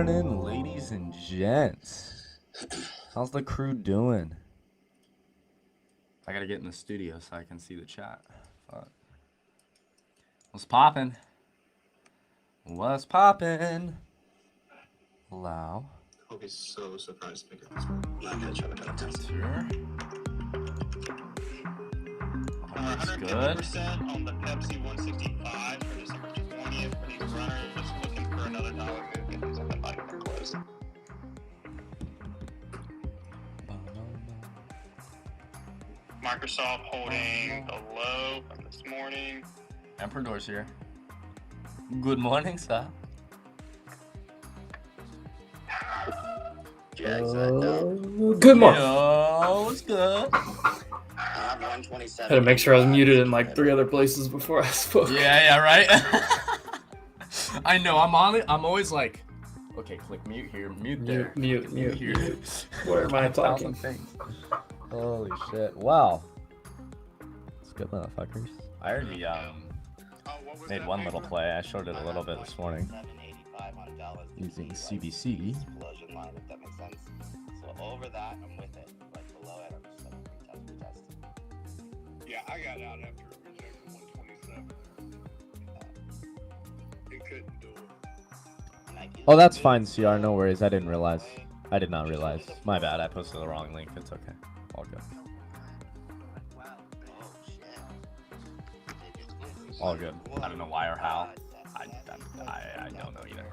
morning, ladies and gents. How's the crew doing? I gotta get in the studio so I can see the chat. Fuck. What's poppin'? What's poppin'? Allow. I'll be so surprised to pick up this one. I'm gonna try to cut it Here. Looks good. 150% on the Pepsi 165 for December 20th for these runners. Looking for another dollar move. Get these in the money for close. Microsoft holding the low from this morning. Emperador's here. Good morning, sir. Good morning. Yo, what's good? Had to make sure I was muted in like 3 other places before I spoke. Yeah, right. I know. I'm always like, okay, click mute here, mute there, Mute here. Where am I talking? Holy shit! Wow. It's good, motherfuckers. I already made one little play. I showed it a little bit this morning using CBC. So over that, I'm with it. Like below it, I'm just like retest. Yeah, I got out after it rejected 127. It couldn't do it. Oh, that's fine, CR. No worries. I didn't realize. I did not realize. My bad. I posted the wrong link. It's okay. All good. All good. I don't know why or how. I don't know either.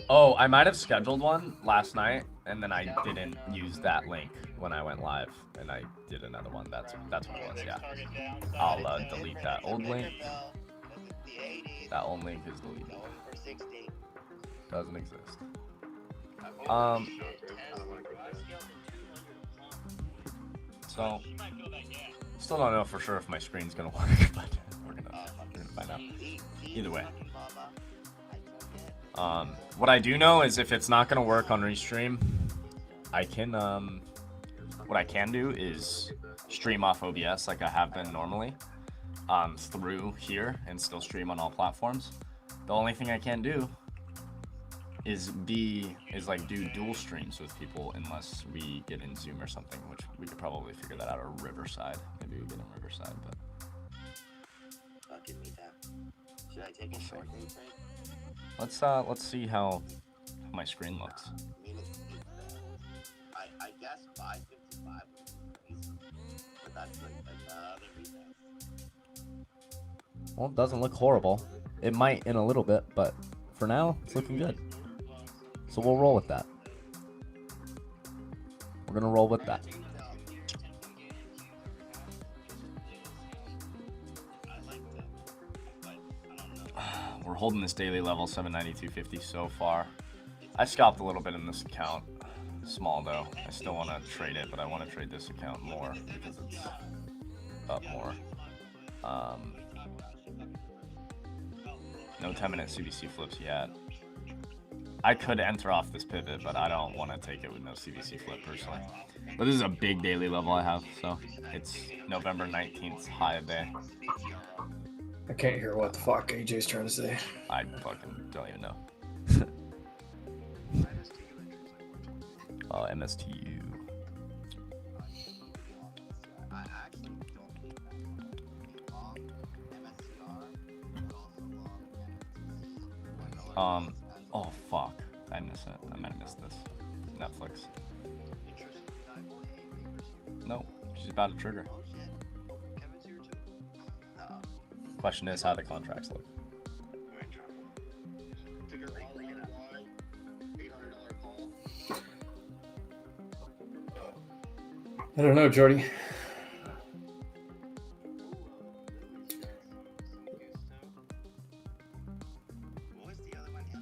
Oh, I might have scheduled one last night, and then I didn't use that link when I went live, and I did another one. That's what it was. Yeah. I'll delete that old link. That old link is deleted. Doesn't exist. So still don't know for sure if my screen's gonna work, but we're gonna find out. Either way. What I do know is if it's not gonna work on Restream, I can what I can do is stream off OBS like I have been normally through here and still stream on all platforms. The only thing I can't do is do dual streams with people unless we get in Zoom or something, which we could probably figure that out, or Riverside. Maybe we get in Riverside, but Give me that. Should I take a short day trade? Let's see how my screen looks. I mean, I guess 555 would be decent, but that's like another retest. Well, it doesn't look horrible. It might in a little bit, but for now, it's looking good. So we'll roll with that. We're gonna roll with that. We're holding this daily level 792.50 so far. I scalped a little bit in this account. Small though. I still want to trade it, but I want to trade this account more because it's up more. No 10-minute CBC flips yet. I could enter off this pivot, but I don't want to take it with no CBC flip personally. But this is a big daily level I have, so it's November 19th high of day. I can't hear what the fuck AJ's trying to say. I fucking don't even know. Oh, MSTU. Oh fuck. I miss it. I might have missed this. Netflix. Nope. She's about to trigger. Question is how the contracts look. I don't know, Jordy.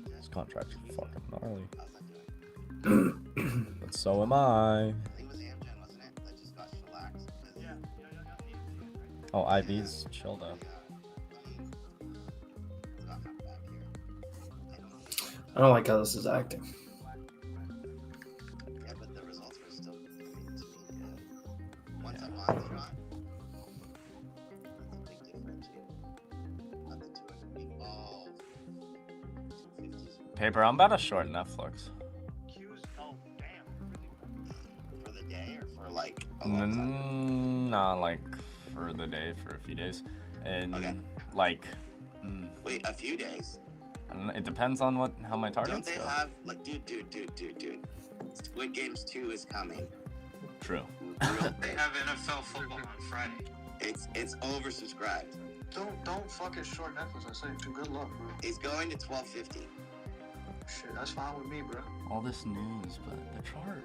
This contract's fucking gnarly. But so am I. Oh, IV's chill though. I don't like how this is acting. Yeah, but the results were still, to me, good. Once I'm on the shot, that's a big difference here. Not the 200 feet. Oh, 250s. Paper, I'm about to short Netflix. Q's, oh, damn. For the day or for like a long time? Nah, like for the day, for a few days. And Okay. like, Wait, a few days? I don't know, it depends on how my Don't targets they go. have, like, dude. Squid Games 2 is coming. True. They have NFL football on Friday. It's oversubscribed. Don't fucking short Netflix. I say, too good luck, bro. It's going to 1250. Shit, that's fine with me, bro. All this news, but the chart.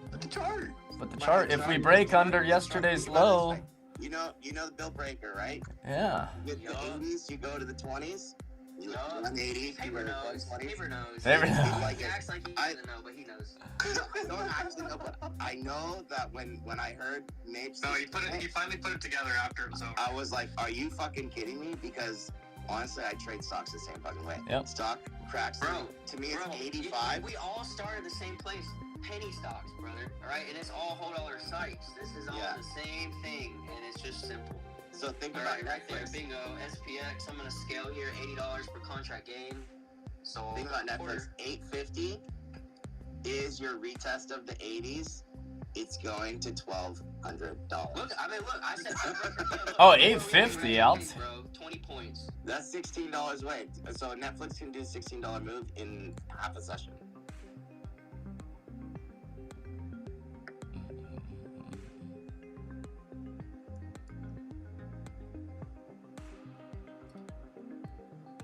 But the chart. But the chart, if we break under yesterday's low. You know the bill breaker, right? Yeah. With the 80s, you go to the 20s. You go to the 80s, you go to the 20s. Paper knows. Paper knows. He acts like he doesn't know, but he knows. I don't actually know, but I know that when I heard Mapes, So he finally put it together after it was over. I was like, are you fucking kidding me? Because honestly, I trade stocks the same fucking way. Yep. Stock cracks. Bro, to me, it's bro, 85. We all started the same place. Penny stocks, brother. All right, and it's all whole dollar sites. This is all the same thing, and it's just simple. So think All about right, right there, Netflix. bingo. SPX. I'm gonna scale here. $80 per contract gain. So Think about Netflix. 850 is your retest of the 80s. It's going to $1,200. look, I said. Oh, 850, I'll bro. 20 points. That's $16 away. So Netflix can do a $16 move in half a session.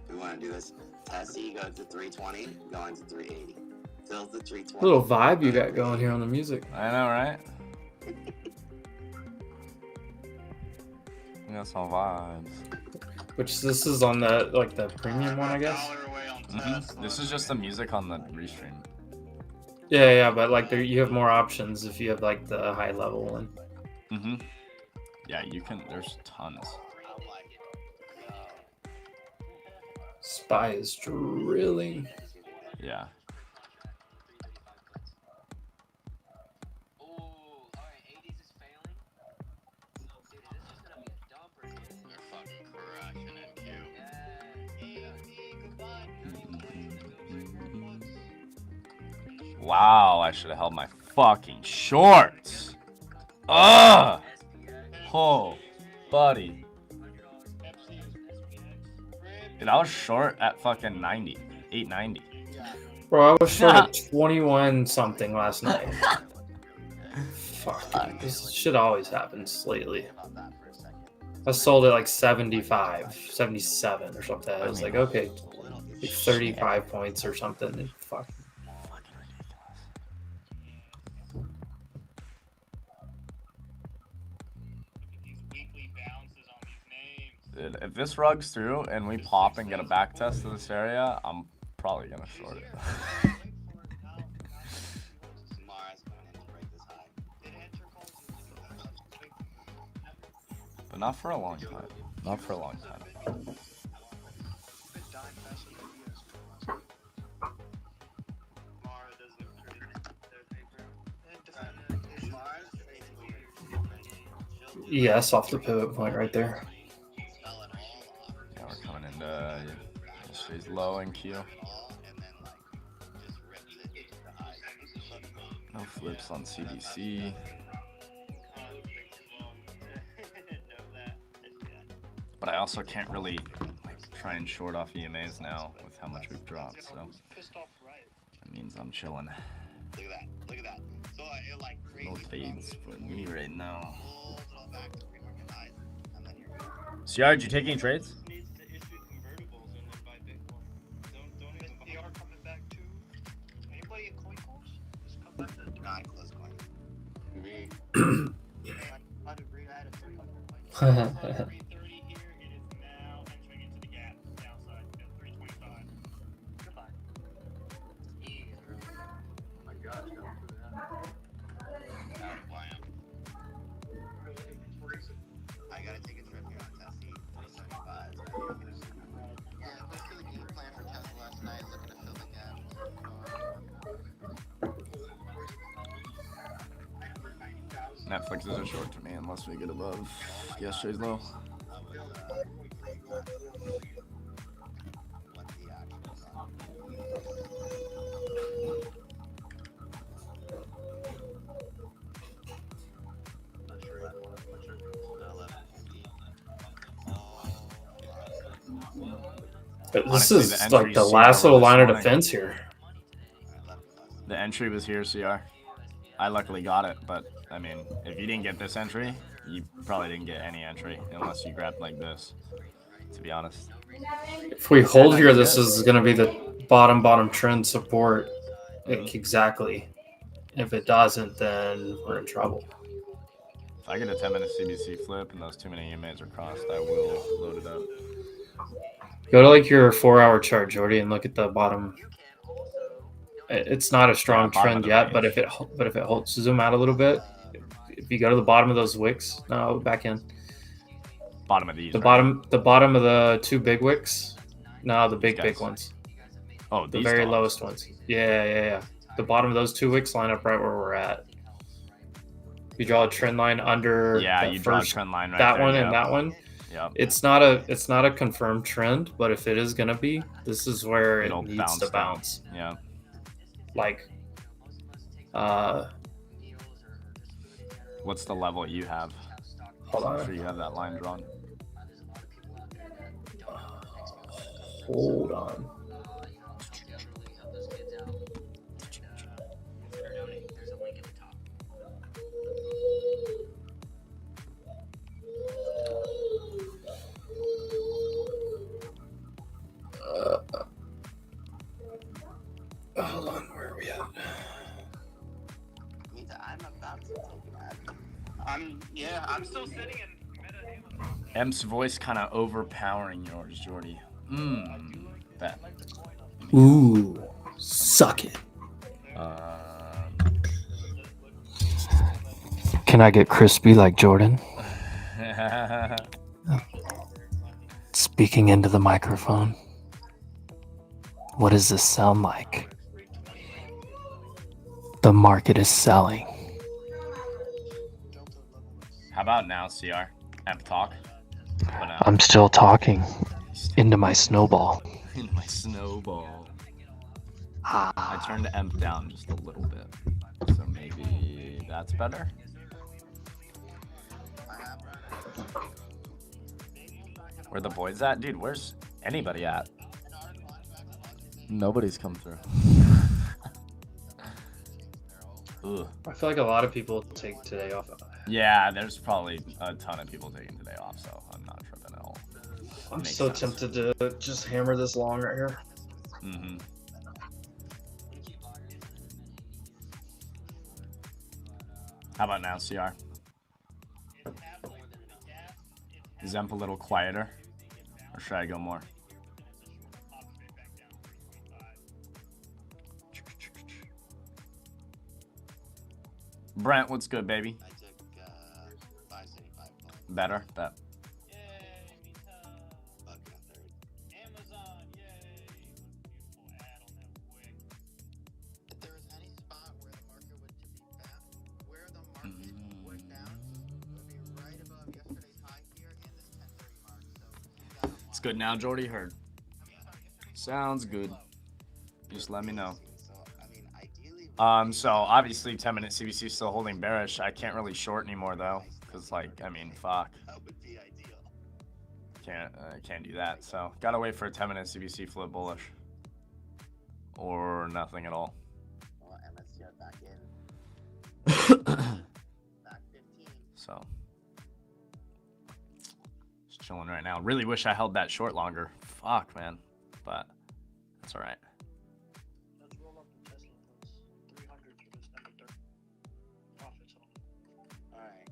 We want to do this. Tessie goes to 320, going to 380. Fills the 320. Little vibe you got going here on the music. I know, right? We got some vibes. Which this is on the premium one, I guess. $1 away on Tesla. This is just the music on the restream. Yeah, but like you have more options if you have like the high level one. Yeah, you can. There's tons. Spy is drilling. Yeah. Oh, all right. 80s is failing. Dude, this is gonna be a dumper here. They're fucking crushing it, Q. Wow, I should have held my fucking shorts. Ugh. Oh, buddy. Dude, I was short at fucking 90. 890. Bro, I was short at 21 something last night. Fuck, this shit always happens lately. I sold it like 75, 77 or something. I was like, okay, like 35 points or something. And fuck. Dude, if this rugs through and we pop and get a back test of this area, I'm probably gonna short it. But not for a long time. Not for a long time. Yes, off the pivot point right there. Yeah, we're coming into yesterday's low in Q. No flips on CDC. But I also can't really try and short off EMAs now with how much we've dropped, so that means I'm chilling. Look at that. Look at that. So it like No fades for me right now. CR, did you take any trades? I gotta take a trip here on Tessie. 375. Yeah, went to the game plan for Tesla last night, looking to fill the gap. Netflix is a short to me unless we get above yesterday's low. What's the actual? But this Honestly, is the like entries the seem last over little this line of morning. defense here. The entry was here, CR. I luckily got it, but I mean, if you didn't get this entry, you probably didn't get any entry unless you grabbed like this, to be honest. If we hold I here, did this good. is going to be the bottom trend support. Mhm. Like, exactly. If it doesn't, then we're in trouble. If I get a 10-minute CBC flip and those too many EMAs are crossed, I will load it up. Go to like your 4-hour chart, Jordy, and look at the bottom. It's not a strong Yeah, bottom of trend the yet, but range. if it holds, zoom out a little bit. If you go to the bottom of those wicks, no, back in. Bottom of these, The right? the bottom of the 2 big wicks. No, the These big guys. ones. Oh, The these very dogs. lowest ones. Yeah. The bottom of those 2 wicks line up right where we're at. You draw a trend line under Yeah, that you draw a first, trend line right that there. one Yep. and that one. Yep. It's not a confirmed trend, but if it is gonna be, this is where It'll it needs to down. bounce. Yeah. Like, What's the level you have? hold I'm sure on, you have that line drawn. hold on. Hold on, where are we at? I'm about to take an ad. I'm still sitting in meta. M's voice kind of overpowering yours, Jordy. Bet. Ooh, suck it. Can I get crispy like Jordan? Speaking into the microphone. What does this sound like? The market is selling. How about now, CR? Emp talk? I'm still talking into my snowball. In my snowball. I turned the Emp down just a little bit. So maybe that's better? Where the boys at? Dude, where's anybody at? Nobody's come through. Ugh. I feel like a lot of people take today off. Yeah, there's probably a ton of people taking today off, so I'm not tripping at all. I'm Makes so sense. tempted to just hammer this long right here. Mm-hmm. How about now, CR? Zemp a little quieter? Or should I go more? Brent, what's good, baby? I took 575 plus. Better? Bet. Buck in a third. Amazon, yay! Beautiful ad on that wick. If there was any spot where the market would be back, where the market would bounce, would be right above yesterday's high here and this 1030 mark. So you gotta It's good now, Jordy. Heard. Sounds good. Just let me know. So, I mean, ideally, So obviously 10-minute CBC is still holding bearish. I can't really short anymore though, because like, I mean, fuck. that would be ideal. Can't do that. So gotta wait for a 10-minute CBC flip bullish, or nothing at all. Well, MSCR back in. Back 15. So just chilling right now. Really wish I held that short longer. Fuck, man. But that's all right. Let's roll up the Tesla plus 300 for this number 30. Profits on. Alright.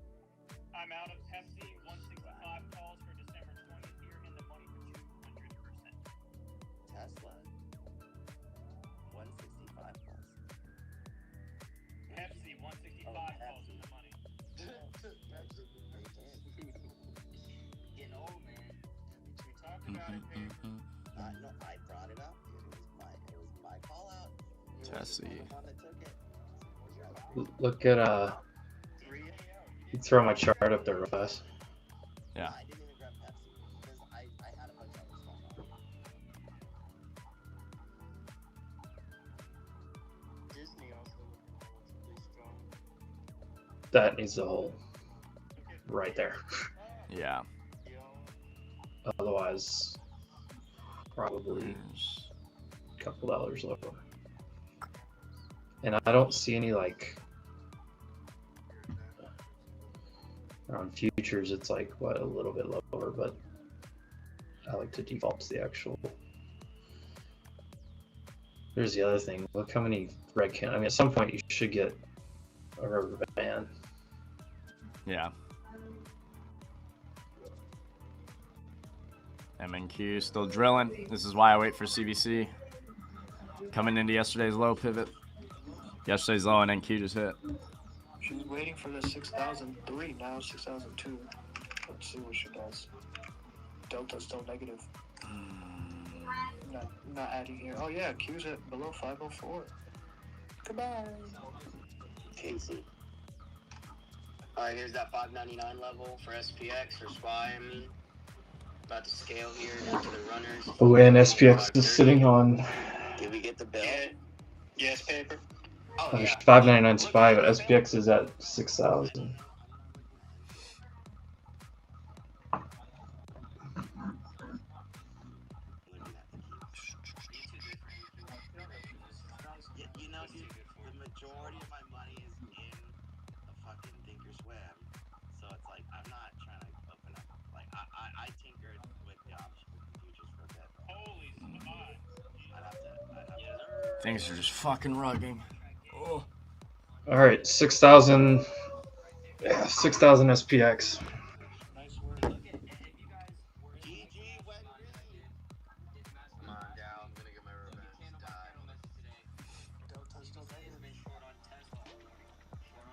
I'm out of Pepsi. 165 calls for December 20th here in the money for 200%. Tesla. 165 plus. Pepsi, 165 calls in the money. Getting old, man. We talked about it, man. No, I brought it up. It was my call out. Tessie. The one that took it. Look at you throw my chart up there real fast. Yeah. I didn't even grab Pepsi because I had a bunch of other stuff on. Disney also looking pretty strong. That needs to hold right there. Yeah. Otherwise, probably a couple dollars lower. And I don't see any like on futures. It's like what, a little bit lower, but I like to default to the actual. Here's the other thing. Look how many red can. I mean, at some point you should get a rubber band. Yeah. MNQ still drilling. This is why I wait for CBC. Coming into yesterday's low pivot. Yesterday's low and NQ just hit. She's waiting for the 6,003, now 6,002. Let's see what she does. Delta's still negative. Not adding here. Oh yeah, Q's at below 504. Goodbye. Casey. Alright, here's that 599 level for SPX or SPY, I mean. About to scale here down to the runners. Oh, and SPX is sitting on. Did we get the bill? Yes, paper. Oh, There's yeah. 599 SPY, but SPX is at 6,000. You know, dude, the majority of my money is in a fucking thinkorswim, so it's like I'm not trying to open up. Like I tinkered with the option with the futures for a bit. Holy smart. I'd have to. Things are just fucking rugging. Oh. All right, 6,000. Yeah, 6,000 SPX. Nice work. GG, wet Come on, Dow. I'm gonna get my revenge. Die. Delta's still negative.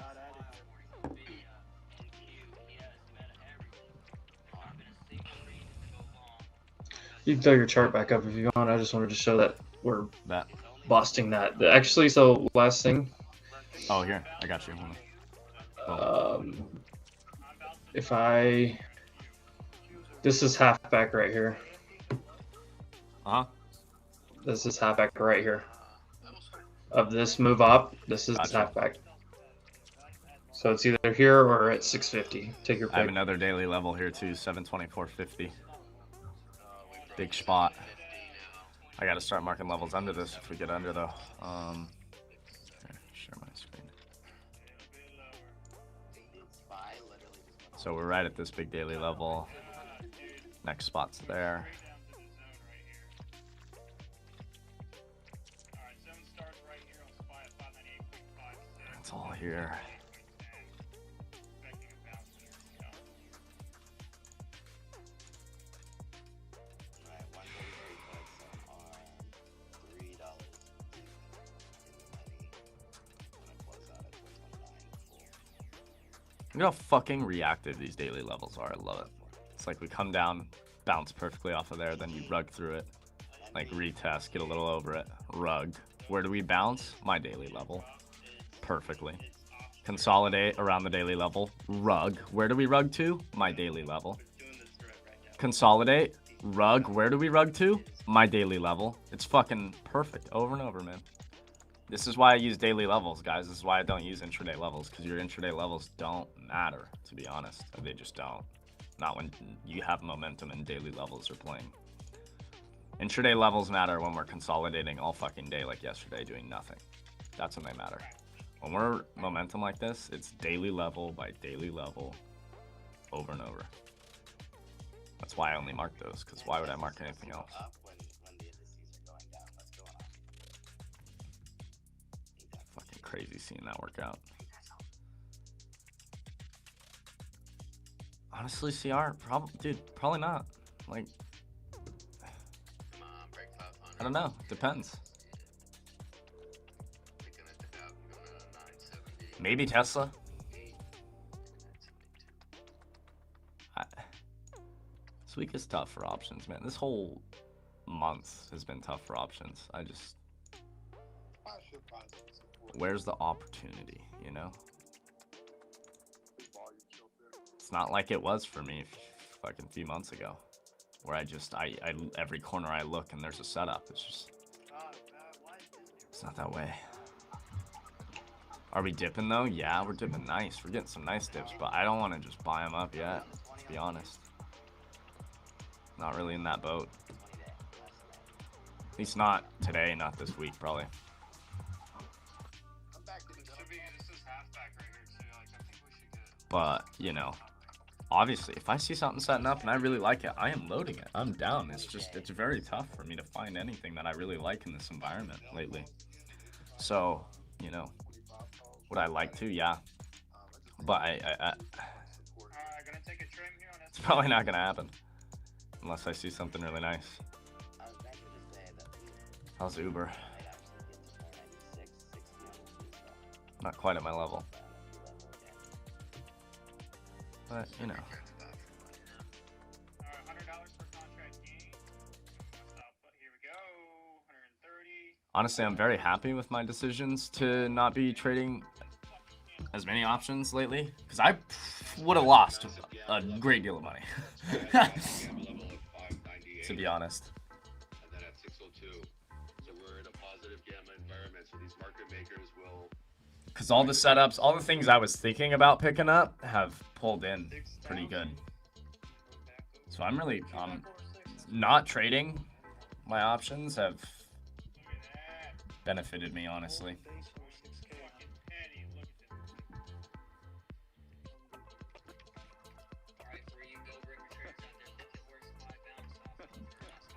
Not adding. You can throw your chart back up if you want. I just wanted to show that we're That. busting that. Actually, so last thing. Oh, here. I got you. Hold on. If I, this is halfback right here. Uh-huh. This is halfback right here. Of this move up, this is Gotcha. halfback. So it's either here or at 650. Take your I have pick. another daily level here too, 724.50. Big spot. I gotta start marking levels under this if we get under though. Here, share my screen. So we're right at this big daily level. Next spot's there. Alright, 7 stars right here on SPY at 598.56. It's all here. Expecting a bounce there, you know. Alright, 133 bucks on $3 in the money. I'm gonna close out at 129 full. Look how fucking reactive these daily levels are. I love it. It's like we come down, bounce perfectly off of there, then you rug through it. Like retest, get a little over it, rug. Where do we bounce? My daily level. Perfectly. Consolidate around the daily level, rug. Where do we rug to? My daily level. Consolidate, rug. Where do we rug to? My daily level. It's fucking perfect over and over, man. This is why I use daily levels, guys. This is why I don't use intraday levels, because your intraday levels don't matter, to be honest. They just don't. Not when you have momentum and daily levels are playing. Intraday levels matter when we're consolidating all fucking day like yesterday, doing nothing. That's when they matter. When we're momentum like this, it's daily level by daily level, over and over. That's why I only mark those, because why would I mark anything else? Up when the indices are going down. What's going on? Fucking crazy seeing that work out. Honestly, CR, probably not. Like, Come on, break 500. I don't know. Depends. Looking at the Dow going at 970. Maybe Tesla. This week is tough for options, man. This whole month has been tough for options. Where's the opportunity, you know? It's not like it was for me fucking few months ago, where I every corner I look and there's a setup. It's just, it's not that way. Are we dipping though? Yeah, we're dipping nice. We're getting some nice dips, but I don't want to just buy them up yet, to be honest. Not really in that boat. At least not today, not this week, probably. But, you know, obviously, if I see something setting up and I really like it, I am loading it. I'm down. It's just, it's very tough for me to find anything that I really like in this environment lately. So, you know, would I like to? Yeah. But it's probably not going to happen. Unless I see something really nice. How's Uber? Not quite at my level. But, you know. Honestly, I'm very happy with my decisions to not be trading as many options lately. Because I would have lost a great deal of money. To be honest. And then at 602. So we're in a positive gamma environment, so these market makers will... Because all the setups, all the things I was thinking about picking up have pulled in pretty good. So I'm really, not trading my options have benefited me, honestly.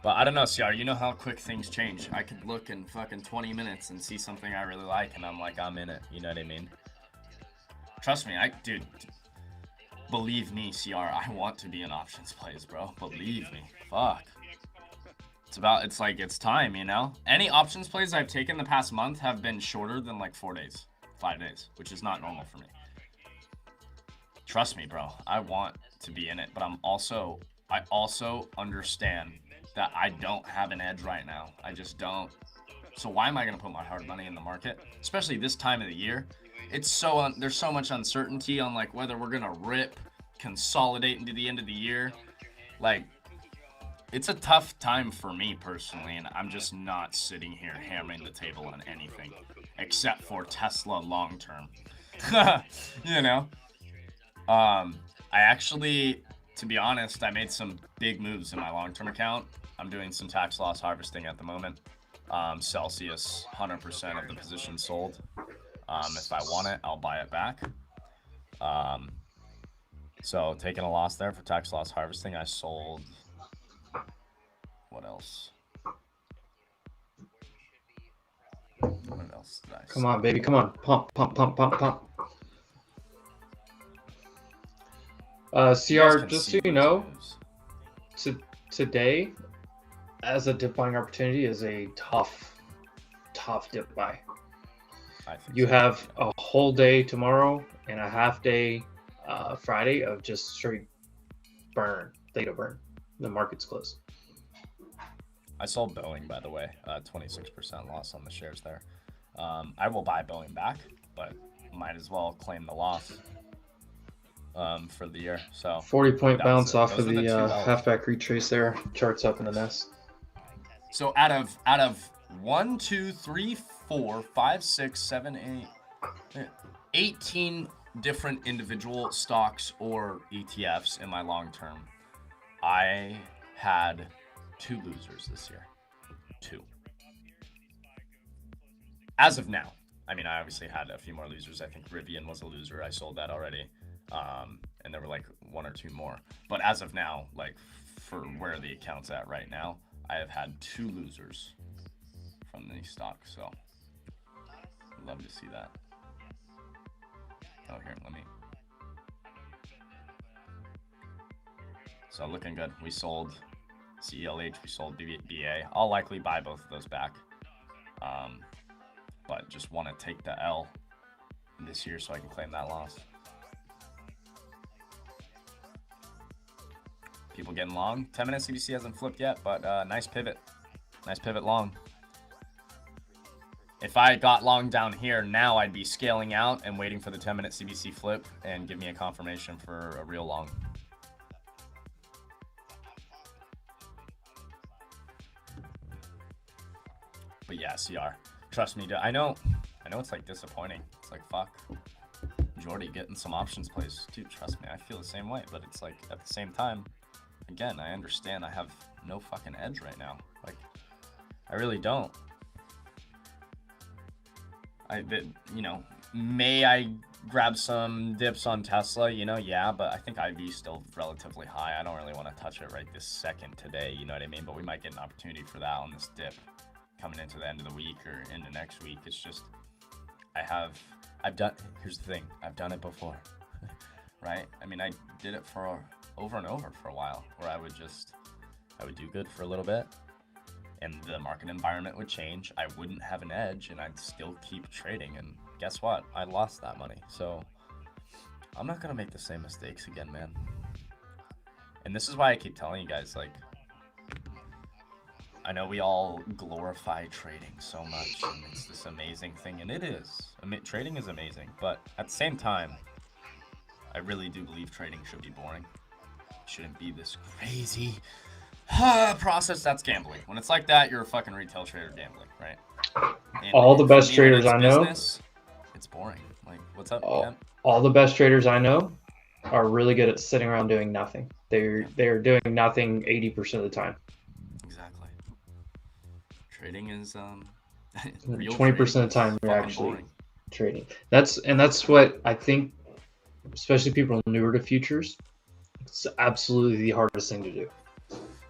But I don't know, CR, you know how quick things change. I could look in fucking 20 minutes and see something I really like, and I'm like, I'm in it. You know what I mean? Trust me, dude, believe me, CR, I want to be in options plays, bro. Believe me. Fuck. It's like, it's time, you know? Any options plays I've taken the past month have been shorter than like 4 days, 5 days, which is not normal for me. Trust me, bro. I want to be in it, but I also understand that I don't have an edge right now. I just don't. So why am I going to put my hard money in the market? Especially this time of the year. It's so there's so much uncertainty on like whether we're going to rip, consolidate into the end of the year. Like, it's a tough time for me personally, and I'm just not sitting here hammering the table on anything except for Tesla long term. You know? I actually, to be honest, I made some big moves in my long-term account. I'm doing some tax loss harvesting at the moment. Celsius, 100% of the position sold. If I want it, I'll buy it back. So taking a loss there for tax loss harvesting. I sold, what else? What else did I Come on, baby, come on. Pump, pump, pump, pump, pump. CR, just so you know, today, as a dip buying opportunity, is a tough dip buy. You have a whole day tomorrow and a half day Friday of just straight burn, theta burn. The market's closed. I sold Boeing, by the way, 26% loss on the shares there. I will buy Boeing back, but might as well claim the loss for the year. So 40-point bounce off of the halfback retrace there. Charts up in the nest. So out of 1, 2, 3, 4, 5, 6, 7, 8, 18 different individual stocks or ETFs in my long term, I had 2 losers this year. 2. As of now. I mean, I obviously had a few more losers. I think Rivian was a loser. I sold that already. And there were like 1 or 2 more. But as of now, like for where the account's at right now, I have had 2 losers from these stocks. So I'd love to see that. Oh, here, let me. So looking good. We sold CELH, we sold BA. I'll likely buy both of those back. But just want to take the L this year so I can claim that loss. People getting long. 10-minute CBC hasn't flipped yet, but nice pivot. Nice pivot long. If I got long down here, now I'd be scaling out and waiting for the 10-minute CBC flip and give me a confirmation for a real long. But yeah, CR. Trust me, I know it's like disappointing. It's like, fuck. Jordy getting some options plays. Dude, trust me, I feel the same way. But it's like, at the same time, again, I understand I have no fucking edge right now. Like, I really don't. You know, may I grab some dips on Tesla? You know, yeah, but I think IV's still relatively high. I don't really want to touch it right this second today, you know what I mean? But we might get an opportunity for that on this dip coming into the end of the week or into next week. It's just, here's the thing, I've done it before, right? I mean, I did it for over and over for a while, where I would do good for a little bit, and the market environment would change. I wouldn't have an edge, and I'd still keep trading. And guess what? I lost that money. So I'm not gonna make the same mistakes again, man. And this is why I keep telling you guys, like, I know we all glorify trading so much, and it's this amazing thing, and it is. I mean, trading is amazing, but at the same time, I really do believe trading should be boring. It shouldn't be this crazy process. That's gambling. When it's like that, you're a fucking retail trader gambling, right? And all the best for me, traders when I it's know, business, it's boring. Like, what's up? all, Yeah. all the best traders I know are really good at sitting around doing nothing. They're doing nothing 80% of the time. Exactly. Trading is 20% of the time you're actually boring. trading. That's what I think, especially people newer to futures, it's absolutely the hardest thing to do.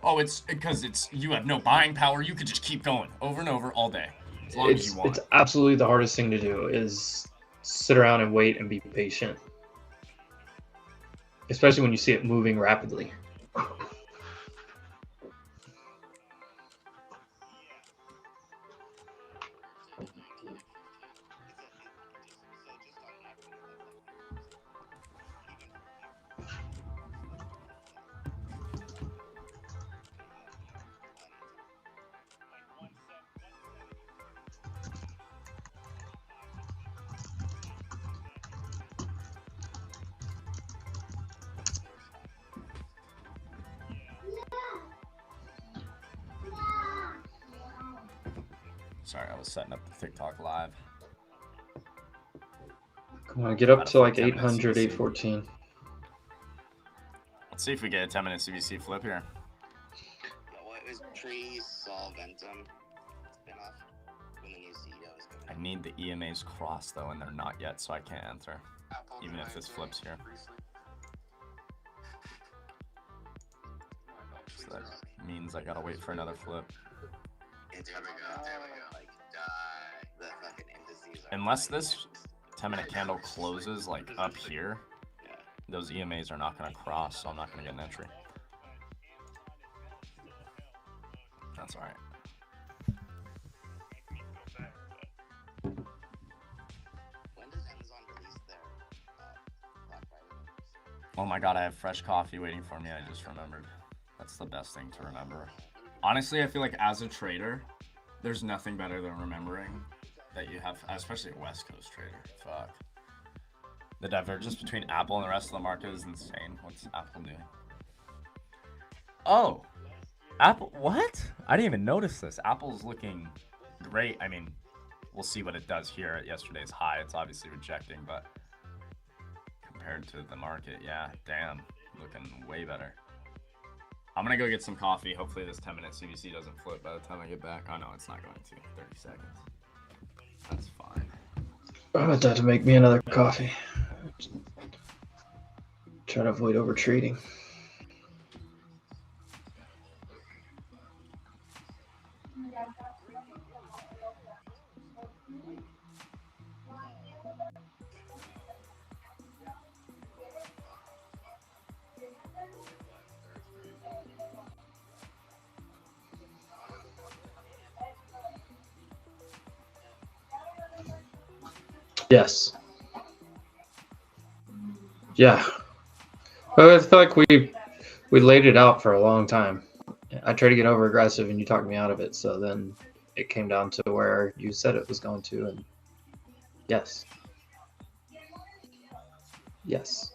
Oh, it's because you have no buying power. You could just keep going over and over all day, as long as you want. It's absolutely the hardest thing to do is sit around and wait and be patient, especially when you see it moving rapidly. Sorry, I was setting up the TikTok live. Come on, get up to like 800, 814. Let's see if we get a 10-minute CVC flip here. What was pre-Solventum spinoff when the new CEO is coming? I need the EMAs crossed though, and they're not yet, so I can't enter. Even if this flips here. So that means I gotta wait for another flip. There we go. Like, the fucking indices are Unless this 10-minute candle closes like up here, those EMAs are not gonna cross, so I'm not gonna get an entry. That's alright. When does Amazon release their Black Friday? Oh my god, I have fresh coffee waiting for me, I just remembered. That's the best thing to remember. Honestly, I feel like as a trader, there's nothing better than remembering that you have, especially a West Coast trader. Fuck. The divergence between Apple and the rest of the market is insane. What's Apple doing? Oh, Apple, what? I didn't even notice this. Apple's looking great. I mean, we'll see what it does here at yesterday's high. It's obviously rejecting, but compared to the market, yeah, damn, looking way better. I'm gonna go get some coffee. Hopefully this 10-minute CVC doesn't flip by the time I get back. Oh no, it's not going to. 30 seconds. That's fine. I'm about to make me another coffee. Try to avoid over trading. Yes. Yeah. Well, I feel like we laid it out for a long time. I tried to get over aggressive and you talked me out of it. So then it came down to where you said it was going to, and yes. Yes.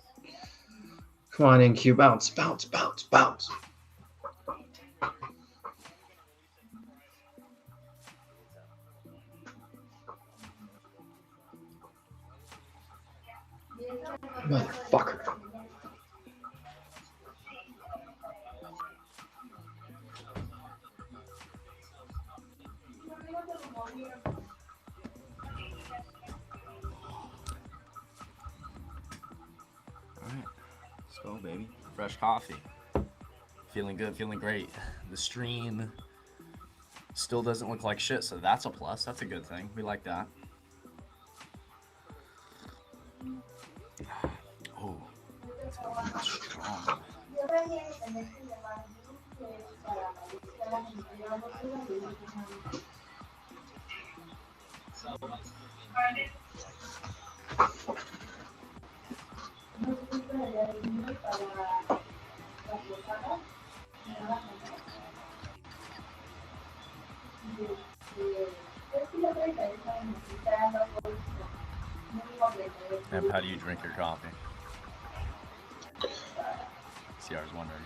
Come on, NQ, bounce, bounce, bounce, bounce. Motherfucker. baby. Fresh coffee. Feeling good, feeling great. The stream still doesn't look like shit, so that's a plus. That's a good thing. We like that. Oh, that's strong. And how do you drink your coffee? See, I was wondering.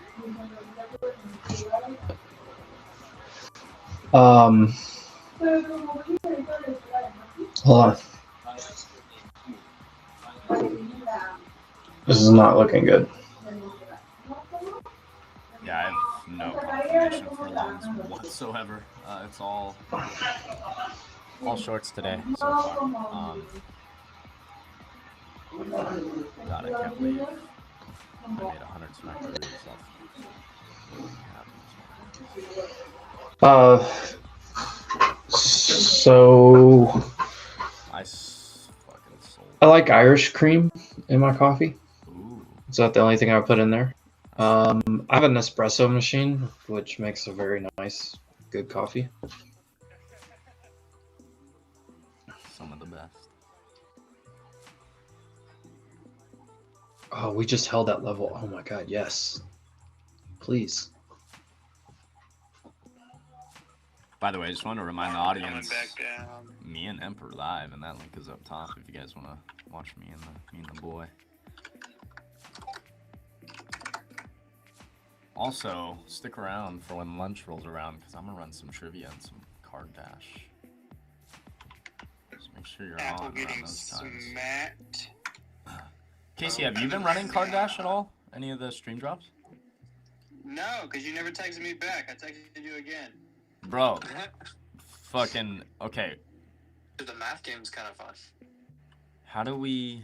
Hold on. This is not looking good. Yeah, I have no confirmation for lungs whatsoever. It's all shorts today so far. God, I can't believe I made 100 smackaroos off. So I like Irish cream in my coffee. Ooh. Is that the only thing I put in there? I have an espresso machine, which makes a very nice, good coffee. Some of the best. Oh, we just held that level. Oh my god, yes. Please. By the way, I just want to remind the audience, me and Emp are live, and that link is up top if you guys want to watch me and the boy. Also, stick around for when lunch rolls around, because I'm going to run some trivia and some card dash. Just make sure you're on around those times. Casey, have you been running card dash at all? Any of the stream drops? No, because you never texted me back. I texted you again. Bro. Fucking, okay. The math game's kind of fun. How do we...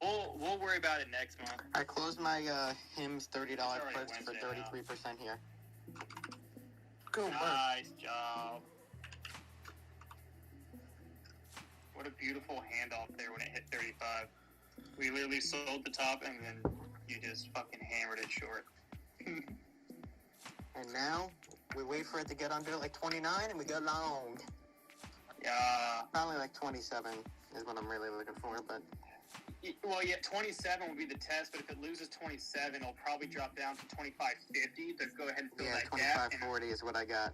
We'll worry about it next month. I closed my Hims $30 puts for 33% here. Good work. Nice job. What a beautiful handoff there when it hit 35. We literally sold the top and then you just fucking hammered it short. And now we wait for it to get under like 29 and we go long. Yeah. Probably like 27 is what I'm really looking for, but... Well, yeah, 27 would be the test, but if it loses 27, it'll probably drop down to 25.50 to go ahead and fill that gap. 25.40 is what I got.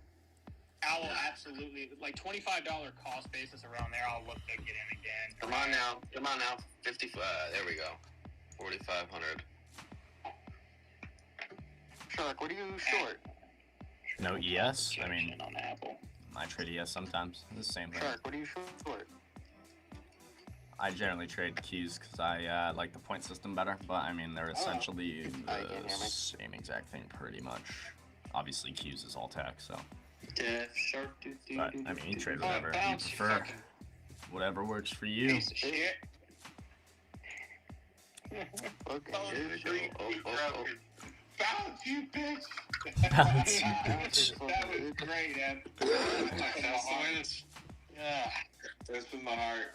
I will absolutely, like $25 cost basis around there, I'll look to get in again. Come on now. 50, there we go. 4,500. Shark, what are you short? No ES? I mean, on Apple. I trade ES sometimes. It's the same thing. Shark, what are you short? I generally trade Qs because I like the point system better, but I mean, they're essentially the same exact thing pretty much. Obviously, Qs is all tech, so. But, I mean, you trade whatever you prefer. Whatever works for you. Piece of shit. Bounce, you bitch! Bounce, you bitch. That was great, man. Yeah. That's with my heart.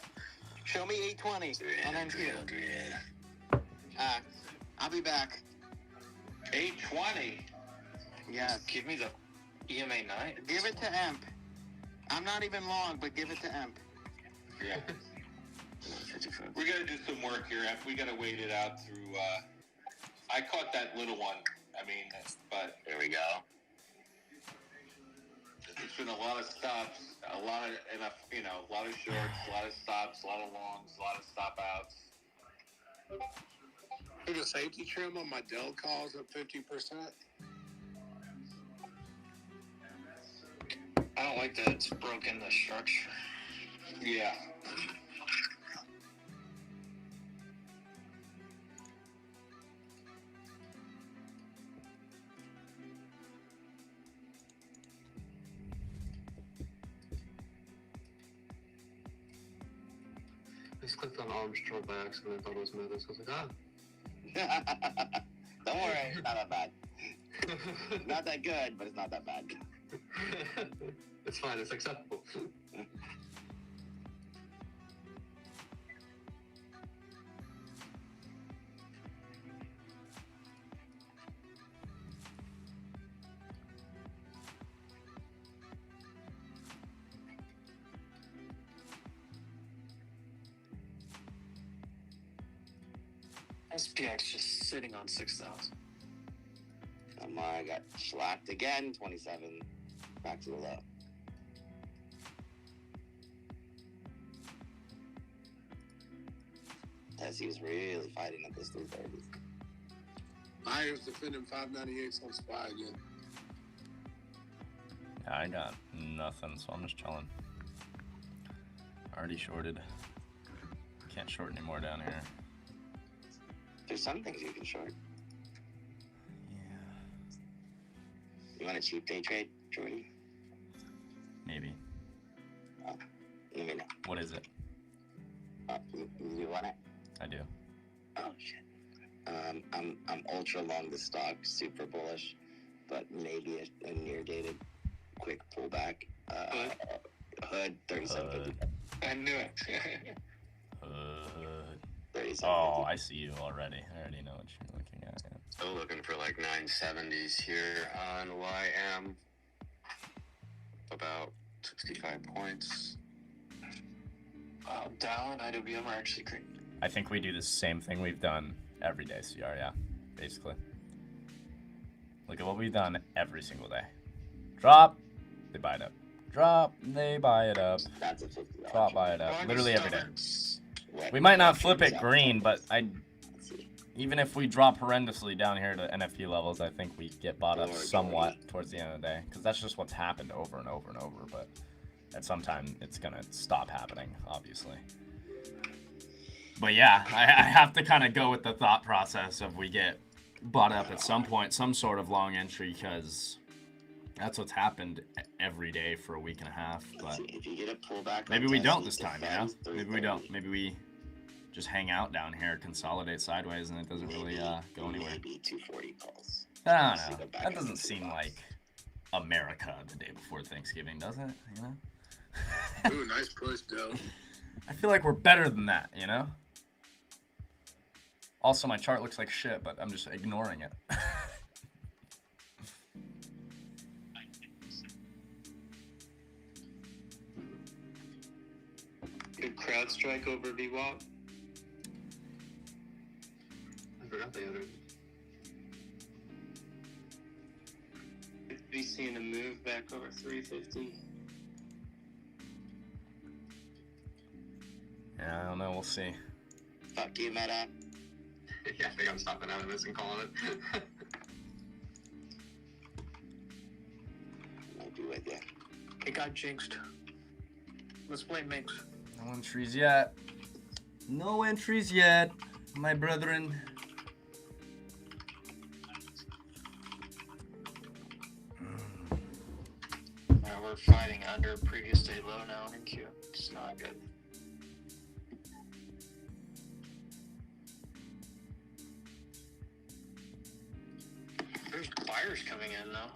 Show me 820 and then here. I'll be back. 820. Yeah. Give me the EMA 9. Give it to Emp. I'm not even long, but give it to Emp. Yeah. We gotta do some work here. We gotta wait it out through. I caught that little one. I mean, but There we go. it's been a lot of stops, a lot of shorts, a lot of stops, a lot of longs, a lot of stop outs. So the safety trim on my Dell calls at 50%. I don't like that it's broken the structure. Yeah. just clicked on Armstrong by accident. I thought it was Meadows. I was like, ah. Don't worry, it's not that bad. It's not that good, but it's not that bad. It's fine. It's acceptable. SPX just sitting on 6,000. I got slacked again, 27, back to the low. Tessie's really fighting at this 330. Myers defending 598s on SPY again. Yeah, I got nothing, so I'm just chilling. Already shorted. Can't short anymore down here. There's some things you can short. Yeah. You want a cheap day trade, Jordan? Maybe. Oh, let me know. What is it? You want it? I do. Oh shit. I'm ultra long the stock, super bullish, but maybe a near dated quick pullback. Hood 3750. I knew it. Oh, I see you already. I already know what you're looking at. Yeah. Still looking for like 970s here on YM. About 65 points. Dow and IWM are actually great. I think we do the same thing we've done every day, CR, yeah, basically. Look at what we've done every single day. Drop, they buy it up. Drop, they buy it up. That's a $50. Drop, buy it up. Literally every day. We might not flip it green, but even if we drop horrendously down here to NFP levels, I think we get bought up somewhat towards the end of the day. Because that's just what's happened over and over and over. But at some time, it's going to stop happening, obviously. But yeah, I have to kind of go with the thought process of we get bought up at some point, some sort of long entry, because that's what's happened every day for a week and a half. But if you get a pullback, maybe we don't this time, you know? Maybe we don't. Maybe we just hang out down here, consolidate sideways, and it doesn't really go anywhere. Maybe 240 calls. I don't know. That doesn't seem like America the day before Thanksgiving, does it? You know? Ooh, nice push, Dell. I feel like we're better than that, you know? Also, my chart looks like shit, but I'm just ignoring it. Good crowd strike over VWAP. I forgot they entered. Be seeing a move back over 350. Yeah, I don't know. We'll see. Fuck you, Meta. Yeah, I think I'm stopping out of this and calling it. Might be with you. It got jinxed. Let's blame Minx. No entries yet. No entries yet, my brethren. We're fighting under previous day low now in Q. It's not good. There's buyers coming in though,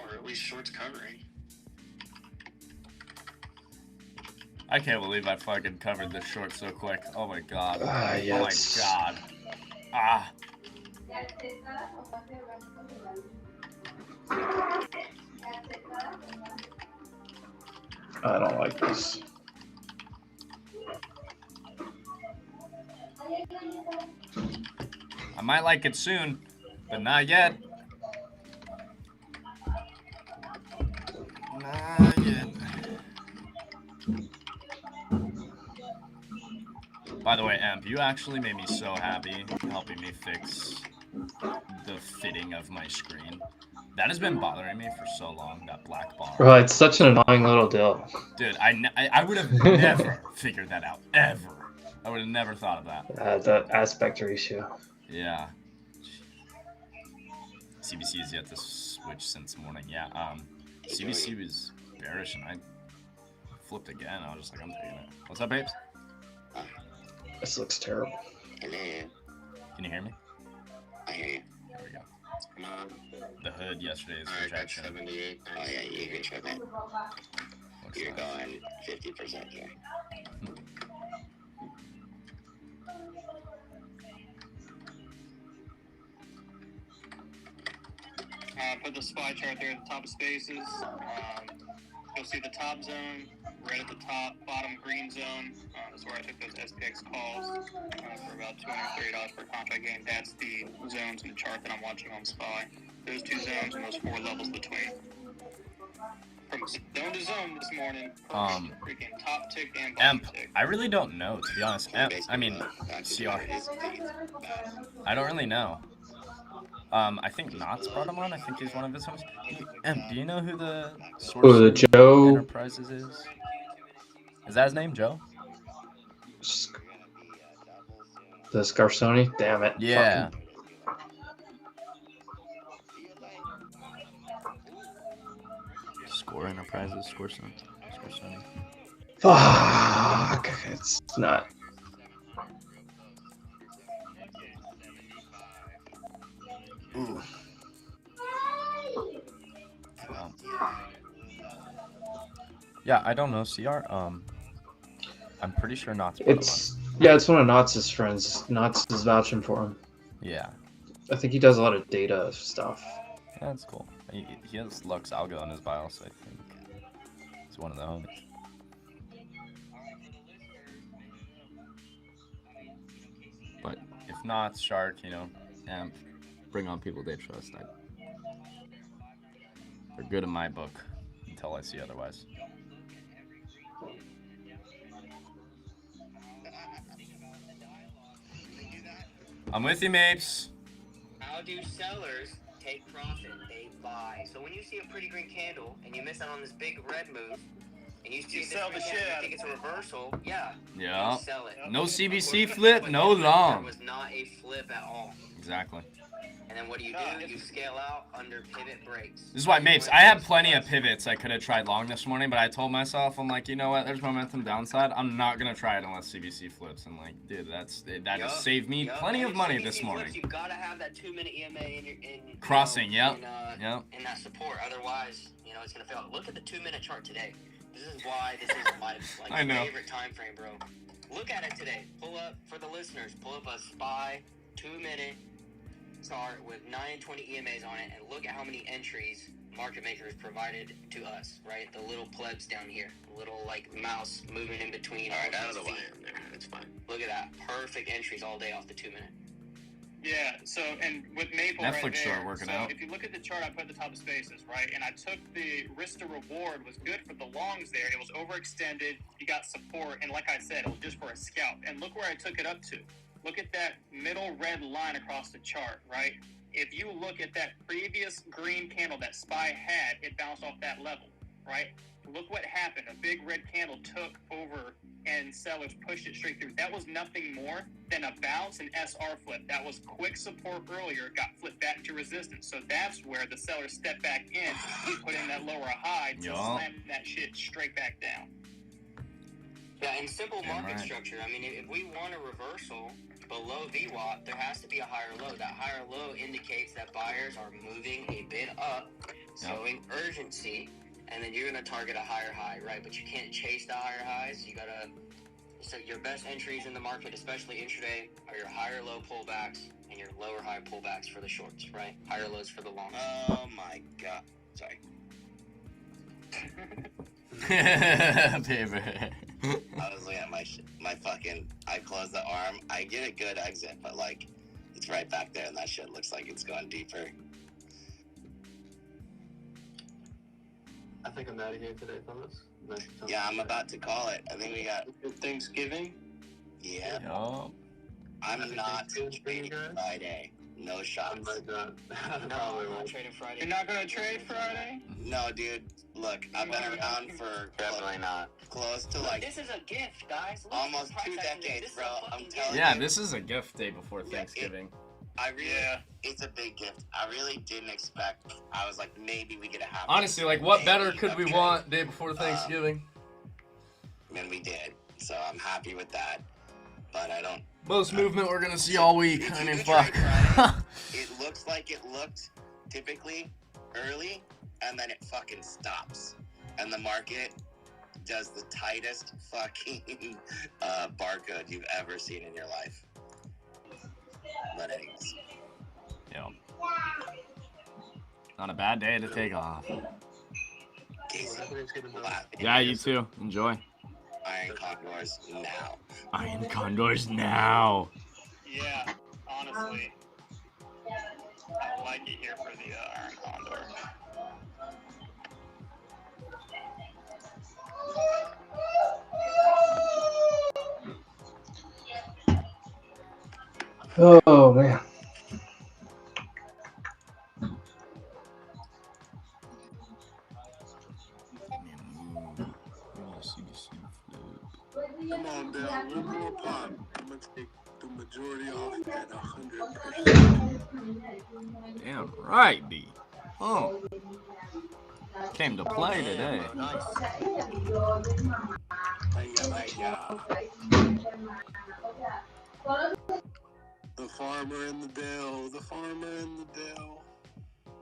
or at least shorts covering. I can't believe I fucking covered this short so quick. Oh my god. Yes. Oh my god. Ah. I don't like this. I might like it soon, but not yet. Not yet. By the way, Amp, you actually made me so happy helping me fix the fitting of my screen. That has been bothering me for so long, that black bar. Bro, it's such an annoying little deal. Dude, I would have never figured that out, ever. I would have never thought of that. The aspect ratio. Yeah. CBC has yet to switch since morning. Yeah, CBC was bearish and I flipped again. I was just like, I'm taking it. What's up, babes? This looks terrible. Hello. Can you hear me? I hear you. There we go. Come on. The hood yesterday's Alright, got rejection. 78. Oh yeah, you can trip it. Looks You're nice. going 50% here. Put the SPY chart there at the top of spaces. You'll see the top zone, red at the top, bottom green zone. That's where I took those SPX calls for about $230 per contract gain. That's the zones in the chart that I'm watching on SPY. Those two zones and those 4 levels between. From zone to zone this morning, freaking top tick and bottom tick. I really don't know, to be honest. I mean, CR. I don't really know. I think Knott's brought him on. I think he's one of his hosts. Do you know who the source the Joe Enterprises is? Is that his name, Joe? The Scarsoni? Damn it. Yeah. Score Enterprises, Scorsoni. Fuck. It's not. Ooh. Yeah, I don't know, CR. I'm pretty sure Knott's brought him on. It's one of Knott's friends. Knott's is vouching for him. Yeah. I think he does a lot of data stuff. Yeah, that's cool. He has Lux Algo in his bio, so I think he's one of the homies. But if not, Shark, Amp, bring on people they trust. They're good in my book until I see otherwise. I'm with you, Mapes. How do sellers take profit? They buy. So when you see a pretty green candle and you miss out on this big red move, and you see this sell the green shit candle, out you think it's a reversal, Yeah. you sell it. No CBC flip, no long. It was not a flip at all. Exactly. And then what do? You scale out under pivot breaks. This is why, Mapes, I had plenty of pivots I could have tried long this morning, but I told myself, I'm like, you know what, there's momentum downside. I'm not going to try it unless CBC flips. And like, dude, that has saved me plenty of money this morning. Flips, you've got to have that 2-minute EMA in Crossing, in that support. Otherwise, it's going to fail. Look at the 2-minute chart today. This is why this is my favorite time frame, bro. Look at it today. Pull up, for the listeners, pull up a SPY 2-minute chart with 920 EMAs on it, and look at how many entries market makers provided to us, right? The little plebs down here, little mouse moving in between. All right, out of the way. It's fine. Look at that, perfect entries all day off the 2-minute. Yeah, so, and with Maple Netflix right there, chart working out. If you look at the chart I put at the top of spaces, right, and I took the risk to reward was good for the longs there. It was overextended, you got support, and like I said, it was just for a scalp. And look where I took it up to. Look at that middle red line across the chart, right? If you look at that previous green candle that SPY had, it bounced off that level, right? Look what happened. A big red candle took over and sellers pushed it straight through. That was nothing more than a bounce and SR flip. That was quick support earlier, got flipped back to resistance. So that's where the sellers stepped back in, put in that lower high to slam that shit straight back down. Yeah, in simple market structure, I mean, if we want a reversal below VWAP, there has to be a higher low. That higher low indicates that buyers are moving a bit up, showing urgency, and then you're going to target a higher high, right? But you can't chase the higher highs. You got to, so your best entries in the market, especially intraday, are your higher low pullbacks and your lower high pullbacks for the shorts, right? Higher lows for the longs. Oh my god. Sorry. Baby. I was looking at my fucking, I closed the arm. I get a good exit, but it's right back there, and that shit looks like it's going deeper. I think I'm out of here today, fellas. Yeah, I'm about to call it. I think we got Thanksgiving. Yeah. Yo. I'm not trading Friday. No shots. I'm not trading Friday. You're not gonna trade Friday? No, dude. Look, I've been around for Definitely not. close to This is a gift, guys. Look almost at the 2 price action. decades, This is bro. a I'm fucking telling gift. you. This is a gift day before Thanksgiving. It's a big gift. I really didn't expect. I was like, maybe we could have. Honestly, what better could we want day before Thanksgiving? and we did. So I'm happy with that. But I don't. Most movement we're gonna see all week. I mean, fuck. It looks like it looked typically early, and then it fucking stops, and the market does the tightest fucking barcode you've ever seen in your life. But anyways. Yeah. Not a bad day to take off. Yeah, you too. Enjoy. Iron Condors now. Iron Condors now. Yeah, honestly, I like it here for the Iron Condor. Oh man. Come on, Dale. One more pop. I'm gonna take the majority off at 100%. Damn right, B. Oh. Came to play today. Nice. The farmer in the Dell. The farmer in the Dell.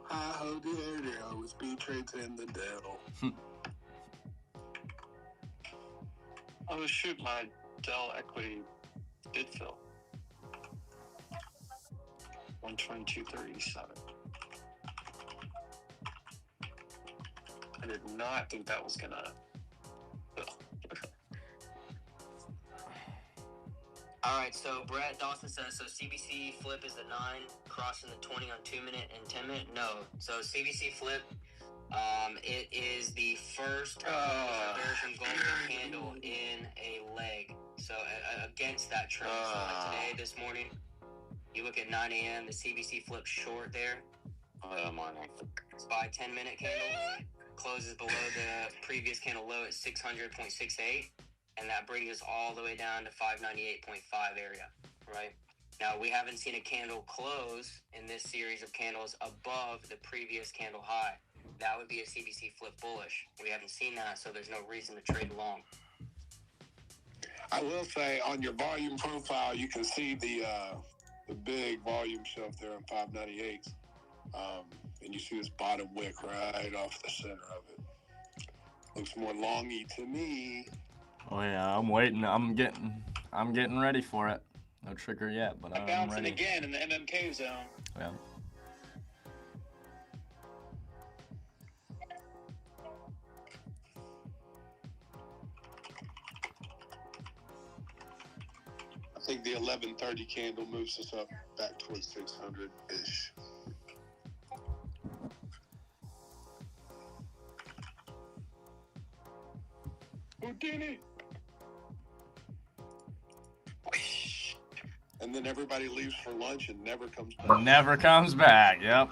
Hi ho dear, with speed trades in the Dell. Oh shoot, my Dell equity did fill. 122.37. I did not think that was gonna fill. All right, so Brett Dawson says, so CBC flip is the 9, crossing the 20 on 2-minute and 10-minute? No. So CBC flip, it is the first bearish and golden candle in a leg. So against that trend. So like today, this morning, you look at 9 a.m., the CBC flip short there. It's by 10-minute candle. Closes below the previous candle low at 600.68. And that brings us all the way down to 598.5 area, right? Now, we haven't seen a candle close in this series of candles above the previous candle high. That would be a CBC flip bullish. We haven't seen that, so there's no reason to trade long. I will say, on your volume profile, you can see the big volume shelf there on 598. And you see this bottom wick right off the center of it. Looks more longy to me. Oh yeah, I'm waiting. I'm getting ready for it. No trigger yet, but I'm bouncing ready. again in the MMK zone. Yeah. I think the 11:30 candle moves us up back towards 600-ish. Houdini! And then everybody leaves for lunch and never comes back. Never comes back, yep.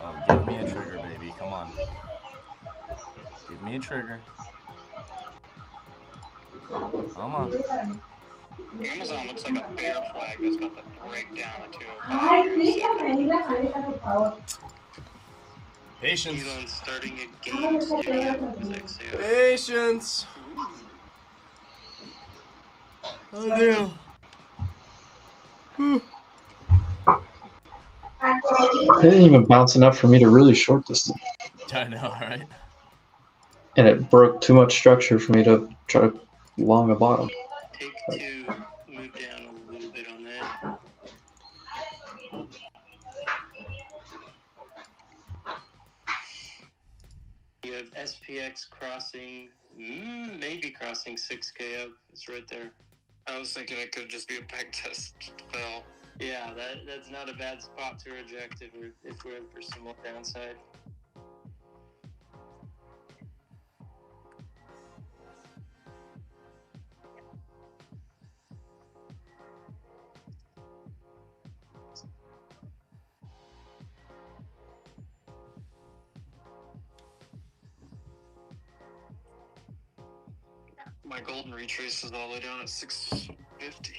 Oh, give me a trigger, baby. Come on. Give me a trigger. Come on. Amazon looks like a bear flag that's about to break down into Patience. Elon's starting a game studio. Patience. Oh, dear. It didn't even bounce enough for me to really short this thing. I know, right? And it broke too much structure for me to try to long a bottom. Take two, move down a little bit on that. You have SPX crossing, maybe crossing 6K up. It's right there. I was thinking it could just be a peg test fell. Yeah, that's not a bad spot to reject if we're in for some more downside. My golden retrace is all the way down at 650.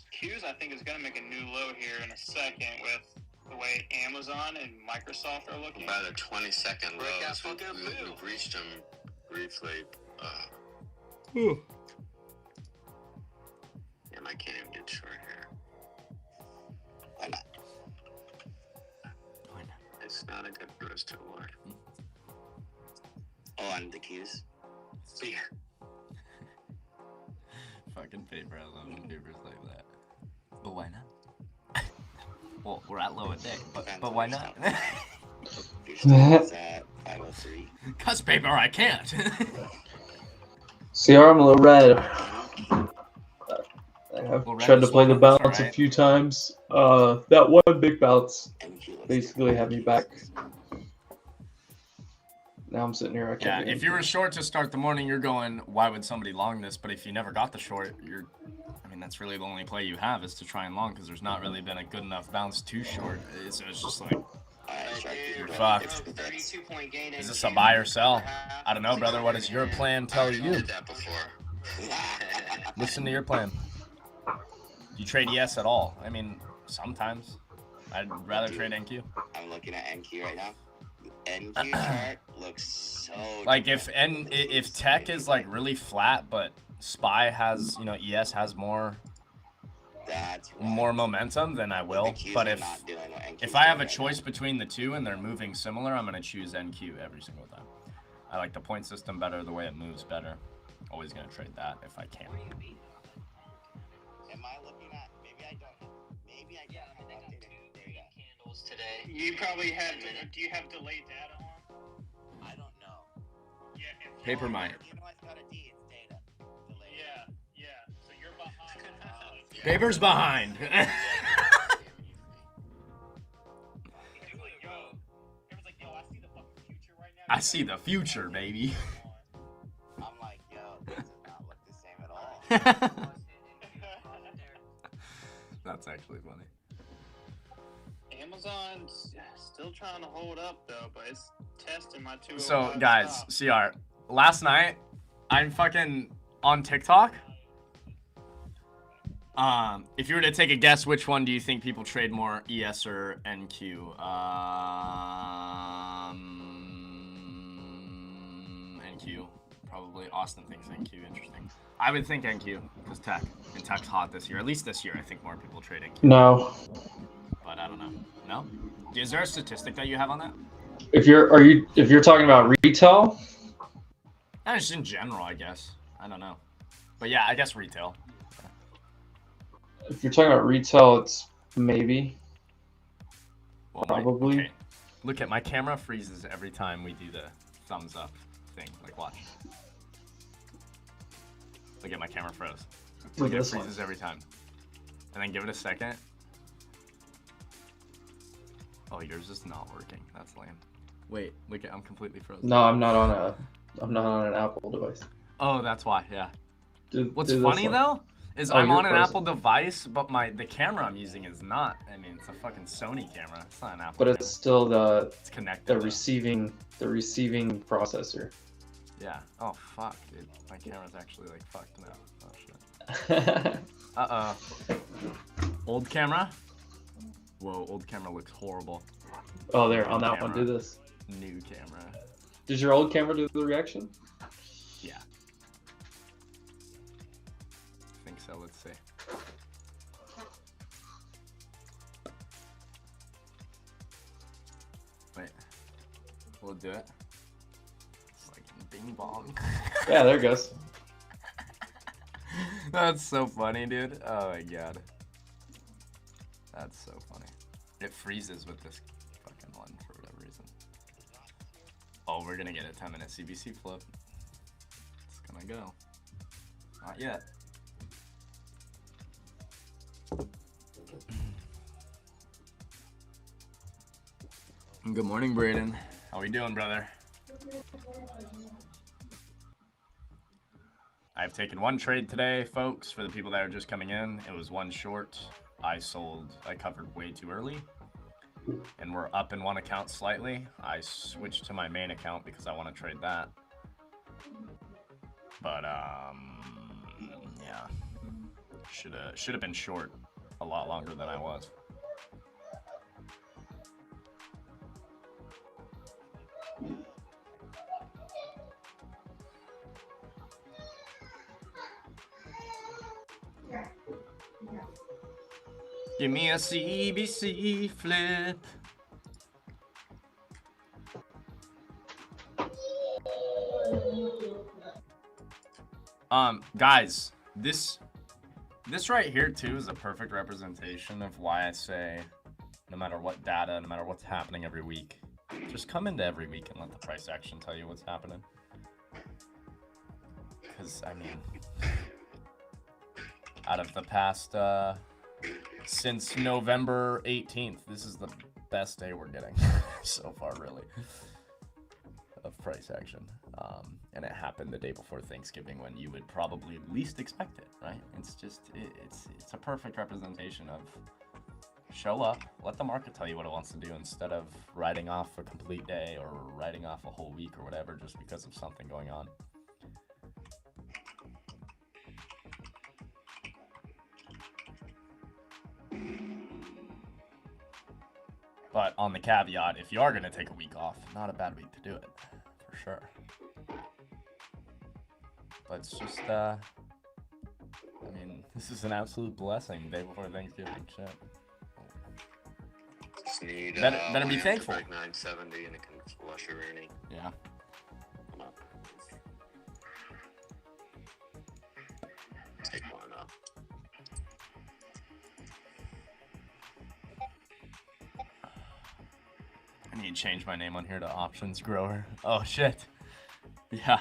Q's, I think is going to make a new low here in a second with the way Amazon and Microsoft are looking. By the 22nd lows, we've reached them briefly. Damn, I can't even get short here. Why not? Why not? It's not a good bruise to avoid. Oh, on the cues. Yeah. Fucking paper. I love when papers like that. But why not? Well, we're at low at day, but why not? Is at 503. Cause paper, I can't. CR, I'm a little red. I've tried to play the bounce a few times. That one big bounce basically had me back. Now I'm sitting here. I can't. Yeah, if you were short to start the morning, you're going, why would somebody long this? But if you never got the short, I mean, that's really the only play you have is to try and long because there's not really been a good enough bounce too short. It's just like, you're fucked. Is this a buy or sell? I don't know, brother. What does your plan tell you? Did that before. Listen to your plan. Do you trade ES at all? I mean, sometimes. I'd rather trade NQ. I'm looking at NQ right now. NQ chart looks so like if tech is like really flat, but SPY has, you know, ES has more momentum, then I will. But if I have a choice between the two and they're moving similar, I'm gonna choose NQ every single time. I like the point system better, the way it moves better. Always gonna trade that if I can. Am I looking at? Maybe I don't. Maybe I got updated data. Candles today. You probably have. Do you have delayed data on? I don't know. Yeah. Paper might. You know, it's got a D. It's data. Delayed. Yeah. So you're behind. Paper's behind. I see the future, baby. I'm like, yo, this does not look the same at all. That's actually funny. Amazon's still trying to hold up though, but it's testing my 205 So guys, stop. CR, last night I'm fucking on TikTok. If you were to take a guess, which one do you think people trade more, ES or NQ? NQ, probably. Austin thinks NQ. Interesting. I would think NQ because tech, and tech's hot this year. At least this year, I think more people trade NQ. No. But I don't know. No? Is there a statistic that you have on that? If you're talking about retail? Just in general, I guess. I don't know. But yeah, I guess retail. If you're talking about retail, it's maybe. Well, probably. Okay. Look at my camera freezes every time we do the thumbs up thing. Like, watch. Look at my camera froze. Look at it this freezes one. every time. And then give it a second. Oh, yours is not working. That's lame. Wait, look at I'm completely frozen. No, I'm not on an Apple device. Oh, that's why. Yeah. What's do funny this one. though is I'm on an Apple device, but the camera I'm using is not. I mean, it's a fucking Sony camera. It's not an Apple. But it's still it's connected. The receiving processor. Yeah. Oh fuck, dude. My camera's actually like fucked now. Oh shit. Old camera. Whoa, old camera looks horrible. Oh, there on that camera. one. Do this. New camera. Does your old camera do the reaction? Yeah. I think so. Let's see. Wait. We'll do it. It's like bing bong. Yeah, there it goes. That's so funny, dude. Oh my god. That's so funny. It freezes with this fucking one for whatever reason. Oh, we're gonna get a 10-minute CBC flip. It's gonna go. Not yet. Good morning, Braden. How we doing, brother? I've taken one trade today, folks, for the people that are just coming in. It was one short. I covered way too early. And we're up in one account slightly. I switched to my main account because I want to trade that. But, yeah. Should have been short. a lot longer than I was. Give me a CBC flip. Guys, this right here too is a perfect representation of why I say no matter what data, no matter what's happening every week, just come into every week and let the price action tell you what's happening. Because, I mean, out of the past, since November 18th, this is the best day we're getting so far, really, of price action. And it happened the day before Thanksgiving when you would probably least expect it, right? It's just, it's a perfect representation of show up, let the market tell you what it wants to do instead of writing off a complete day or writing off a whole week or whatever just because of something going on. But on the caveat, if you are going to take a week off, not a bad week to do it, for sure. But it's just, I mean, this is an absolute blessing, day before Thanksgiving, shit. Just need, better be thankful. 970 and it can flush your earning. Yeah. Come on. Take one up. I need to change my name on here to options grower. Oh shit. Yeah.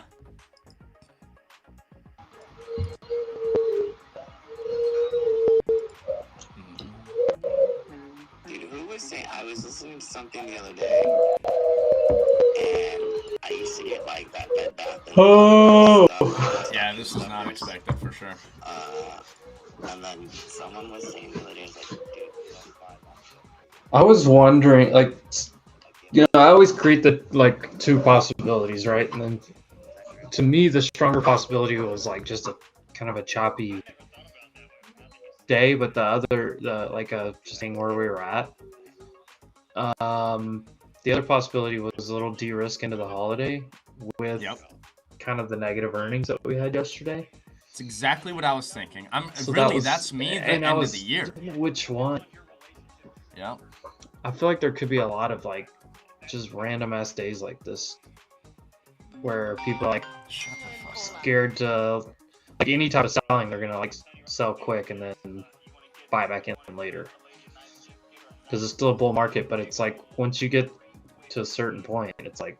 Dude, who was saying? I was listening to something the other day, and I used to get like that Bed Bath and Oh! stuff. Yeah, this is not expected for sure. And then someone was saying the other day, like, dude, don't buy that shit. I was wondering, like, you know, I always create the, like, two possibilities, right? And then, to me, the stronger possibility was, like, just a kind of a choppy day, but the other, like, just seeing where we were at. The other possibility was a little de-risk into the holiday with kind of the negative earnings that we had yesterday. It's exactly what I was thinking. So that's me at the end of the year. Which one? Yeah. I feel like there could be a lot of, like, just random ass days like this where people are, like, scared to, like, any type of selling, they're gonna, like, sell quick and then buy back in later because it's still a bull market. But it's like once you get to a certain point, it's like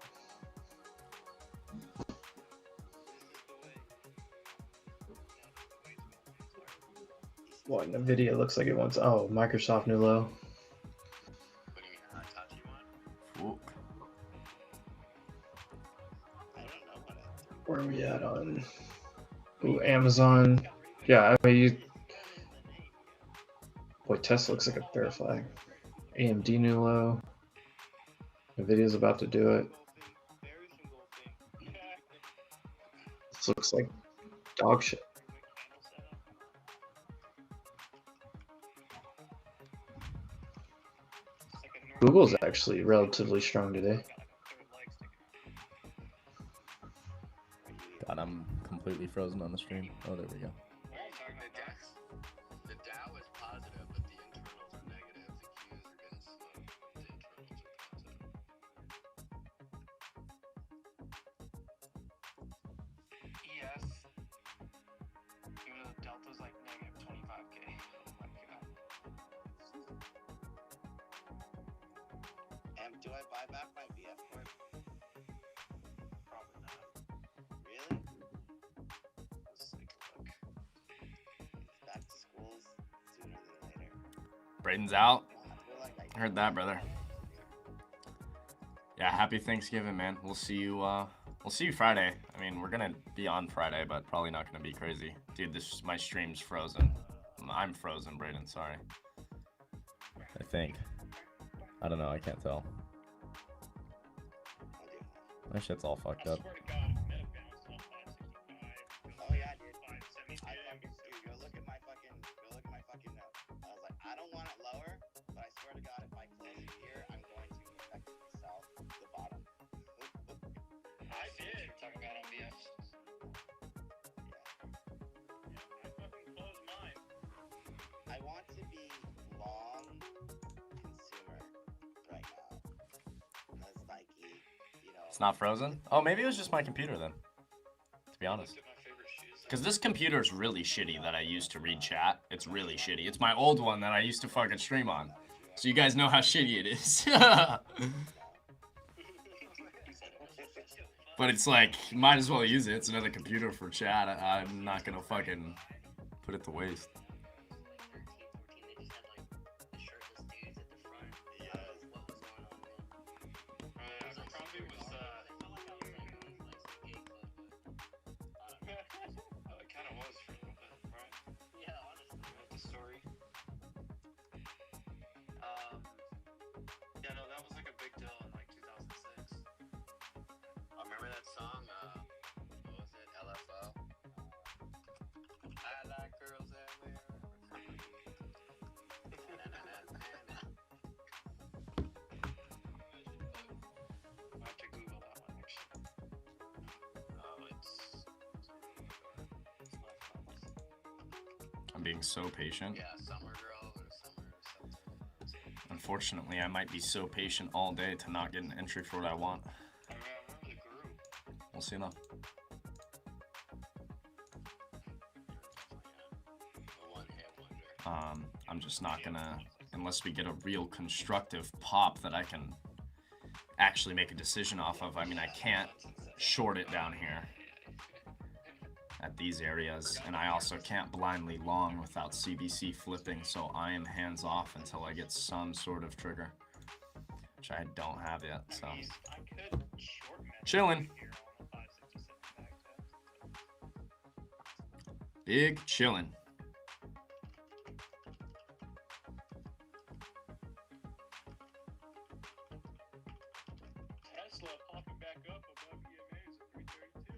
what Nvidia looks like it wants. Oh, Microsoft new low. Where are we at on? Ooh, Amazon. Yeah, I mean, boy, Tesla looks like a fair flag. AMD new low. Nvidia's about to do it. This looks like dog shit. Google's actually relatively strong today. God, I'm completely frozen on the stream. Oh, there we go. The Dow is positive, but the internals are negative. The Qs are getting slow. The internals are positive. ES, even though the delta's like negative 25k. Oh my god. Do I buy back my VF card? Probably not. Really? Let's take a look. It's back to schools sooner than later. Braden's out. I heard that, brother. Yeah, happy Thanksgiving, man. We'll see you Friday. I mean, we're gonna be on Friday, but probably not gonna be crazy. Dude, my stream's frozen. I'm frozen, Braden, sorry. I think. I don't know, I can't tell. My shit's all fucked up. Oh yeah, dude. Go look at my fucking. I was like, talking about OBS. I fucking closed mine. I want to be long consumer right now. That's like you know. It's not frozen? Oh, maybe it was just my computer then. To be honest. Looked at my favorite shoes. Because this computer is really shitty that I use to read chat. It's really shitty. It's my old one that I used to fucking stream on. So you guys know how shitty it is. But it's like, might as well use it. It's another computer for chat. I'm not gonna fucking put it to waste. Probably was, it kind of was for a little bit, right? Yeah, honestly. With the story. Yeah, no, that was like a big deal in like 2006. I remember that song, what was it, LFO? I like girls that wear. I have to Google that one actually. It's not famous. I'm being so patient. Yeah, Summer Girl or Summer something. Unfortunately, I might be so patient all day to not get an entry for what I want. I remember the group. We'll see though. The one hit wonder. I'm just not gonna, unless we get a real constructive pop that I can actually make a decision off of. I mean, I can't short it down here at these areas, and I also can't blindly long without CBC flipping, so I am hands off until I get some sort of trigger, which I don't have yet, so. I could short method Chillin'. here on the 567 back test. Big chillin'. Tesla popping back up above EMAs at 332.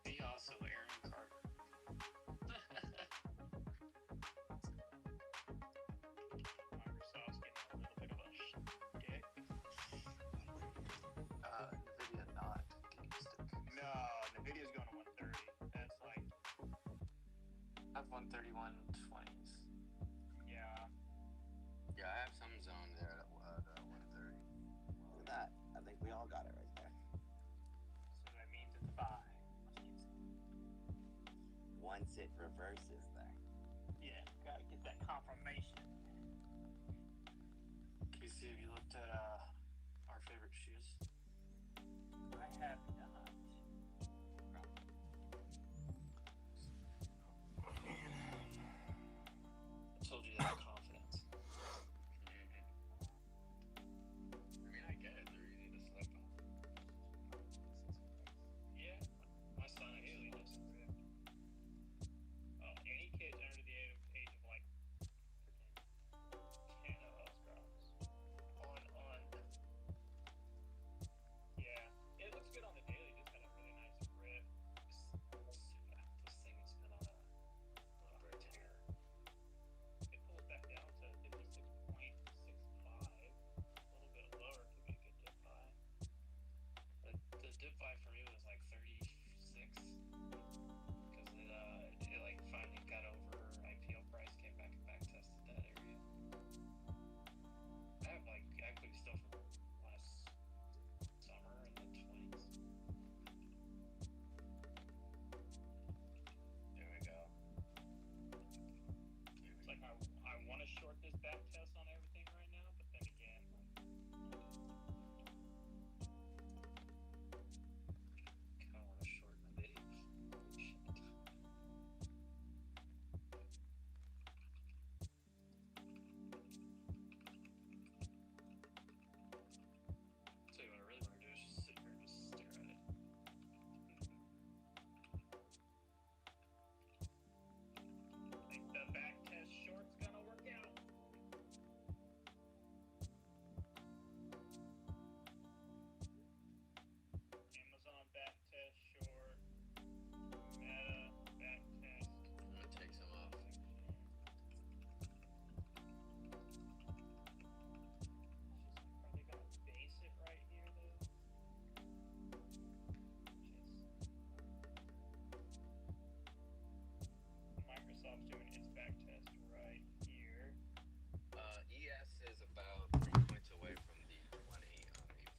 He also Aaron Carter. Microsoft's getting a little bit of a dick. Nvidia not getting stick. No, Nvidia's going to 130. That's like, I have 131.20s. yeah. Yeah, I have some zone there at 130. Look at that. I think we all got it right there. So that means it's 5. Once it reverses there. Yeah, gotta get that confirmation. Casey, have you looked at our favorite shoes? I have not. I told you that confidence. I mean, I get it. They're easy to slip on. Yeah, my son Haley doesn't rip. Any kid under the age of like freaking 10 of us drops on. Yeah, it looks good on the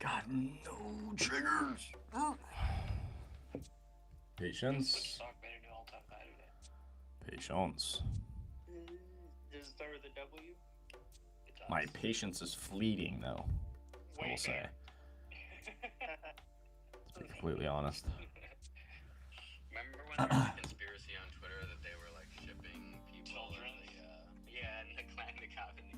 God, no triggers. Patience. Patience. Does it start with a W? My patience is fleeting, though. I will say. To be completely honest. Remember when there was a conspiracy on Twitter that they were like shipping people in the cabinet?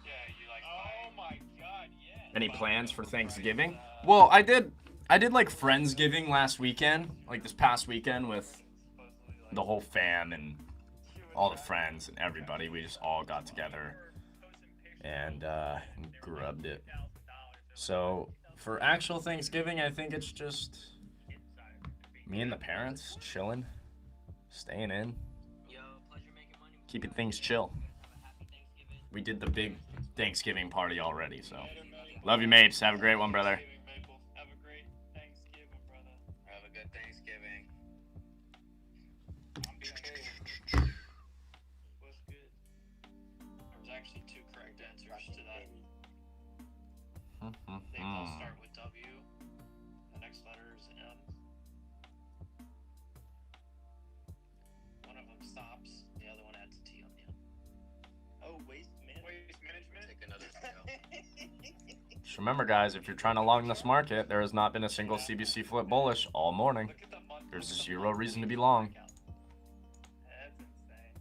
Yeah, you like. Oh my God! Yeah. Any plans for Thanksgiving? Well, I did like Friendsgiving last weekend, like this past weekend with the whole fam and all the friends and everybody. We just all got together and grubbed it. So for actual Thanksgiving, I think it's just me and the parents chilling, staying in, keeping things chill. We did the big Thanksgiving party already, so love you, mates. Have a great one, brother. Have a great Thanksgiving, brother. Have a good Thanksgiving. What's good? There's actually 2 correct answers to that. They both start with W. The next letter is M. One of them stops. The other one adds a T on the end. Oh, waste management. Take another scale. Just remember, guys, if you're trying to long this market, there has not been a single CBC flip bullish all morning. There's zero reason to be long. That's insane.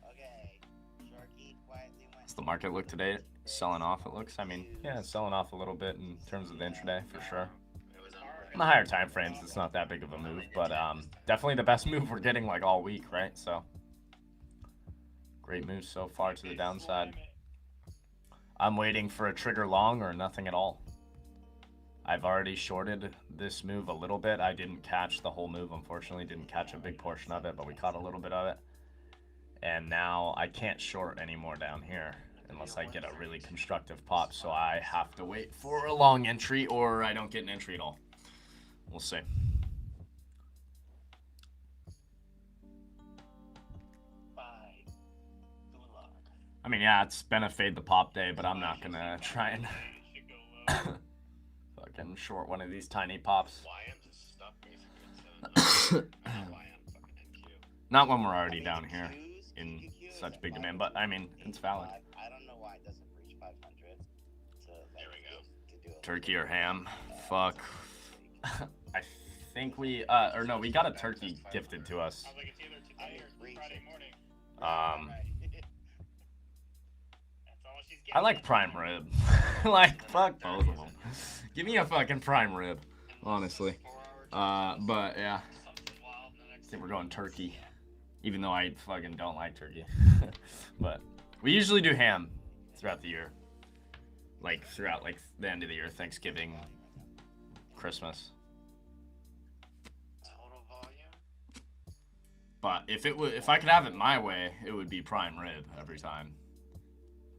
Okay. Sharky quietly went. Does the market look today selling off, it looks? I mean, yeah, it's selling off a little bit in terms of the intraday, for sure. In the higher time frames, it's not that big of a move, but definitely the best move we're getting like all week, right? So, great move so far to the downside. I'm waiting for a trigger long or nothing at all. I've already shorted this move a little bit. I didn't catch the whole move, unfortunately. Didn't catch a big portion of it, but we caught a little bit of it. And now I can't short anymore down here unless I get a really constructive pop. So I have to wait for a long entry or I don't get an entry at all. We'll see. I mean, yeah, it's been a fade the pop day, but I'm not going to try and fucking short one of these tiny pops. Not when we're already down here in such big demand, but I mean, it's valid. I don't know why it doesn't reach 500. There we go. Turkey or ham? Fuck. I think we, or no, we got a turkey gifted to us. I was like, it's either today or Friday morning. I like prime rib. Like, fuck both of them. Give me a fucking prime rib, honestly. But yeah, I think we're going turkey, even though I fucking don't like turkey. But we usually do ham throughout the year, like throughout like the end of the year, Thanksgiving, Christmas. But if I could have it my way, it would be prime rib every time.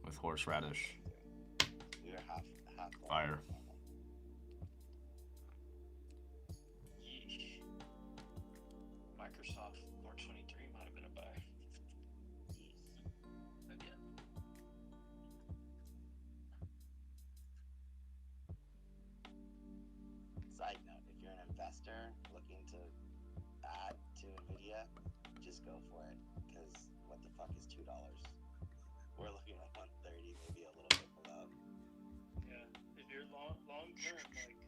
With horseradish. Fire. Yeesh. Microsoft 423 might have been a buy. Again. Side note, if you're an investor looking to add to NVIDIA, just go for it. Because what the fuck is $2? We're looking at 130, maybe a little bit below. Yeah, if you're long term, like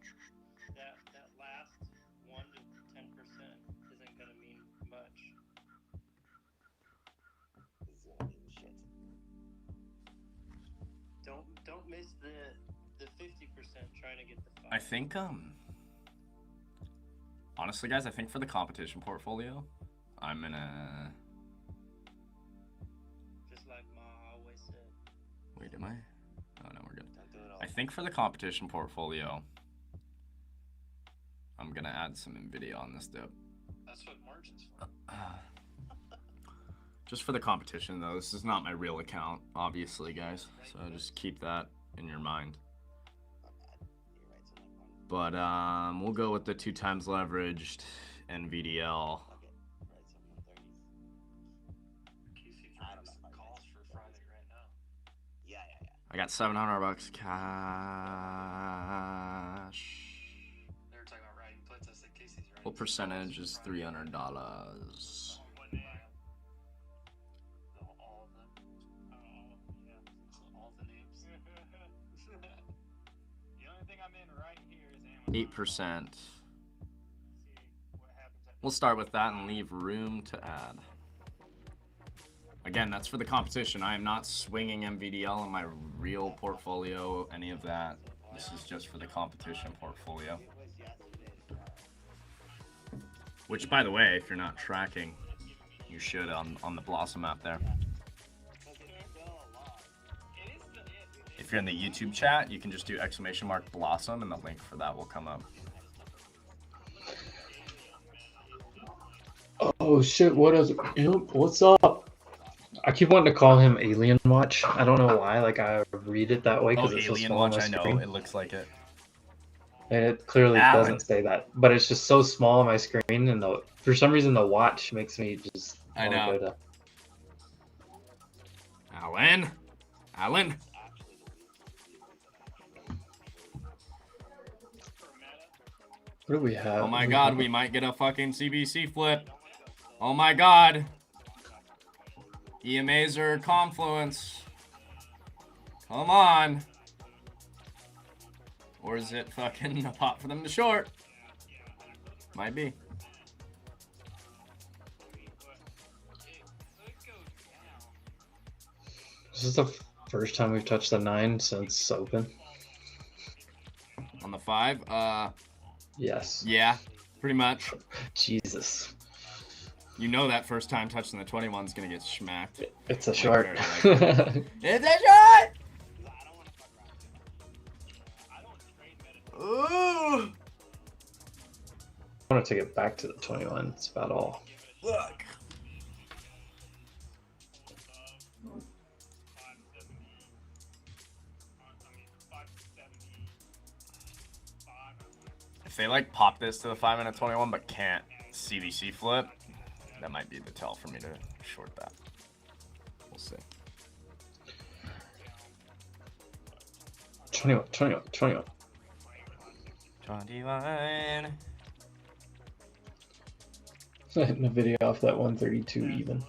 that last 1 to 10% isn't gonna mean much. It's gonna mean shit. Don't miss the 50% trying to get the 5. I think honestly, guys, I think for the competition portfolio, I'm gonna. Wait, am I? Oh, no, we're good. I think for the competition portfolio, I'm going to add some NVIDIA on this dip. That's what margin's for. Just for the competition, though. This is not my real account, obviously, guys. So just keep that in your mind. But we'll go with the 2 times leveraged NVDL. I got $700 cash. They were talking about riding playtest at Casey's, right? What percentage is $300? All of them. Yeah. All the names. The only thing I'm in right here is Amazon. 8%. We'll start with that and leave room to add. Again, that's for the competition. I am not swinging MVDL in my real portfolio, any of that. This is just for the competition portfolio. Which, by the way, if you're not tracking, you should on the Blossom app there. If you're in the YouTube chat, you can just do !Blossom and the link for that will come up. Oh shit, what's up? I keep wanting to call him Alien Watch. I don't know why, like I read it that way because it's so Alien small on Watch, my I know, screen. it looks like it. And it clearly Alan. doesn't say that, but it's just so small on my screen, and for some reason the watch makes me just. I know. Alan. What do we have? Oh my god, we might get a fucking CBC flip. Oh my god. EMAs or Confluence. Come on. Or is it fucking a pot for them to short? Might be. This is the first time we've touched the 9 since open. On the 5? Yes. Yeah, pretty much. Jesus. You know that first time touching the 21 is gonna get smacked. It's a short. It's a short! Ooh! I want to take it back to the 21. It's about all. Look. If they like pop this to the 5-minute 21 but can't CVC flip, that might be the tell for me to short that. We'll see. 21. 21. Hitting the video off that 132 even.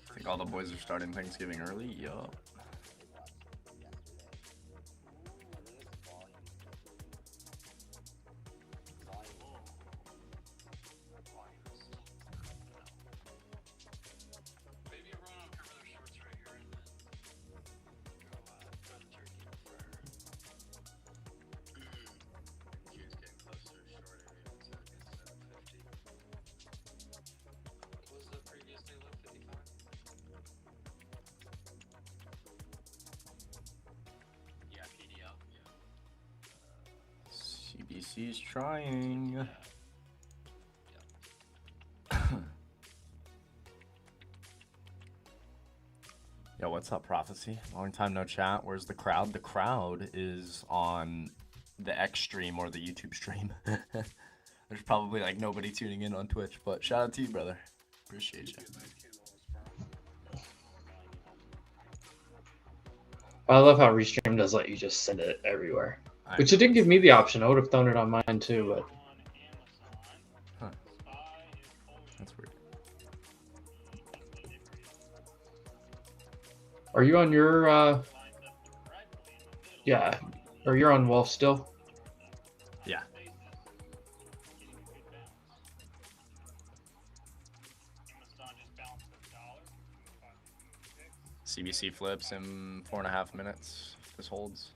I think all the boys are starting Thanksgiving early. Yup. CBC's trying. Yo, what's up, Prophecy? Long time no chat. Where's the crowd? The crowd is on the X stream or the YouTube stream. There's probably like nobody tuning in on Twitch, but shout out to you, brother. Appreciate you. I love how Restream does let you just send it everywhere. Which it didn't give me the option. I would have thrown it on mine too, but. Huh. That's weird. Are you on your, yeah. Or you're on Wolf still? Yeah. CBC flips in 4.5 minutes if this holds.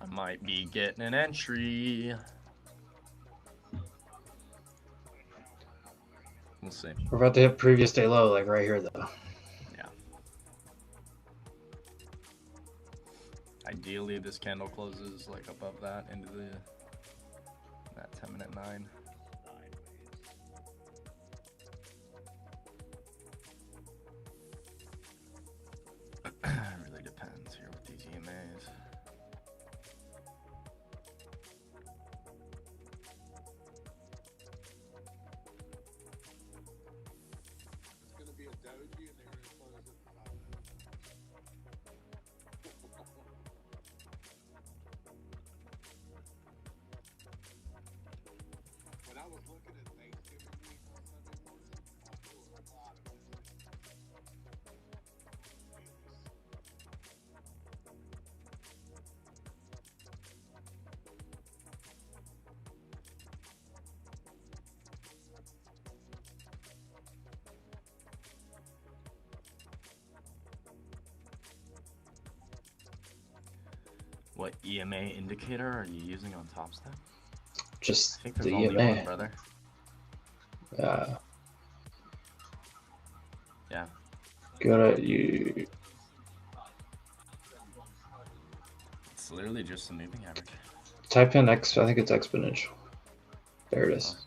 I might be getting an entry. We'll see. We're about to hit previous day low, like right here, though. Yeah. Ideally, this candle closes like above that into that 10-minute 9. 9. Really depends here with these EMAs. It's gonna be a doji, and they're gonna close it. When I was looking at Thanksgiving week on Sunday morning, there was a lot of What EMA indicator are you using on TopStep? Just I think there's the only EMA. one, brother. Yeah. Go to you. It's literally just the moving average. Type in X. I think it's exponential. There it is.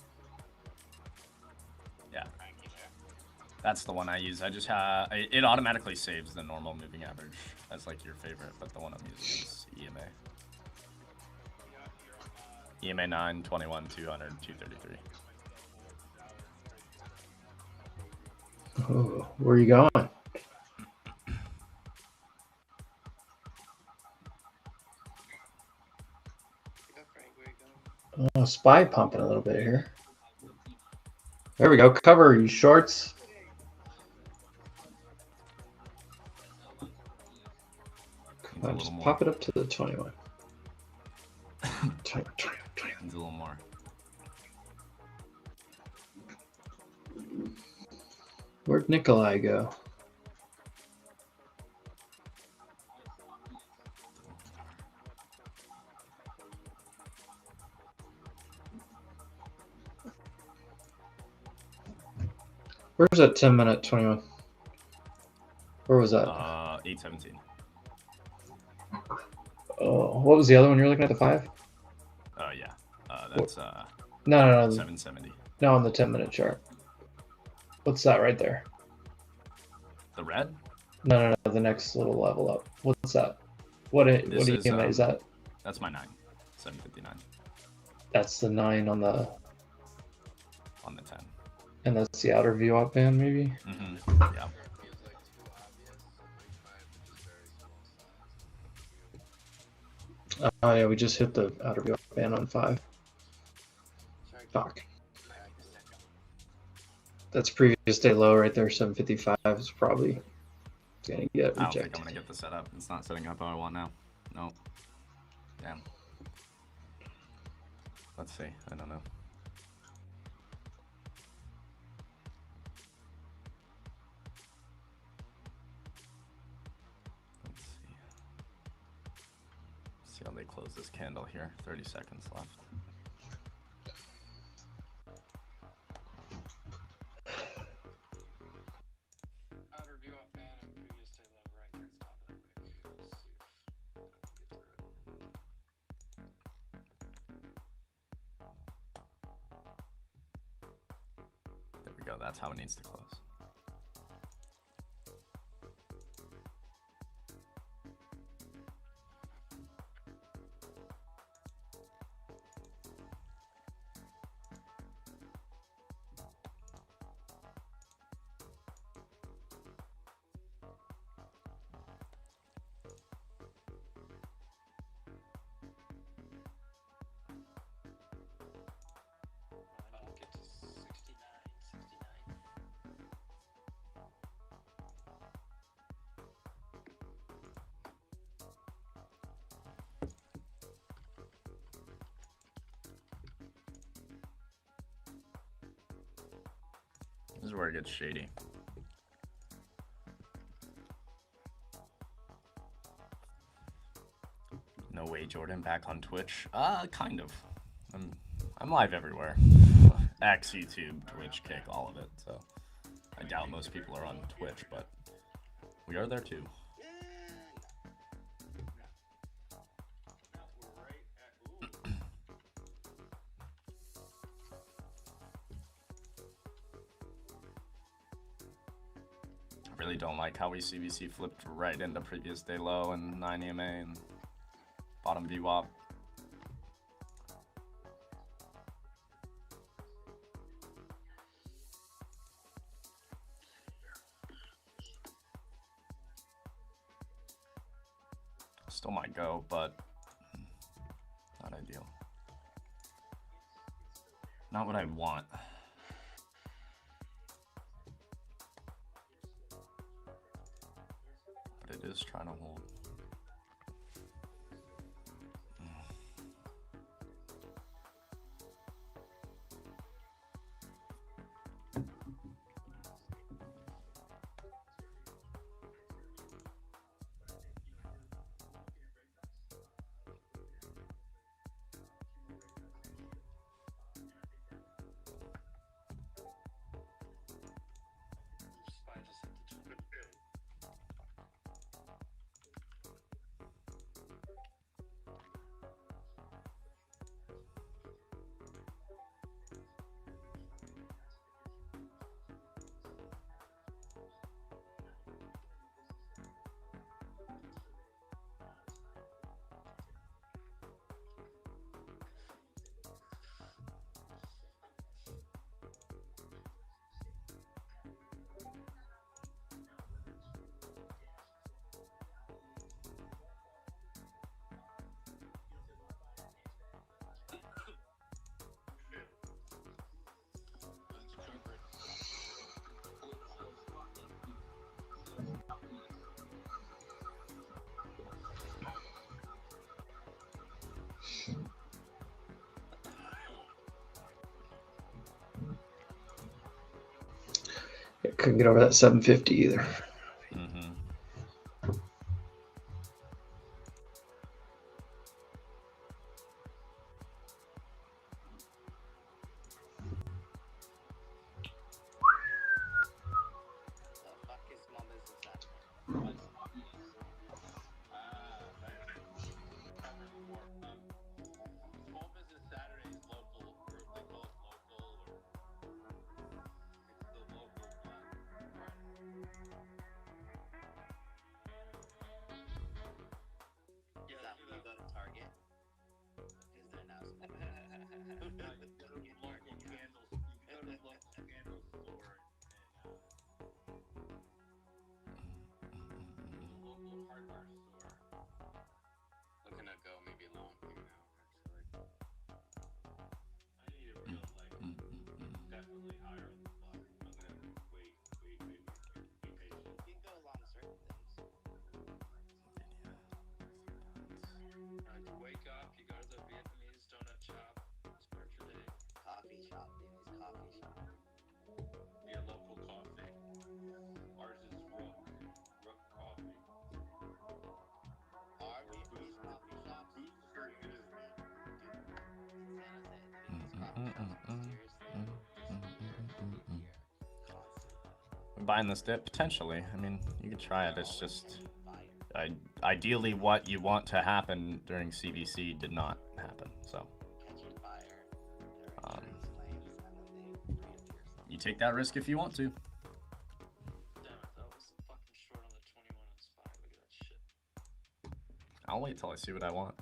Yeah. That's the one I use. I just have it automatically saves the normal moving average as like your favorite, but the one I'm using is EMA. EMA 9, 21, 200, 233. Oh, where are you going? Oh, spy pumping a little bit here. There we go. Cover you shorts. Come on, just pop it up to the 21. 21. Needs a little more. Where'd Nikolai go? Where's that 10-minute 21? Where was that? 817. Oh, what was the other one you're looking at? The 5? Oh yeah. That's no. 770. No, on the 10-minute chart. What's that right there? The red? No. The next little level up. What's that? What EMA is that? That's my 9. 759. That's the 9 on the 10. And that's the outer view op band, maybe? Mm-hmm. Yeah. Oh yeah, we just hit the outer view op band on 5. Fuck. That's previous day low right there, 755 is probably gonna get rejected. I don't think I'm gonna get the setup. It's not setting up how I want now. Nope. Damn. Let's see. I don't know. Let's see. See how they close this candle here. 30 seconds left. Outer view off band and previous day level right there at the top of the wick. Let's see if I can get through it. There we go. That's how it needs to close. I'll get to 69. This is where it gets shady. No way, Jordan, back on Twitch? Kind of. I'm live everywhere. X, YouTube, Twitch, Kick, all of it. So I doubt most people are on Twitch, but we are there too. Really don't like how we CVC flipped right into previous day low and 9 EMA and bottom VWAP. Still might go, but not ideal. Not what I want. But it is trying to hold. Couldn't get over that 750 either. Looking to go maybe long here now, Definitely higher on the block. I'm gonna wait. Be patient. You can go along certain things. You wake up, you go to the Vietnamese donut shop, start your day. Coffee shop, Vietnamese coffee shop. Yeah, local coffee. Ours is Rook coffee. Our Vietnamese coffee shops. Food's very good. Buying this dip? Potentially. I mean, you could try it. It's just... ideally, what you want to happen during CVC did not happen, so... you take that risk if you want to. Damn it, that was fucking short on the 21 on SPY. Look at that shit. I'll wait till I see what I want.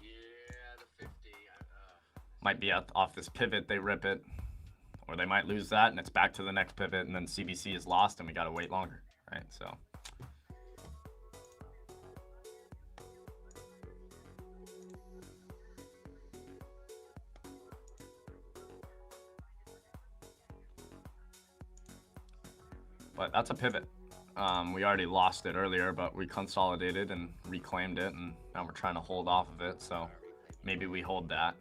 Yeah, the 50. Might be off this pivot, they rip it. Or they might lose that, and it's back to the next pivot, and then CVC is lost, and we gotta wait longer, right? So... but that's a pivot. We already lost it earlier, but we consolidated and reclaimed it, and now we're trying to hold off of it, so maybe we hold that.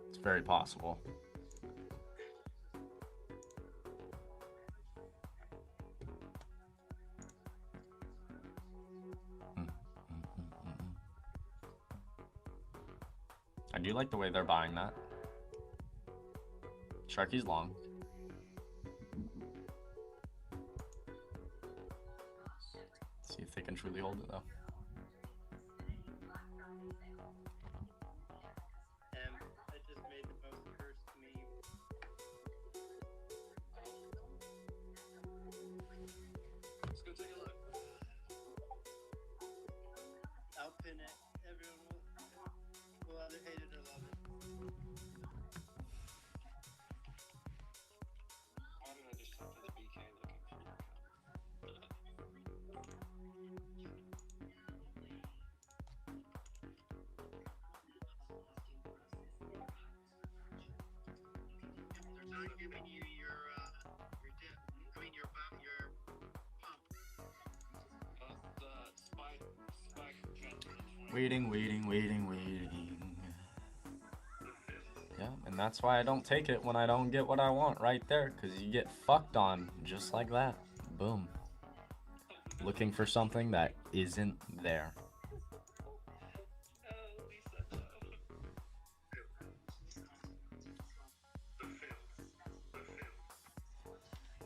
It's very possible. I do like the way they're buying that. Sharky's long. See if they can truly hold it though. I just made the most cursed meme. either hate it or love it. Why did I just type this BK looking for your They're not giving you your dip. I mean your pump. Waiting. Yeah, and that's why I don't take it when I don't get what I want right there, because you get fucked on just like that. Boom. Looking for something that isn't there.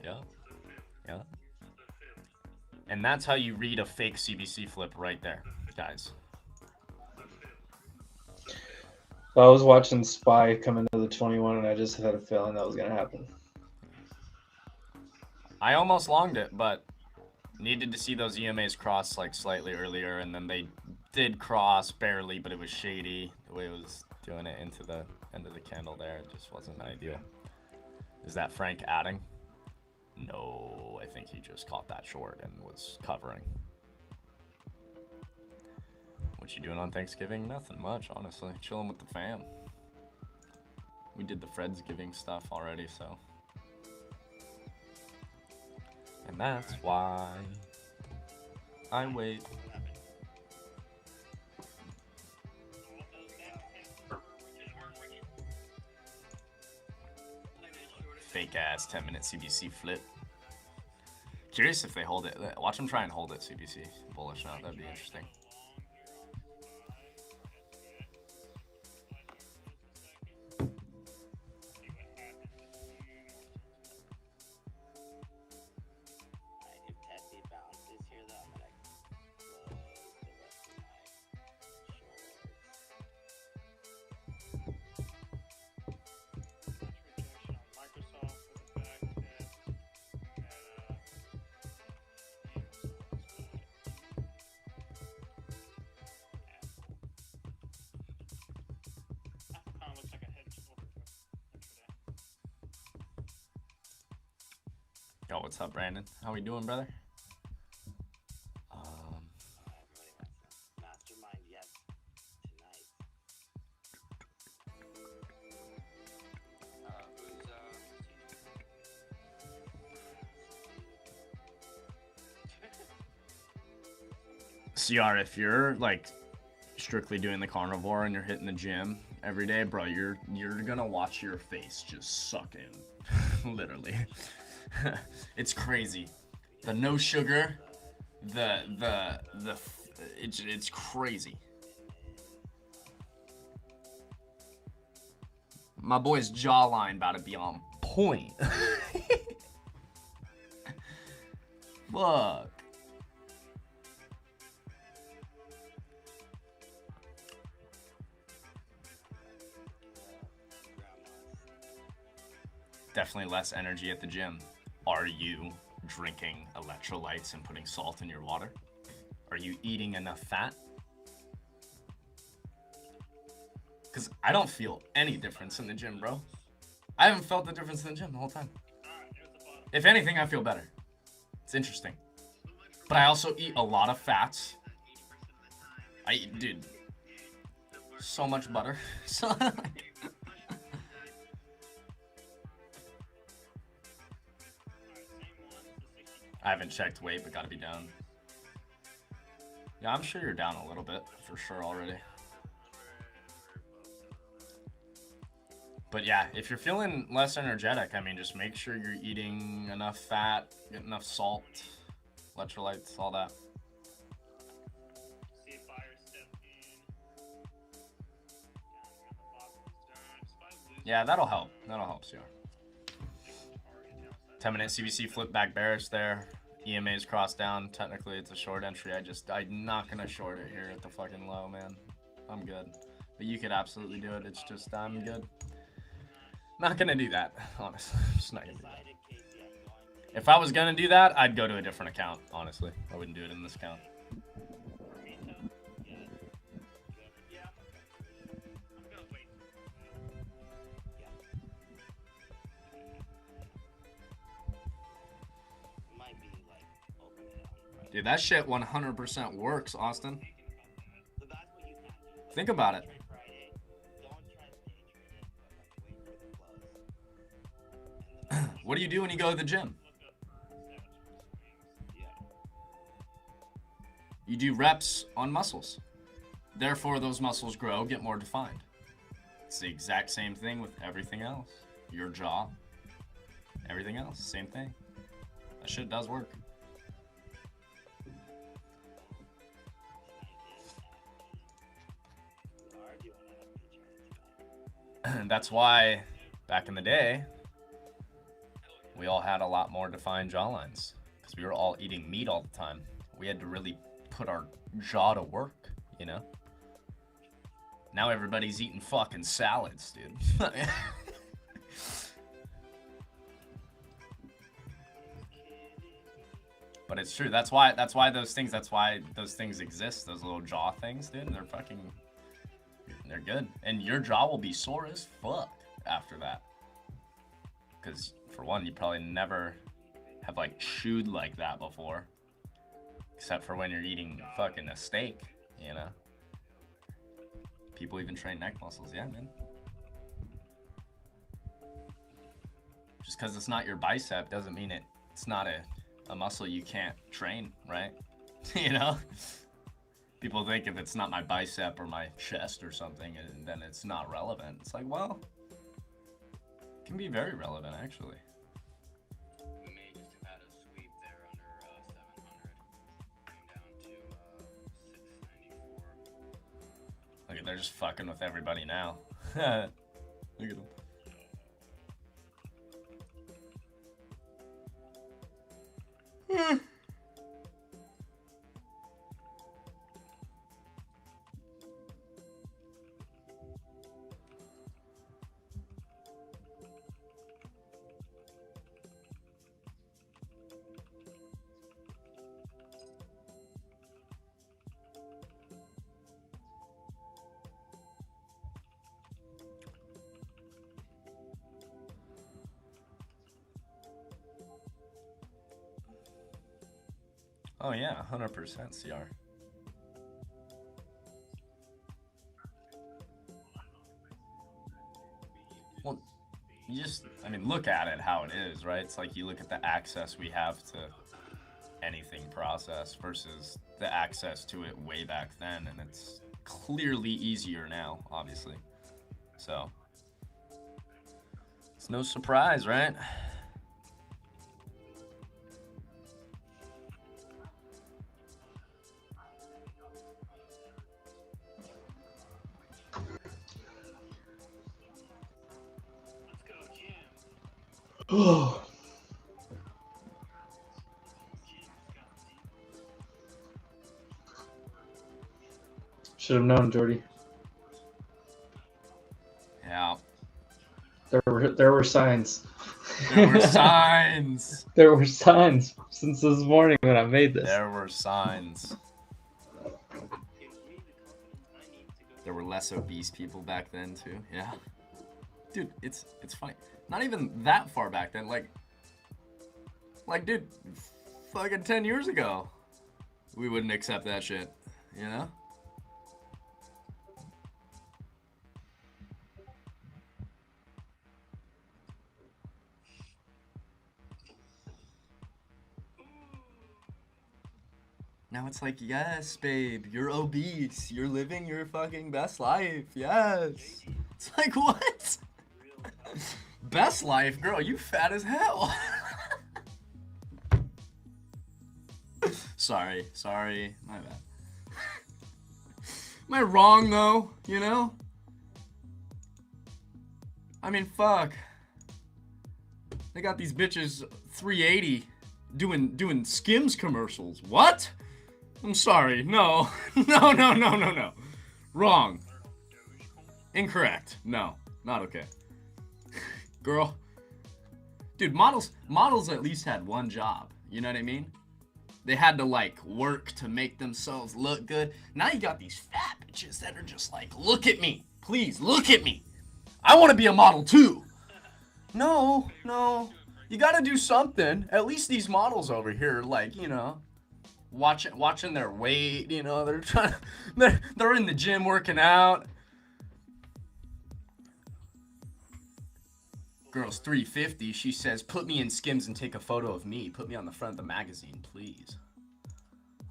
Yeah. And that's how you read a fake CBC flip right there, guys. I was watching Spy come into the 21, and I just had a feeling that was going to happen. I almost longed it, but needed to see those EMAs cross like slightly earlier, and then they did cross barely, but it was shady. The way it was doing it into the end of the candle there, it just wasn't ideal. Is that Frank adding? No, I think he just caught that short and was covering. What you doing on Thanksgiving? Nothing much, honestly. Chilling with the fam. We did the Friendsgiving stuff already, so. And that's why I wait. Fake ass 10-minute CBC flip. Curious if they hold it. Watch them try and hold it CBC. Bullish now. That'd be interesting. Yo, what's up, Brandon? How we doing, brother? Mastermind, yes, tonight. CR, if you're like strictly doing the carnivore and you're hitting the gym every day, bro, you're gonna watch your face just suck in. Literally. It's crazy. The no sugar, it's crazy. My boy's jawline about to be on point. Fuck. Definitely less energy at the gym. Are you drinking electrolytes and putting salt in your water? Are you eating enough fat? Because I don't feel any difference in the gym, bro. I haven't felt the difference in the gym the whole time. If anything, I feel better. It's interesting. But I also eat a lot of fats. I eat, dude, so much butter. So I haven't checked weight, but gotta be down. Yeah, I'm sure you're down a little bit, for sure already. But yeah, if you're feeling less energetic, I mean, just make sure you're eating enough fat, get enough salt, electrolytes, all that. Yeah, that'll help. That'll help, CR. 10-minute CBC flip back bearish there. EMA's crossed down. Technically, it's a short entry. I'm not going to short it here at the fucking low, man. I'm good. But you could absolutely do it. It's just, I'm good. Not going to do that, honestly. I'm just not going to do that. If I was going to do that, I'd go to a different account, honestly. I wouldn't do it in this account. Dude, that shit 100% works, Austin. So that's what you have to do. Think about it. Friday, don't try to day trade it, but like wait for the close. What do you do when you go to the gym? Yeah. You do reps on muscles. Therefore, those muscles grow, get more defined. It's the exact same thing with everything else. Your jaw, everything else, same thing. That shit does work. That's why back in the day, we all had a lot more defined jawlines because we were all eating meat all the time. We had to really put our jaw to work, you know? Now everybody's eating fucking salads, dude. But it's true. That's why those things exist. Those little jaw things, dude. They're good. And your jaw will be sore as fuck after that. Because for one, you probably never have like chewed like that before. Except for when you're eating fucking a steak, you know? People even train neck muscles, yeah, man. Just because it's not your bicep doesn't mean it's not a muscle you can't train, right? You know? People think if it's not my bicep or my chest or something, then it's not relevant. It's like, well, it can be very relevant, actually. We may just have had a sweep there under 700, came down to 694. Look at, they're just fucking with everybody now. Look at them. Oh yeah, 100% CR. Well, you just, I mean, look at it how it is, right? It's like you look at the access we have to anything process versus the access to it way back then, and it's clearly easier now, obviously. So, it's no surprise, right? Oh. Should have known, Jordy. Yeah. There were signs. There were signs. There were signs since this morning when I made this. There were signs. There were less obese people back then too. Yeah. Dude, it's funny. Not even that far back then. Like, dude, fucking 10 years ago, we wouldn't accept that shit, you know? Now it's like, yes, babe, you're obese. You're living your fucking best life. Yes. It's like, what? Best life? Girl, you fat as hell. Sorry, my bad. Am I wrong though, you know? I mean, fuck. They got these bitches 380 doing Skims commercials. What? I'm sorry, no. No. Wrong. Incorrect. No, not okay. Girl. Dude, models at least had one job. You know what I mean? They had to, like, work to make themselves look good. Now you got these fat bitches that are just like, look at me. Please, look at me. I want to be a model, too. No. You got to do something. At least these models over here, like, you know, watching their weight. You know, they're in the gym working out. Girl's 350. She says, "Put me in Skims and take a photo of me. Put me on the front of the magazine, please."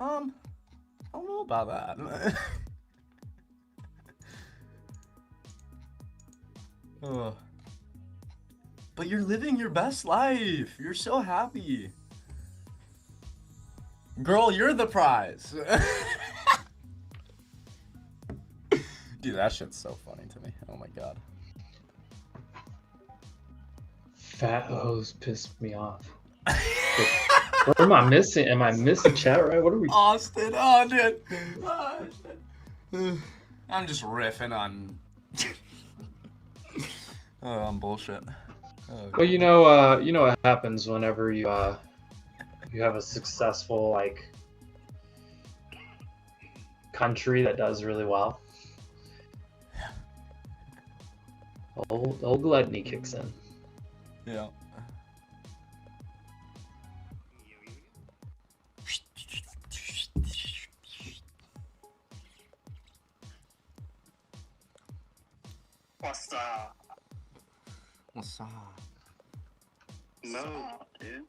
I don't know about that. Oh. But you're living your best life. You're so happy. Girl, you're the prize. Dude, that shit's so funny to me. Oh my god. Fat hoes pissed me off. What am I missing? Am I missing chat right? What are we? Austin, oh dude. Oh, shit. I'm just riffing on on bullshit. Oh, Well, you know what happens whenever you have a successful like country that does really well. Old gluttony kicks in. yeah. What's up? What's up? No, dude.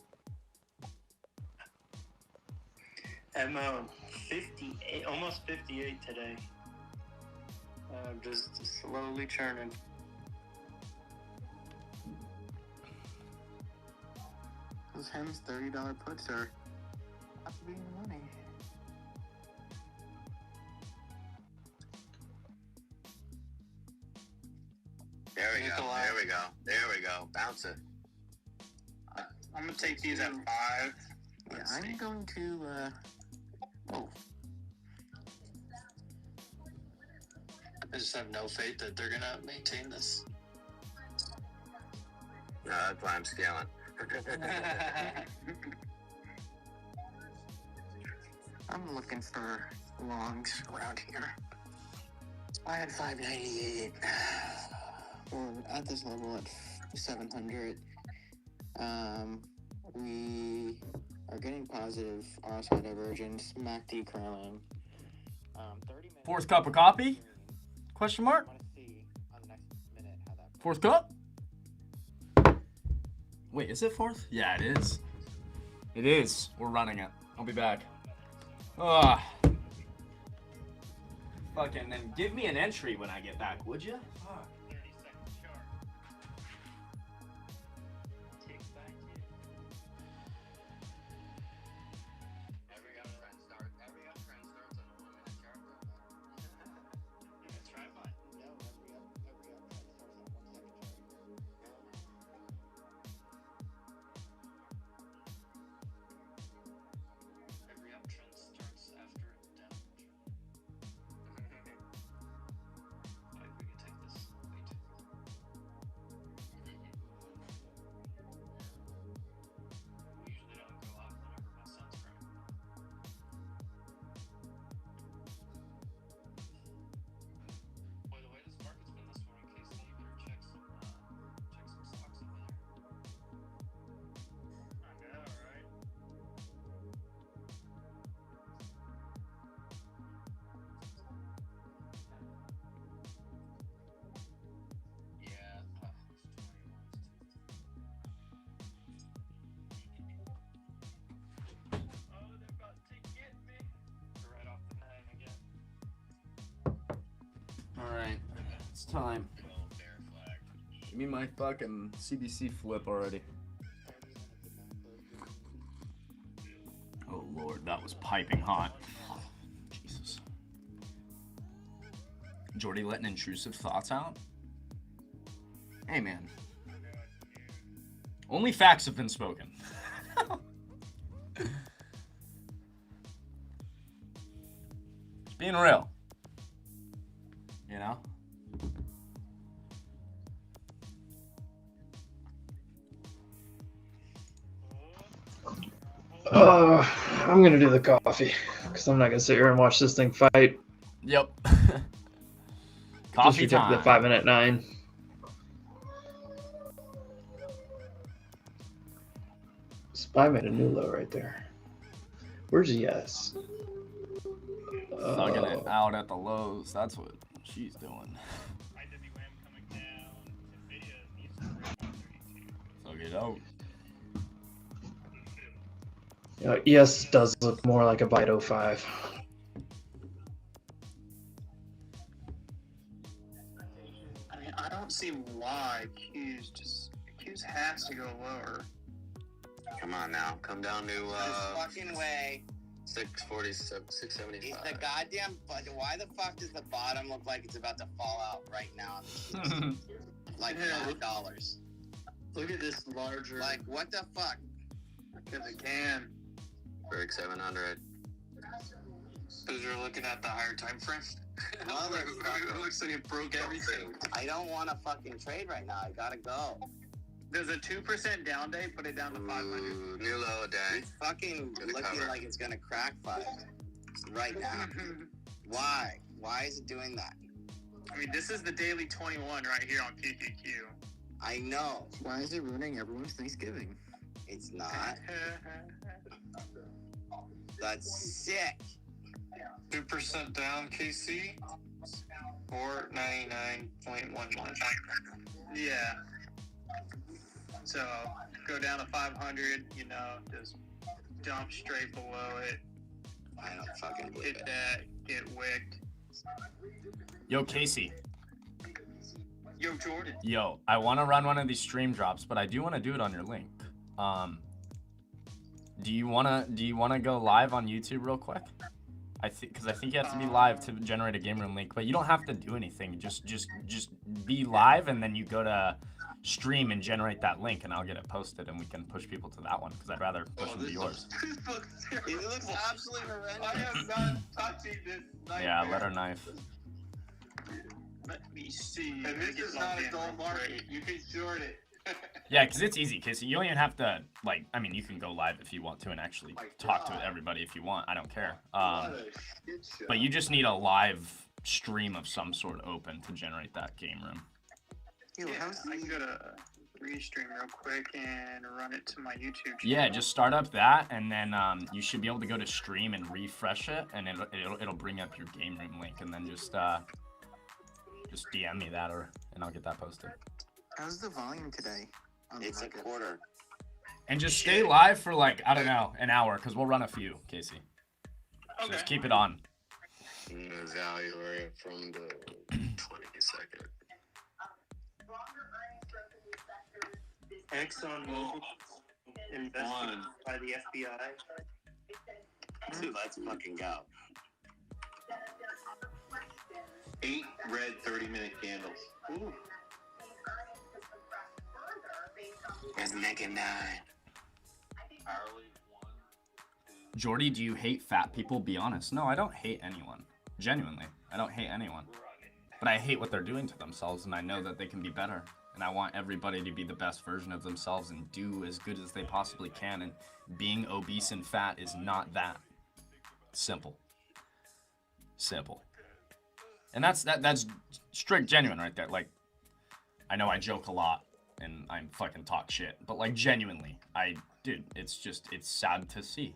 MO 58, almost 58 today. Just slowly churning. Those Hems $30 puts are not being money. There we go. There we go. There we go. Bounce it. I'm gonna take these at 5. Yeah, I'm going to. Oh, I just have no faith that they're gonna maintain this. No, that's why I'm scaling. I'm looking for longs around here. I had 598. We're at this level at 700. We are getting positive RSI divergence, MACD curling. 30 minutes. Fourth cup of coffee? Question mark? Fourth cup? Wait, is it fourth? Yeah, it is. It is. We're running it. I'll be back. Ugh. Fucking then give me an entry when I get back, would you? Fuck. 30 seconds sharp. Ticks back in. Every uptrend starts on a 1-minute chart. That's right, bud. No, every uptrend starts on 1 second chart. Every uptrend starts after a downtrend. Like we can take this way too far. We usually don't go off whenever my son's crying. Boy, the way this market's been this morning, Casey, you better check some stocks over there. I know, right? Yeah. Oh, they're about to get me. They're right off the 9 again. Alright. It's time. Bear flag. Give me my fucking CBC flip already. Oh lord, that was piping hot. Jesus. Jordy letting intrusive thoughts out? Hey man. Only facts have been spoken. Just being real. You know? I'm gonna do the coffee because I'm not gonna sit here and watch this thing fight. Yep. Coffee Just time. the 5-minute 9. Spy made a new low right there. Where's Yes? Thugging it out at the lows. That's what she's doing. Thug it out. Yes does look more like a Byte 05. I mean, I don't see why Q's has to go lower. Come on now, come down to This fucking way. 647, 675. It's the goddamn. Why the fuck does the bottom look like it's about to fall out right now? Like $5. Look at this larger. Like what the fuck? Because it can. Berg 700. Because you're looking at the higher time frame. It looks like it broke everything. I don't want to fucking trade right now. I gotta go. There's a 2% down day. Put it down to 500. New low day. It's fucking Gonna looking cover. like it's gonna crack 5 right now. Why? Why is it doing that? I mean, this is the daily 21 right here on PQQ. I know. Why is it ruining everyone's Thanksgiving? It's not. That's sick. 2% down, KC. 499.11. Yeah. So go down to 500. You know, just dump straight below it. I don't fucking believe Hit it. that. Get wicked. Yo, Casey. Yo, Jordan. Yo, I want to run one of these stream drops, but I do want to do it on your link. Do you wanna go live on YouTube real quick? Because I think you have to be live to generate a game room link, but you don't have to do anything. Just be live, and then you go to stream and generate that link, and I'll get it posted, and we can push people to that one. Because I'd rather push them to yours. It looks absolutely horrendous. I am not touching this knife. Yeah, letter knife. Let me see. And this is not a dull market. You can short it. Yeah, because it's easy, Casey. You don't even have to, like, I mean, you can go live if you want to and actually talk to everybody if you want. I don't care. But you just need a live stream of some sort open to generate that game room. Yeah, I can go to Restream real quick and run it to my YouTube channel. Yeah, just start up that, and then you should be able to go to stream and refresh it, and it'll bring up your game room link, and then just DM me that, and I'll get that posted. How's the volume today? It's a quarter. And just stay live for, like, I don't know, an hour, because we'll run a few, Casey. So just keep it on. Evaluate from the 22nd. ExxonMobil invested by the FBI. Dude, let's fucking go. 8 red 30-minute candles. Ooh. There's Nick and 9. Jordy, do you hate fat people? Be honest. No, I don't hate anyone. Genuinely, I don't hate anyone. But I hate what they're doing to themselves, and I know that they can be better. And I want everybody to be the best version of themselves and do as good as they possibly can. And being obese and fat is not that. Simple. Simple. And that's strict genuine right there. Like, I know I joke a lot and I'm fucking talk shit, but like genuinely, dude, it's sad to see.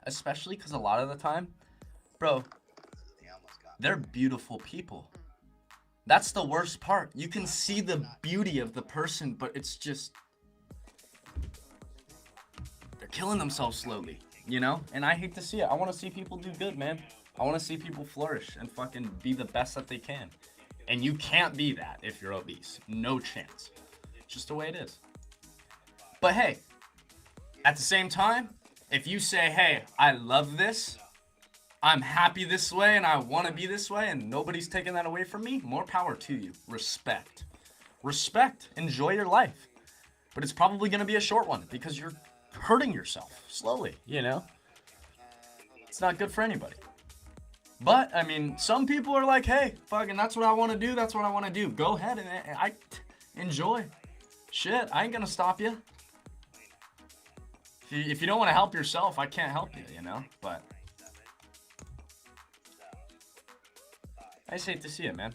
Especially because a lot of the time, bro, they're beautiful people. That's the worst part. You can see the beauty of the person, but it's just, they're killing themselves slowly, you know? And I hate to see it. I want to see people do good, man. I want to see people flourish and fucking be the best that they can. And you can't be that if you're obese. No chance. It's just the way it is. But hey, at the same time, if you say, hey, I love this, I'm happy this way, and I want to be this way, and nobody's taking that away from me, more power to you. Respect. Respect. Enjoy your life. But it's probably going to be a short one because you're hurting yourself slowly, you know? It's not good for anybody. But, I mean, some people are like, hey, fucking, that's what I want to do. That's what I want to do. Go ahead and enjoy. Shit, I ain't going to stop you. If you don't want to help yourself, I can't help you, you know? But I just hate to see it, man.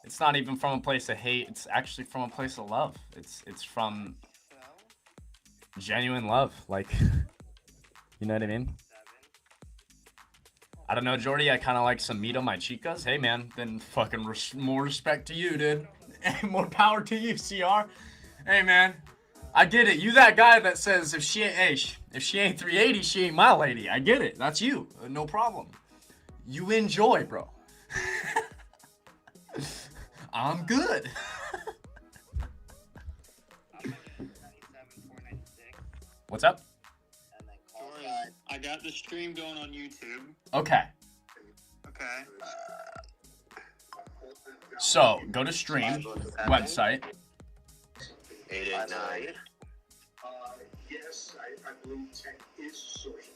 It's not even from a place of hate. It's actually from a place of love. It's from genuine love. Like, You know what I mean? I don't know, Jordy. I kind of like some meat on my chicas. Hey, man. Then fucking more respect to you, dude. More power to you, CR. Hey, man. I get it. You that guy that says if she ain't 380, she ain't my lady. I get it. That's you. No problem. You enjoy, bro. I'm good. What's up? I got the stream going on YouTube. Okay. Okay. So, go to stream, website. 889. Yes, I believe tech is social.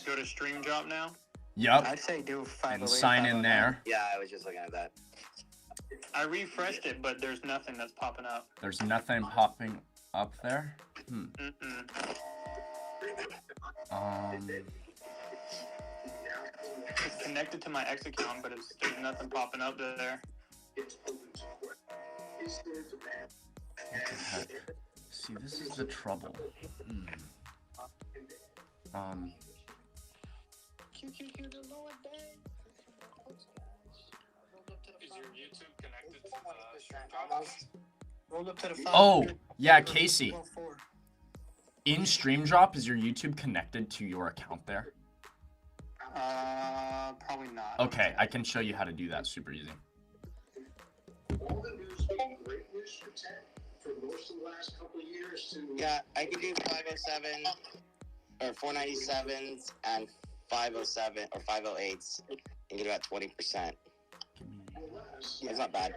Go to stream drop now. Yup. I'd say do 508. And sign in there. Yeah, I was just looking at that. I refreshed it, but there's nothing that's popping up. There's nothing popping up there. It's connected to my X account, but there's nothing popping up there. What the heck? See, this is the trouble. Is your YouTube connected to the stream drop? Roll up to the 500. Oh, yeah, Casey. In StreamDrop, is your YouTube connected to your account there? Probably not. Okay, I can show you how to do that super easy. All the news being great news for tech for most of the last couple of years to Yeah, I could do 507 or 497s and 507 or 508s and get about 20%. That's not bad.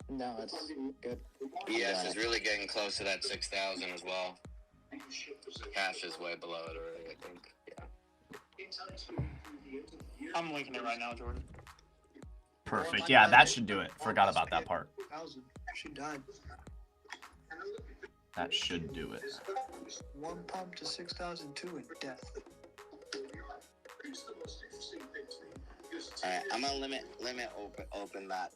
No, it's good. BS is really getting close to that 6,000 as well. Cash is way below it already, I think. Yeah. I'm linking it right now, Jordan. Perfect. Yeah, that should do it. Forgot about that part. She died. That should do it. One pump to 6,002 in death. Alright, I'm gonna limit open that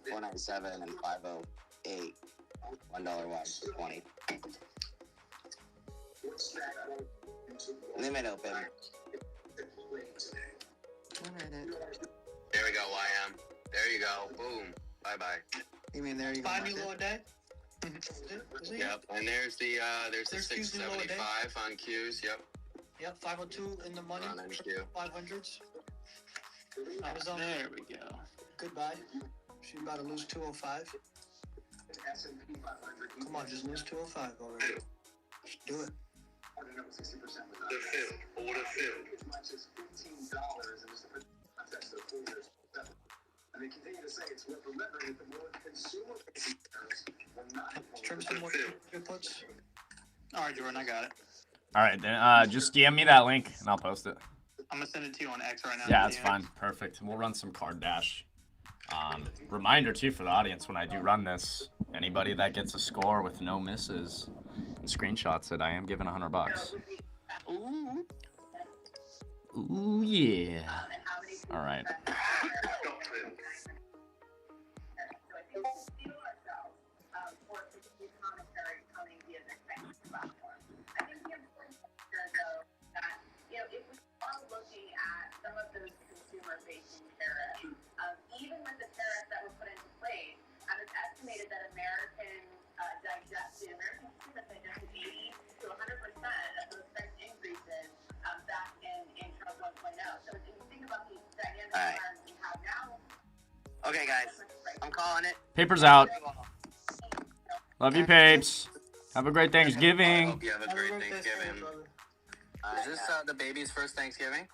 497 and 508 $1 watch 20. Limit open. There we go, YM. There you go. Boom. Bye-bye. You mean there you go? 5 new low a day? Yep, and there's the There's 675 on Qs. Yep. Yep, 502 in the money. On MQ. 500s. Amazon. There we go. Goodbye. She's about to lose 205. Come on, just lose 205 already. Just do it. the field. Order field. As much as $15 and just to put context of 4 years. And they continue to say it's worth remembering that the more consumer will not Trim some more inputs. All right, Jordan, I got it. All right, then just DM me that link and I'll post it. I'm gonna send it to you on X right now. Yeah, that's fine. Perfect. We'll run some card dash. Reminder too for the audience when I do run this, anybody that gets a score with no misses and screenshots it, I am giving $100. Ooh. Ooh yeah. All right. Even with the tariffs that were put into place, it's estimated that Americans digested 80 to 100% of those price increases back in Trump 1.0. So if you think about the dynamic environment we have now. Okay, guys, I'm calling it. Papers out. Love you, Papes. Have a great Thanksgiving. Hope you have a great Thanksgiving. Is this the baby's first Thanksgiving?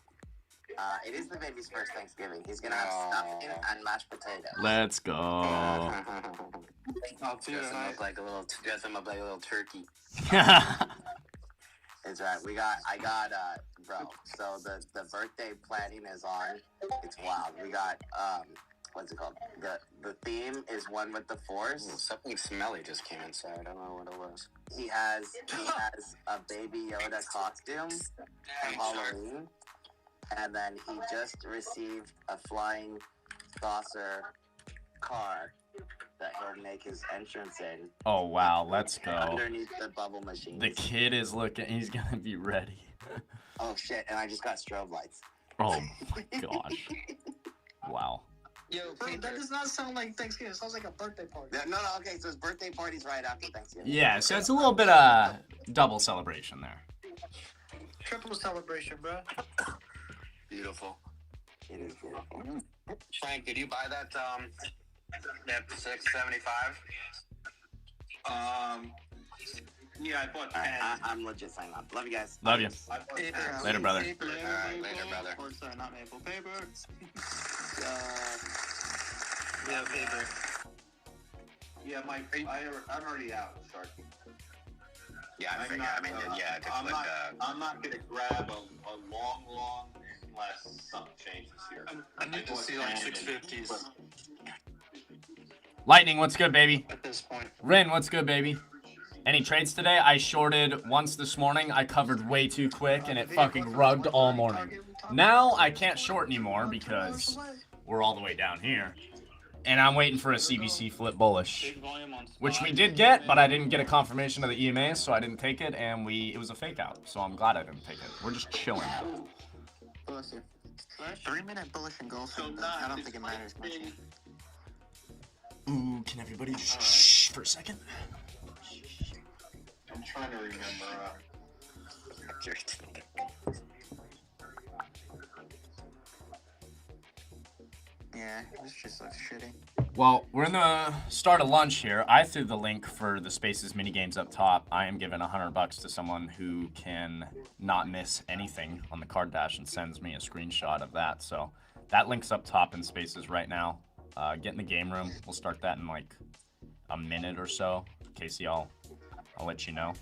It is the baby's first Thanksgiving. He's gonna have stuffing and mashed potatoes. Let's go. Dress him up like a little turkey. That's right. I got bro. So the birthday planning is on. It's wild. We got what's it called? The theme is one with the Force. Ooh, something smelly just came inside. I don't know what it was. He has a baby Yoda costume from Halloween. And then he just received a flying saucer car that he'll make his entrance in. Oh, wow. Let's go. Underneath the bubble machine. The kid is looking. He's going to be ready. Oh, shit. And I just got strobe lights. Oh, my gosh. Wow. Yo, that does not sound like Thanksgiving. It sounds like a birthday party. No, okay. So his birthday party's right after Thanksgiving. Yeah, so it's a little bit double celebration there. Triple celebration, bro. Beautiful. It is beautiful. Frank, did you buy that 675? Yeah, I bought 10. I'm legit signing up. Love you guys. Love you. Paper. Later, brother. Paper. All right, later, brother. Or sorry, not maple. Paper. Yeah, paper. Yeah, I'm already out. Sorry. Yeah, I figured. I mean, yeah, if it's I'm with I'm not gonna grab a long unless something changes here. I need to see like 650s Lightning, what's good, baby? at this point. Rin, what's good, baby? Any trades today? I shorted once this morning. I covered way too quick, and it fucking rugged all morning. Now I can't short anymore because we're all the way down here. And I'm waiting for a CBC flip bullish, which we did get, but I didn't get a confirmation of the EMA, so I didn't take it, and it was a fake out. So I'm glad I didn't take it. We're just chilling now. Bless you. 3-minute bullish and gold. I don't think it matters much. Ooh, can everybody just shh for a second? I'm trying to remember. Yeah, this just looks shitty. Well, we're in the start of lunch here. I threw the link for the Spaces minigames up top. I am giving $100 to someone who can not miss anything on the card dash and sends me a screenshot of that. So that link's up top in Spaces right now. Get in the game room. We'll start that in like a minute or so. Casey, I'll let you know.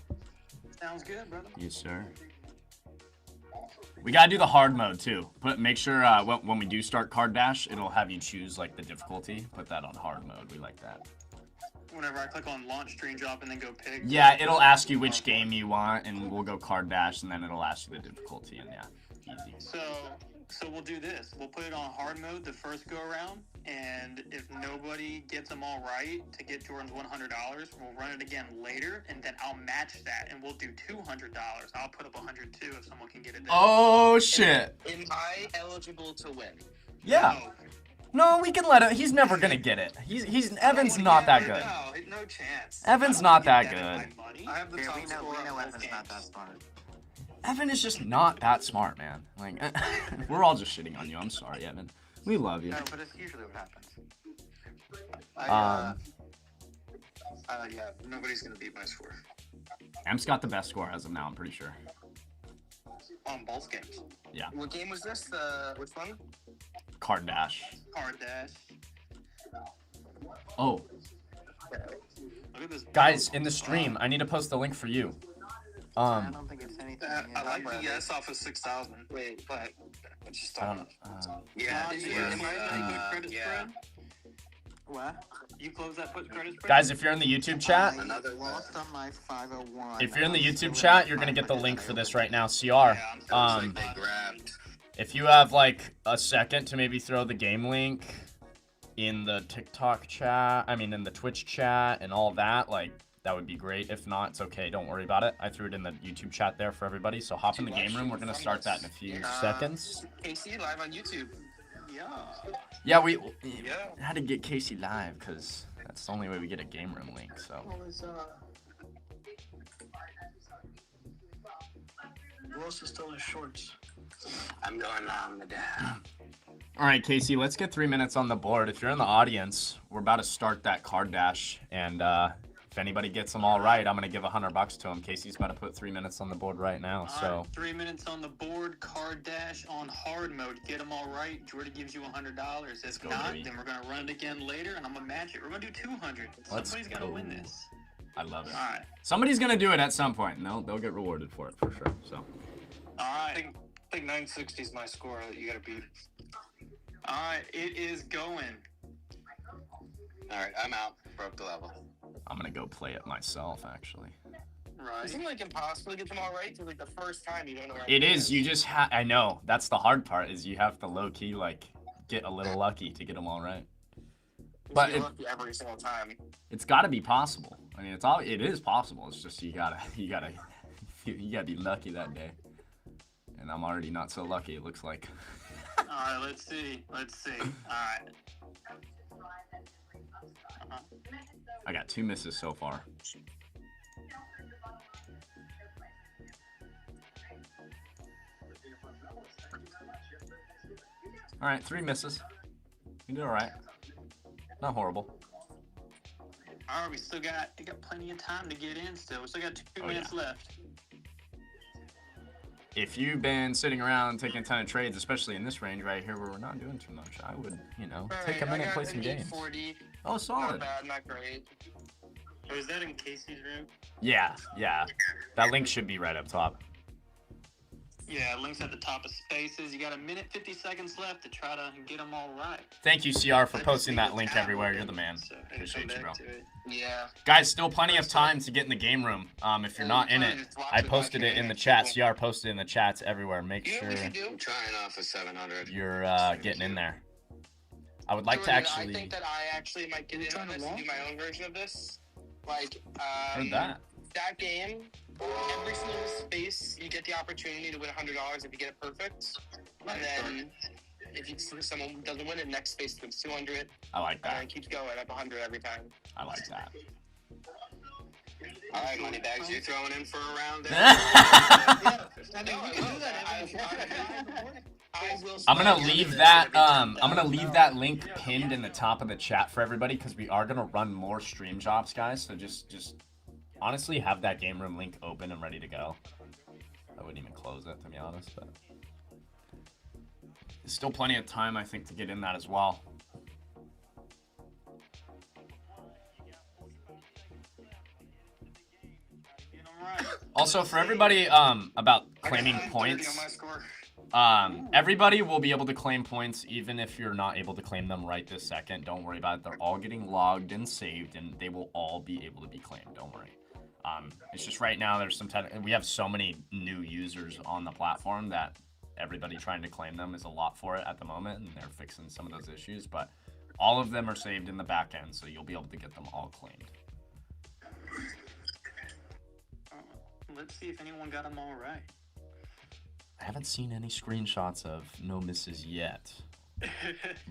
Sounds good, brother. Yes, sir. We gotta do the hard mode too. Make sure when we do start card dash, it'll have you choose like the difficulty. Put that on hard mode. We like that. Whenever I click on launch stream drop and then go pick. Yeah, it'll ask you which game you want, and we'll go card dash, and then it'll ask you the difficulty, and yeah, easy. So we'll do this. We'll put it on hard mode the first go around, and if nobody gets them all right to get Jordan's $100, we'll run it again later, and then I'll match that, and we'll do $200. I'll put up 100 too if someone can get it. Oh shit! Am I eligible to win? Yeah. No, we can let him. He's never gonna get it. Evan's not that good. No chance. Evan's not that good. I have the top We know Evan's not that smart. Evan is just not that smart, man. Like, we're all just shitting on you. I'm sorry, Evan. We love you. No, but it's usually what happens. Yeah, nobody's gonna beat my score. Em's got the best score as of now, I'm pretty sure. On both games. Yeah. What game was this? Which one? Card dash. Card dash. Oh. Look at this. Guys, in the stream, I need to post the link for you. I don't think it's anything. I like the yes off of 6,000. Wait, but I just don't. Yeah. Yeah. What? You close that put credit spread? Guys, if you're in the YouTube chat, I lost on my 501. if you're in the YouTube chat, you're gonna get the link for this right now, CR. If you have like a second to maybe throw the game link in the TikTok chat, in the Twitch chat and all that, like, that would be great. If not, it's okay. Don't worry about it. I threw it in the YouTube chat there for everybody. So hop in the game room. We're going to start that in a few seconds. Casey live on YouTube. Yeah, we had to get Casey live because that's the only way we get a game room link. So. Ross is still in shorts. I'm going on the down. All right, Casey, let's get 3 minutes on the board. If you're in the audience, we're about to start that card dash. And if anybody gets them all right, I'm going to give $100 to him. Casey's about to put 3 minutes on the board right now. So 3 minutes on the board, card dash on hard mode. Get them all right. Jordan gives you $100. If not, then we're going to run it again later, and I'm going to match it. We're going to do 200. Somebody's got to win this. I love it. All right. Somebody's going to do it at some point, and they'll get rewarded for it for sure. So. All right. I think 960 is my score that you got to beat. All right, it is going. All right, I'm out. Broke the level. I'm gonna go play it myself, actually. Right. Isn't it like impossible to get them all right? Because like the first time you don't know. It is. You just I know. That's the hard part. Is you have to low key like get a little lucky to get them all right. But Be lucky every single time. It's got to be possible. I mean, it is possible. It's just you gotta be lucky that day. And I'm already not so lucky. It looks like. All right, let's see. All right. I got 2 misses so far. All right, 3 misses. You did all right. Not horrible. All right, we got plenty of time to get in still. We still got 2 minutes left. If you've been sitting around taking a ton of trades, especially in this range right here where we're not doing too much, I would, take a minute and play some games. 40. Oh, solid. Not bad, not great. Oh, is that in Casey's room? Yeah. That link should be right up top. Yeah, link's at the top of Spaces. You got 1 minute 50 seconds left to try to get them all right. Thank you, CR, for posting that link everywhere. You're the man. Appreciate you, bro. Yeah. Guys, still plenty of time to get in the game room. If you're not in it, I posted it in the chat. CR posted it in the chats everywhere. Make sure Trying off a 700. you're getting in there. I would like to actually. I think that I actually might get in on this and do my own version of this. Like, Heard that. That game, every single space, you get the opportunity to win $100 if you get it perfect. And then, if someone doesn't win it, next space wins 200. I like that. And it keeps going up 100 every time. I like that. All right, Moneybags, you throwing in for a round there? I'm gonna leave that link pinned in the top of the chat for everybody because we are gonna run more stream drops, guys. So just honestly have that game room link open and ready to go. I wouldn't even close it, to be honest, but there's still plenty of time, I think, to get in that as well. Also, for everybody about claiming points, everybody will be able to claim points even if you're not able to claim them right this second. Don't worry about it. They're all getting logged and saved, and they will all be able to be claimed. Don't worry. It's just right now there's we have so many new users on the platform that everybody trying to claim them is a lot for it at the moment, and they're fixing some of those issues. But all of them are saved in the back end, so you'll be able to get them all claimed. Let's see if anyone got them all right. I haven't seen any screenshots of no misses yet,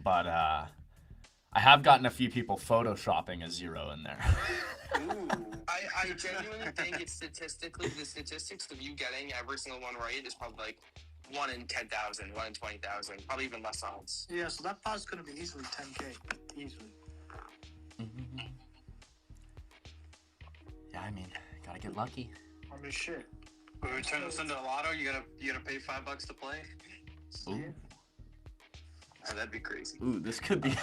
but I have gotten a few people photoshopping a 0 in there. I genuinely think it's the statistics of you getting every single one right is probably like 1 in 10,000, 1 in 20,000, probably even less odds. Yeah, so that pot's gonna be easily 10K, easily. Mm-hmm. Yeah, I mean, gotta get lucky. I mean, shit. When we turn this into a lotto, you gotta pay $5 to play. Ooh. Oh, that'd be crazy. Ooh, this could be.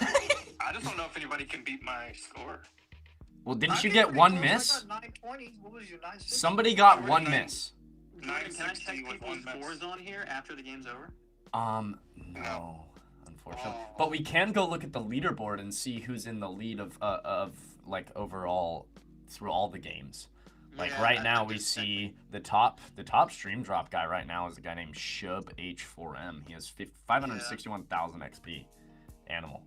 I just don't know if anybody can beat my score. Well, didn't you get 1 miss? I got 920. What was your 960? Somebody got 1 miss. Can I check people's scores on here after the game's over? No, unfortunately. Oh. But we can go look at the leaderboard and see who's in the lead of like overall through all the games. Like yeah, right now we see the top stream drop guy right now is a guy named Shub H4M. He has 561,000 XP. Animal.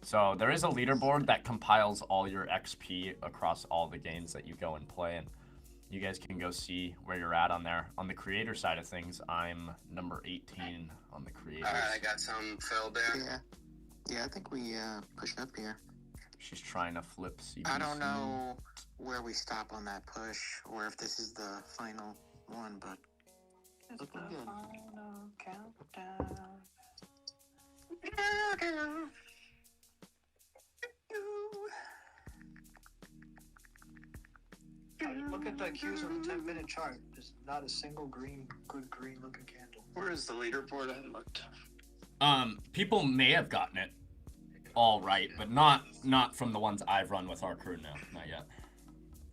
So there is a leaderboard that compiles all your XP across all the games that you go and play, and you guys can go see where you're at on there. On the creator side of things, I'm number 18 on the creators. All right, I got some filled there. Yeah, I think we pushed up here. She's trying to flip CBC. I don't know where we stop on that push, or if this is the final one, but it's looking good. Final countdown. Look at the Qs on the 10-minute chart. There's not a single good green looking candle. Where is the leaderboard? I haven't looked. People may have gotten it all right, but not from the ones I've run with our crew. No, not yet.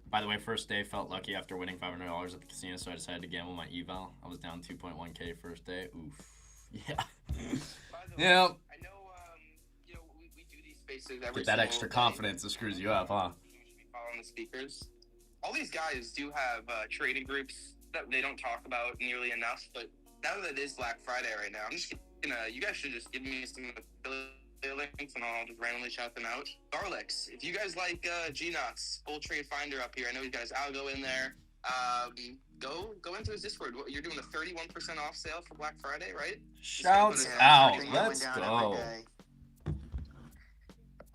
By the way, first day felt lucky after winning $500 at the casino, so I decided to gamble my eval. I was down 2.1K first day. Oof. Yeah. Yeah. I know. We do these spaces every. Get that extra confidence that screws you up, huh? Following the speakers. All these guys do have trading groups that they don't talk about nearly enough, but now that it is Black Friday right now, I'm just gonna. You guys should just give me some affiliate links, and I'll just randomly shout them out. Garlics, if you guys like G-Nuts, Full Trade Finder up here, I know you guys, I'll go in there. Go into his Discord. You're doing a 31% off sale for Black Friday, right? Shouts out. Let's go.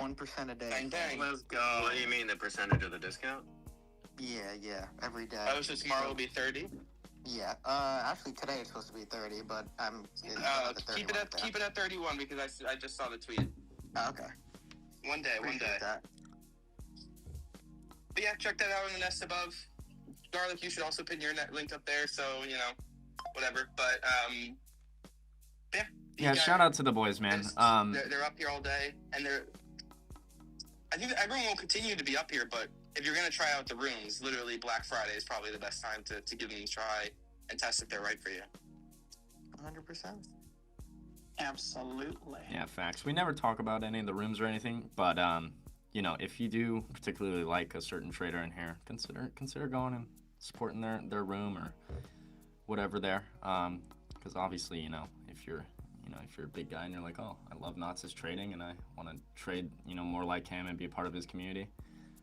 1% a day. Dang, dang. Let's go. What do you mean, the percentage of the discount? Yeah, every day. Oh, so tomorrow will be 30? Yeah, actually today it's supposed to be 30, but keep it at 31 because I just saw the tweet. Oh, okay. One day. That. But yeah, check that out in the nest above. Garlic, you should also put your net link up there, so, you know, whatever. But, yeah. Yeah, shout out to the boys, man. They're up here all day, and I think that everyone will continue to be up here, but if you're going to try out the rooms, literally Black Friday is probably the best time to give them a try and test if they're right for you. 100%. Absolutely. Yeah, facts. We never talk about any of the rooms or anything, but you know, if you do particularly like a certain trader in here, consider going and supporting their room or whatever there. Because obviously, you know, if you're a big guy and you're like, oh, I love Knott's trading and I want to trade, you know, more like him and be a part of his community,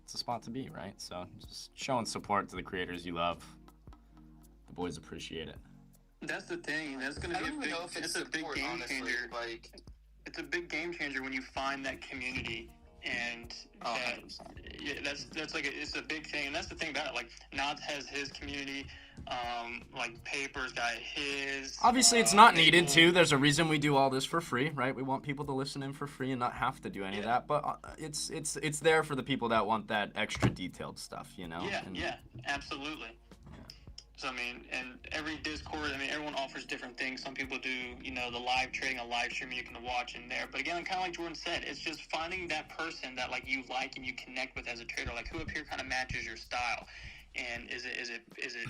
it's a spot to be, right? So just showing support to the creators you love. The boys appreciate it. That's the thing. That's going to be it's a big game changer. Like, it's a big game changer when you find that community, and that's like it's a big thing. And that's the thing about it. Like, Knott's has his community. Like Paper's got his. Obviously, it's not needed too. There's a reason we do all this for free, right? We want people to listen in for free and not have to do any of that. But it's there for the people that want that extra detailed stuff, you know. Yeah, absolutely. So I mean, and every Discord, I mean, everyone offers different things. Some people do, you know, the live trading, a live stream you can watch in there. But again, kind of like Jordan said, it's just finding that person that like you like and you connect with as a trader. Like, who up here kind of matches your style. And is it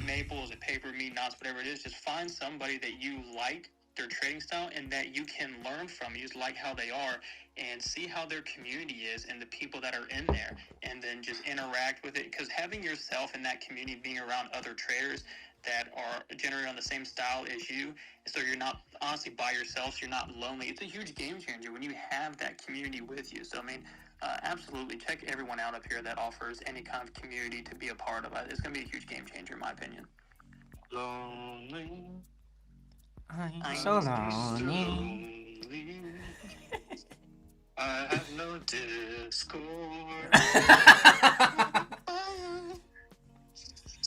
Maple, is it Paper, me, Knots, whatever it is, just find somebody that you like their trading style and that you can learn from. You just like how they are and see how their community is and the people that are in there, and then just interact with it. Because having yourself in that community, being around other traders that are generally on the same style as you, so you're not honestly by yourself, so you're not lonely. It's a huge game changer when you have that community with you. So I mean, absolutely check everyone out up here that offers any kind of community to be a part of. It's going to be a huge game changer in my opinion. Lonely. I'm so lonely. I have no Discord.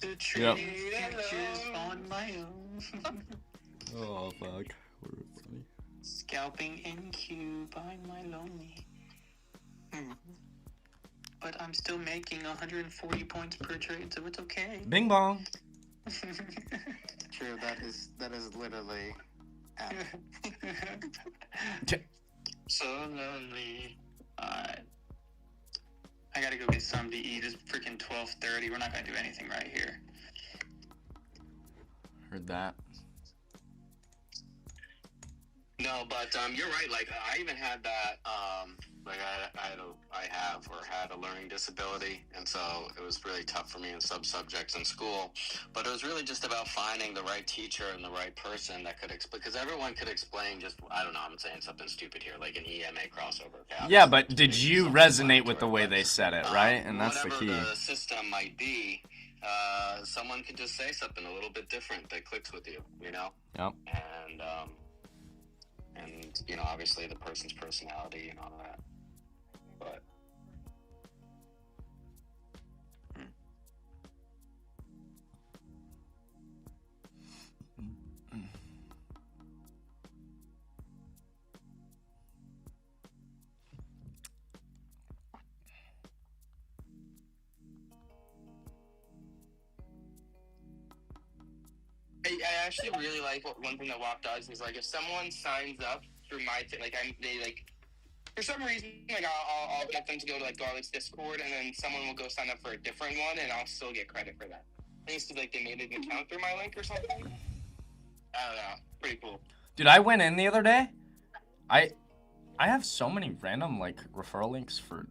To treat pictures on my own. Oh fuck. Scalping in queue by my lonely. But I'm still making 140 points per trade, so it's okay. Bing bong. True, that is literally. So lonely. I gotta go get something to eat. It's freaking 12:30. We're not gonna do anything right here. Heard that. No, but you're right. Like, I even had that. Like, I had a learning disability, and so it was really tough for me in some subjects in school. But it was really just about finding the right teacher and the right person that could explain, because everyone could explain just, I don't know, I'm saying something stupid here, like an EMA crossover. Okay? Yeah, but did you resonate with the way they said it, right? And that's the key. Whatever the system might be, someone could just say something a little bit different that clicks with you, you know? Yep. And you know, obviously the person's personality and all that. But I actually really like one thing that WAP does is, like, if someone signs up through my for some reason, like, I'll get them to go to, like, Garlic's Discord, and then someone will go sign up for a different one, and I'll still get credit for that. I used to, like, they made an account through my link or something. I don't know. Pretty cool. Dude, I went in the other day. I have so many random, like, referral links for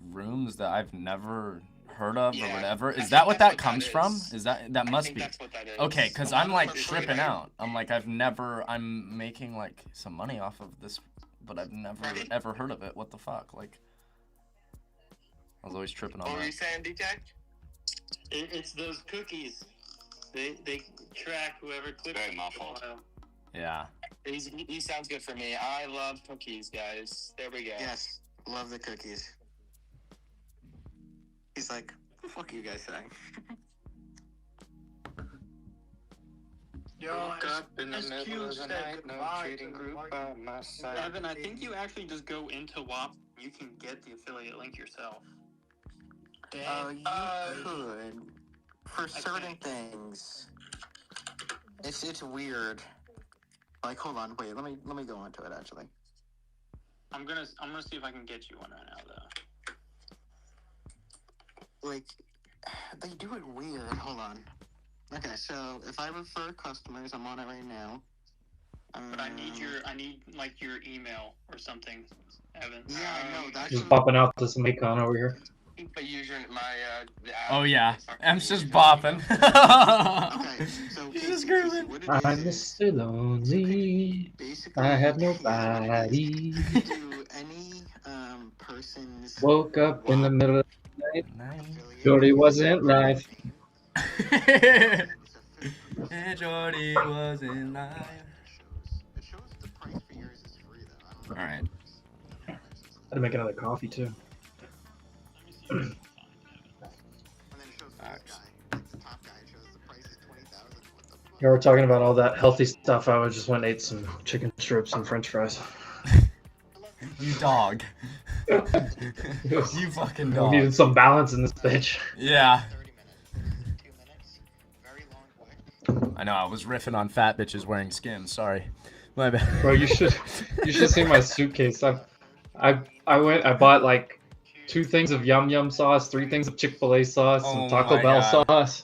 rooms that I've never heard of or whatever. Is that what that comes from? Is that must be? That's what that is. Okay, because I'm like tripping out. I'm like, I'm making like some money off of this but I've never ever heard of it. What the fuck? Like, I was always tripping on What were you that. saying, DJ? It's those cookies. They track whoever clicks. Very muffled. Yeah. He sounds good for me. I love cookies, guys. There we go. Yes, love the cookies. He's like, what the fuck are you guys saying? Yo, Woke up in the SQ middle of the said night, no goodbye trading to group Mark. by my side. Evan, I think you actually just go into WAP. You can get the affiliate link yourself. You could. For certain things. It's weird. Like, hold on, wait, let me go into it actually. I'm gonna see if I can get you one right now though. Like, they do it weird. Hold on. Okay, so if I refer customers, I'm on it right now. But I need like your email or something, Evan. Yeah, no, that's Just popping out to some Macon over here. But usually Oh yeah, M's just bopping. Okay, so He's just grooving. what it I'm is, Mr. Lonely. basically, I have here's what it is. nobody. You can do any person's Woke up in the WAP middle of the night. affiliate. Jordy wasn't live. Yeah, Jordy was in live. It shows the price for yours is free though. All right. I had to make another coffee too. And then it shows for this guy, like the top guy, it shows the price is 20,000. What the fuck? You were talking about all that healthy stuff. I just went and ate some chicken strips and French fries. You dog. You fucking We dog. needed some balance in this bitch. Yeah. 30 minutes. 2 minutes. Very long quick. I know. I was riffing on fat bitches wearing Skims. Sorry. My bad. Bro, you should see my suitcase. I bought like 2 things of Yum Yum sauce, 3 things of Chick-fil-A sauce, Oh some Taco my Bell God. sauce.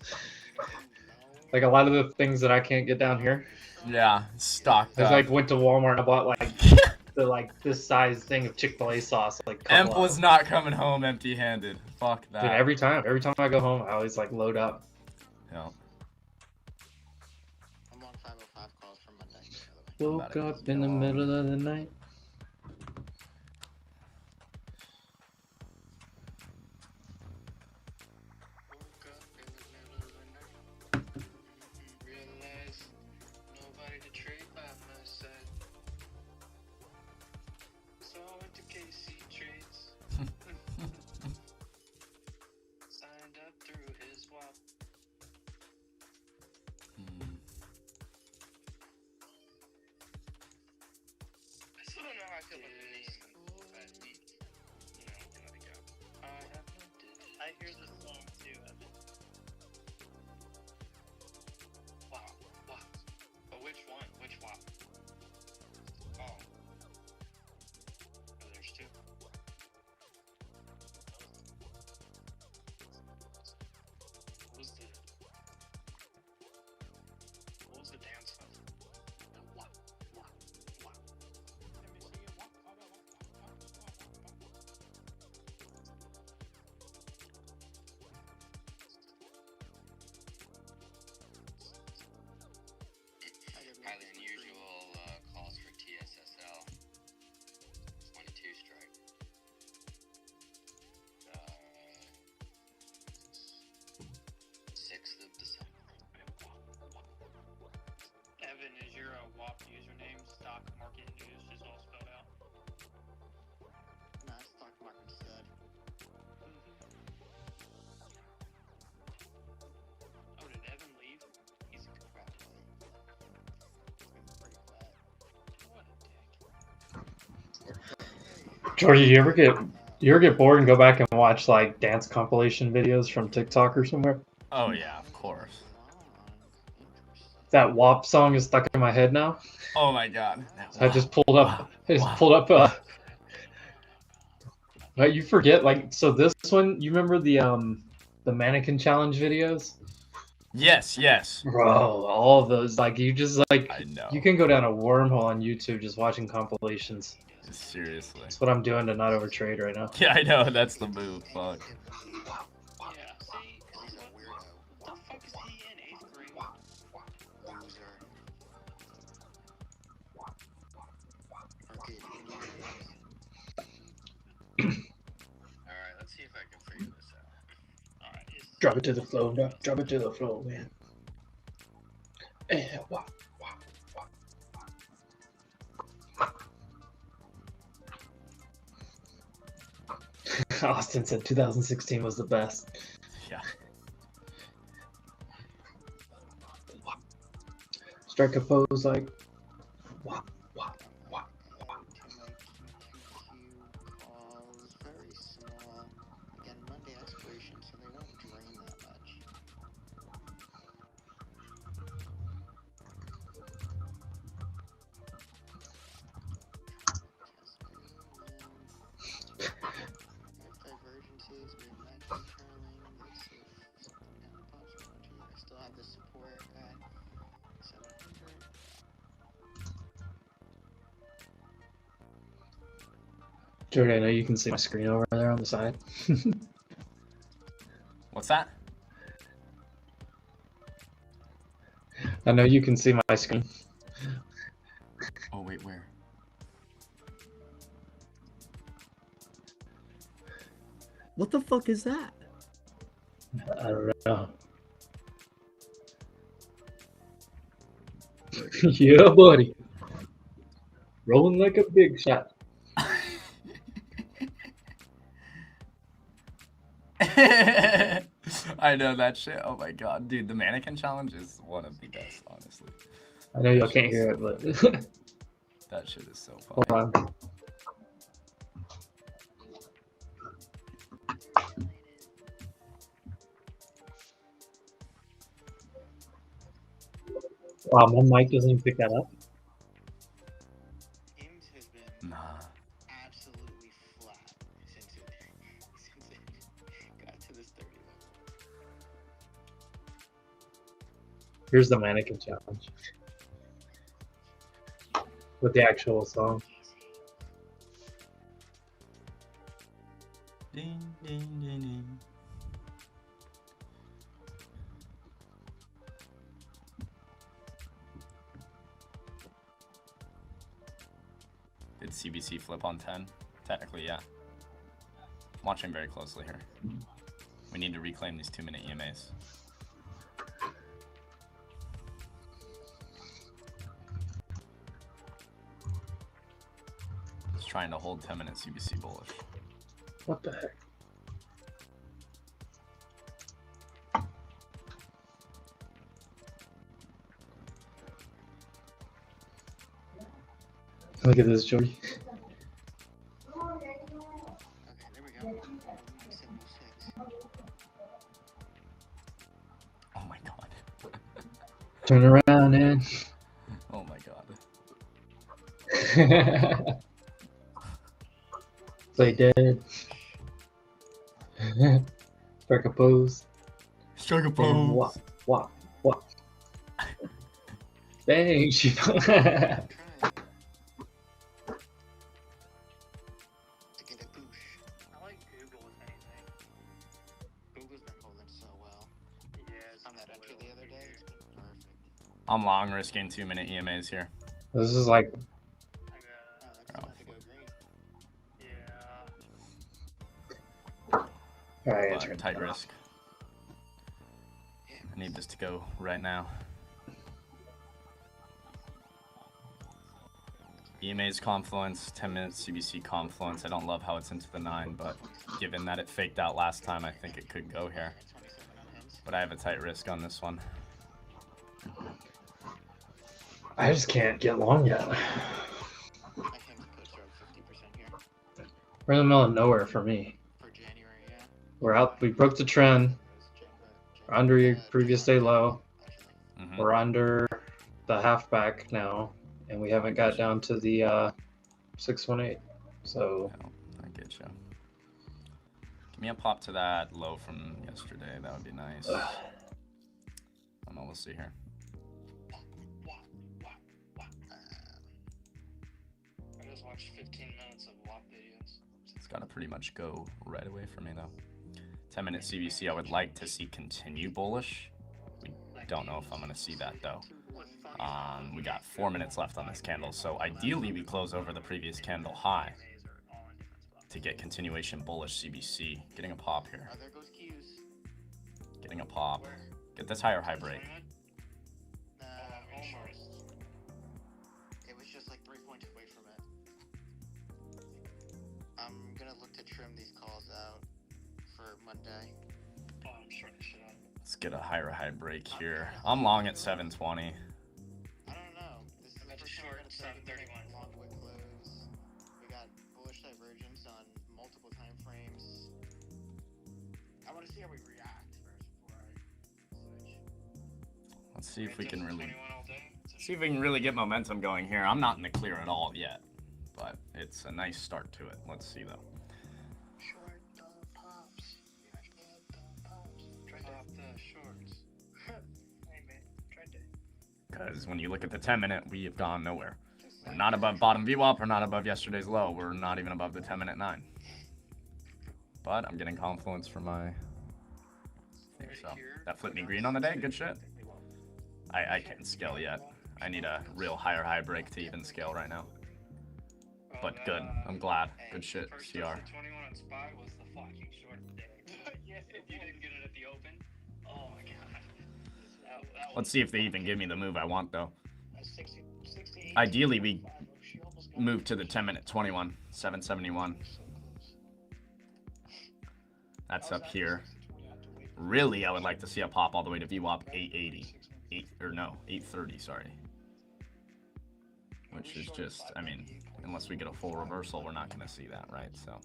Like a lot of the things that I can't get down here. Yeah. Stocked I up. like went to Walmart and I bought like this size thing of Chick-fil-A sauce. Like Emp was not coming home empty-handed. Fuck that. Dude, every time I go home, I always like load up. Yeah. I'm on 505 calls from Monday, by the way. Woke up in the middle of the night. Woke up in the middle of the night. Realized nobody to trade by my side. So I went to KC Trades. Signed up through his WAP. I still don't know how I feel about the name. But you know, we're gonna go. I have lived it. I hear this song too, Evan. Wow, wow. But which one? Which WAP? Oh, Oh, there's 2. What was the dance stuff? The WAP, WAP, WAP. Let me see it. WAP, WAP, WAP, WAP, WAP, WAP, WAP. Highly unusual calls for TSSL. 22 strike. 6th of December. Evan, is your WAP username Stock Market News just all spelled out? Nah, stock market said. Oh, did Evan leave? He's a crap. It's pretty quiet. What a dick. Jordy, you ever get bored and go back and watch like dance compilation videos from TikTok or somewhere? Oh yeah, of course. That WAP song is stuck in my head now. Oh my God. So I just pulled up. But you forget, like, so this one, you remember the mannequin challenge videos? Yes, yes. Bro, all of those, like, you just like, I know. you can go down a wormhole on YouTube just watching compilations. Seriously. That's what I'm doing to not overtrade right now. Yeah, I know. That's the move. Fuck. Yeah, see, what the fuck is he in 8th grade? Loser. Okay, Let's see if I can figure this out. Alright. Drop it to the floor, bro. Drop it to the floor, man. And wow. Austin said 2016 was the best. Yeah. Strike a pose like. Wow. Calls very small. Again, Monday expiration, so they won't drain that much. Divergences, mid-match trailing. Let's see if something kind of pops one or two. I still have the support at 700. Jordy, I know you can see my screen over there on the side. What's that? I know you can see my screen. Oh, wait, where? What the fuck is that? I don't know. Yeah, buddy. Rolling like a big shot. I know that shit. Oh my god, dude, the mannequin challenge is one of the best, honestly. I know y'all can't hear it, but that shit is so funny. Hold on. Wow, my mic doesn't even pick that up. IMS has been absolutely flat since it got to this 30 level. Here's the mannequin challenge with the actual song. Ding, ding, ding, ding. Did CBC flip on 10? Technically, yeah. I'm watching very closely here. We need to reclaim these 2-minute EMAs. Just trying to hold 10-minute CBC bullish. What the heck? Look at this, Jordy. Okay, there we go. Symbol 6. Oh my god. Turn around, man. Oh my god. Play dead. Strike a pose. Strike a And pose. What? Bang! She. To get a boosh. I like Google if anything. Google's been holding so well. Yeah, On that entry the other day, it's been perfect. I'm long risking 2-minute EMAs here. This is like. Oh, that's about to go green. Yeah. Alright, But turn tight it off. risk. I need this to go right now. EMA's confluence, 10 minutes CBC confluence. I don't love how it's into the 9, but given that it faked out last time, I think it could go here. But I have a tight risk on this one. I just can't get long yet. My hands puts are at 50% here. We're in the middle of nowhere for me. For January, yeah. We're out. We broke the trend. We're under your previous day low. Mhm. We're under the halfback now, and we haven't got down to the 618. So I get you. Give me a pop to that low from yesterday. That would be nice. I don't know. We'll see here. I just watched 15 minutes of WAP videos. It's got to pretty much go right away for me, though. 10-minute CBC, I would like to see continue bullish. We don't know if I'm going to see that, though. We got 4 minutes left on this candle, so ideally we close over the previous candle high to get continuation bullish CBC. Getting a pop here. Oh, there goes Q's. Getting a pop. Get this higher high break. Almost. It was just like 3 points away from it. I'm gonna look to trim these calls out for Monday. Oh, I'm short this shit out. Let's get a higher high break here. I'm long at 720. I don't know. This is the short 731 long wick close. We got bullish divergence on multiple time frames. I want to see how we react first before I switch. Let's see if we can really get momentum going here. I'm not in the clear at all yet, but it's a nice start to it. Let's see though. Short pops. Try to pop the shorts. Hey man, try to. Because when you look at the 10-minute, we have gone nowhere. We're not above bottom VWAP. We're not above yesterday's low. We're not even above the 10-minute 9. But I'm getting confluence from my thing, so that flipped me green on the day. Good shit. I can't scale yet. I need a real higher high break to even scale right now. But good. I'm glad. Good shit, CR. 21 on SPY was the fucking short day. Yeah, if you didn't get it at the open. Oh my god. Let's see if they even give me the move I want, though. Ideally, we move to the 10-minute 21, 771. That's up here. Really, I would like to see a pop all the way to VWAP 880. 830, sorry. Which is just, I mean, unless we get a full reversal, we're not going to see that, right? So,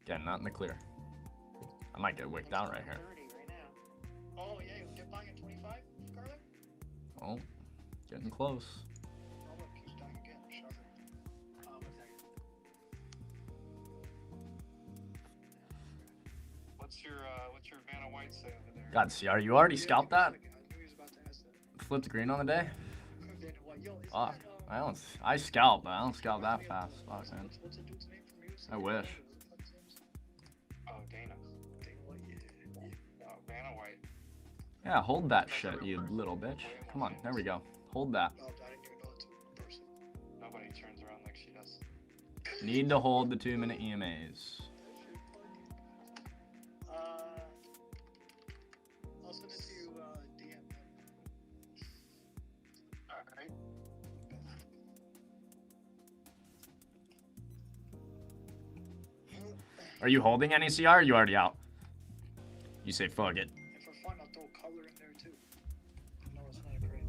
again, not in the clear. I might get wicked out right here. Oh yeah, you're buying at 25, Carly? Oh, getting close. Oh look, he's dying again. Shocker. What's your Vanna White say over there? God, CR, you already scalped that? Flipped green on the day? Fuck. I scalp, but I don't scalp that fast. Fuck, man. I wish. Oh, Dana. Oh, Vanna White. Yeah, hold that shit, you little bitch. Come on, there we go. Hold that. Nobody turns around like she does. Need to hold the 2-minute EMAs. I'll send it to you DM. Alright. Are you holding any CR? Or are you already out? You say fuck it. And for fun, I'll throw color in there too. No, it's not great.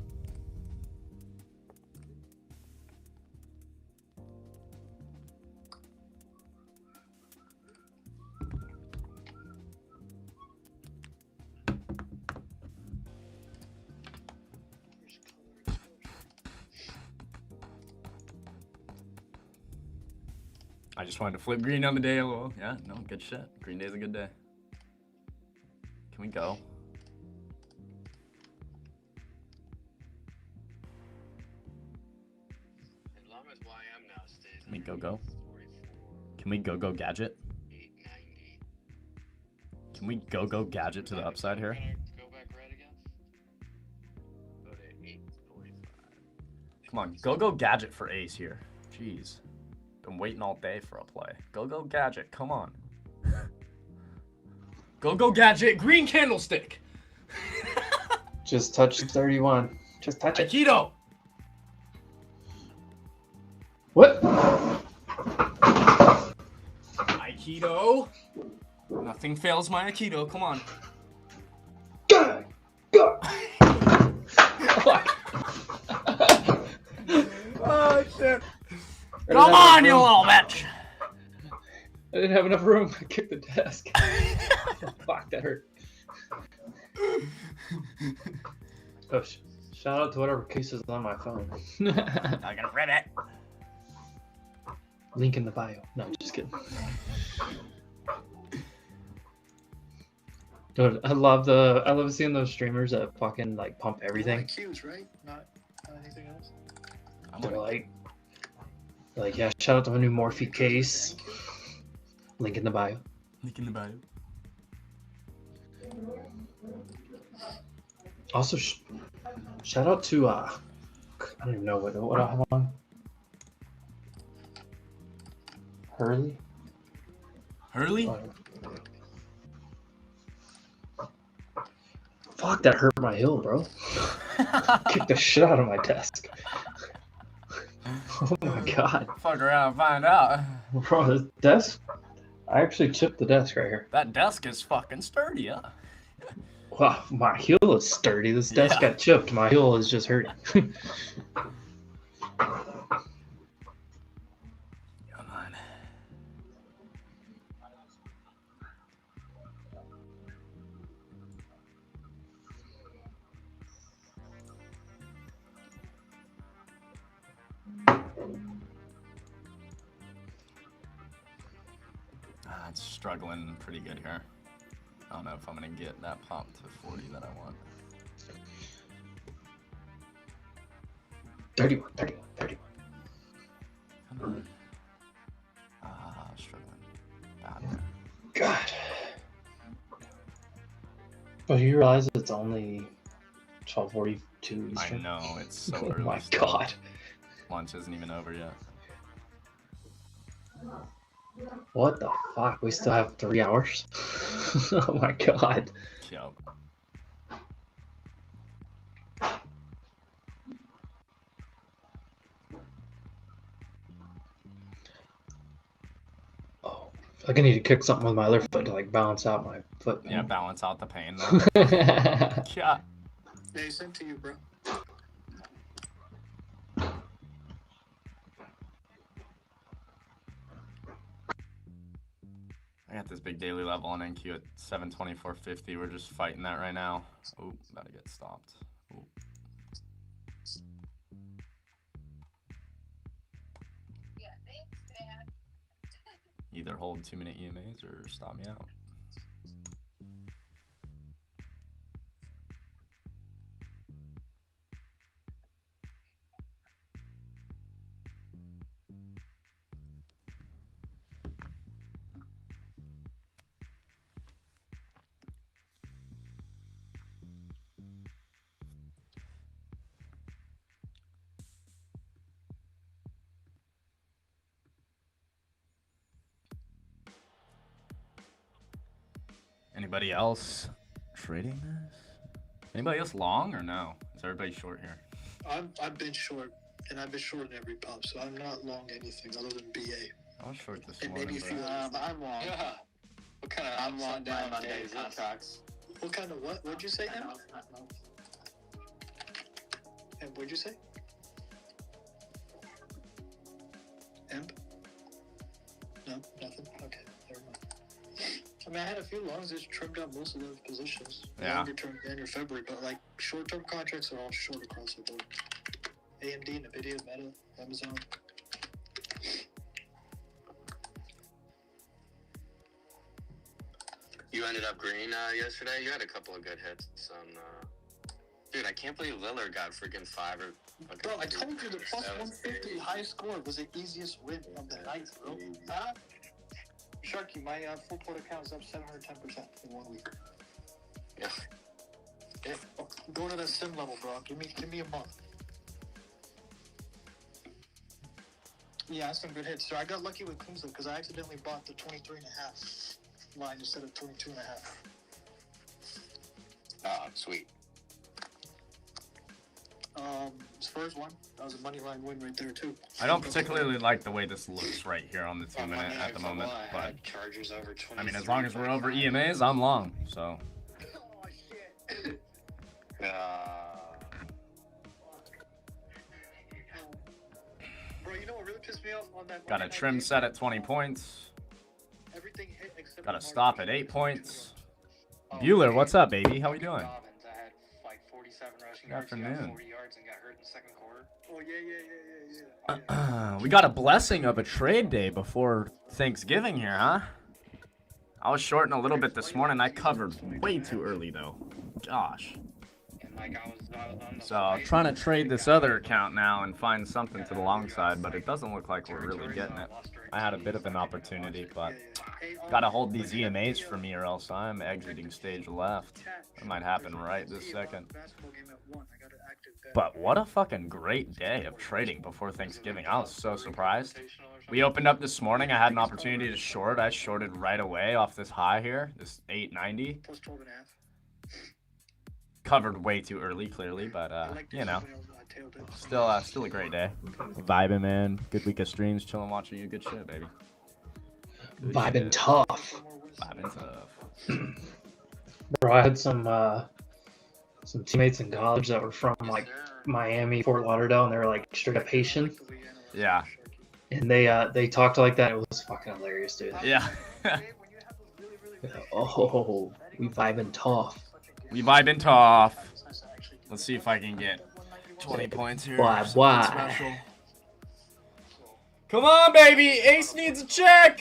I just wanted to flip green on the day a little. Yeah, no, good shit. Green day's a good day. Can we go? As long as YM now stays. Can we go? Can we go gadget? Can we go gadget to the upside here? Go back red again? Go to 845. Come on, go gadget for ace here. Jeez. Been waiting all day for a play. Go gadget, come on. Go gadget, green candlestick. Just touch 31. Just touch it. Aikido. What? Aikido. Nothing fails my Aikido. Come on. Go. Oh shit. Come on, you little bitch. I didn't have enough room. I kicked the desk. Fuck, that hurt. Oh, shout out to whatever case is on my phone. I'm gonna rip it. Link in the bio. No, just kidding. Dude, I love seeing those streamers that fucking like pump everything. Q's, right? Not anything else. They're like, yeah, shout out to my new Morphe case. Link in the bio. Link in the bio. Also, shout out to I don't even know what I want. Hurley? Hurley? Fuck, that hurt my heel, bro. Kicked the shit out of my desk. Oh my god. Fuck around and find out. Bro, this desk? I actually chipped the desk right here. That desk is fucking sturdy, huh? Wow, my heel is sturdy. This desk Yeah. got chipped. My heel is just hurting. Come on. It's struggling pretty good here. I don't know if I'm gonna get that pump to 40 that I want. 31. Come on. Struggling. Bad there. God. But you realize it's only 12:42 I Eastern? know, it's so Oh early. my still. god. Lunch isn't even over yet. What the fuck? We still have 3 hours? Oh my god. Yep. Oh, I think I need to kick something with my other foot to like balance out my foot. Yeah, balance out the pain though. Yeah. They sent to you, bro. I got this big daily level on NQ at 724.50. We're just fighting that right now. Oh, about to get stopped. Ooh. Either hold 2-minute EMAs or stop me out. Anybody else trading this? Anybody else long or no? Is everybody short here? I've been short, and I've been short in every pop, so I'm not long anything other than BA. I was short this And morning. maybe a few but- I'm long. Yeah. What kind of I'm long upside down down on day daily is this? contracts. What kind of what? What'd you say, Em? And what'd you say? Emp? No, nothing? Okay, never mind. I mean, I had a few longs, just trimmed out most of those positions. Yeah. Longer term January, February, but like short-term contracts are all short across the board. AMD, NVIDIA, Meta, Amazon. You ended up green yesterday. You had a couple of good hits on. Dude, I can't believe Lillard got freaking 5 or. Bro, I told you the plus 150 high score was the easiest win of the night, bro. Huh? Sharky, my full port account is up 710% in 1 week. Yeah. Go to that sim level, bro. Give me a month. Yeah, that's some good hits. So I got lucky with Kunzla because I accidentally bought the 23.5 line instead of 22.5. Oh, sweet. Spurs won. That was a money line win right there too. I don't particularly like the way this looks right here on the 2-minute at the moment, but Chargers over 20. I mean, as long as we're over EMAs, I'm long. So Bro, you know what really pissed me off on that? got a trim set at 20 points. Everything hit except Got a the stop market. at 8 points. Bueller, what's up, baby? How we doing? Dobbins, I had like 47 rushing Good yards. He got afternoon. 40 yards and got hurt in the second quarter. Oh yeah. We got a blessing of a trade day before Thanksgiving here, huh? I was shorting a little bit this morning. I covered way too early, though. Gosh. And like I was on the So trying to trade this other account now and find something to the long side, but it doesn't look like we're really getting it. I had a bit of an opportunity, but gotta hold these EMAs for me or else I'm exiting stage left. That might happen right this second. But what a fucking great day of trading before Thanksgiving. I was so surprised. We opened up this morning. I had an opportunity to short. I shorted right away off this high here, this 890. Plus 12 and a half. Covered way too early, clearly, but you know, still a great day. Vibing, man. Good week of streams, chilling, watching you. Good shit, baby. Good Vibing shit. tough. Vibing tough. Bro, I had some teammates in college that were from like Miami, Fort Lauderdale, and they were like straight up Haitian. Yeah. And they talked like that. It was fucking hilarious, dude. Yeah. Oh, we vibing tough. We vibing tough. Let's see if I can get 20 points here. Why? Special. Come on, baby. Ace needs a check.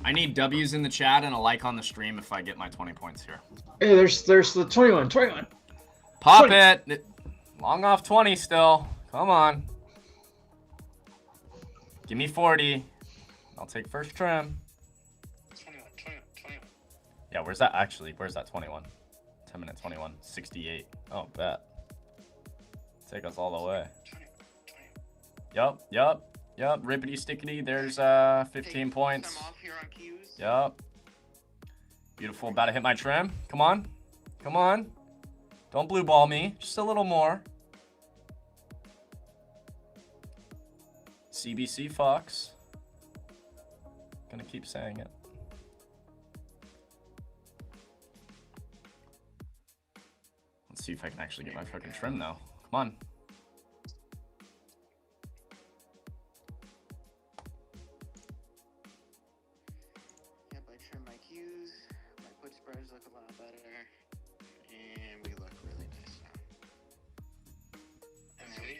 I need W's in the chat and a like on the stream if I get my 20 points here. Hey, there's the 21. Pop 20. it. Long off 20 still. Come on. Give me 40. I'll take first trim. 21. Yeah, where's that actually? Where's that 21? 10 minute 21. 68. Oh, bet. Take us all the way. Yup. Rippity stickity. There's 15 points. Yup. Beautiful. About to hit my trim. Come on. Don't blue ball me. Just a little more. CBC Fox. Gonna keep saying it. Let's see if I can actually get my fucking trim now. Come on. Yep, I trim my Qs. My put spreads look a lot better. And we look really nice now. And we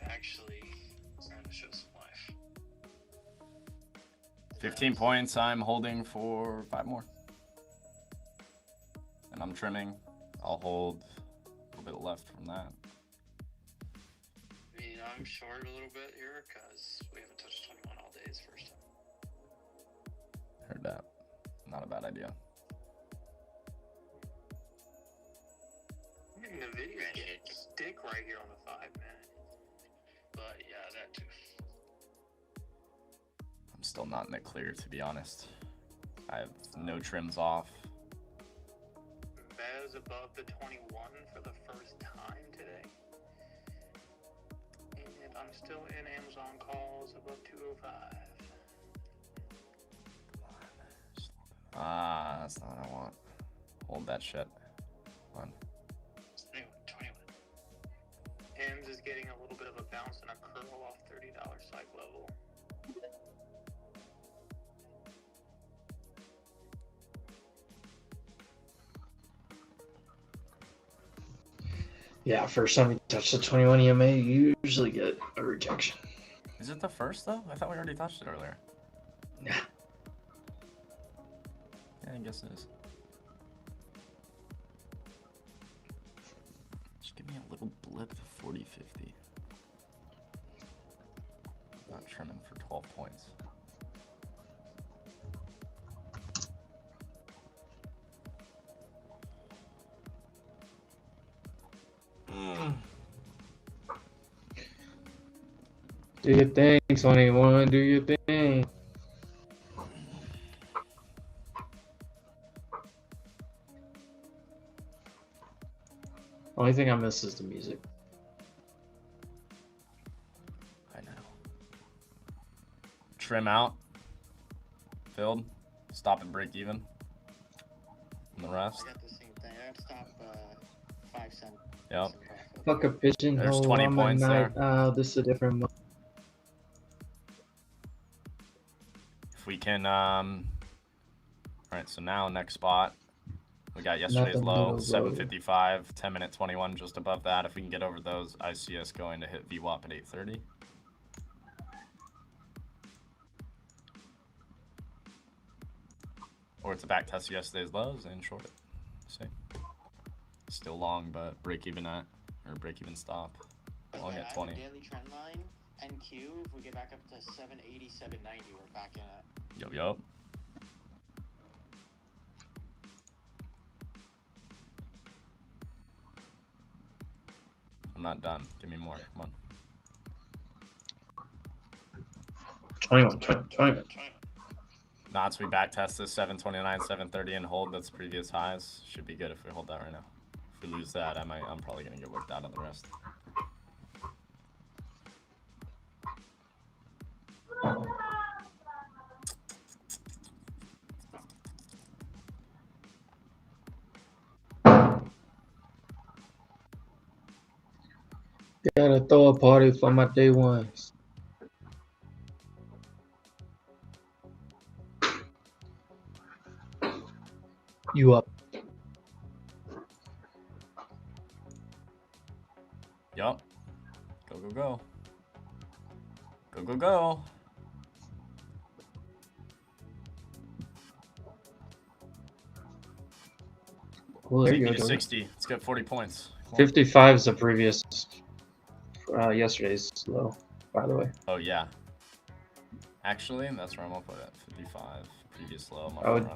actually starting to show some life. 15 points. I'm holding for 5 more. And I'm trimming. I'll hold a little bit left from that. I mean, I'm short a little bit here because we haven't touched 21 all day. It's first time. Heard that. Not a bad idea. The video can't stick right here on the 5 minute. But yeah, that too. I'm still not in the clear, to be honest. I have no trims off. Bez above the 21 for the first time today. And I'm still in Amazon calls above 205. That's not what I want. Hold that shit. Come on. 21. Ems is getting a little bit of a bounce and a curl off $30 psych level. Yeah, first time you touch the 21 EMA, you usually get a rejection. Is it the first, though? I thought we already touched it earlier. Yeah. Yeah, I guess it is. Just give me a little blip to 40, 50. Not trimming for 12 points. Do your thing, 21. Do your thing. Only thing I miss is the music. I know. Trim out. Filled. Stop and break even. And the rest. I got the same thing. I'd stop 5 cents. Yep. Fuck a pigeon. There's 20 points there. This is a different one. If we can, alright, so now next spot. We got yesterday's low, 755, 10 minute 21 just above that. If we can get over those, I see us going to hit VWAP at 830. Or it's a back test of yesterday's lows and short it. See. Still long, but break even at, or break even stop. Long at 20. Daily trend line, NQ, if we get back up to 780, 790, we're back in it. Yup. I'm not done. Give me more. Come on. 21. Knots, we back test this 729, 730 and hold that's previous highs. Should be good if we hold that right now. If we lose that, I'm probably gonna get worked out of the rest. Gotta throw a party for my day ones. You up? Yup. Go, go, go. Go, go, go. Well, there you Take go. me to 60. Let's get 40 points. 55 is the previous, yesterday's low, by the way. Oh, yeah. Actually, that's where I'm gonna put it. 55. Previous low. I would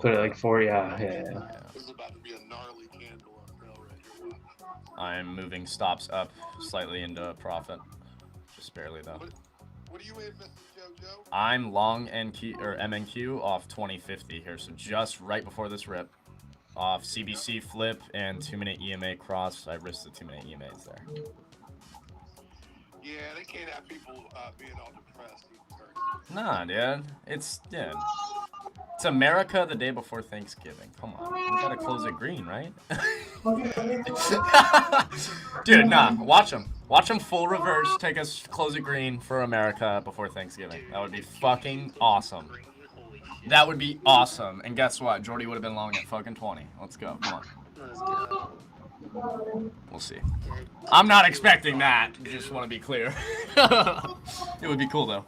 put it like 40. Yeah. This is about to be a gnarly candle on railroad. I'm moving stops up slightly into profit. Just barely, though. What are you in, Mr. JoJo? I'm long NQ or MNQ off 2050 here, so just right before this rip. Off CBC flip and 2-minute EMA cross. I risked the 2-minute EMAs there. Yeah, they can't have people being all depressed. Nah, dude. It's America the day before Thanksgiving. Come on. We gotta close it green, right? Dude, nah. Watch them. Watch them full reverse. Take us close it green for America before Thanksgiving. That would be fucking awesome. That would be awesome. And guess what? Jordy would have been long at fucking 20. Let's go. Come on. Let's go. We'll see. I'm not expecting that. Just want to be clear. It would be cool, though.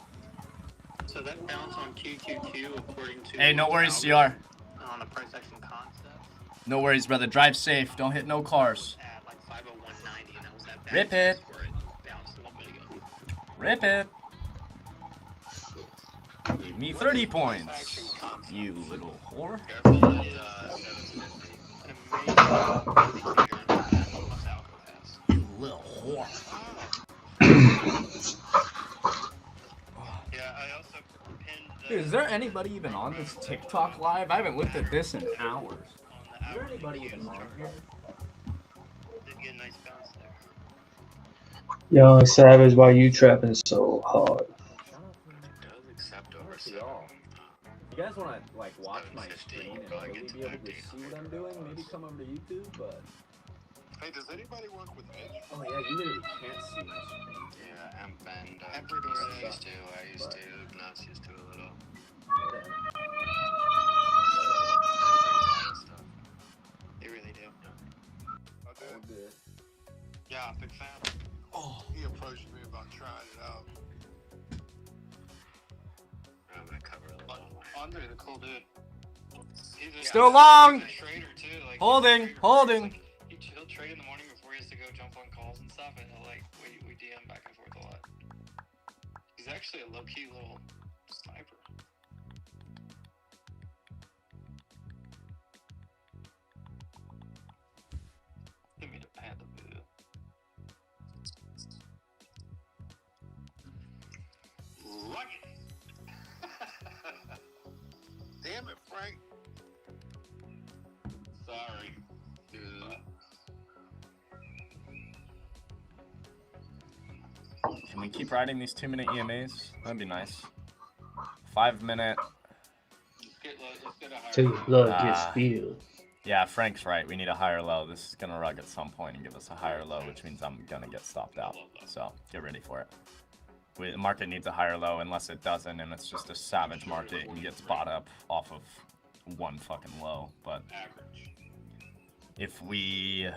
So that bounce on QQQ according to... Hey, no worries, CR. On a price action concept. No worries, brother. Drive safe. Don't hit no cars. At like 501.90, and that was that Rip it. where it bounced a little bit ago. Rip it. Give me 30 points. You little whore. You little whore. Dude, is there anybody even on this TikTok live? I haven't looked at this in hours. Is there anybody even on here? Did get a nice bounce there. Young Savage, why you trapping so hard? If you guys want to like watch my stream and really be able to see what I'm doing, maybe come over to YouTube. But hey, does anybody work with Edge? oh yeah, you literally can't see my screen. Yeah, and I used to, Nuts used to a little. They really do. Okay. Good. Yeah, big fan. Oh, he approached me about trying it out. I'm gonna cover a little. Andre, the cool dude. Still long. He's a trader too. Like, Holding. He'll trade in the morning before he has to go jump on calls and stuff, and he'll like we DM back and forth a lot. He's actually a low key little sniper. Didn't mean to pad the video. Lucky. Damn it, Frank. Sorry, dude. Can we keep riding these 2-minute EMAs? That'd be nice. 5-minute. Till your blood gets spilled. Yeah, Frank's right. We need a higher low. This is gonna rug at some point and give us a higher low, which means I'm gonna get stopped out. So get ready for it. The market needs a higher low. Unless it doesn't, and it's just a savage market and gets bought up off of one fucking low. But if we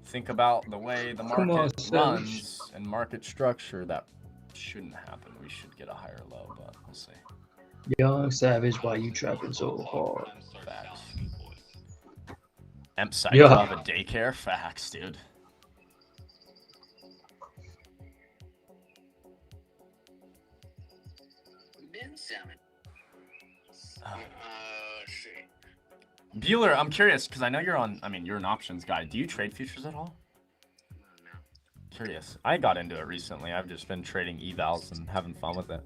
think about the way the market runs and market structure, that shouldn't happen. We should get a higher low, but we'll see. Young Savage, why you trapping so hard? Facts. Emp site Yeah. of a daycare? Facts, dude. Ben Salmon. Shit. Bueller, I'm curious because I know you're on. I mean, you're an options guy. Do you trade futures at all? curious. I got into it recently. I've just been trading evals and having fun with it.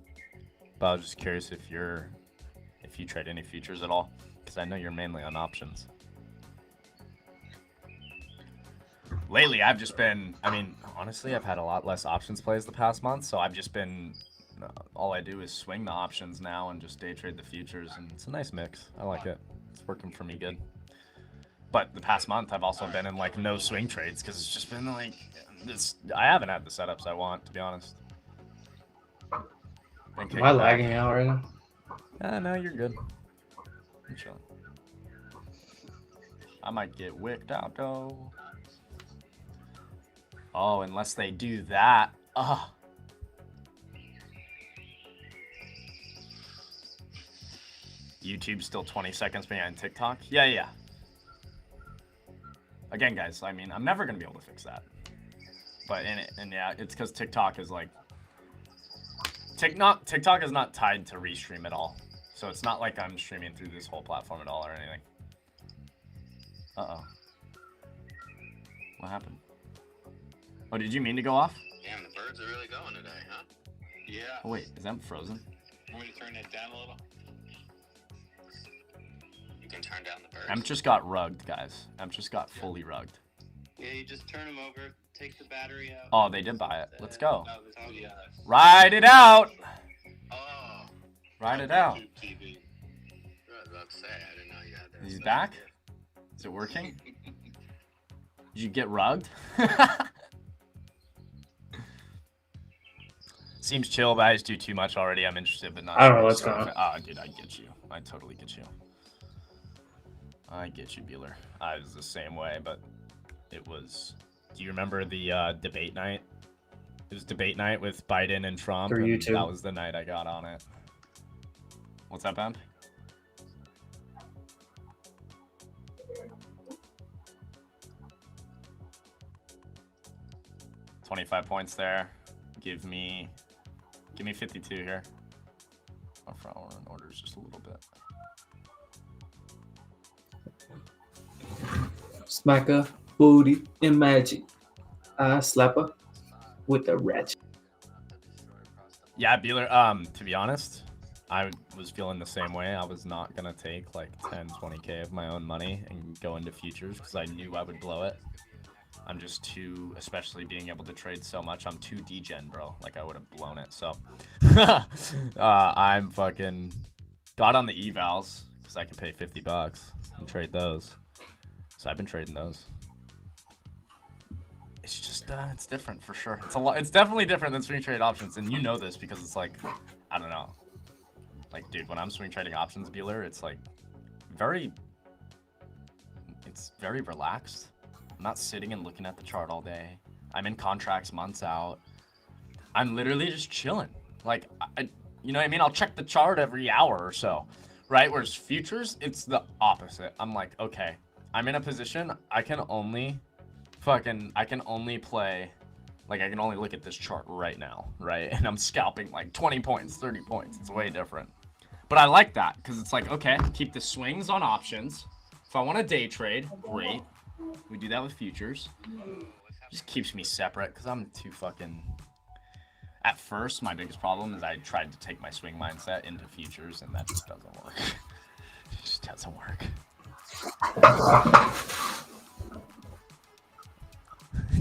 But I was just curious if you trade any futures at all, because I know you're mainly on options. Lately, I've just been, I mean, honestly, I've had a lot less options plays the past month, so I've just been, all I do is swing the options now and just day trade the futures, and it's a nice mix. I like it. It's working for me good. But the past month, I've also been in, like, no swing trades, because it's just been, like, this. I haven't had the setups I want, to be honest. Am I lagging out right now? No, you're good. I'm chilling. I might get wicked out, though. Oh, unless they do that. Ugh. YouTube's still 20 seconds behind TikTok? Yeah. Again, guys, I mean, I'm never going to be able to fix that. But, and yeah, it's because TikTok is like... TikTok is not tied to restream at all. So it's not like I'm streaming through this whole platform at all or anything. Uh-oh. What happened? Oh, did you mean to go off? Damn, the birds are really going today, huh? Yeah. Oh, wait, is that frozen? Want me to turn that down a little? You can turn down the birds. Emp just got rugged, guys. Emp just got fully rugged. Yeah, you just turn them over, take the battery out. Oh, they did buy it. Let's go. Yeah. Ride it out! Oh. Ride it out. TV. I was about to say, I didn't know you had that. He's back? Is it working? Did you get rugged? Seems chill, but I just do too much already. I'm interested, but not. I don't know what's going on. Oh, dude, I get you. I totally get you. I get you, Bueller. I was the same way, but it was... Do you remember the debate night? It was debate night with Biden and Trump, Through and YouTube. that was the night I got on it. What's up, Ben? $25 points there. Give me 52 here. Our front orders just a little bit. Smacker, booty, and magic. I slap her with a ratchet. Yeah, Bueller, to be honest, I was feeling the same way. I was not going to take like 10, 20K of my own money and go into futures because I knew I would blow it. I'm just too, especially being able to trade so much, I'm too degen, bro. Like, I would have blown it, so. I'm fucking got on the evals because I can pay $50 and trade those. So I've been trading those. It's just, it's different for sure. It's a lot. It's definitely different than swing trade options, and you know this because it's like, I don't know. Like, dude, when I'm swing trading options, Bueller, it's like it's very relaxed. I'm not sitting and looking at the chart all day. I'm in contracts months out. I'm literally just chilling. Like, you know what I mean? I'll check the chart every hour or so, right? Whereas futures, it's the opposite. I'm like, okay, I'm in a position I can only play, like I can only look at this chart right now, right? And I'm scalping like 20 points, 30 points. It's way different. But I like that because it's like, okay, keep the swings on options. If I want to day trade, great. We do that with futures. Just keeps me separate because I'm too fucking... At first, my biggest problem is I tried to take my swing mindset into futures, and that just doesn't work. It just doesn't work.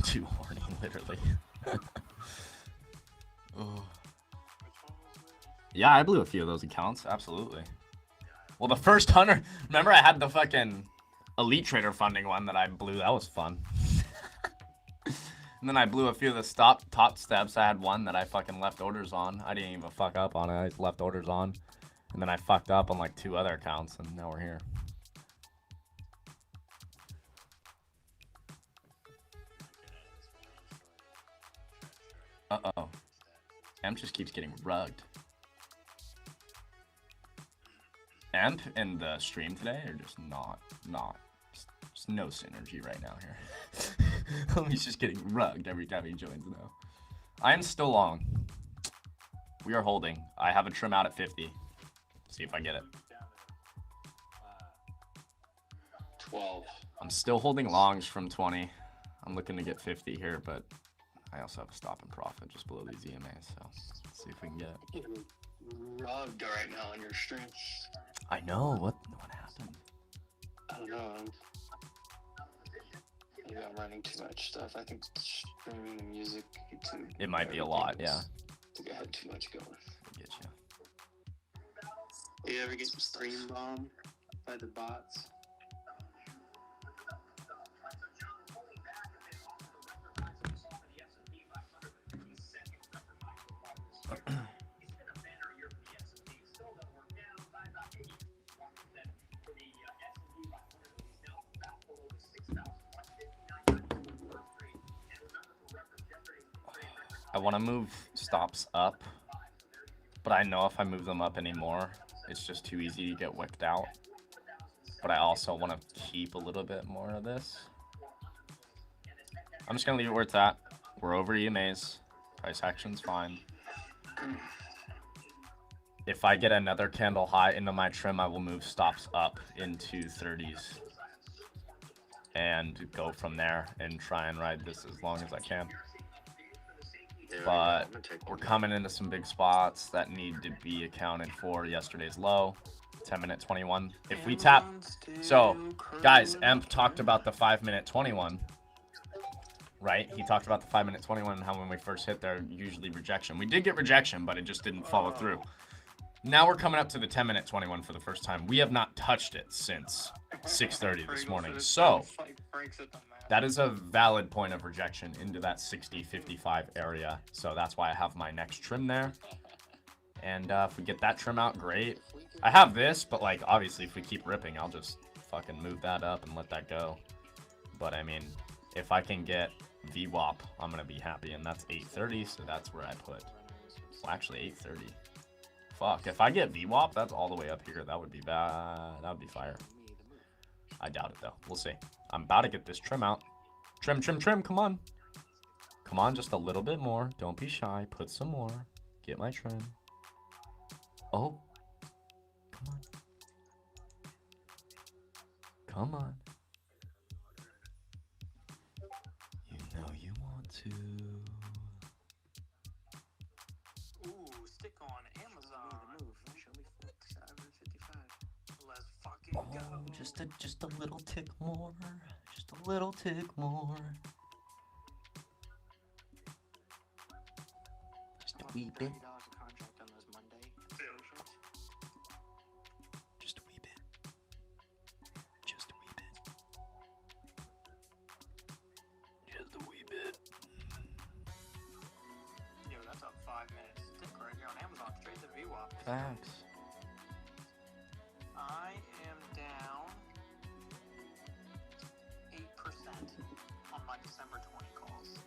Too horny, literally. Oh. Yeah, I blew a few of those accounts, absolutely. Well, the first 100... Remember I had the fucking Elite Trader funding one that I blew? That was fun. And then I blew a few of the top steps. I had one that I fucking left orders on. I didn't even fuck up on it. I just left orders on. And then I fucked up on like 2 other accounts, and now we're here. Uh-oh. Emp just keeps getting rugged. Emp and the stream today are just not. There's no synergy right now here. He's just getting rugged every time he joins now. I am still long. We are holding. I have a trim out at 50. See if I get it. 12. I'm still holding longs from 20. I'm looking to get 50 here, but I also have a stop and profit just below these EMAs, so let's see if we can get it. Rugged right now on your stream. I know. What happened? I don't know. Maybe I'm running too much stuff. I think streaming the music, YouTube. It might be a lot, yeah. I think I had too much going. I get you. You ever get some stream bombed by the bots? I want to move stops up, but I know if I move them up anymore, it's just too easy to get wicked out. But I also want to keep a little bit more of this. I'm just going to leave it where it's at. We're over EMAs. Price action's fine. If I get another candle high into my trim, I will move stops up into 30s. And go from there and try and ride this as long as I can. But we're coming into some big spots that need to be accounted for. Yesterday's low, 10-minute 21. If we tap, so guys, Emp talked about the 5-minute 21, right? He talked about the 5-minute 21 and how when we first hit there, usually rejection. We did get rejection, but it just didn't follow through. Now we're coming up to the 10-minute 21 for the first time. We have not touched it since 6:30 this morning. So that is a valid point of rejection into that 60-55 area. So that's why I have my next trim there. And if we get that trim out, great. I have this, but like obviously if we keep ripping, I'll just fucking move that up and let that go. But I mean, if I can get VWAP, I'm gonna be happy. And that's 8:30, so that's where I put. Well, actually 8:30. Fuck, if I get VWAP, that's all the way up here. That would be bad. That would be fire. I doubt it, though. We'll see. I'm about to get this trim out. Trim, trim, trim. Come on. Come on, just a little bit more. Don't be shy. Put some more. Get my trim. Oh. Come on. Come on. You know you want to. Stick on Amazon. Show me 755. Let's fucking go. Just a little tick more. Just a little tick more. Just a wee bit. Contract on those Monday extensions. Just a wee bit. Just a wee bit. Just a wee bit. Yo, that's up 5 minutes. Tick right here on Amazon. Straight to VWAP. Thanks. I am down 8% on my December 20 calls.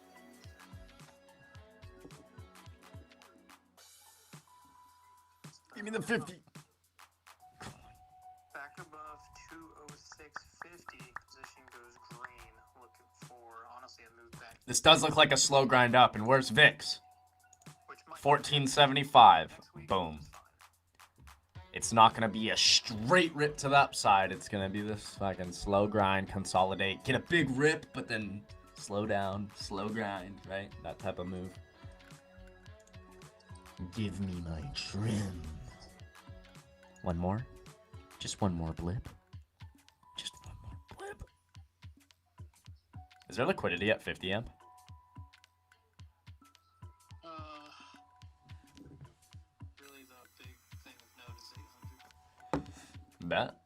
Give me the 50. Back above 206.50, position goes green. Looking for, honestly, a move back. This does look like a slow grind up. And where's VIX? 1475. Boom. It's not going to be a straight rip to the upside. It's going to be this fucking slow grind, consolidate, get a big rip, but then slow down, slow grind, right? That type of move. Give me my trim. One more? Just one more blip? Just one more blip? Is there liquidity at 50 amp? Really the big thing of note is 800. Bet.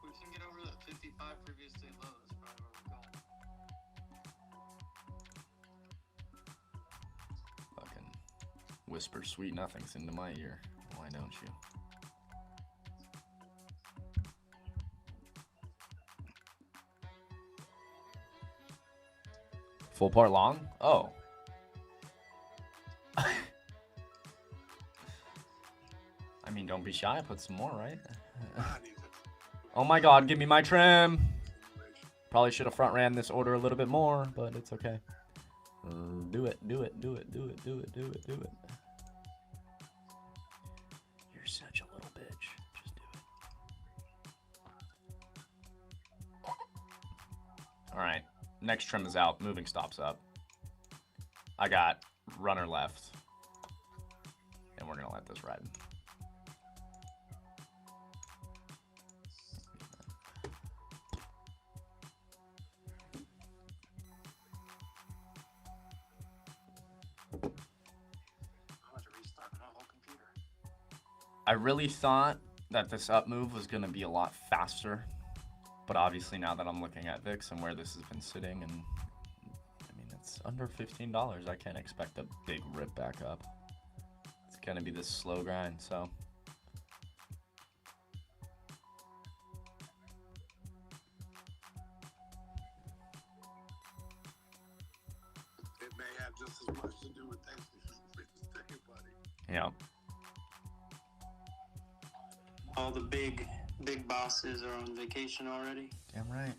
We can get over that 55 previous day low. That's probably where we're going. Fucking whisper sweet nothings into my ear. Why don't you? Full part long? Oh. I mean, don't be shy. Put some more, right? Oh my god, give me my trim. Probably should have front ran this order a little bit more, but it's okay. Do it, do it, do it, do it, do it, do it, do it. You're such a little bitch. Just do it. All right. Next trim is out. Moving stops up. I got runner left. And we're going to let this ride. I really thought that this up move was going to be a lot faster. But obviously now that I'm looking at VIX and where this has been sitting, and I mean, it's under $15. I can't expect a big rip back up. It's going to be this slow grind, so. It may have just as much to do with Thanksgiving Day, buddy. Yeah. All the big bosses are on vacation already. Damn right.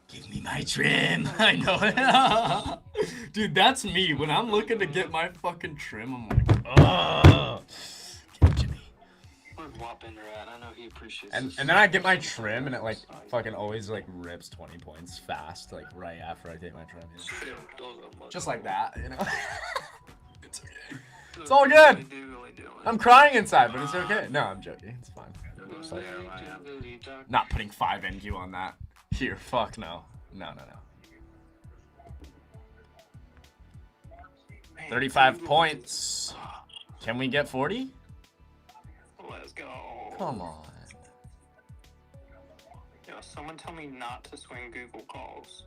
Give me my trim. I know it. Dude, that's me. When I'm looking to get my fucking trim, I'm like, oh. Where's Wapender at? I know he appreciates And this. then I get my trim, and it like fucking always like rips 20 points fast, like right after I take my trim. Just like that, you know. It's okay. It's all good. I'm crying inside, but it's okay. No, I'm joking. It's fine. It's like, not putting 5 NQ on that. Here, fuck no. No. 35 points. Can we get 40? Let's go. Come on. Yo, someone tell me not to swing Google calls.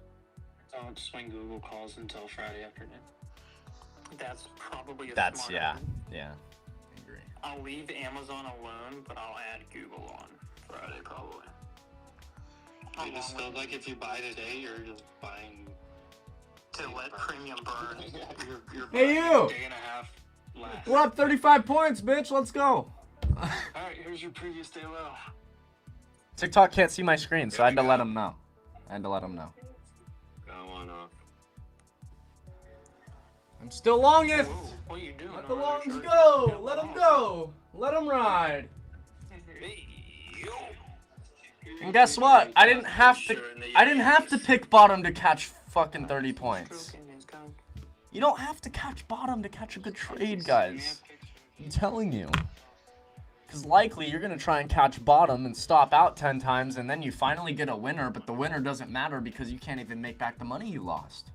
Don't swing Google calls until Friday afternoon. That's probably a smart yeah. move. Yeah. I agree. I'll leave Amazon alone, but I'll add Google on Friday probably. It just feels like if you buy today, you're just buying to let premium burn. you're Hey, buying you! a day and a half less. We're up 35 points, bitch. Let's go. Alright, here's your previous day low. TikTok can't see my screen, so I had to let them know. Go on off. I'm still longest. What are you doing? Let the longs go. Let them go. Let them ride. And guess what? I didn't have to pick bottom to catch fucking 30 points. You don't have to catch bottom to catch a good trade, guys. I'm telling you. Because likely you're going to try and catch bottom and stop out 10 times, and then you finally get a winner, but the winner doesn't matter because you can't even make back the money you lost.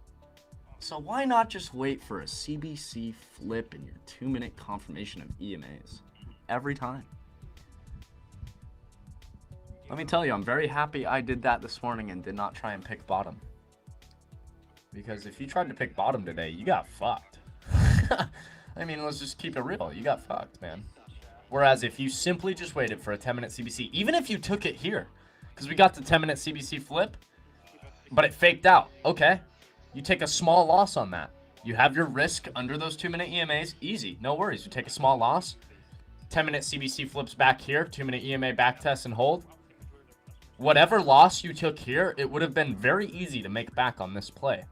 So why not just wait for a CBC flip and your 2-minute confirmation of EMAs every time? Let me tell you, I'm very happy I did that this morning and did not try and pick bottom. Because if you tried to pick bottom today, you got fucked. I mean, let's just keep it real. You got fucked, man. Whereas if you simply just waited for a 10-minute CBC, even if you took it here, because we got the 10-minute CBC flip, but it faked out. Okay. You take a small loss on that. You have your risk under those 2-minute EMAs. Easy. No worries. You take a small loss. 10-minute CBC flips back here. 2-minute EMA back test and hold. Whatever loss you took here, it would have been very easy to make back on this play.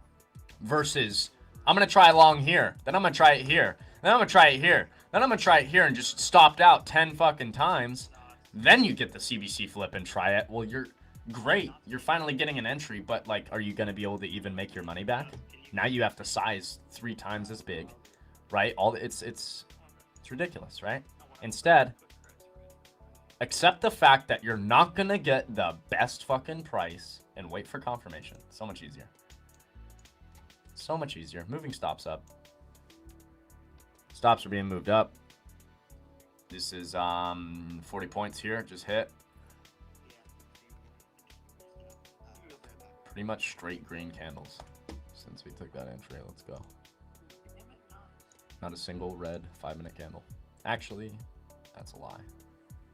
Versus, I'm going to try long here. Then I'm going to try it here. Then I'm going to try it here. Then I'm going to try it here and just stopped out 10 fucking times. Then you get the CBC flip and try it. Well, you're great. You're finally getting an entry, but like, are you going to be able to even make your money back? Now you have to size 3 times as big, right? It's ridiculous, right? Instead, accept the fact that you're not going to get the best fucking price and wait for confirmation. So much easier. So much easier. Moving stops up. Stops are being moved up. This is 40 points here. Just hit. Pretty much straight green candles since we took that entry. Let's go. Not a single red 5-minute candle. Actually, that's a lie.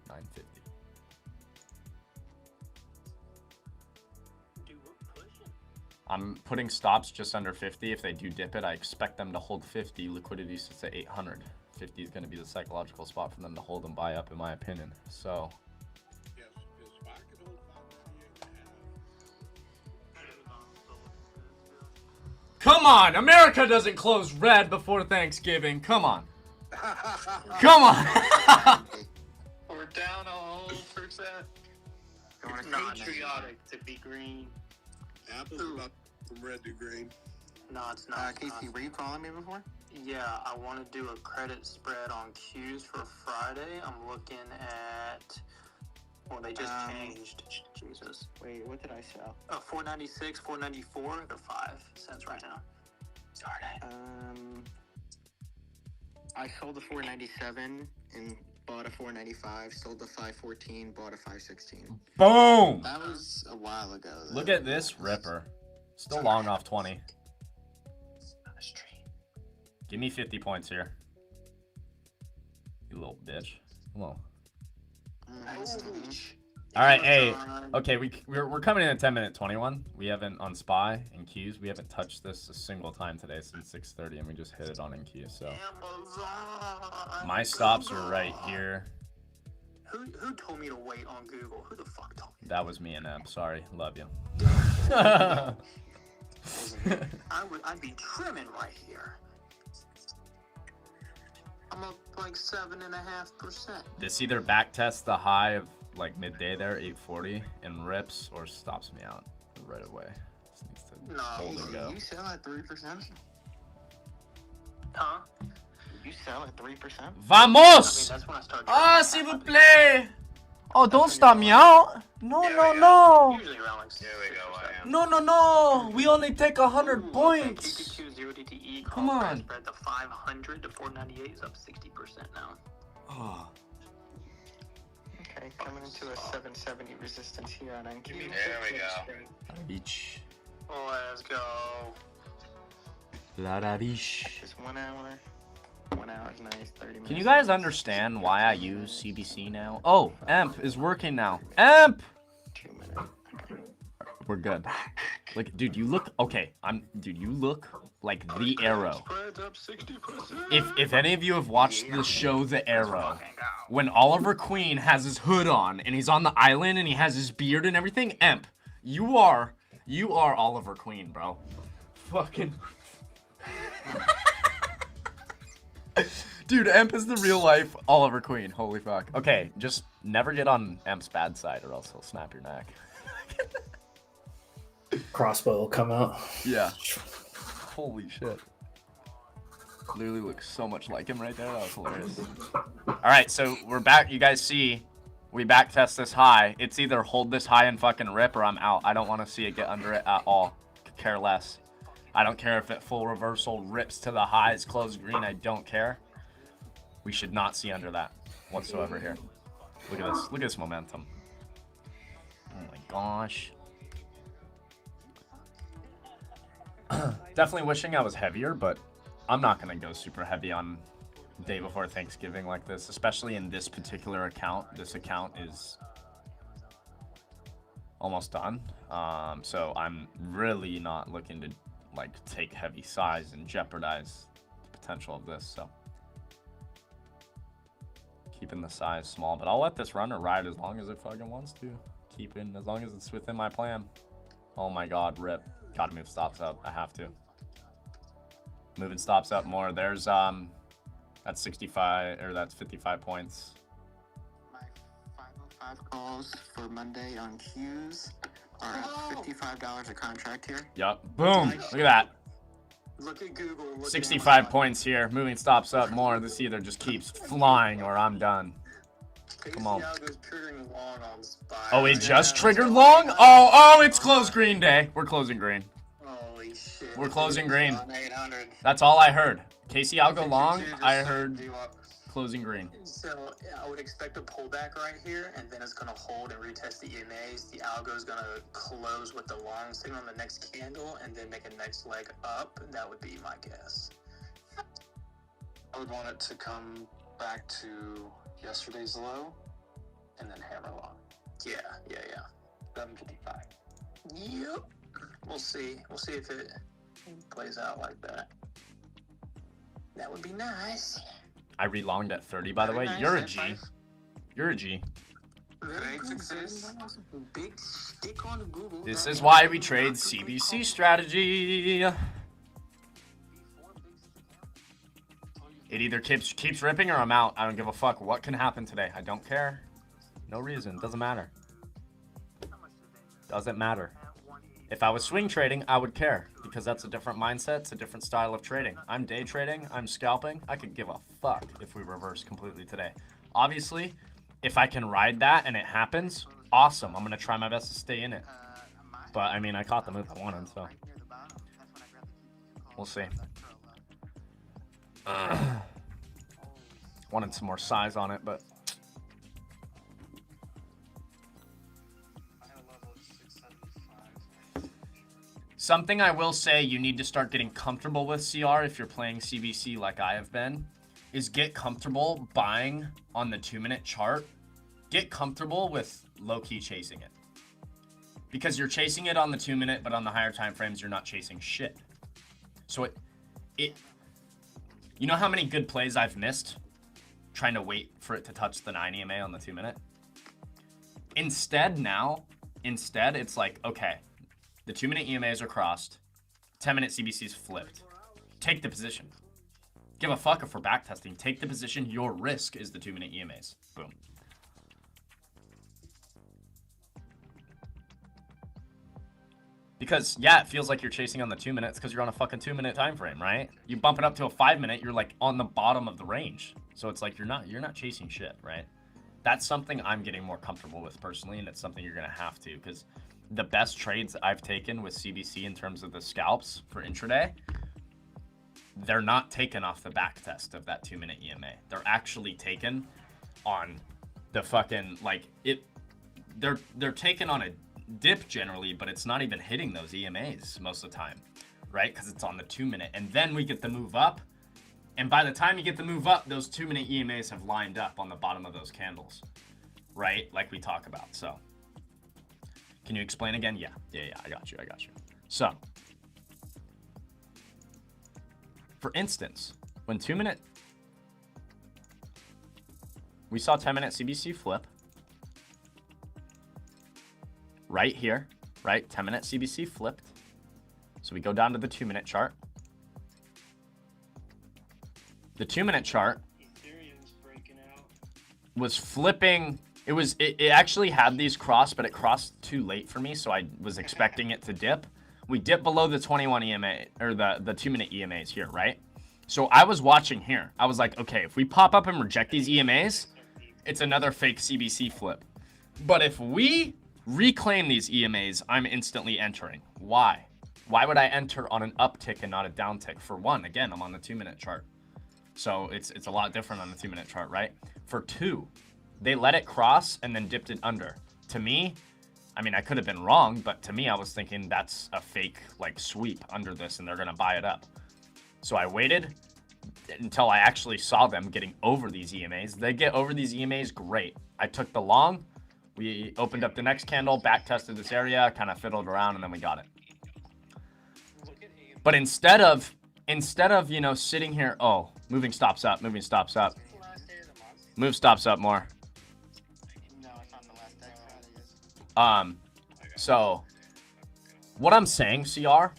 950. I'm putting stops just under 50. If they do dip it, I expect them to hold 50. Liquidity sits at 800. 50 is going to be the psychological spot for them to hold and buy up, in my opinion. So. Come on! America doesn't close red before Thanksgiving. Come on. Come on. We're down a whole at? It's patriotic to be green. Apple's about from red to green. No, it's not. Casey, were you calling me before? Yeah, I want to do a credit spread on Qs for Friday. I'm looking at. Well, they just changed. Jesus. Wait, what did I sell? 496, 494. They're 5 cents right now. Sorry. I sold the 497 and bought a 495. Sold the 514, bought a 516. Boom! That was a while ago. Though. Look at this ripper. Still long off 20. Give me 50 points here. You little bitch. Come on. All right, hey. Okay, we're coming in at 10-minute 21. We haven't on SPY and Qs. We haven't touched this a single time today since 6:30, and we just hit it on in Qs. So my stops are right here. Who told me to wait on Google? Who the fuck told me? That was me and Em. Sorry, love you. I'd be trimming right here. I'm up like 7.5%. This either back tests the high of like midday there, 840, and rips, or stops me out right away. This needs to hold and go. You sell at 3%? Huh? You sell at 3%? Vamos! That's when I start. S'il vous plaît! Oh, don't stop me out! No, no. Usually around like. There we go. I am. No. We only take 100 points. QQQ 0 DTE. Come on. Spread the 500 to 498 is up 60% now. Oh. Okay, coming into a 770 resistance here on NQ. There we go. Beach. Let's go. La beach. Just 1 hour. 1 hour is nice. 30 minutes. Can you guys understand why I use CBC now? Oh, EMP is working now. EMP! 2 minutes. We're good. Like, dude, you look okay. Dude, you look like the Arrow. If any of you have watched the show The Arrow, when Oliver Queen has his hood on and he's on the island and he has his beard and everything, EMP, you are Oliver Queen, bro. Fucking. Dude, EMP is the real life Oliver Queen. Holy fuck. Okay, just never get on EMP's bad side or else he'll snap your neck. Crossbow will come out. Yeah. Holy shit. Literally looks so much like him right there. That was hilarious. Alright, so we're back. You guys see, we back test this high. It's either hold this high and fucking rip or I'm out. I don't want to see it get under it at all. Could care less. I don't care if it full reversal rips to the highs, close green. I don't care. We should not see under that whatsoever here. Look at this. Look at this momentum. Oh my gosh. Definitely wishing I was heavier, but I'm not going to go super heavy on day before Thanksgiving like this, especially in this particular account. This account is almost done. So I'm really not looking to like take heavy size and jeopardize the potential of this. So keeping the size small, but I'll let this runner ride as long as it fucking wants to. Keeping as long as it's within my plan. Oh my god, rip. Gotta move stops up. I have to. Moving stops up more. There's that's 65 or that's 55 points. My 505 calls for Monday on Qs are at $55 a contract here. Yup. Boom. Look at that. Look at Google. Look 65 points here. Moving stops up more. This either just keeps flying or I'm done. Come on. Oh, it just triggered long? Oh, it's closed green day. We're closing green. Holy shit. We're closing green. That's all I heard. Casey, I'll go long. I heard closing green. So I would expect a pullback right here, and then it's going to hold and retest the EMAs. The algo is going to close with the long signal on the next candle, and then make a next leg up. That would be my guess. I would want it to come back to yesterday's low, and then hammer long. Yeah. 755. Yep. We'll see. We'll see if it plays out like that. That would be nice. I relonged at 30, by the way. You're a G. You're a G. Big success. Big stick on Google. This is why we trade CBC strategy. It either keeps ripping or I'm out. I don't give a fuck what can happen today. I don't care. No reason. Doesn't matter. Doesn't matter. If I was swing trading, I would care because that's a different mindset. It's a different style of trading. I'm day trading. I'm scalping. I could give a fuck if we reverse completely today. Obviously, if I can ride that and it happens, awesome. I'm going to try my best to stay in it. But, I mean, I caught the move I wanted, so we'll see. Wanted some more size on it, but something I will say you need to start getting comfortable with, CR, if you're playing CBC like I have been, is get comfortable buying on the 2-minute chart. Get comfortable with low-key chasing it. Because you're chasing it on the 2-minute, but on the higher time frames, you're not chasing shit. So it you know how many good plays I've missed trying to wait for it to touch the 9 EMA on the 2-minute? Instead, it's like, okay, the 2-minute EMAs are crossed, 10-minute CBCs flipped. Take the position. Give a fuck if we're backtesting. Take the position. Your risk is the 2-minute EMAs. Boom. Because, yeah, it feels like you're chasing on the 2 minutes because you're on a fucking 2-minute time frame, right? You bump it up to a 5-minute, you're like on the bottom of the range. So it's like you're not chasing shit, right? That's something I'm getting more comfortable with personally, and it's something you're gonna have to, because the best trades I've taken with CBC in terms of the scalps for intraday, they're not taken off the back test of that 2-minute EMA. They're actually taken on the fucking, like, they're taken on a dip generally, but it's not even hitting those EMAs most of the time, right? Because it's on the 2-minute, and then we get the move up, and by the time you get the move up, those 2-minute EMAs have lined up on the bottom of those candles, right? Like we talk about. So can you explain again? Yeah, I got you. So for instance, when 2-minute, we saw 10-minute CBC flip right here, right? 10-minute CBC flipped. So we go down to the 2-minute chart. The 2-minute chart was flipping. It actually had these crossed, but it crossed too late for me, so I was expecting it to dip. We dipped below the 21 EMA, or the 2-minute EMAs here, right? So I was watching here. I was like, okay, if we pop up and reject these EMAs, it's another fake CBC flip. But if we reclaim these EMAs, I'm instantly entering. Why? Why would I enter on an uptick and not a downtick? For one, again, I'm on the 2-minute chart. So it's a lot different on the 2-minute chart, right? For two, they let it cross and then dipped it under. To me, I mean, I could have been wrong, but to me, I was thinking that's a fake, like, sweep under this and they're going to buy it up. So I waited until I actually saw them getting over these EMAs. They get over these EMAs, great. I took the long. We opened up the next candle, back tested this area, kind of fiddled around, and then we got it. But instead of, you know, sitting here, oh, moving stops up. Move stops up more. So what I'm saying, CR,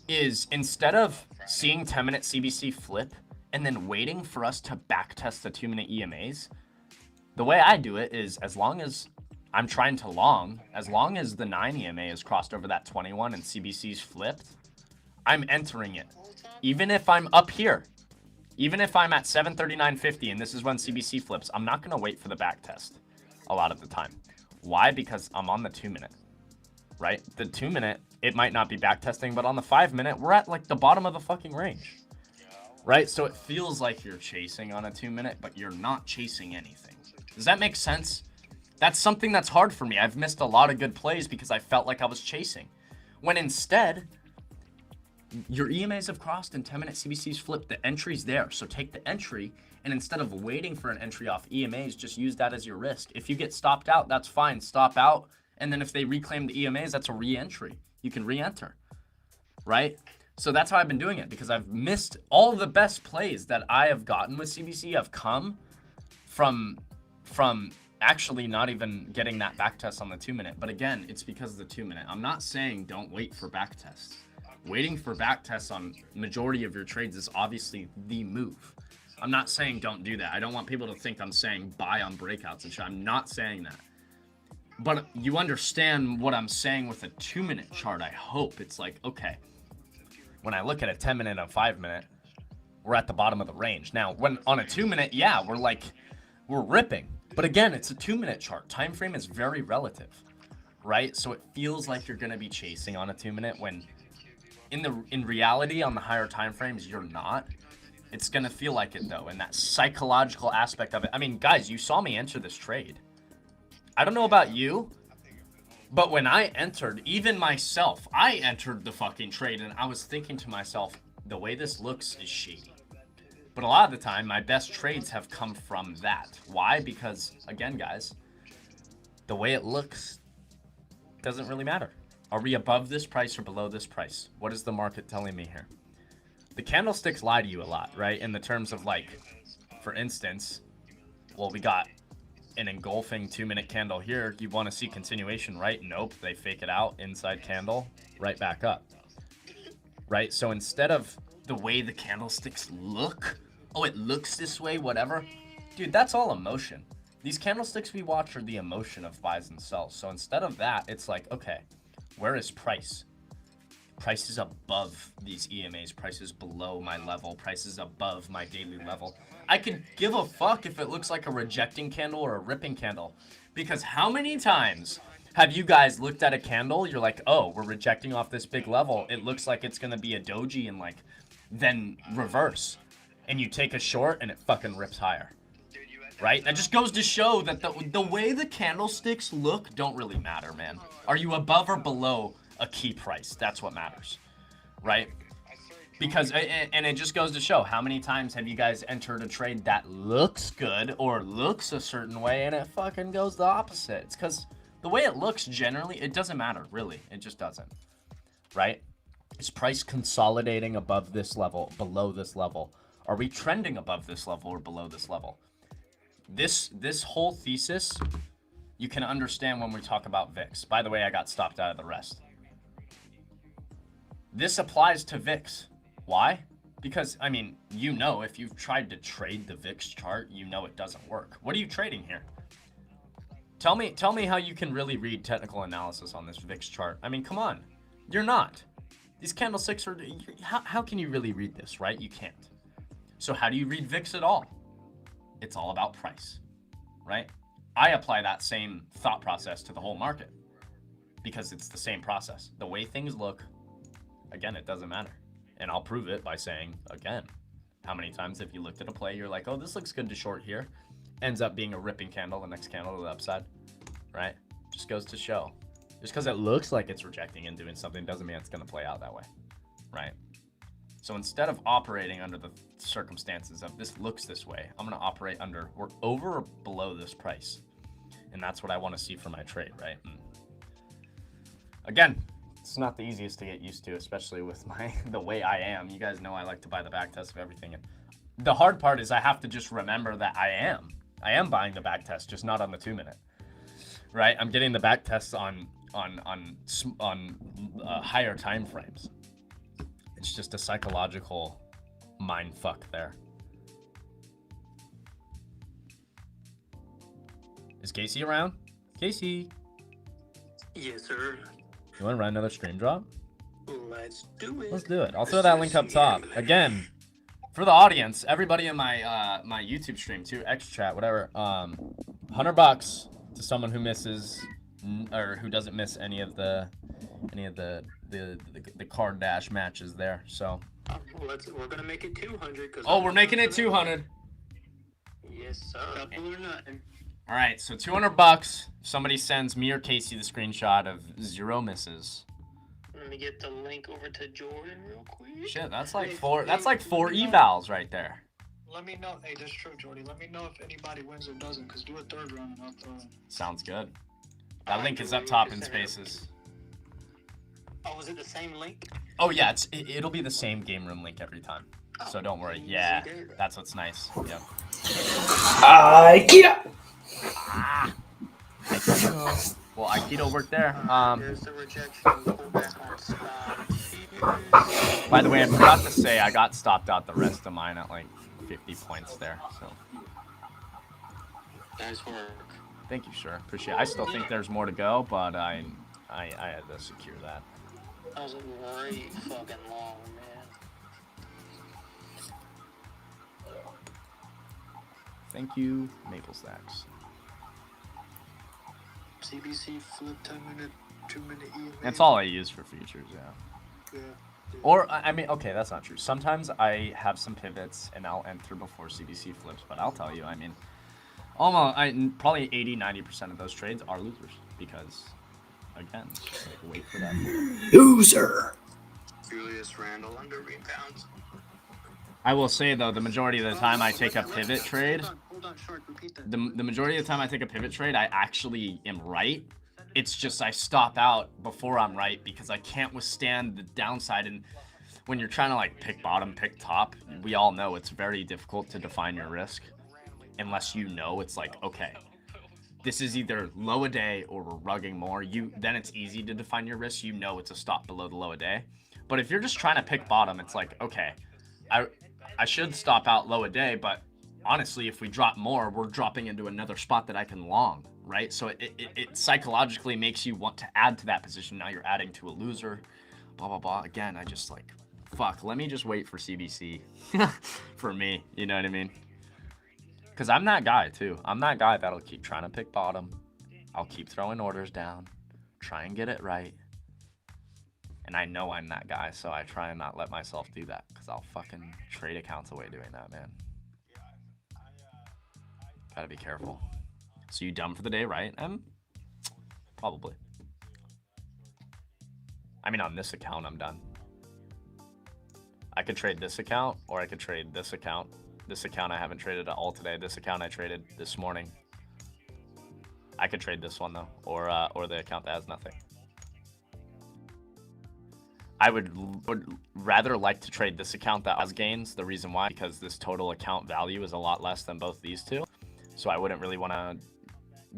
is instead of seeing 10-minute CBC flip and then waiting for us to back test the 2-minute EMAs, the way I do it is, as long as I'm trying to long, as long as the 9 EMA is crossed over that 21 and CBC's flipped, I'm entering it. Even if I'm up here, even if I'm at 739.50 and this is when CBC flips, I'm not going to wait for the back test a lot of the time. Why? Because I'm on the 2-minute, right? The 2-minute, it might not be back testing, but on the 5-minute, we're at like the bottom of the fucking range, right? So it feels like you're chasing on a 2-minute, but you're not chasing anything. Does that make sense? That's something that's hard for me. I've missed a lot of good plays because I felt like I was chasing. When instead, your EMAs have crossed and 10-minute CBCs flipped. The entry's there. So take the entry, and instead of waiting for an entry off EMAs, just use that as your risk. If you get stopped out, that's fine. Stop out. And then if they reclaim the EMAs, that's a re-entry. You can re-enter, right? So that's how I've been doing it, because I've missed all the best plays that I have gotten with CBC have come from actually not even getting that back test on the 2-minute. But again, it's because of the 2-minute. I'm not saying don't wait for back tests. Waiting for back tests on majority of your trades is obviously the move, I'm not saying don't do that. I don't want people to think I'm saying buy on breakouts and shit. I'm not saying that. But you understand what I'm saying with a 2-minute chart, I hope. It's like, okay, when I look at a 10-minute and a 5-minute, we're at the bottom of the range. Now, when on a 2-minute, yeah, we're ripping. But again, it's a 2-minute chart. Time frame is very relative, right? So it feels like you're going to be chasing on a 2-minute when in reality on the higher time frames you're not. It's going to feel like it though, and that psychological aspect of it. I mean, guys, you saw me enter this trade. I don't know about you, but when I entered, even myself, I entered the fucking trade and I was thinking to myself, the way this looks is shady. But a lot of the time, my best trades have come from that. Why? Because, again, guys, the way it looks doesn't really matter. Are we above this price or below this price? What is the market telling me here? The candlesticks lie to you a lot, right? In the terms of, like, for instance, well, we got an engulfing 2-minute candle here. You want to see continuation, right? Nope, they fake it out, inside candle, right back up. Right? So instead of the way the candlesticks look, oh, it looks this way, whatever. Dude, that's all emotion. These candlesticks we watch are the emotion of buys and sells. So instead of that, it's like, okay, where is price? Price is above these EMAs. Price is below my level. Price is above my daily level. I could give a fuck if it looks like a rejecting candle or a ripping candle. Because how many times have you guys looked at a candle? You're like, oh, we're rejecting off this big level. It looks like it's going to be a doji and like, then reverse. And you take a short and it fucking rips higher. Right? That just goes to show that the way the candlesticks look don't really matter, man. Are you above or below a key price? That's what matters. Right? Because, and it just goes to show, how many times have you guys entered a trade that looks good or looks a certain way and it fucking goes the opposite? It's because the way it looks generally, it doesn't matter, really. It just doesn't. Right? Is price consolidating above this level, below this level? Are we trending above this level or below this level? This whole thesis, you can understand when we talk about VIX. By the way, I got stopped out of the rest. This applies to VIX. Why? Because, I mean, you know, if you've tried to trade the VIX chart, you know it doesn't work. What are you trading here? Tell me how you can really read technical analysis on this VIX chart. I mean, come on. You're not. These candlesticks are... How can you really read this, right? You can't. So how do you read VIX at all? It's all about price, right? I apply that same thought process to the whole market because it's the same process. The way things look, again, it doesn't matter. And I'll prove it by saying, again, how many times if you looked at a play, you're like, oh, this looks good to short here. Ends up being a ripping candle, the next candle to the upside, right? Just goes to show. Just because it looks like it's rejecting and doing something doesn't mean it's going to play out that way, right? So instead of operating under the circumstances of this looks this way, I'm going to operate under, we're over or below this price. And that's what I want to see for my trade, right? And again, it's not the easiest to get used to, especially with the way I am. You guys know I like to buy the back test of everything. And the hard part is I have to just remember that I am buying the back test, just not on the 2-minute, right? I'm getting the back tests on higher time frames. It's just a psychological mind fuck there. Is Casey around? Casey. Yes, sir. You want to run another stream drop? Let's do it. Let's do it. I'll throw that link up top. Again, for the audience, everybody in my my YouTube stream too, X chat, whatever. $100 to someone who misses or who doesn't miss any of the card dash matches there. So we're gonna make it 200. Oh, we're making it 200. Yes, sir. Double or nothing. All right, so $200. Somebody sends me or Casey the screenshot of 0 misses. Let me get the link over to Jordan real quick. Shit, that's like four evals right there. Let me know. Hey, that's true, Jordy. Let me know if anybody wins or doesn't, because do a third round and I'll throw in. Sounds good. That link is up top in spaces. Oh, was it the same link? Oh yeah, it'll be the same game room link every time. So don't worry. Yeah, that's what's nice. Yep. Aikido. Aikido. Well, Aikido worked there. There's the rejection. Pullback on spot. By the way, I forgot to say I got stopped out the rest of mine at like 50 points there. So Nice work. thank you, sir. Appreciate it. I still think there's more to go, but I had to secure that. That was a great fucking long, man. Thank you, Maple Stacks. CBC flip 10-minute, 2-minute EMA. That's all I use for futures, yeah. Yeah. Or, I mean, okay, that's not true. Sometimes I have some pivots and I'll enter before CBC flips, but I'll tell you, I mean, probably 80-90% of those trades are losers because, again, it's just like wait for that. Loser! Julius Randle under rebounds. I will say, though, the majority of the time I take a pivot trade, Hold on, Shark, repeat that. the majority of the time I take a pivot trade, I actually am right. It's just I stop out before I'm right because I can't withstand the downside. And when you're trying to like pick bottom, pick top, we all know it's very difficult to define your risk unless you know it's like, okay, this is either low a day or we're rugging more. Then it's easy to define your risk. You know it's a stop below the low a day. But if you're just trying to pick bottom, it's like, okay, I should stop out low a day, but honestly, if we drop more, we're dropping into another spot that I can long, right? So it psychologically makes you want to add to that position. Now you're adding to a loser, blah, blah, blah. Again, I just like, fuck, let me just wait for CBC for me. You know what I mean? Because I'm that guy, too. I'm that guy that'll keep trying to pick bottom. I'll keep throwing orders down, try and get it right. And I know I'm that guy, so I try and not let myself do that because I'll fucking trade accounts away doing that, man. Gotta be careful. So you done for the day, right? Probably. I mean, on this account, I'm done. I could trade this account, or I could trade this account. This account I haven't traded at all today. This account I traded this morning. I could trade this one though, or the account that has nothing. I would rather like to trade this account that has gains. The reason why, because this total account value is a lot less than both these two. So I wouldn't really want to,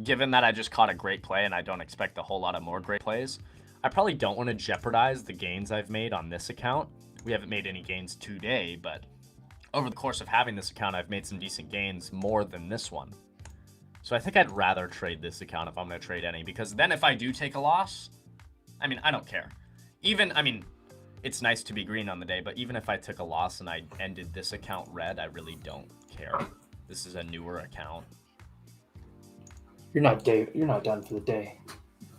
given that I just caught a great play and I don't expect a whole lot of more great plays, I probably don't want to jeopardize the gains I've made on this account. We haven't made any gains today, but over the course of having this account, I've made some decent gains more than this one. So I think I'd rather trade this account if I'm going to trade any, because then if I do take a loss, I mean, I don't care. I mean, it's nice to be green on the day, but even if I took a loss and I ended this account red, I really don't care. This is a newer account. You're not done for the day.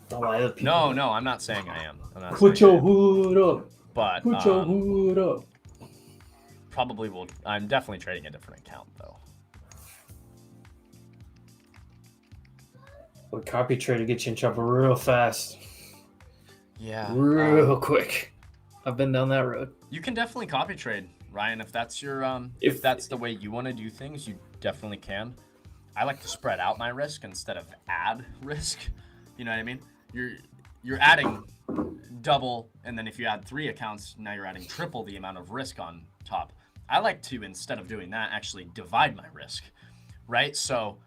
Don't lie to people. No, I'm not saying I am. Put your hood up. But put your hood up. Probably will. I'm definitely trading a different account though. Well, copy trade to get you in trouble real fast. Yeah. Real quick. I've been down that road. You can definitely copy trade, Ryan. If that's your if that's the way you want to do things, you definitely can. I like to spread out my risk instead of add risk. You know what I mean? You're adding double, and then if you add 3 accounts, now you're adding triple the amount of risk on top. I like to, instead of doing that, actually divide my risk, right? So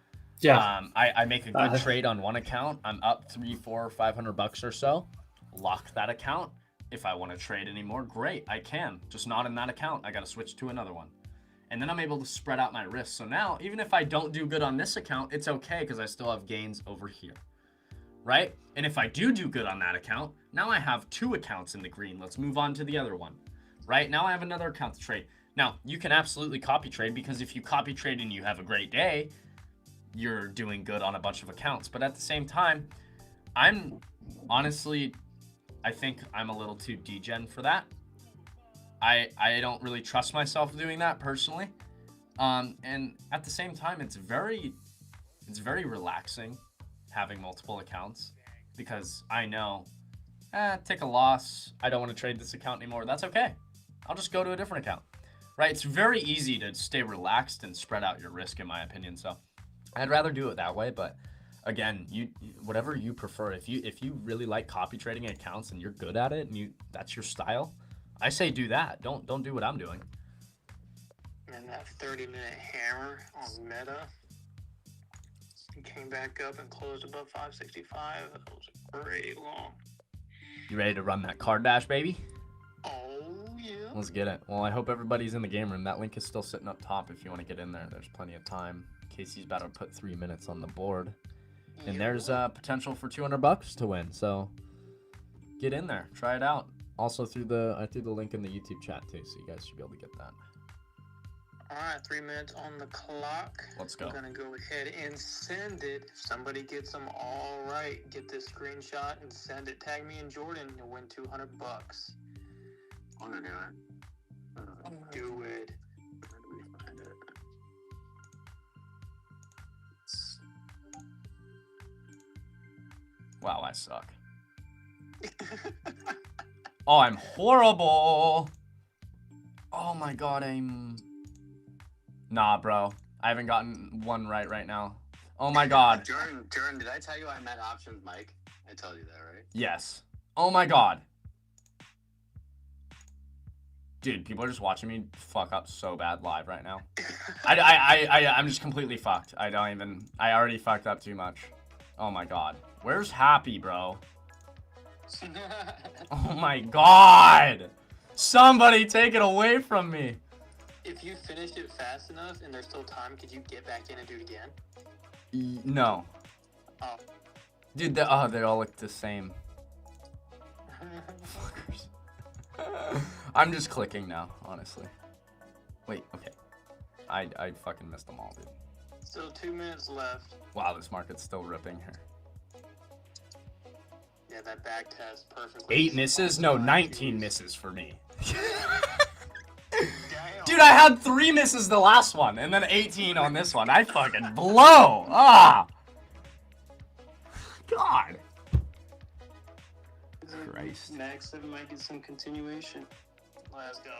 yeah, I make a good trade on one account. I'm up $300, $400, $500 or so. Lock that account. If I want to trade anymore, great, I can. Just not in that account. I got to switch to another one. And then I'm able to spread out my risk. So now, even if I don't do good on this account, it's okay because I still have gains over here, right? And if I do good on that account, now I have 2 accounts in the green. Let's move on to the other one, right? Now I have another account to trade. Now, you can absolutely copy trade because if you copy trade and you have a great day, you're doing good on a bunch of accounts. But at the same time, I'm honestly, I think I'm a little too degen for that. I don't really trust myself doing that personally. And at the same time, it's very relaxing having multiple accounts because I know, take a loss. I don't want to trade this account anymore. That's okay. I'll just go to a different account, right? It's very easy to stay relaxed and spread out your risk, in my opinion. So I'd rather do it that way. But again, whatever you prefer. If you really like copy trading accounts and you're good at it and that's your style, I say do that. Don't do what I'm doing. And that 30-minute hammer on Meta, he came back up and closed above 565. That was a great long. You ready to run that card dash, baby? Oh yeah. Let's get it. Well, I hope everybody's in the game room. That link is still sitting up top if you want to get in there. There's plenty of time. Casey's about to put 3 minutes on the board. And there's potential for $200 to win. So get in there. Try it out. Also I threw the link in the YouTube chat too, so you guys should be able to get that. All right, 3 minutes on the clock. Let's go. I'm gonna go ahead and send it. If somebody gets them all right, get this screenshot and send it. Tag me and Jordan to win $200. I'm gonna do it. Do it. Where do we find it? Wow, I suck. Oh, I'm horrible. Oh my god, Nah, bro. I haven't gotten one right now. Oh my god. Jordan, did I tell you I met options Mike? I told you that, right? Yes. Oh my god. Dude, people are just watching me fuck up so bad live right now. I'm just completely fucked. I already fucked up too much. Oh my god. Where's Happy, bro? Oh my god! Somebody take it away from me. If you finish it fast enough and there's still time, could you get back in and do it again? No. Oh. Dude, they all look the same. Fuckers. I'm just clicking now, honestly. Wait, okay. I fucking missed them all, dude. Still 2 minutes left. Wow, this market's still ripping here. Yeah, that back test perfectly. 8 misses? No, 19 misses for me. Dude, I had 3 misses the last one, and then 18 on this one. I fucking blow! Ah! God. Christ. Max 7 might get some continuation. Let's go.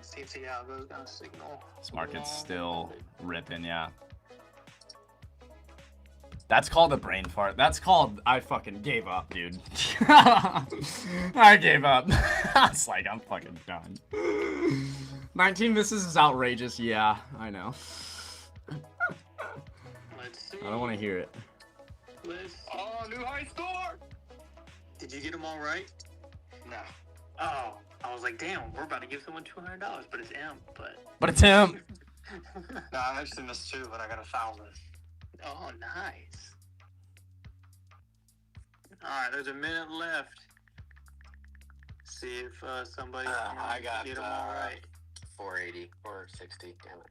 See if the algo's gonna signal. This market's still ripping, yeah. That's called a brain fart. That's called I fucking gave up, dude. I gave up. It's like I'm fucking done. 19 misses is outrageous. Yeah, I know. Let's see. I don't want to hear it. Oh, new high score! Did you get them all right? No. Oh, I was like, damn, we're about to give someone $200, but it's M. But it's him. No, I actually missed 2, but I got 1,000. Oh, nice. Alright, there's a minute left. See if somebody I got get them all right. 480 or 60. Damn it.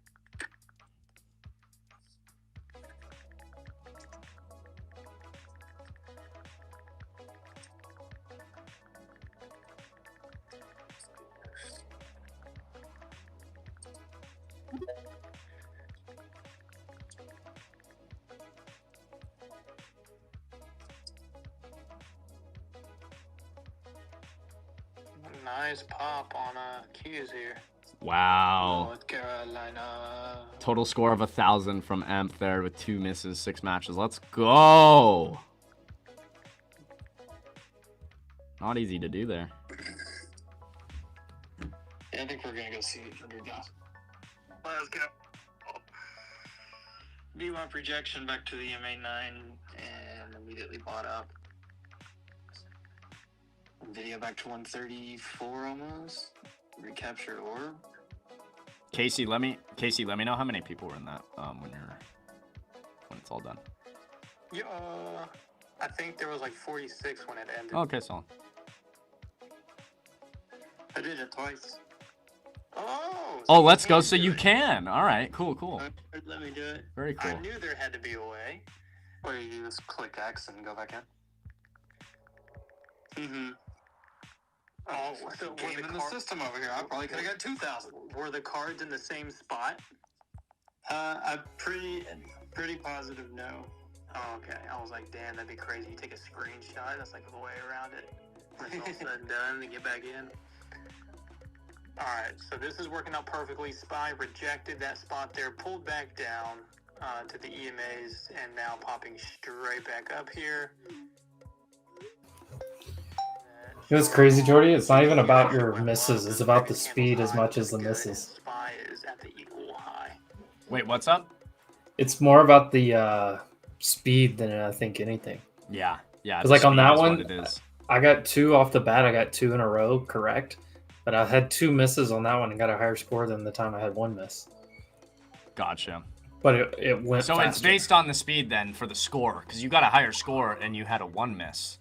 Nice pop on Q's here. Wow. North Carolina. Total score of 1,000 from Emp there with 2 misses, 6 matches. Let's go. Not easy to do there. Yeah, I think we're gonna go see $100. Let's go. V1 projection back to the MA9 and immediately bought up. Video back to 134 almost. Recaptured orb. Casey, let me know how many people were in that when it's all done. Yeah, I think there was like 46 when it ended. Okay, so. I did it twice. Oh. Oh, let's go. So you can. All right. Cool. Cool. Let me do it. Very cool. I knew there had to be a way. Or you just click X and go back in. Mm-hmm. Oh, so game in the system over here. I probably could have got 2,000. Were the cards in the same spot? I'm pretty positive no. Oh, okay. I was like, damn, that'd be crazy. You take a screenshot. That's like the way around it. When it's all said and done, and get back in. All right, so this is working out perfectly. Spy rejected that spot there, pulled back down to the EMAs, and now popping straight back up here. You know what's crazy, Jordy? It's not even about your misses. It's about the speed as much as the misses. Spy is at the equal high. Wait, what's up? It's more about the speed than I think anything. Yeah. Because like on that one, I got 2 off the bat. I got 2 in a row, correct. But I had 2 misses on that one and got a higher score than the time I had 1 miss. Gotcha. But it went So faster. it's based on the speed then for the score, because you got a higher score and you had a 1 miss.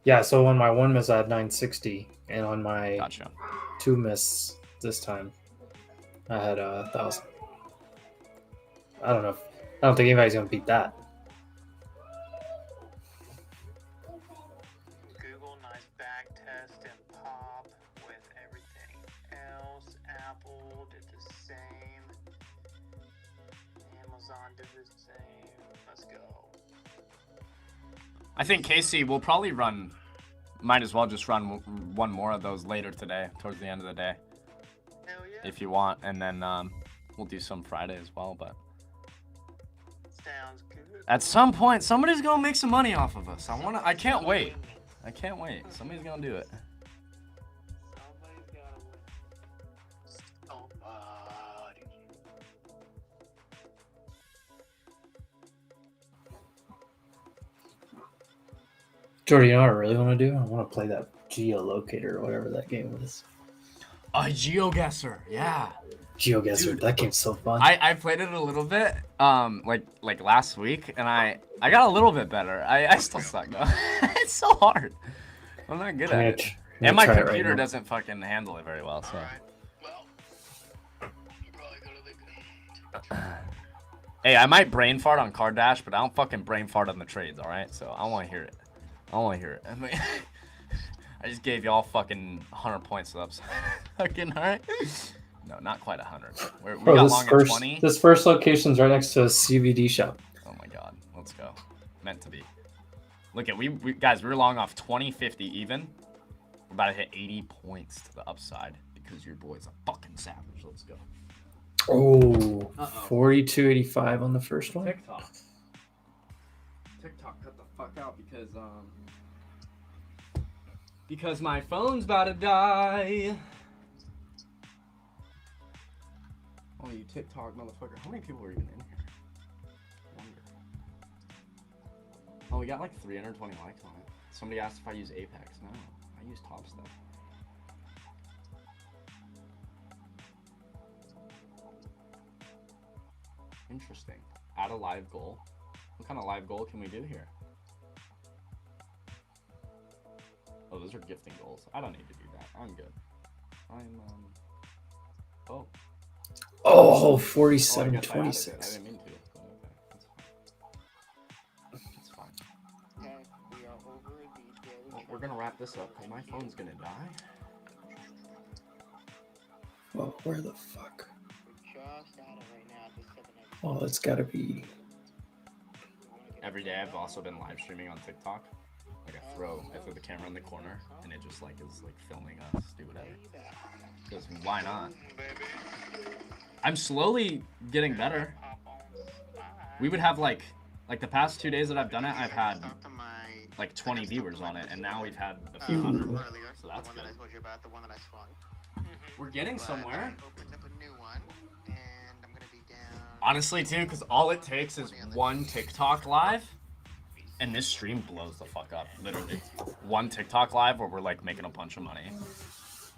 Yeah, so on my 1 miss, I had 960. And on my Gotcha. 2 miss this time, I had 1,000. I don't know. I don't think anybody's going to beat that. Google, nice back test and pop with everything else. Apple did the same. Amazon did the same. Let's go. I think Casey will probably run. Might as well just run one more of those later today, towards the end of the day. Hell yeah. If you want, and then we'll do some Friday as well. But sounds good. At some point, somebody's gonna make some money off of us. I can't wait. I can't wait. Somebody's gonna do it. Somebody's gotta win. Somebody. Jordy, you know what I really want to do? I want to play that geolocator or whatever that game was. A GeoGuessr, yeah. GeoGuessr, Dude, that game's so fun. I played it a little bit, like last week, and I got a little bit better. I still suck though. It's so hard. I'm not good at it. And my computer doesn't fucking handle it very well, so. Hey, I might brain fart on Card Dash, but I don't fucking brain fart on the trades, alright? So I want to hear it. I want to hear it. I mean, I just gave y'all fucking 100 points ups. Fucking alright? No, not quite 100. We got long at 20. This first location's right next to a CBD shop. Oh my god. Let's go. Meant to be. Look at, we guys, we were long off 20, 50 even. We're about to hit 80 points to the upside because your boy's a fucking savage. Let's go. Oh, 42.85 on the first one. TikTok cut the fuck out because my phone's about to die. Oh, you TikTok motherfucker. How many people are even in here? Oh, we got like 320 likes on it. Somebody asked if I use Apex. No, I use Top Step. Interesting. Add a live goal. What kind of live goal can we do here? Oh, those are gifting goals. I don't need to do that. I'm good. Oh, 47.26. I didn't mean to. Okay, that's fine. Okay, we are over the daily. Well, we're gonna wrap this up because my phone's gonna die. Well, where the fuck? We're just at it right now at the 7 Oh, it's gotta be. Every day I've also been live streaming on TikTok. Like I throw the camera in the corner and it just like is like filming us, do whatever. Because why not? I'm slowly getting better. We would have like the past 2 days that I've done it, I've had like 20 viewers on it, and now we've had a few hundred. So that's good. We're getting somewhere. Honestly, too, because all it takes is one TikTok live, and this stream blows the fuck up. Literally, one TikTok live where we're like making a bunch of money,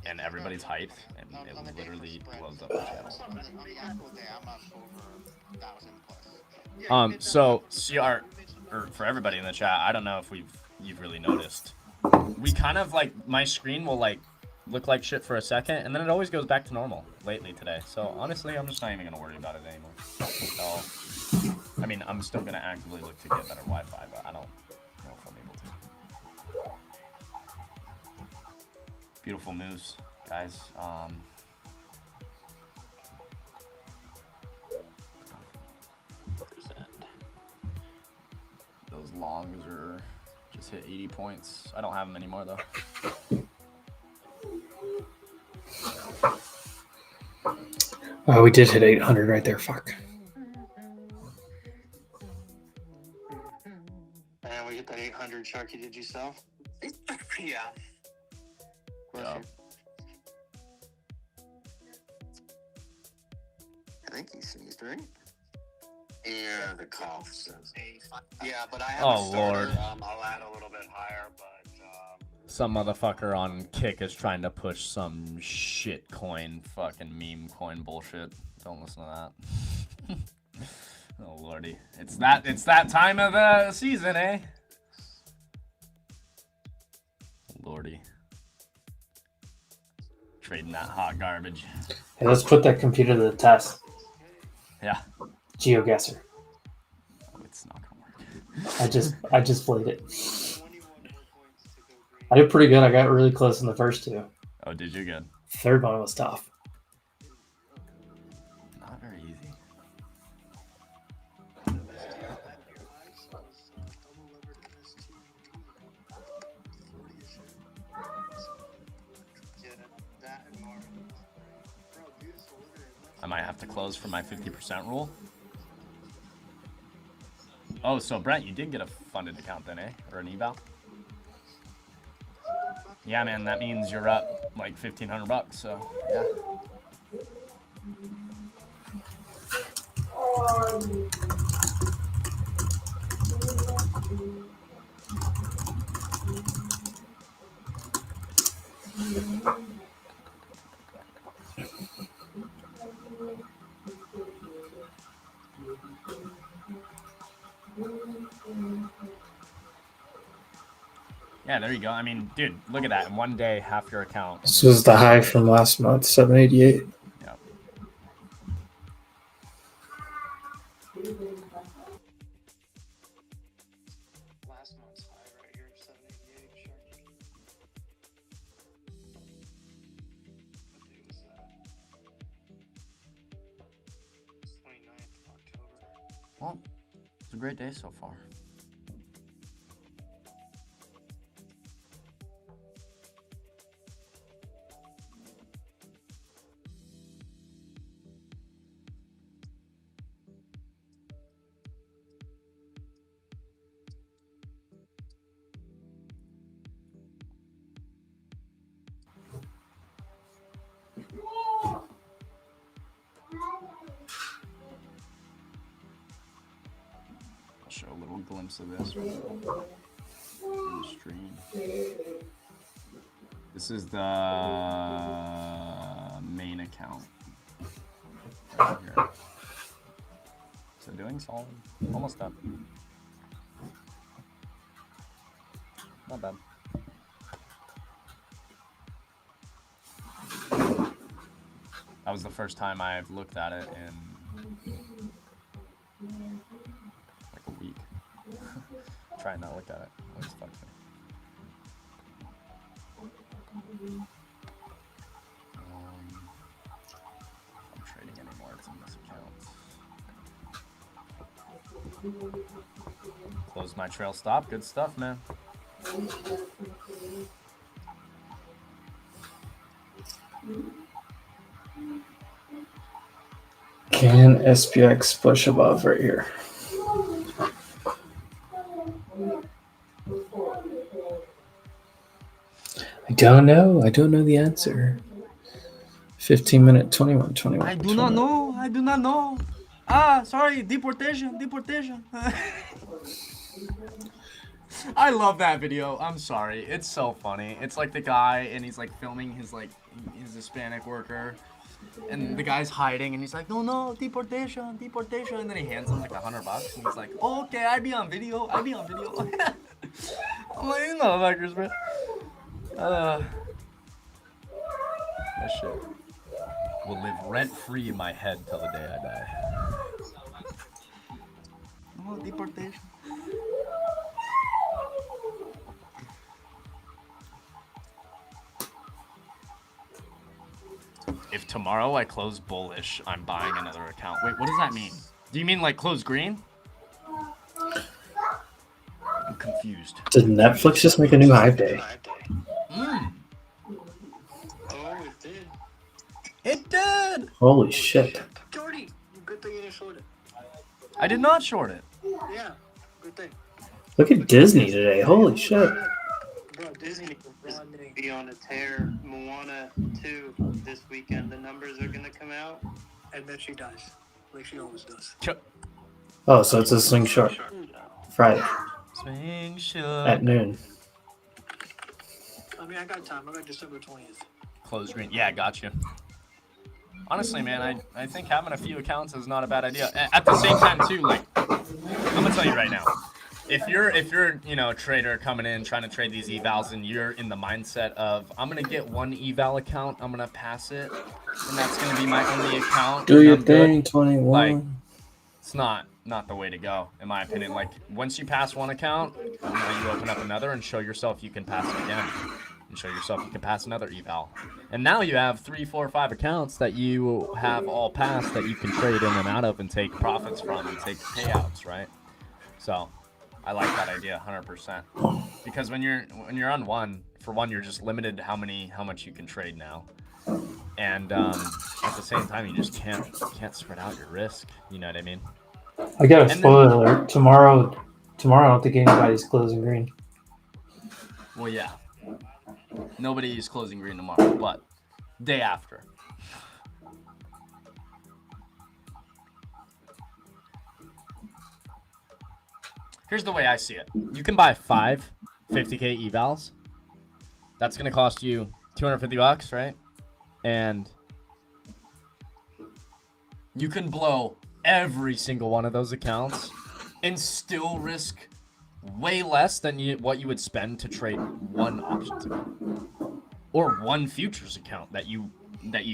and everybody's hyped, and it literally blows up the channel. So CR, or for everybody in the chat, I don't know if you've really noticed. We kind of like my screen will like look like shit for a second, and then it always goes back to normal lately today. So honestly, I'm just not even gonna worry about it anymore. So, I mean, I'm still gonna actively look to get better Wi-Fi, but I don't know if I'm able to. Beautiful moves, guys. Those longs are just hit 80 points. I don't have them anymore though. Oh, we did hit 800 right there. Fuck. And we hit that 800. Sharky, did you sell? Yeah. I think he sneezed, right? Yeah, the cost. Yeah, but I have Oh, a starter. Lord. I'll add a little bit higher, but Some motherfucker on Kick is trying to push some shit coin, fucking meme coin bullshit. Don't listen to that. Oh lordy, it's that time of the season, eh? Lordy, trading that hot garbage. Hey, let's put that computer to the test. Yeah. GeoGuessr. Oh, it's not gonna work. I just played it. I did pretty good. I got really close in the first two. Oh, did you good? Third one was tough. Not very easy. I might have to close for my 50% rule. Oh, so Brent, you did get a funded account then, eh? Or an eval? Yeah, man, that means you're up like $1,500, so yeah. Yeah, there you go. I mean, dude, look at that. In one day, half your account. This was the high from last month, 788. Yeah. Last month's high right here, 788. Sharky. What day was that? 29th of October. Well, it's a great day so far. I'll show a little glimpse of this right now. In the stream. This is the main account. Right here. So doing solid. Almost done. Not bad. That was the first time I've looked at it in like a week. Try and not look at it. Always fucks me. I'm trading anymore. It's in this account. Close my trail stop. Good stuff, man. Can SPX push above right here? I don't know. I don't know the answer. 15-minute, 21, 21. I do not know. I do not know. Ah, sorry. Deportation. Deportation. I love that video. I'm sorry. It's so funny. It's like the guy and he's like filming his Hispanic worker. And the guy's hiding and he's like, no, deportation, deportation. And then he hands him like $100 and he's like, oh, okay, I be on video. I'm like, you motherfuckers, bro. That shit will live rent-free in my head till the day I die. Oh, deportation. If tomorrow I close bullish, I'm buying another account. Wait, what does that mean? Do you mean like close green? I'm confused. Did Netflix just make a new hype day? Mm. Oh, it did. It did! Holy shit. Jordy, good thing you didn't short it. I did not short it. Yeah, good thing. Look at Disney today. Holy shit. Bro, Disney is be on a tear. Moana 2 this weekend. The numbers are gonna come out. I bet she does, like she always does. Oh, so it's a slingshot Friday Swing at shot. noon. I mean, I got time. I got December 20th. Close green. Yeah, got you. Honestly, man, I think having a few accounts is not a bad idea. At the same time, too, like, I'm gonna tell you right now, if you're you know, a trader coming in trying to trade these evals and you're in the mindset of I'm gonna get one eval account, I'm gonna pass it, and that's gonna be my only account. Do and your I'm thing, good, 21. like, it's not the way to go, in my opinion. Like, once you pass one account, now you open up another and show yourself you can pass it again. And show yourself you can pass another eval. And now you have 3, 4, 5 accounts that you have all passed that you can trade in and out of and take profits from and take payouts, right? So I like that idea 100%. Because when you're on one, for one, you're just limited to how much you can trade now. And at the same time, you just can't spread out your risk. You know what I mean? I got a spoiler alert. Tomorrow, I don't think anybody's closing green. Well, yeah. Nobody is closing green tomorrow, but day after. Here's the way I see it. You can buy 5 50K evals. That's going to cost you $250, right? And you can blow every single one of those accounts and still risk way less than what you would spend to trade one options account or one futures account that you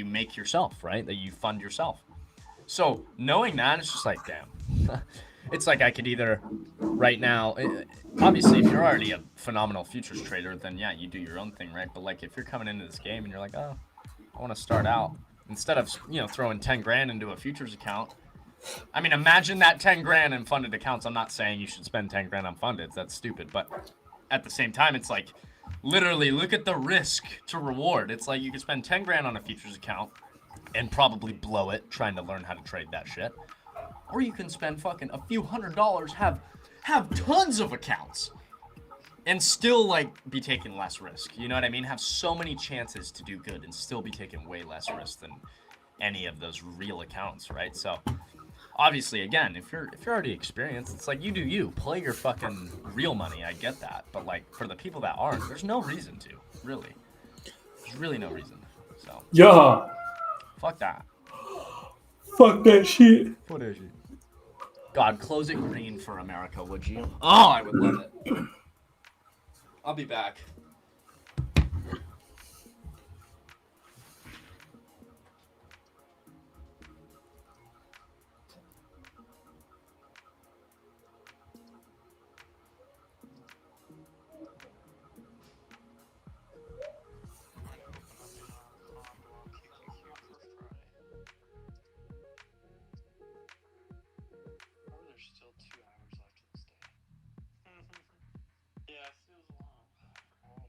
make yourself, right? That you fund yourself. So knowing that, it's just like, damn. It's like I could either right now, obviously if you're already a phenomenal futures trader, then yeah, you do your own thing, right? But like if you're coming into this game and you're like, oh, I want to start out, instead of, you know, throwing 10 grand into a futures account, I mean, imagine that 10 grand in funded accounts. I'm not saying you should spend 10 grand on funded. That's stupid. But at the same time, it's like, literally, look at the risk to reward. It's like you could spend 10 grand on a futures account and probably blow it trying to learn how to trade that shit. Or you can spend fucking a few $100s, have tons of accounts, and still, like, be taking less risk. You know what I mean? Have so many chances to do good and still be taking way less risk than any of those real accounts, right? So obviously, again, if you're already experienced, it's like you do you. Play your fucking real money. I get that. But like for the people that aren't, there's no reason to, really. There's really no reason. So Yeah. Fuck that. Fuck that shit. What is it? God, close it green for America, would you? Oh, I would love it. I'll be back. There's still 2 hours left of this day. Yeah, it feels long.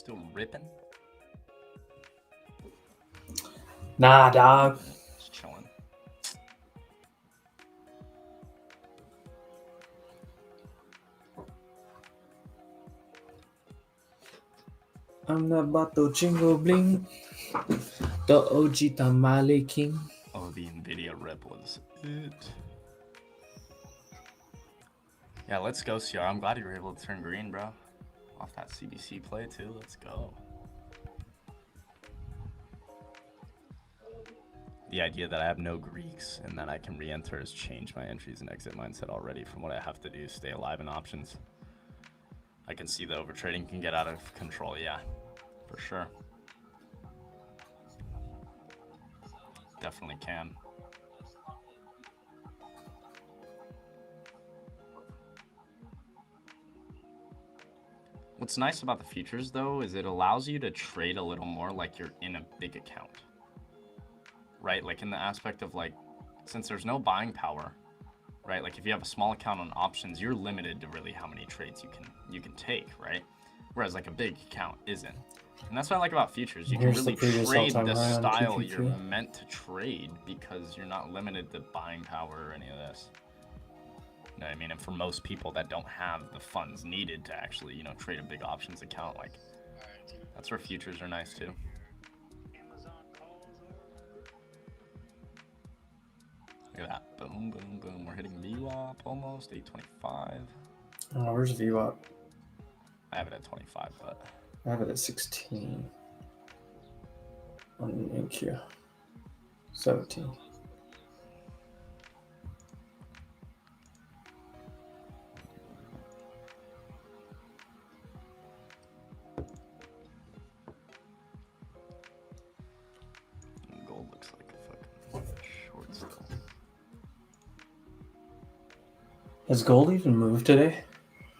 Still ripping? Nah, dog. Just chilling. I'm not Bato Chingo Bling. The OG Tamale King. Oh, the Nvidia rip was it. Yeah, let's go, CR. I'm glad you were able to turn green, bro. Off that CBC play, too. Let's go. The idea that I have no Greeks and that I can re-enter has changed my entries and exit mindset already from what I have to do. Stay alive in options. I can see the overtrading can get out of control. Yeah, for sure. Definitely can. What's nice about the futures, though, is it allows you to trade a little more like you're in a big account. Right? Like in the aspect of like, since there's no buying power, right? Like if you have a small account on options, you're limited to really how many trades you can take, right? Whereas like a big account isn't. And that's what I like about futures. You can really trade the style you're meant to trade because you're not limited to buying power or any of this. You know what I mean? And for most people that don't have the funds needed to actually, you know, trade a big options account, like that's where futures are nice too. Look at that. Boom, boom, boom. We're hitting VWAP almost. 825. Oh, where's VWAP? I have it at 25, but I have it at 16. On NQ. 17. gold looks like a fucking short still. Has gold even moved today?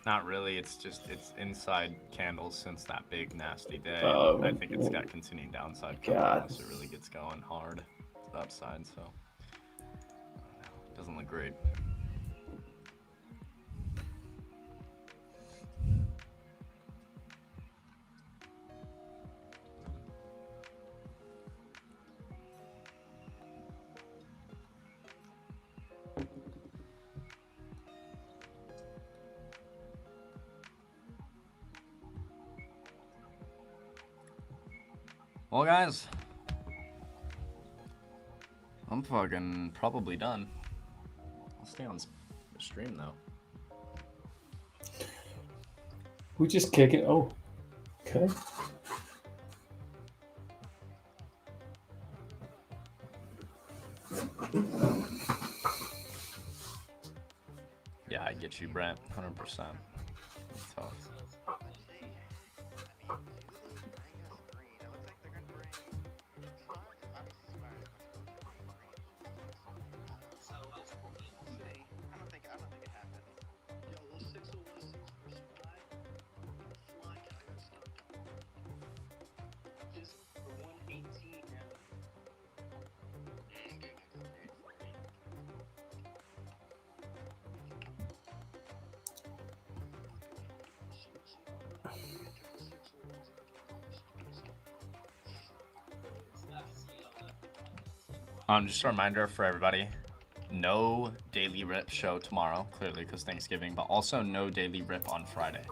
Not really. It's just it's inside candles since that big nasty day. Oh, I think it's got continuing downside unless it really gets going hard to the upside. So it doesn't look great. Well, guys, I'm fucking probably done. I'll stay on the stream, though. We just kick it. Oh, okay. Yeah, I get you, Brent. 100%. It's tough. Just a reminder for everybody, no daily rip show tomorrow, clearly because Thanksgiving, but also no daily rip on Friday.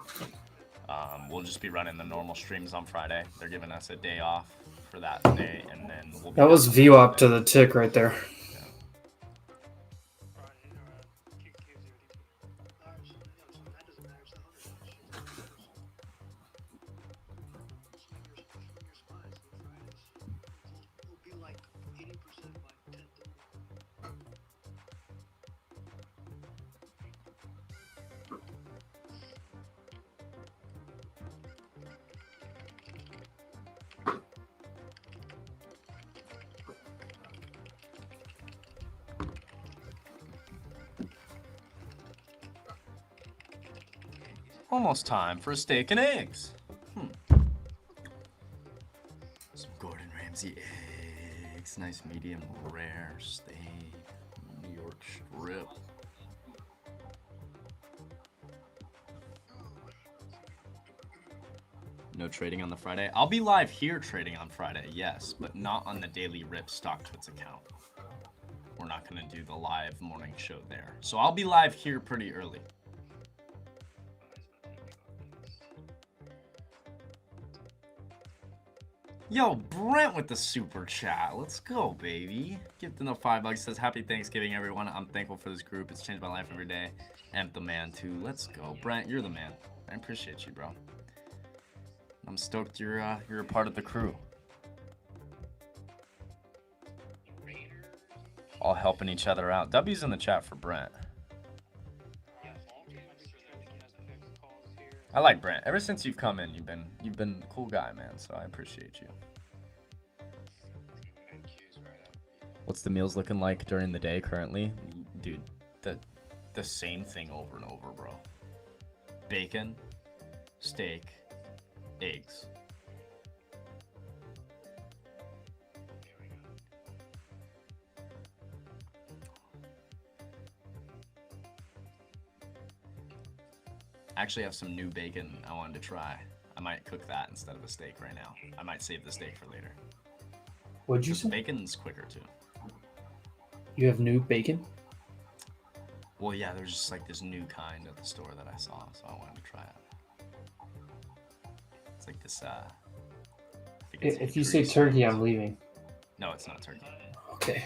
We'll just be running the normal streams on Friday. They're giving us a day off for that day, and then we'll be That was VWAP to the tick right there. Yeah. Almost time for a steak and eggs. Some Gordon Ramsay eggs. Nice medium rare steak. New York strip. No trading on the Friday. I'll be live here trading on Friday, yes, but not on the Daily Rip StockTwits account. We're not going to do the live morning show there. So I'll be live here pretty early. Yo, Brent with the super chat. Let's go, baby. Gifting the $5. Says, happy Thanksgiving, everyone. I'm thankful for this group. It's changed my life every day. And the man, too. Let's go. Brent, you're the man. I appreciate you, bro. I'm stoked you're a part of the crew. All helping each other out. W's in the chat for Brent. I like Brent. Ever since you've come in, you've been a cool guy, man. So I appreciate you. What's the meals looking like during the day currently? Dude, the same thing over and over, bro. Bacon, steak, eggs. I actually have some new bacon I wanted to try. I might cook that instead of a steak right now. I might save the steak for later. What'd you say? Bacon's quicker too. You have new bacon? Well, yeah, there's just like this new kind at the store that I saw, so I wanted to try it. It's like this, If you say turkey, I'm leaving. No, it's not turkey. Okay.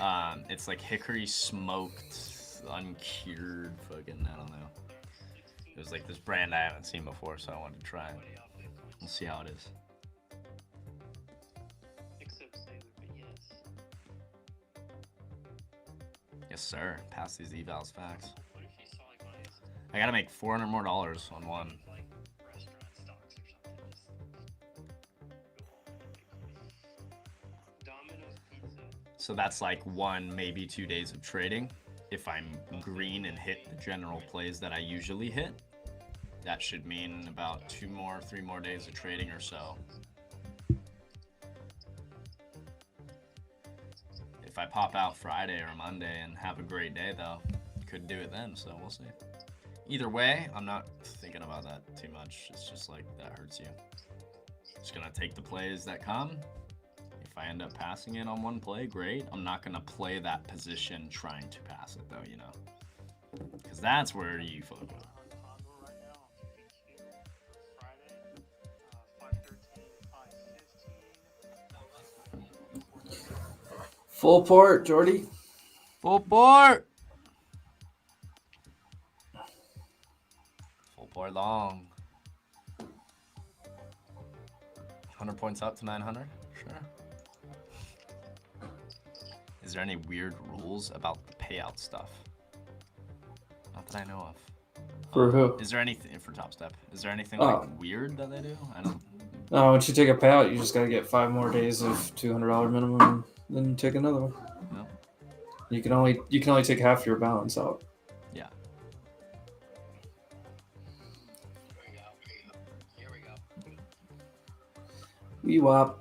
It's like hickory smoked, uncured fucking, I don't know. It was like this brand I haven't seen before, so I wanted to try it. We'll see how it is. Yes, sir. Pass these evals facts. I gotta make $400 more on one. So that's like 1, maybe 2 days of trading. If I'm green and hit the general plays that I usually hit, that should mean about 2 more, 3 more days of trading or so. If I pop out Friday or Monday and have a great day, though, could do it then, so we'll see. Either way, I'm not thinking about that too much. It's just like, that hurts you. Just gonna take the plays that come. If I end up passing it on one play, great. I'm not gonna play that position trying to pass it, though, you know? Because that's where you focus. Full port, Jordy. Full port. Full port long. 100 points up to 900? Sure. Is there any weird rules about the payout stuff? Not that I know of. For who? Is there anything for Top Step? Is there anything Oh. like weird that they do? I don't. No, once you take a payout, you just gotta get 5 more days of $200 minimum, and then take another one. No. You can only take half your balance out. Yeah. Wee wop.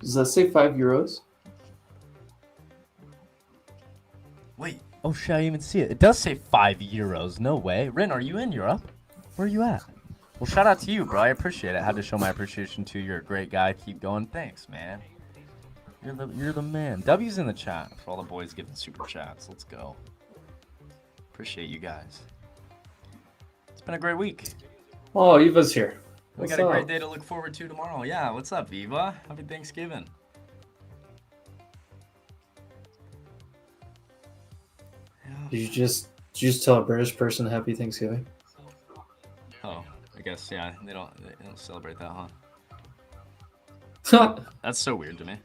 Does that say €5? Wait. Oh shit! I didn't even see it. It does say €5. No way. Rin, are you in Europe? Where are you at? Well, shout out to you, bro. I appreciate it. I had to show my appreciation to you. You're a great guy. Keep going. Thanks, man. You're the man. W's in the chat for all the boys giving super chats. Let's go. Appreciate you guys. It's been a great week. Oh, Eva's here. We got a great day to look forward to tomorrow. Yeah, what's up, Eva? Happy Thanksgiving. Did you just tell a British person Happy Thanksgiving? Oh, I guess, yeah. They don't celebrate that, huh? That's so weird to me.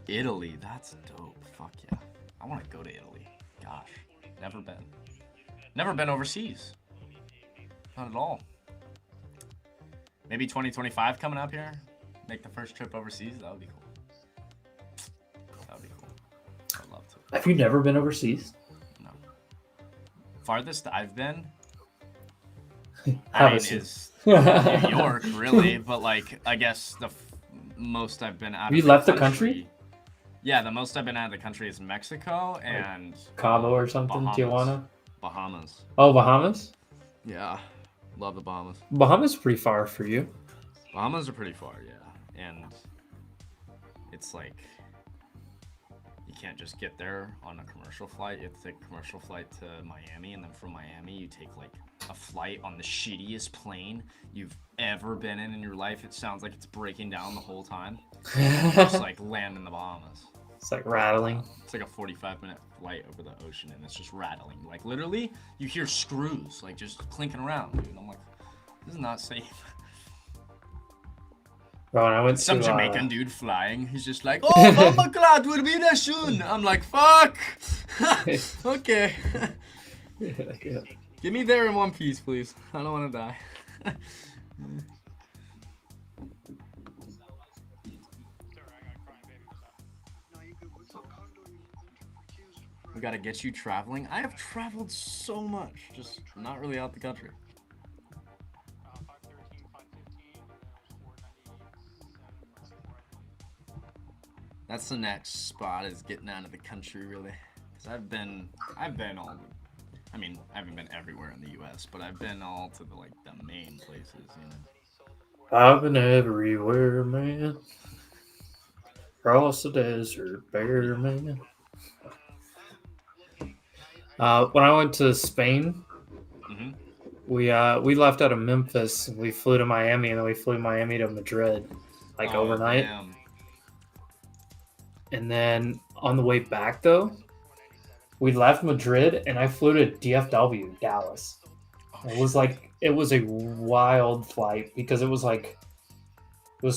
Italy, that's dope. Fuck yeah. I want to go to Italy. Gosh, never been. Never been overseas. Not at all. Maybe 2025 coming up here. Make the first trip overseas. That would be cool. That would be cool. I'd love to. Have you never been overseas? No. Farthest I've been, Have I a mean, seat. is New York, really. But like, I guess the most I've been out of You left the country? Yeah, the most I've been out of the country is Mexico and Cabo or something? Bahamas. Tijuana? Bahamas. Oh, Bahamas? Yeah, love the Bahamas. Bahamas is pretty far for you. Bahamas are pretty far, yeah. And it's like, you can't just get there on a commercial flight. You have to take a commercial flight to Miami, and then from Miami, you take like a flight on the shittiest plane you've ever been in your life. It sounds like it's breaking down the whole time. Just like land in the Bahamas. It's like rattling. It's like a 45-minute flight over the ocean, and it's just rattling. Like, literally, you hear screws, like, just clinking around, dude. I'm like, this is not safe. Bro, when I went Some to, Jamaican dude flying. He's just like, oh my God, we'll be there soon. I'm like, fuck. Okay. Get me there in one piece, please. I don't want to die. We gotta get you traveling. I have traveled so much, just not really out the country. That's the next spot, is getting out of the country, really. Because I've been all, I mean, I haven't been everywhere in the U.S., but I've been all to the, like, the main places, you know. I've been everywhere, man. Across the desert, bare man. When I went to Spain, we left out of Memphis. We flew to Miami, and then we flew Miami to Madrid, like overnight. Damn. And then on the way back, though, we left Madrid, and I flew to DFW, Dallas. It was a wild flight because it was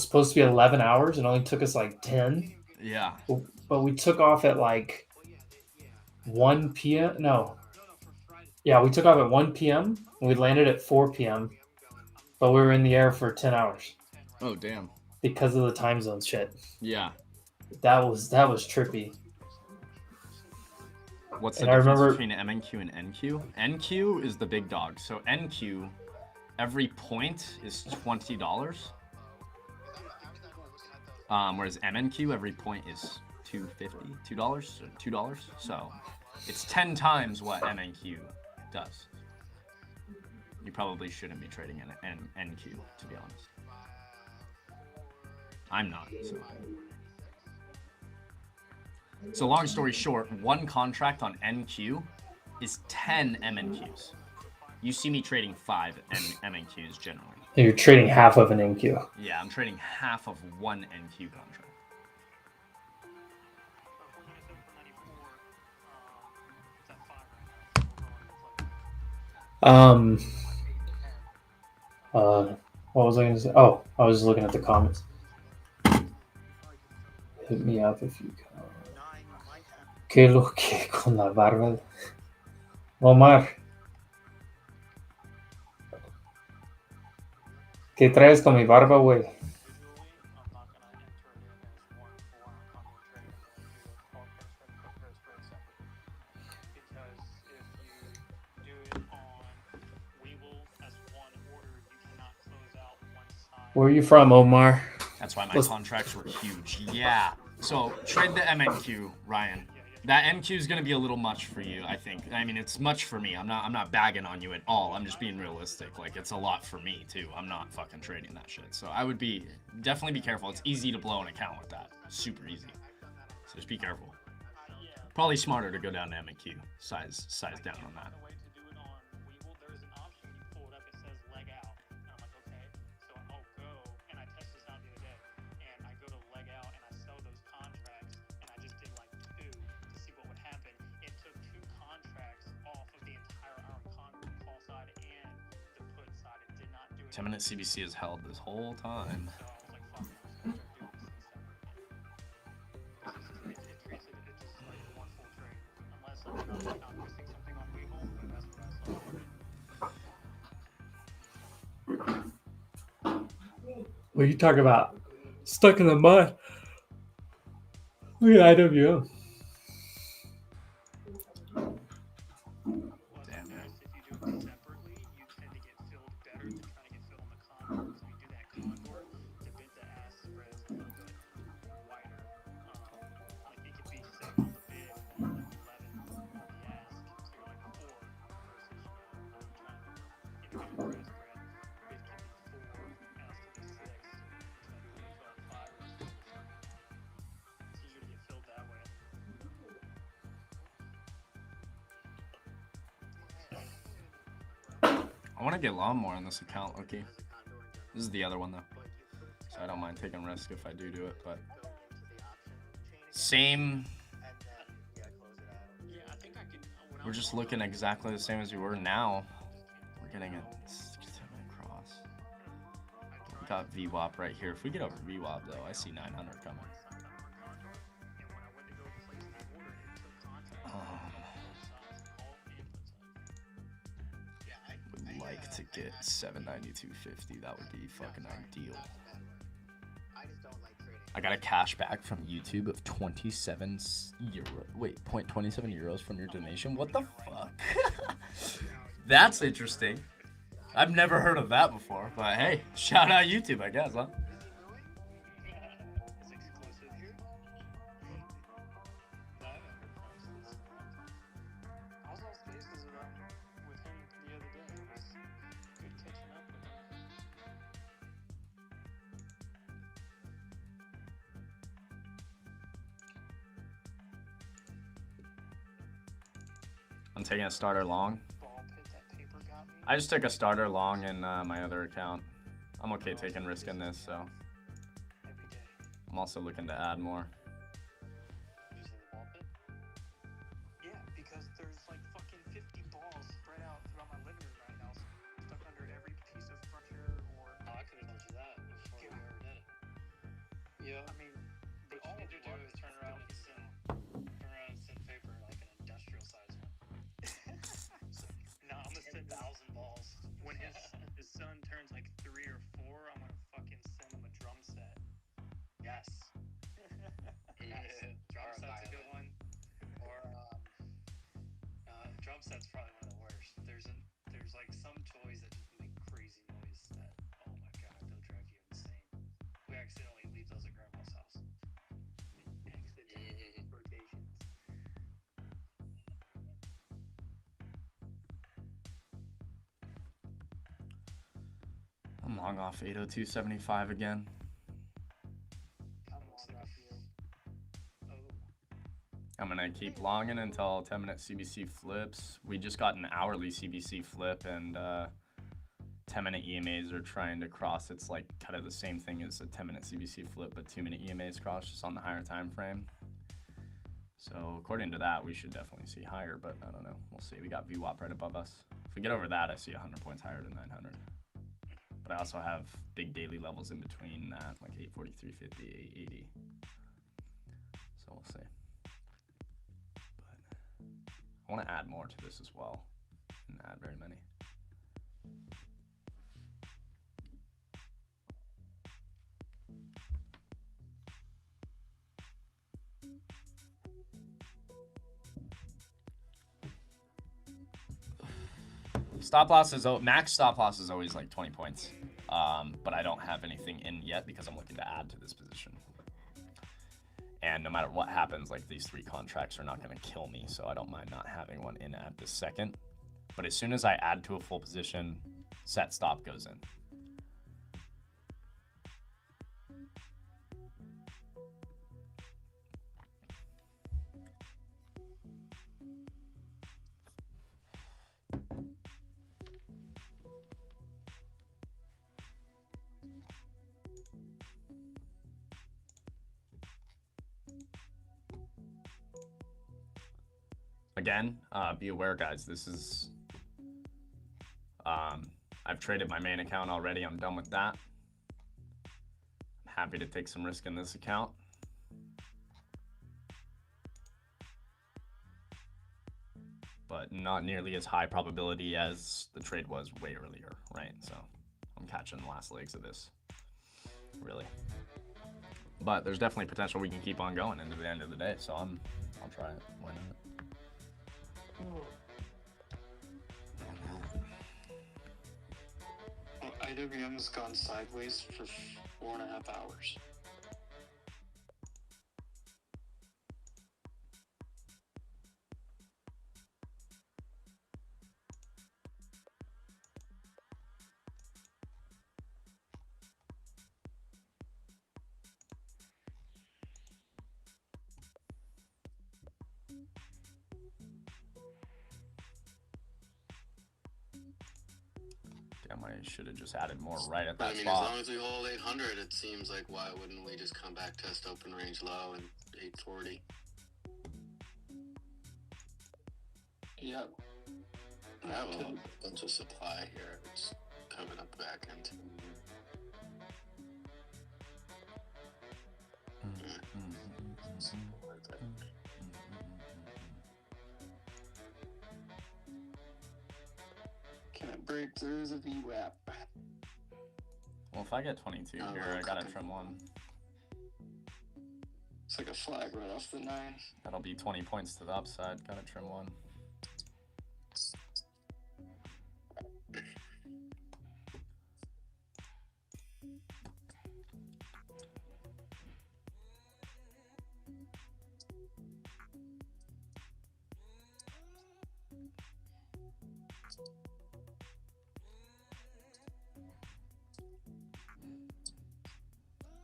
supposed to be 11 hours and only took us like 10. Yeah. But we took off at like 1 p.m. No. Yeah, we took off at 1 p.m. and we landed at 4 p.m. But we were in the air for 10 hours. Oh, damn. Because of the time zone shit. Yeah. That was trippy. What's the difference between MNQ and NQ? NQ is the big dog. So NQ, every point is $20. Whereas MNQ, every point is $2. So it's 10 times what MNQ does. You probably shouldn't be trading an NQ, to be honest. I'm not. So long story short, one contract on NQ is 10 MNQs. You see me trading 5 MNQs generally. You're trading half of an NQ. Yeah, I'm trading half of one NQ contract. What was I going to say? Oh, I was looking at the comments. Hit me up if you can. ¿Qué lo que con la barba? Omar. ¿Qué traes con mi barba, güey? Where are you from, Omar? That's why my contracts were huge. Yeah. So trade the MNQ, Ryan. That NQ is gonna be a little much for you, I think. I mean, it's much for me. I'm not bagging on you at all. I'm just being realistic. Like, it's a lot for me too. I'm not fucking trading that shit. So I would definitely be careful. It's easy to blow an account with that. Super easy. So just be careful. Probably smarter to go down to MNQ. Size down on that. 10-minute CBC is held this whole time. What are you talking about? Stuck in the mud. Look at IWM. Damn it. I want to get long more on this account, okay? This is the other one, though. So I don't mind taking risk if I do it, but... Same... We're just looking exactly the same as we were now. We're getting a 6-7 cross. We got VWAP right here. If we get over VWAP, though, I see 900 coming. Would like to get 792.50. That would be fucking ideal. I got a cash back from YouTube of 27 euro. Wait, 0.27 euros from your donation. What the fuck? That's interesting. I've never heard of that before, but hey, shout out YouTube, I guess, huh? I'm taking a starter long. I just took a starter long in my other account. I'm okay taking risk in this, so I'm also looking to add more. Yeah, because there's like fucking 50 balls spread out throughout my living room right now, stuck under every piece of furniture or. Oh, I could have told you that before we ever did it. Yeah. I mean, they all need to do is turn around and send paper like an industrial size one. No, I'm gonna send 1,000 balls. When his son turns like 3 or 4, I'm gonna fucking send him a drum set. Yes. Nice. Drum set's a good one. Or drum set's probably one of the worst. There's like some toys that just make crazy noise that, oh my god, they'll drive you insane. We accidentally leave those at grandma's house. Rotations. I'm long off 802.75 again. I'm gonna keep longing until 10-minute CBC flips. We just got an hourly CBC flip, and 10-minute EMAs are trying to cross. It's like kind of the same thing as a 10-minute CBC flip, but 2-minute EMAs cross just on the higher time frame. So according to that, we should definitely see higher, but I don't know. We'll see. We got VWAP right above us. If we get over that, I see 100 points higher than 900. But I also have big daily levels in between that, like 843, 50, 880. So we'll see. But I want to add more to this as well. And add very many. Stop loss is max stop loss is always like 20 points, but I don't have anything in yet because I'm looking to add to this position. And no matter what happens, like these 3 contracts are not going to kill me, so I don't mind not having one in at this second. But as soon as I add to a full position, set stop goes in. Again, be aware, guys, this is I've traded my main account already. I'm done with that. I'm happy to take some risk in this account. But not nearly as high probability as the trade was way earlier, right? So I'm catching the last legs of this, really. But there's definitely potential we can keep on going into the end of the day, so I'll try it. Why not? Well, IWM has gone sideways for 4.5 hours. Damn, I should have just added more right at But that I mean, spot. as long as we hold 800, it seems like why wouldn't we just come back, test open range low and 840? Yep. I have a bunch of supply here. It's coming up back into. Can it break through the VWAP? Well, if I get 22 here, I gotta trim one. It's like a flag right off the 9. That'll be 20 points to the upside. Gotta trim one.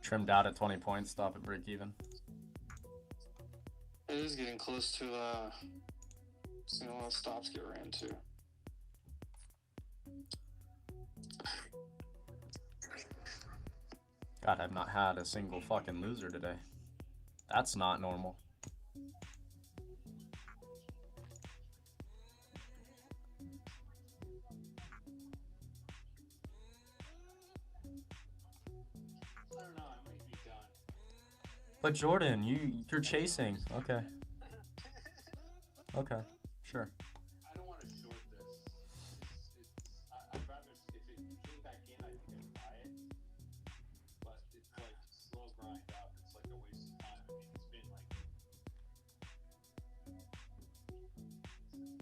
Trimmed out at 20 points, stop at break even. It is getting close to seeing a lot of stops get ran too. God, I've not had a single fucking loser today. That's not normal. But Jordan, you're chasing. Okay. Okay. Sure. I don't want to short this. I'd rather if it came back in, I think I'd buy it. But it's like slow grind up. It's like a waste of time. I mean, it's been like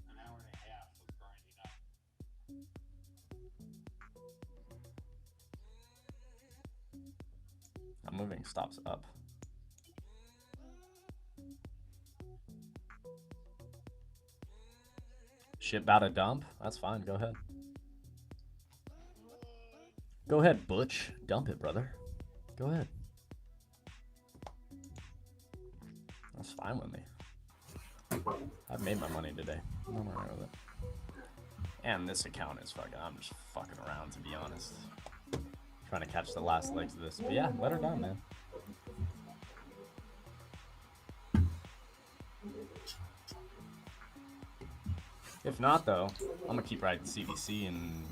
an hour and a half of grinding up. I'm moving stops up. Ship about a dump? That's fine. Go ahead. Go ahead, Butch. Dump it, brother. Go ahead. That's fine with me. I've made my money today. I'm alright with it. And this account is fucking... I'm just fucking around, to be honest. Trying to catch the last legs of this. But yeah, let her down, man. If not, though, I'm gonna keep riding CVC and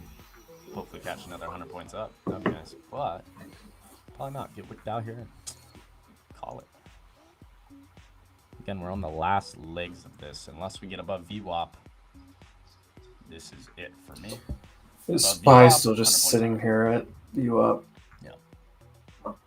hopefully catch another 100 points up. That'd be nice. But probably not. Get wicked out here and call it. Again, we're on the last legs of this. Unless we get above VWAP, this is it for me. This SPY is still just sitting here at VWAP. Yeah. Oh.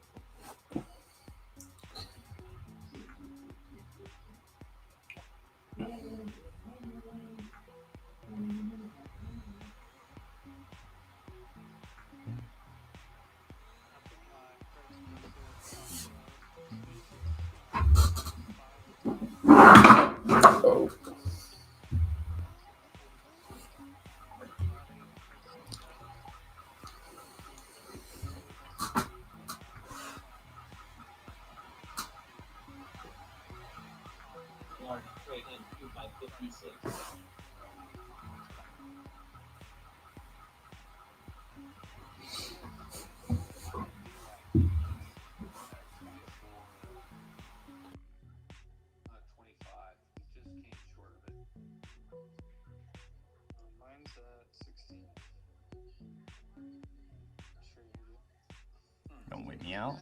wait me out.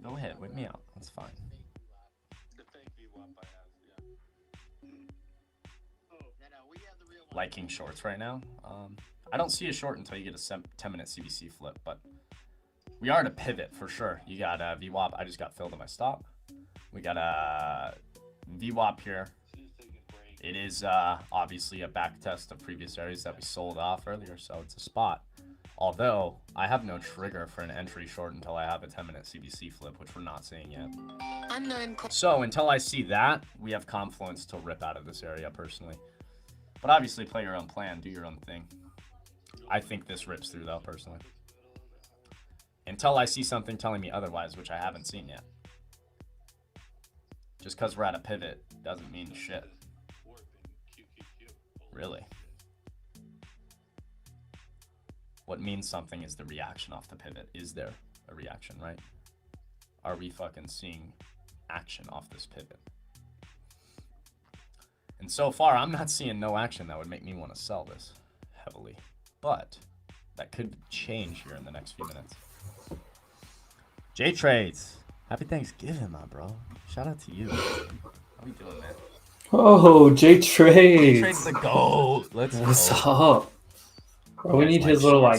Go ahead, wait me out. That's fine. The fake VWAP I have, yeah. Liking shorts right now. I don't see a short until you get a 10-minute CBC flip, but we are at a pivot for sure. You got a VWAP. I just got filled in my stop. We got a VWAP here. It is obviously a back test of previous areas that we sold off earlier, so it's a spot. Although, I have no trigger for an entry short until I have a 10-minute CBC flip, which we're not seeing yet. So, until I see that, we have confluence to rip out of this area, personally. But obviously, play your own plan, do your own thing. I think this rips through, though, personally. Until I see something telling me otherwise, which I haven't seen yet. Just because we're at a pivot doesn't mean shit. Really. What means something is the reaction off the pivot. Is there a reaction, right? Are we fucking seeing action off this pivot? And so far, I'm not seeing no action that would make me want to sell this heavily. But that could change here in the next few minutes. J-Trades. Happy Thanksgiving, my bro. Shout out to you. How we doing, man? Oh, J-Trades. J-Trades the GOAT. Let's go. What's up? Bro, we need his little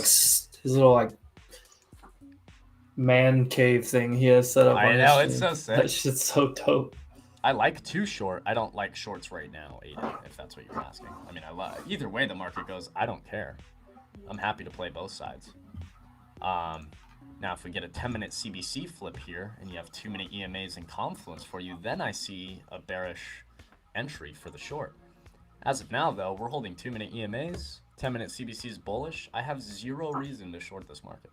man cave thing he has set up. I know, it's so sick. That shit's so dope. I like too short. I don't like shorts right now, Aiden, if that's what you're asking. I mean, I love either way the market goes. I don't care. I'm happy to play both sides. Now, if we get a 10-minute CBC flip here and you have 2-minute EMAs and confluence for you, then I see a bearish entry for the short. As of now, though, we're holding 2-minute EMAs. 10-minute CBC is bullish. I have zero reason to short this market.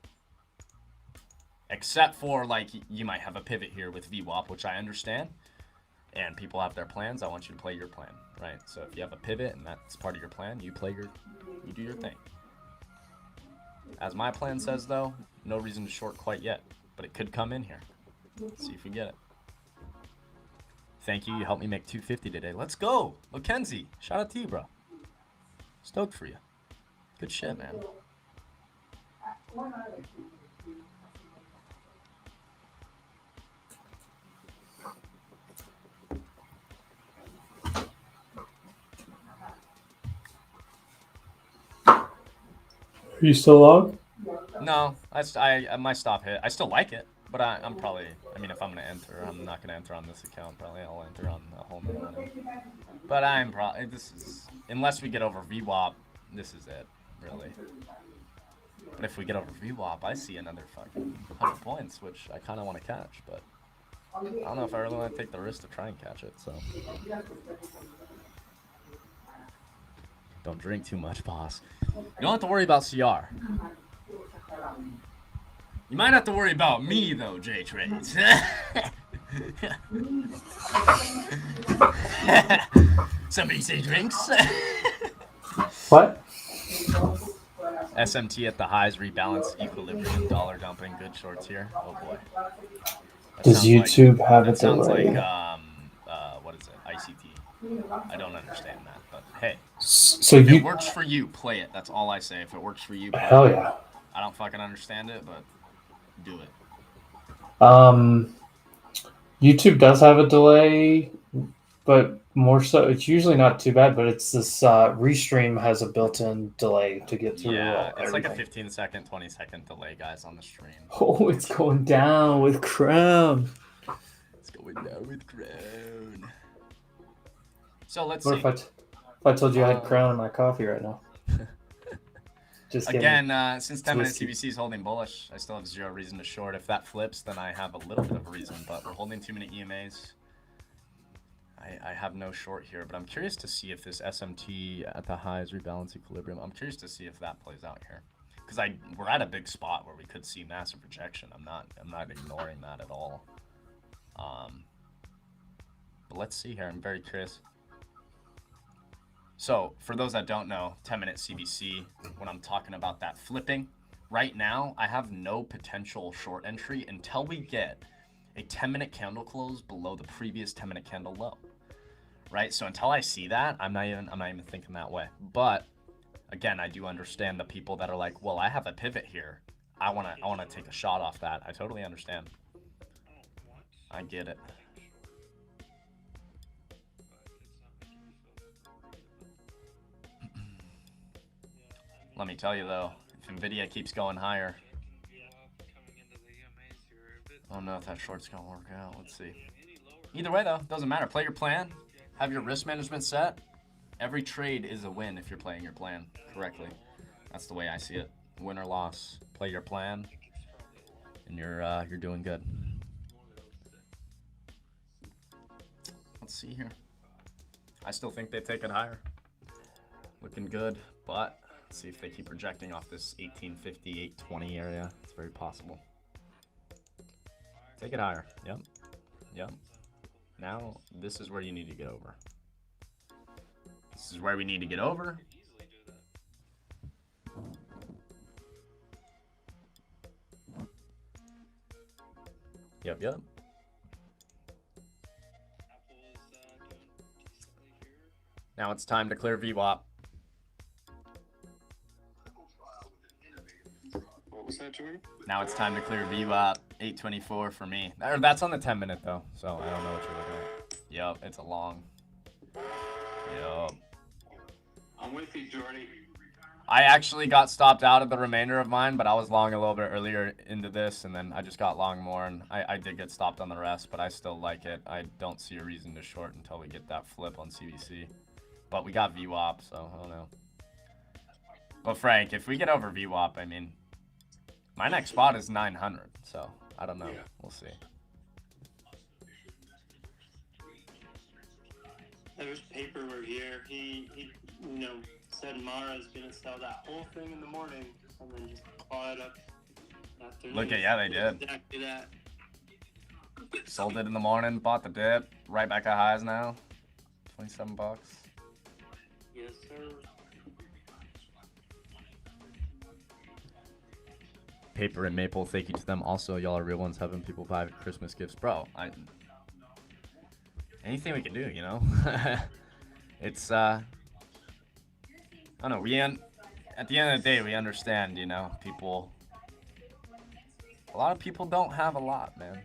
Except for, like, you might have a pivot here with VWAP, which I understand. And people have their plans. I want you to play your plan, right? So if you have a pivot and that's part of your plan, you do your thing. As my plan says, though, no reason to short quite yet. But it could come in here. Let's see if we get it. Thank you. You helped me make 250 today. Let's go. Mackenzie, shout out to you, bro. Stoked for you. Good shit, man. Are you still on? No, I my stop hit. I still like it, but I'm probably. I mean, if I'm gonna enter, I'm not gonna enter on this account. Probably I'll enter on a whole new one. But I'm probably unless we get over VWAP, this is it, really. But if we get over VWAP, I see another fucking 100 points, which I kind of want to catch, but I don't know if I really want to take the risk to try and catch it. So don't drink too much, boss. You don't have to worry about CR. You might have to worry about me, though, J-Trades. Somebody say drinks. What? SMT at the highs, rebalance, equilibrium, dollar dumping, good shorts here. Oh boy. Does YouTube have a delay? That sounds like, what is it? ICT. I don't understand that, but hey. So if it works for you, play it. That's all I say. If it works for you, play hell it. yeah. I don't fucking understand it, but do it. YouTube does have a delay, but more so, it's usually not too bad, but it's this Restream has a built-in delay to get through. Yeah, it's everything. like a 15-second, 20-second delay, guys, on the stream. Oh, it's going down with Crown. It's going down with Crown. So let's what see. If I told you I had Crown in my coffee right now? Just again, since 10-minute CBC is holding bullish, I still have zero reason to short. If that flips, then I have a little bit of a reason, but we're holding 2-minute EMAs. I have no short here, but I'm curious to see if this SMT at the highs rebalance equilibrium. I'm curious to see if that plays out here, because we're at a big spot where we could see massive rejection. I'm not ignoring that at all. But let's see here. I'm very curious. So for those that don't know, 10-minute CBC, when I'm talking about that flipping, right now I have no potential short entry until we get a 10-minute candle close below the previous 10-minute candle low. Right? So until I see that, I'm not even thinking that way. But again, I do understand the people that are like, well, I have a pivot here. I wanna take a shot off that. I totally understand. I get it. Let me tell you though, if Nvidia keeps going higher, I don't know if that short's gonna work out. Let's see. Either way though, doesn't matter. Play your plan. Have your risk management set. Every trade is a win if you're playing your plan correctly. That's the way I see it. Win or loss. Play your plan, and you're doing good. Let's see here. I still think they take it higher. Looking good, but let's see if they keep projecting off this 1850, 820 area. It's very possible. Take it higher. Yep. Yep. Now, this is where you need to get over. This is where we need to get over. Yep, yep. Now it's time to clear VWAP. What was that, Jordan? Now it's time to clear VWAP. 824 for me. That's on the 10-minute though, so I don't know what you're looking at. Yup, it's a long. Yup. I'm with you, Jordy. I actually got stopped out of the remainder of mine, but I was long a little bit earlier into this, and then I just got long more, and I did get stopped on the rest, but I still like it. I don't see a reason to short until we get that flip on CBC. But we got VWAP, so I don't know. But Frank, if we get over VWAP, I mean, my next spot is 900, so I don't know. We'll see. There's paperwork here. He you know, said Mara's gonna sell that whole thing in the morning and then just claw it up afternoon. Look at, yeah, they did. Exactly that. Sold it in the morning, bought the dip, right back at highs now. 27 bucks. Yes, sir. Paper and Maple, thank you to them. Also, y'all are real ones having people buy Christmas gifts. Bro, anything we can do, you know? It's, I don't know, at the end of the day, we understand, you know, a lot of people don't have a lot, man.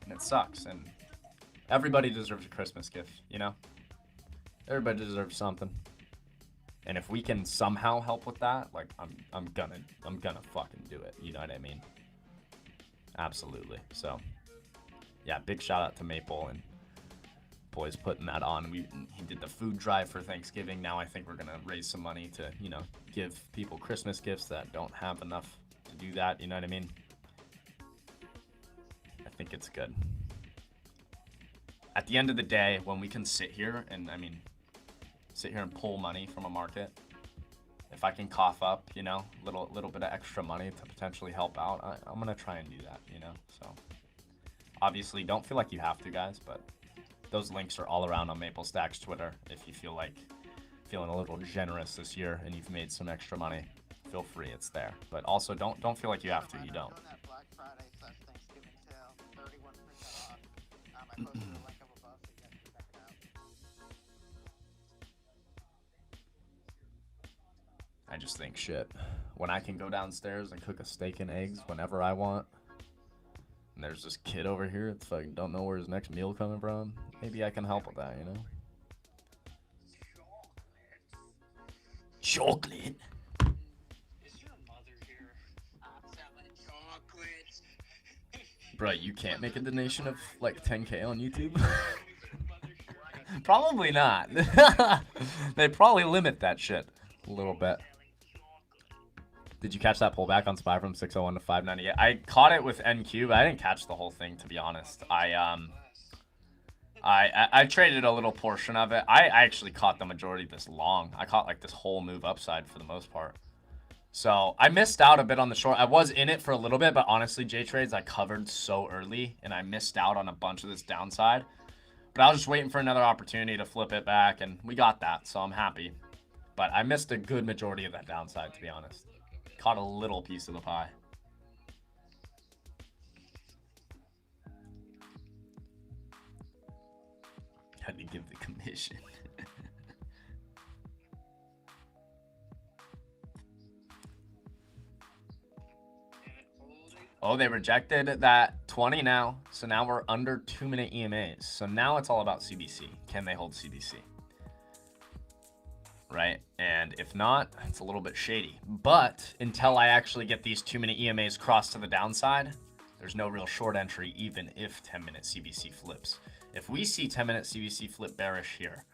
And it sucks, and everybody deserves a Christmas gift, you know? Everybody deserves something. And if we can somehow help with that, like, I'm gonna fucking do it, you know what I mean? Absolutely. So, yeah, big shout out to Maple and boys putting that on. He did the food drive for Thanksgiving. Now I think we're gonna raise some money to, you know, give people Christmas gifts that don't have enough to do that, you know what I mean? I think it's good. At the end of the day, when we can sit here and, I mean, sit here and pull money from a market, if I can cough up, you know, little bit of extra money to potentially help out, I'm gonna try and do that, you know? So obviously don't feel like you have to, guys, but those links are all around on Maple Stack's Twitter. If you feel like feeling a little generous this year and you've made some extra money, feel free, it's there. But also don't feel like you have to, you don't. I just think shit. When I can go downstairs and cook a steak and eggs whenever I want, and there's this kid over here that's fucking don't know where his next meal coming from, maybe I can help with that, you know? Chocolate. Bro, you can't make a donation of like 10K on YouTube? Probably not. They probably limit that shit a little bit. Did you catch that pullback on SPY from 601 to 598? I caught it with NQ, but I didn't catch the whole thing, to be honest. I traded a little portion of it. I actually caught the majority of this long. I caught like this whole move upside for the most part. So I missed out a bit on the short. I was in it for a little bit, but honestly, J-Trades, I covered so early, and I missed out on a bunch of this downside. But I was just waiting for another opportunity to flip it back, and we got that, so I'm happy. But I missed a good majority of that downside, to be honest. Caught a little piece of the pie. Had to give the commission. Oh, they rejected that 20 now. So now we're under 2-minute EMAs. So now it's all about CBC. Can they hold CBC? Right? And if not, it's a little bit shady. But until I actually get these 2-minute EMAs crossed to the downside, there's no real short entry even if 10-minute CBC flips. If we see 10-minute CBC flip bearish here,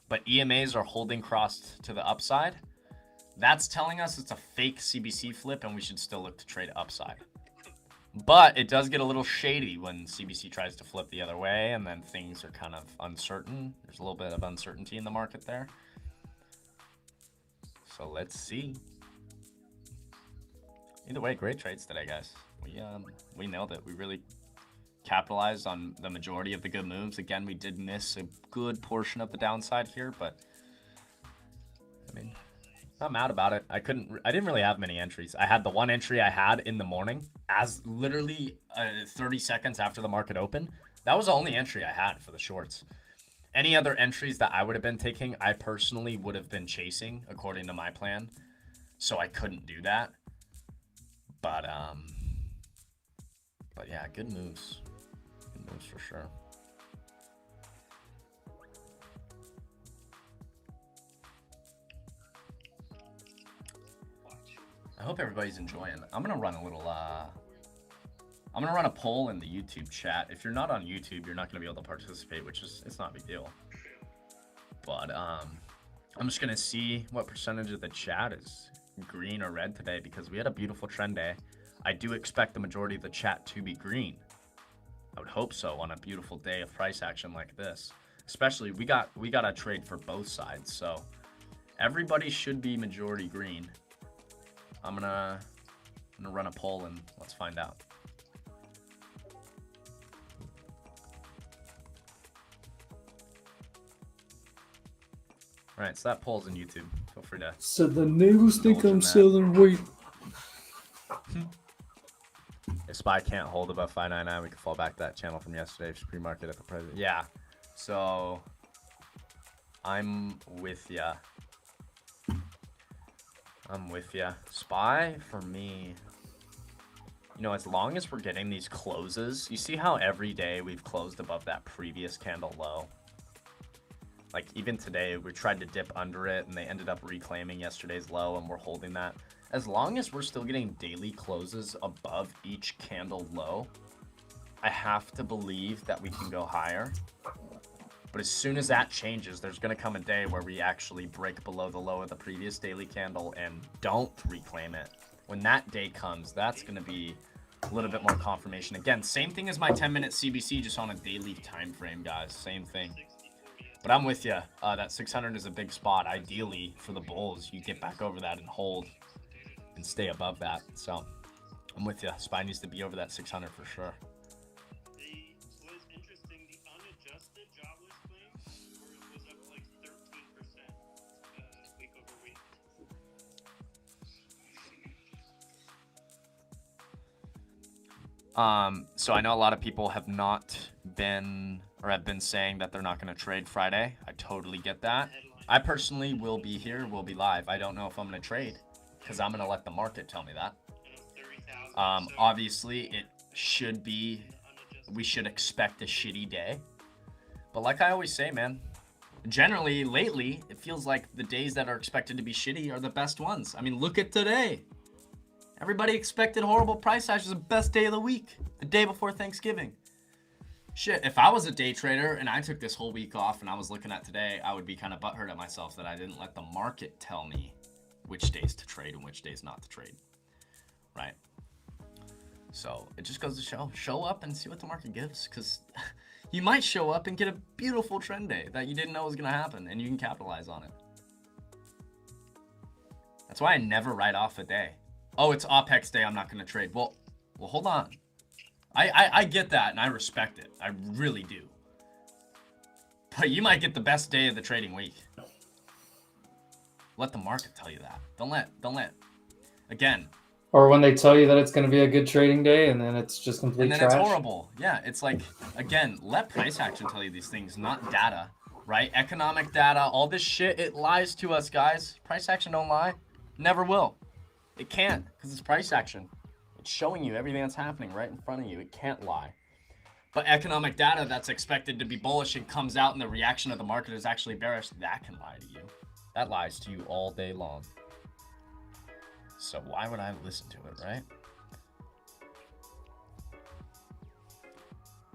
but EMAs are holding crossed to the upside, that's telling us it's a fake CBC flip and we should still look to trade upside. But it does get a little shady when CBC tries to flip the other way and then things are kind of uncertain. There's a little bit of uncertainty in the market there. So let's see. Either way, great trades today, guys. We nailed it. We really capitalized on the majority of the good moves. Again, we did miss a good portion of the downside here, but I mean, not mad about it. I didn't really have many entries. I had the one entry I had in the morning as literally 30 seconds after the market opened. That was the only entry I had for the shorts. Any other entries that I would have been taking, I personally would have been chasing according to my plan. So I couldn't do that. But yeah, good moves. Good moves for sure. I hope everybody's enjoying. I'm gonna run a little I'm gonna run a poll in the YouTube chat. If you're not on YouTube, you're not gonna be able to participate, which is, it's not a big deal. But I'm just gonna see what percentage of the chat is green or red today because we had a beautiful trend day. I do expect the majority of the chat to be green. I would hope so on a beautiful day of price action like this. Especially we got a trade for both sides, so everybody should be majority green. I'm gonna run a poll and let's find out. All right, so that poll's in YouTube. Feel free to. So the niggas think I'm selling weight. If SPY can't hold above 599, we can fall back to that channel from yesterday. Just pre-market at the present. Yeah. So I'm with ya. I'm with ya. SPY for me. You know, as long as we're getting these closes, you see how every day we've closed above that previous candle low. Like even today, we tried to dip under it and they ended up reclaiming yesterday's low and we're holding that. As long as we're still getting daily closes above each candle low, I have to believe that we can go higher. But as soon as that changes, there's going to come a day where we actually break below the low of the previous daily candle and don't reclaim it. When that day comes, that's going to be a little bit more confirmation. Again, same thing as my 10-minute CBC, just on a daily time frame, guys. Same thing. But I'm with you. That 600 is a big spot. Ideally, for the bulls, you get back over that and hold and stay above that. So I'm with you. SPY needs to be over that 600 for sure. What is interesting, the unadjusted jobless claims was up like 13% week over week. So I know a lot of people have not been or have been saying that they're not going to trade Friday. I totally get that. I personally will be here, will be live. I don't know if I'm going to trade because I'm going to let the market tell me that. Obviously, it should be, we should expect a shitty day. But like I always say, man, generally, lately, it feels like the days that are expected to be shitty are the best ones. I mean, look at today. Everybody expected horrible price action was the best day of the week, the day before Thanksgiving. Shit, if I was a day trader and I took this whole week off and I was looking at today, I would be kind of butthurt at myself that I didn't let the market tell me which days to trade and which days not to trade, right? So it just goes to show up and see what the market gives, because you might show up and get a beautiful trend day that you didn't know was going to happen and you can capitalize on it. That's why I never write off a day. Oh, it's OPEX day, I'm not going to trade. Well, hold on. I get that and I respect it. I really do. But you might get the best day of the trading week. Let the market tell you that. Don't let. Again. Or when they tell you that it's going to be a good trading day and then it's just complete trash. And then it's horrible. Yeah, it's like, again, let price action tell you these things, not data, right? Economic data, all this shit, it lies to us, guys. Price action don't lie. Never will. It can't, because it's price action. It's showing you everything that's happening right in front of you. It can't lie. But economic data that's expected to be bullish and comes out and the reaction of the market is actually bearish, that can lie to you. That lies to you all day long. So why would I listen to it, right?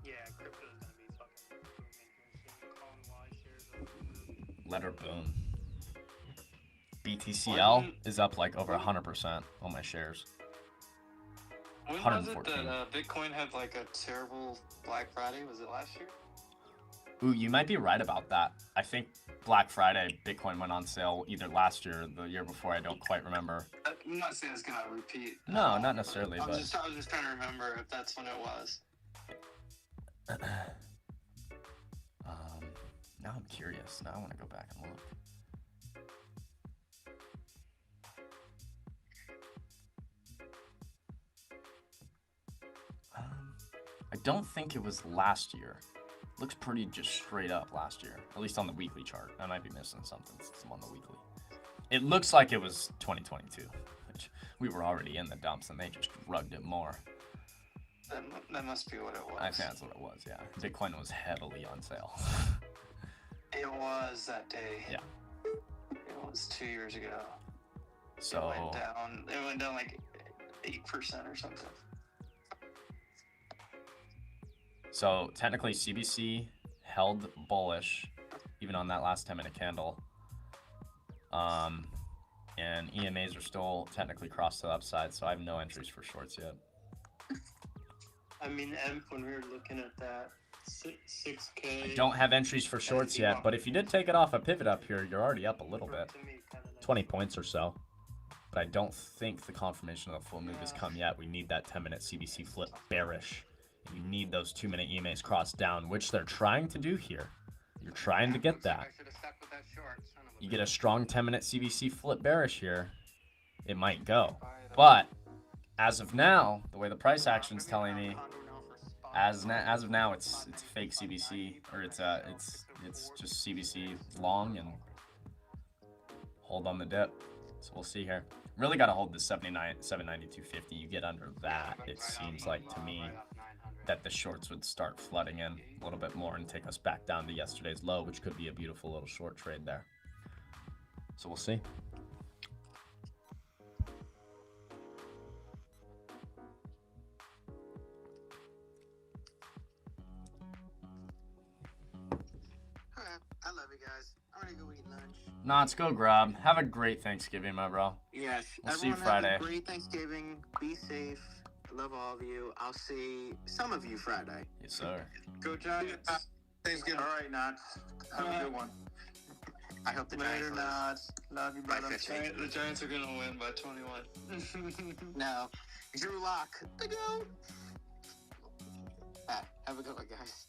Yeah, crypto's gonna be fucking booming here soon. Calling Y shares. Let her boom. BTCL is up like over 100% on my shares. When was it that Bitcoin had like a terrible Black Friday? Was it last year? Ooh, you might be right about that. I think Black Friday, Bitcoin went on sale either last year or the year before. I don't quite remember. I'm not saying it's gonna repeat. No, not necessarily, I but... was just trying to remember if that's when it was. Now I'm curious. Now I want to go back and look. I don't think it was last year. Looks pretty just straight up last year, at least on the weekly chart. I might be missing something since I'm on the weekly. It looks like it was 2022, which we were already in the dumps and they just rugged it more. That must be what it was. I think that's what it was, yeah. Bitcoin was heavily on sale. It was that day. Yeah. It was 2 years ago. So It went down like 8% or something. So technically CBC held bullish even on that last 10-minute candle. And EMAs are still technically crossed to the upside, so I have no entries for shorts yet. I mean, when we were looking at that 6K. I don't have entries for shorts yet, but if you did take it off a pivot up here, you're already up a little bit. 20 points or so. But I don't think the confirmation of the full move has come yet. We need that 10-minute CBC flip bearish. You need those 2-minute EMAs crossed down, which they're trying to do here. You're trying to get that. You get a strong 10-minute CBC flip bearish here, it might go. But as of now, the way the price action's telling me, as of now, it's fake CBC, or it's just CBC long and hold on the dip. So we'll see here. Really got to hold the 792.50. You get under that, it seems like to me that the shorts would start flooding in a little bit more and take us back down to yesterday's low, which could be a beautiful little short trade there. So we'll see. I love you guys. I'm gonna go eat lunch. Nah, let's go grab. Have a great Thanksgiving, my bro. Yes. We'll see you Friday. Have a great Thanksgiving. Be safe. I love all of you. I'll see some of you Friday. Yes, sir. Go Giants. Thanksgiving. All right, Knots. Have a good one. I hope the Giants lose. Knots. Love you, brother. By The Giants are gonna win by 21. No. Drew Lock. The go. Have a good one, guys.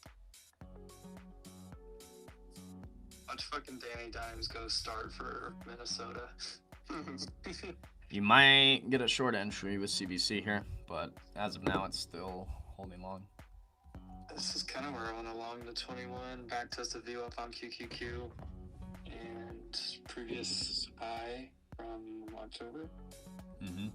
Watch fucking Danny Dimes go start for Minnesota. You might get a short entry with CBC here, but as of now, it's still holding long. This is kind of where I went along the 21, back test a view up on QQQ, and previous high from October. Mm-hmm.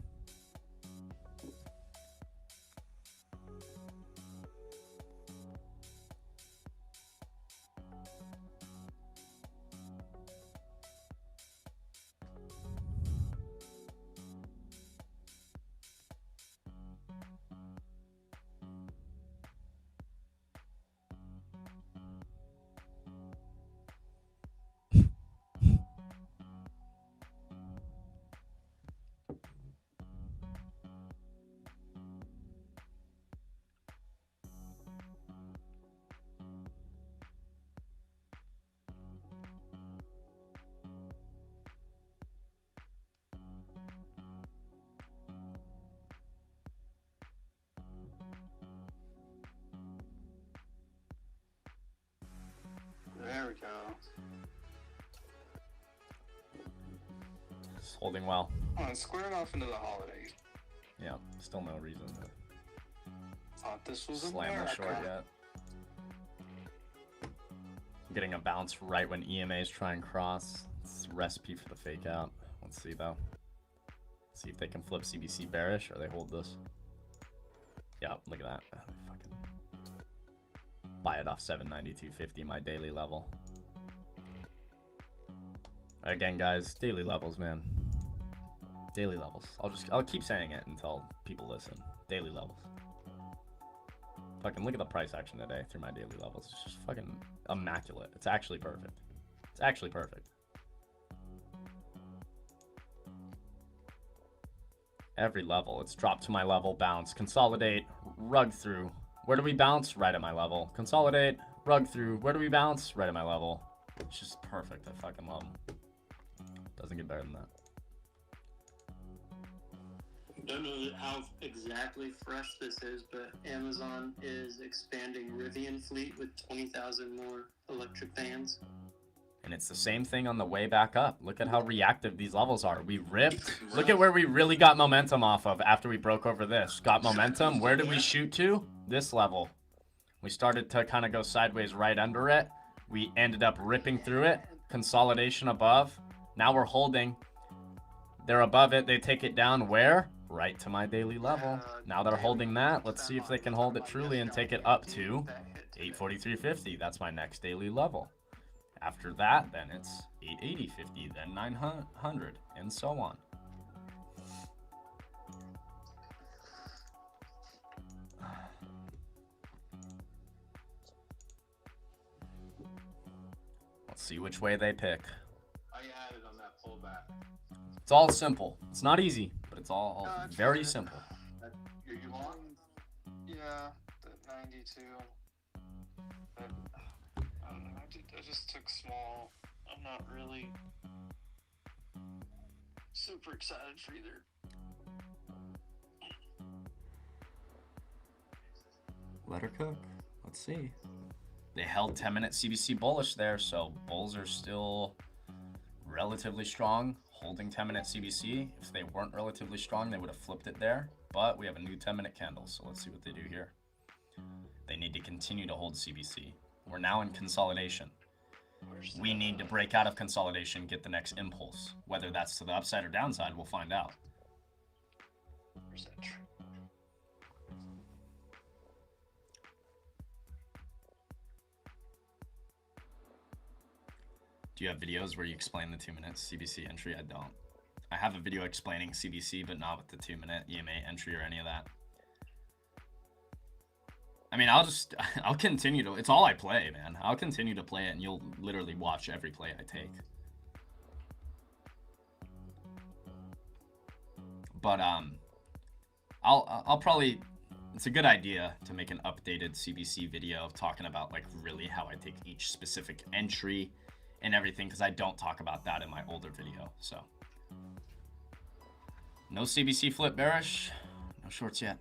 There we go. It's holding well. Come on, square it off into the holidays. Yeah, still no reason to Thought this was slam America. or short yet. Getting a bounce right when EMAs try and cross. It's a recipe for the fake out. Let's see though. See if they can flip CBC bearish or they hold this. Yeah, look at that. Fucking buy it off 792.50, my daily level. Again, guys, daily levels, man. Daily levels. I'll keep saying it until people listen. Daily levels. Fucking look at the price action today through my daily levels. It's just fucking immaculate. It's actually perfect. It's actually perfect. Every level. It's dropped to my level, bounce, consolidate, rug through. Where do we bounce? Right at my level. Consolidate, rug through. Where do we bounce? Right at my level. It's just perfect. I fucking love them. Doesn't get better than that. Don't know how exactly fresh this is, but Amazon is expanding Rivian fleet with 20,000 more electric vans. And it's the same thing on the way back up. Look at how reactive these levels are. We ripped. Look at where we really got momentum off of after we broke over this. Got momentum. Where did we shoot to? This level. We started to kind of go sideways right under it. We ended up ripping through it. Consolidation above. Now we're holding. They're above it. They take it down where? Right to my daily level. Now they're holding that. Let's see if they can hold it truly and take it up to 843.50. That's my next daily level. After that, then it's 880.50, then 900, and so on. Let's see which way they pick. I added on that pullback. It's all simple. It's not easy, but it's all very simple. You long? Yeah, the 92. But, I don't know, I just took small. I'm not really super excited for either. Let her cook. Let's see. They held 10-minute CBC bullish there, so bulls are still relatively strong, holding 10-minute CBC. If they weren't relatively strong, they would have flipped it there. But we have a new 10-minute candle, so let's see what they do here. They need to continue to hold CBC. We're now in consolidation. We need to break out of consolidation, get the next impulse. Whether that's to the upside or downside, we'll find out. Where's that true? Do you have videos where you explain the 2-minute CBC entry? I don't. I have a video explaining CBC, but not with the 2-minute EMA entry or any of that. I mean, I'll continue to, it's all I play, man. I'll continue to play it, and you'll literally watch every play I take. But, I'll probably, it's a good idea to make an updated CBC video talking about, like, really how I take each specific entry and everything, because I don't talk about that in my older video. So no CBC flip bearish, no shorts yet.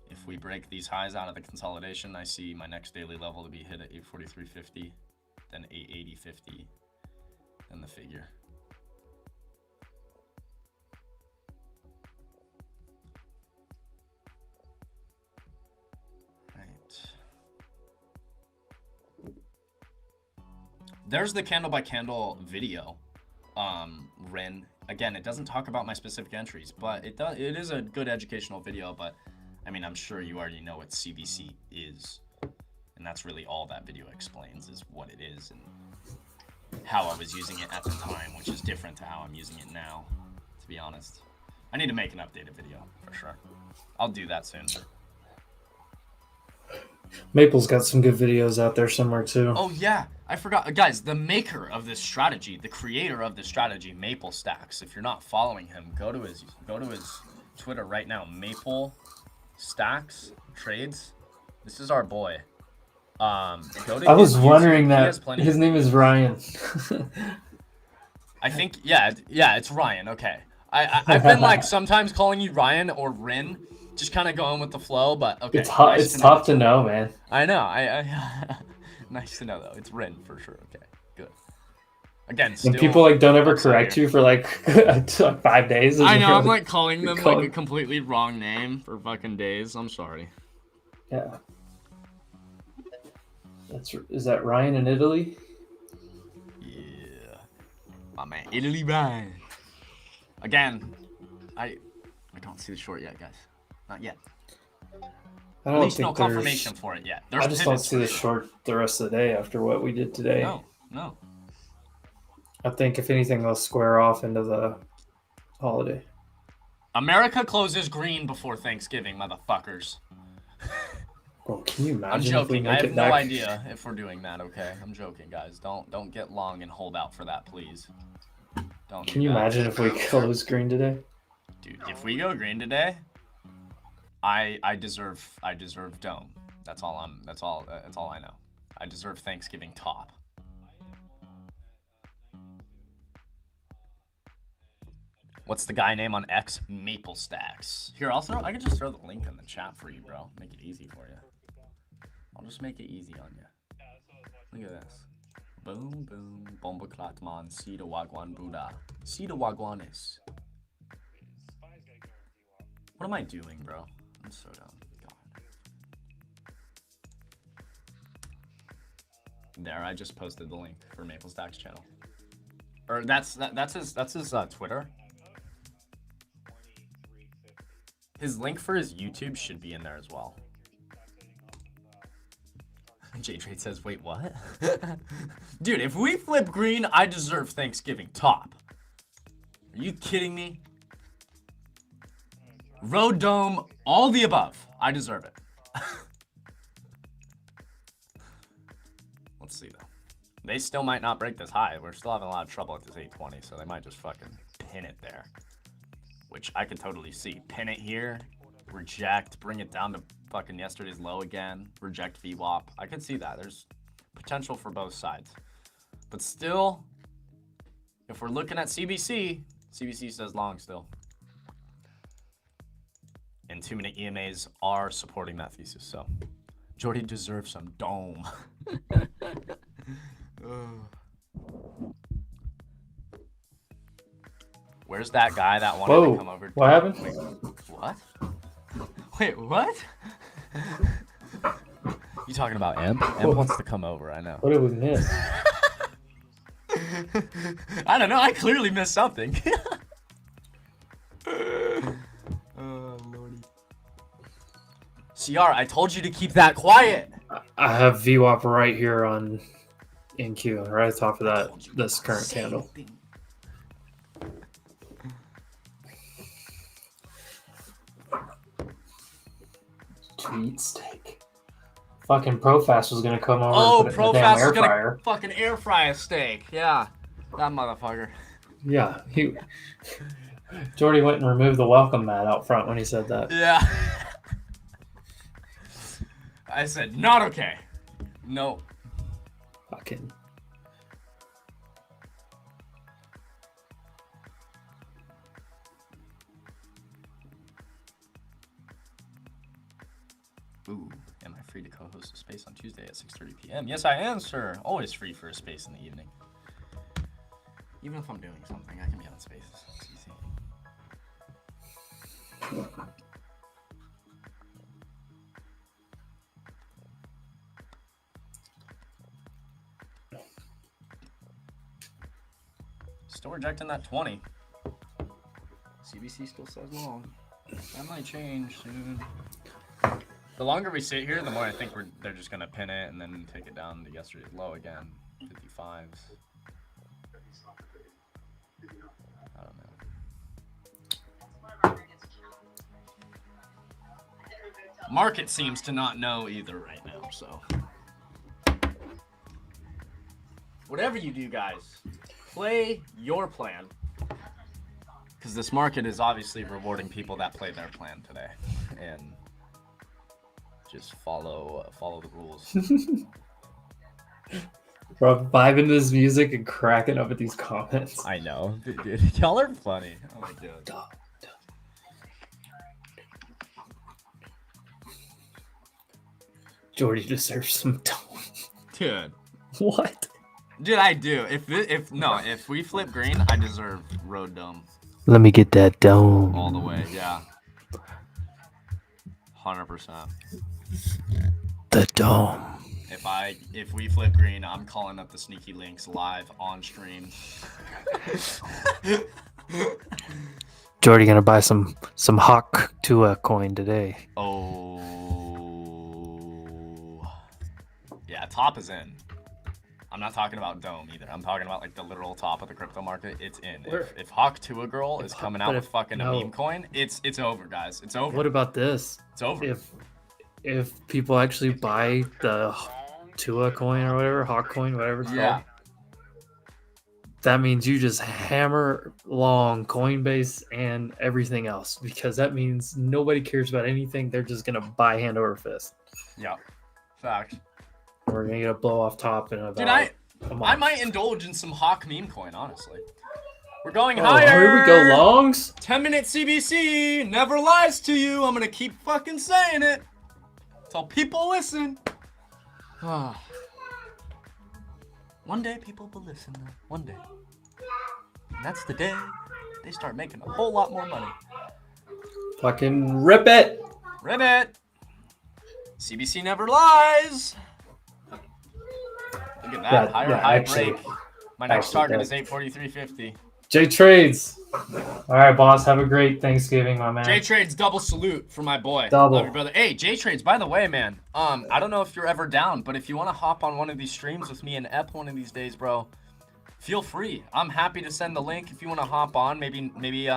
If we break these highs out of the consolidation, I see my next daily level to be hit at 843.50, then 880.50, then the figure. There's the candle by candle video, Rin. Again, it doesn't talk about my specific entries, but it is a good educational video. But I mean, I'm sure you already know what CBC is, and that's really all that video explains, is what it is and how I was using it at the time, which is different to how I'm using it now, to be honest. I need to make an updated video for sure. I'll do that soon. Maple's got some good videos out there somewhere too. Oh yeah, I forgot, guys. The maker of this strategy, the creator of this strategy, Maple Stacks. If you're not following him, go to his Twitter right now. Maple Stacks Trades. This is our boy. I was wondering that his name is Ryan. I think yeah, it's Ryan. Okay, I've been like sometimes calling you Ryan or Rin. Just kind of going with the flow, but okay. It's tough to know, man. I know. I nice to know though. It's Rin for sure. Okay, good. Again, and people like don't ever correct you for like 5 days. I know. I'm like calling them like a completely wrong name for fucking days. I'm sorry. Yeah. Is that Ryan in Italy? Yeah. My man, Italy Brian. Again, I don't see the short yet, guys. Not yet. I At least no confirmation for it yet. There's I just don't pivots see for the sure. short the rest of the day after what we did today. No. I think if anything, they'll square off into the holiday. America closes green before Thanksgiving, motherfuckers. Bro, can you imagine? I'm if we joking. make I have it no back? idea if we're doing that. Okay, I'm joking, guys. Don't get long and hold out for that, please. Don't. Can you imagine if we close green today? Dude, if we go green today, I deserve dome. That's all I know. I deserve Thanksgiving top. What's the guy name on X? Maple Stacks. Here, I can just throw the link in the chat for you, bro. Make it easy for you. I'll just make it easy on you. Look at this. Boom, boom. Bomba Klatman. Sida Wagwan Buddha. Sida Wagwanis. What am I doing, bro? I'm so dumb. God. There, I just posted the link for Maple Stacks channel. Or that's his Twitter. His link for his YouTube should be in there as well. J-Trade says, wait, what? Dude, if we flip green, I deserve Thanksgiving top. Are you kidding me? Road dome, all the above. I deserve it. Let's see, though. They still might not break this high. We're still having a lot of trouble at this 820, so they might just fucking pin it there. Which I could totally see. Pin it here, reject, bring it down to fucking yesterday's low again, reject VWAP. I could see that. There's potential for both sides. But still, if we're looking at CBC, CBC says long still. And 2-minute EMAs are supporting that thesis, so Jordy deserves some dome. Where's that guy that wanted to come over? What happened? Wait, what? Wait, what? You talking about Imp? Imp wants to come over, I know. What did we miss? I don't know, I clearly missed something. Oh, Lordy. CR, I told you to keep that quiet. I have VWAP right here on NQ, right at the top of this current candle. Tweet steak. Fucking ProFast was gonna come over. Oh, and put it in the damn ProFast air is gonna fryer. fucking air fry a steak. Yeah, that motherfucker. Yeah, Jordy went and removed the welcome mat out front when he said that. Yeah. I said, not okay. No. Fucking. Ooh, am I free to co-host a space on Tuesday at 6:30 p.m.? Yes, I am, sir. Always free for a space in the evening. Even if I'm doing something, I can be on spaces. It's easy. Still rejecting that 20. CBC still says long. That might change soon. The longer we sit here, the more I think they're just gonna pin it and then take it down to yesterday's low again. 55s. I don't know. Market seems to not know either right now, so. Whatever you do, guys, play your plan. Because this market is obviously rewarding people that play their plan today. And just follow the rules. Bro, vibing to this music and cracking up at these comments. I know. Dude, y'all are funny. Oh my god. Jordy deserves some tone. Dude. What? Dude, I do. If we flip green, I deserve road dome. Let me get that dome. All the way, yeah. 100%. The dome. If we flip green, I'm calling up the sneaky links live on stream. Jordy gonna buy some Hawk Tua coin today. Oh. Yeah, top is in. I'm not talking about Dome either. I'm talking about like the literal top of the crypto market. It's in. If Hawk Tua Girl is coming out with fucking a meme coin, it's over, guys. It's over. What about this? It's over. If people actually buy the Tua coin or whatever, Hawk coin, whatever it's called, that means you just hammer long Coinbase and everything else, because that means nobody cares about anything. They're just gonna buy hand over fist. Yeah, fact. We're gonna get a blow off top in about. Dude, I might indulge in some Hawk meme coin, honestly. We're going Oh, higher. here we go, longs. 10-minute CBC never lies to you. I'm gonna keep fucking saying it till people listen. One day people will listen, though. One day. And that's the day they start making a whole lot more money. Fucking rip it. Rip it. CBC never lies. Look at that. High break. My next target is 843.50. J Trades. All right, boss. Have a great Thanksgiving, my man. J Trades, double salute for my boy. Double. Love you, brother. Hey, J Trades, by the way, man. I don't know if you're ever down, but if you want to hop on one of these streams with me and Ep one of these days, bro, feel free. I'm happy to send the link if you want to hop on. Maybe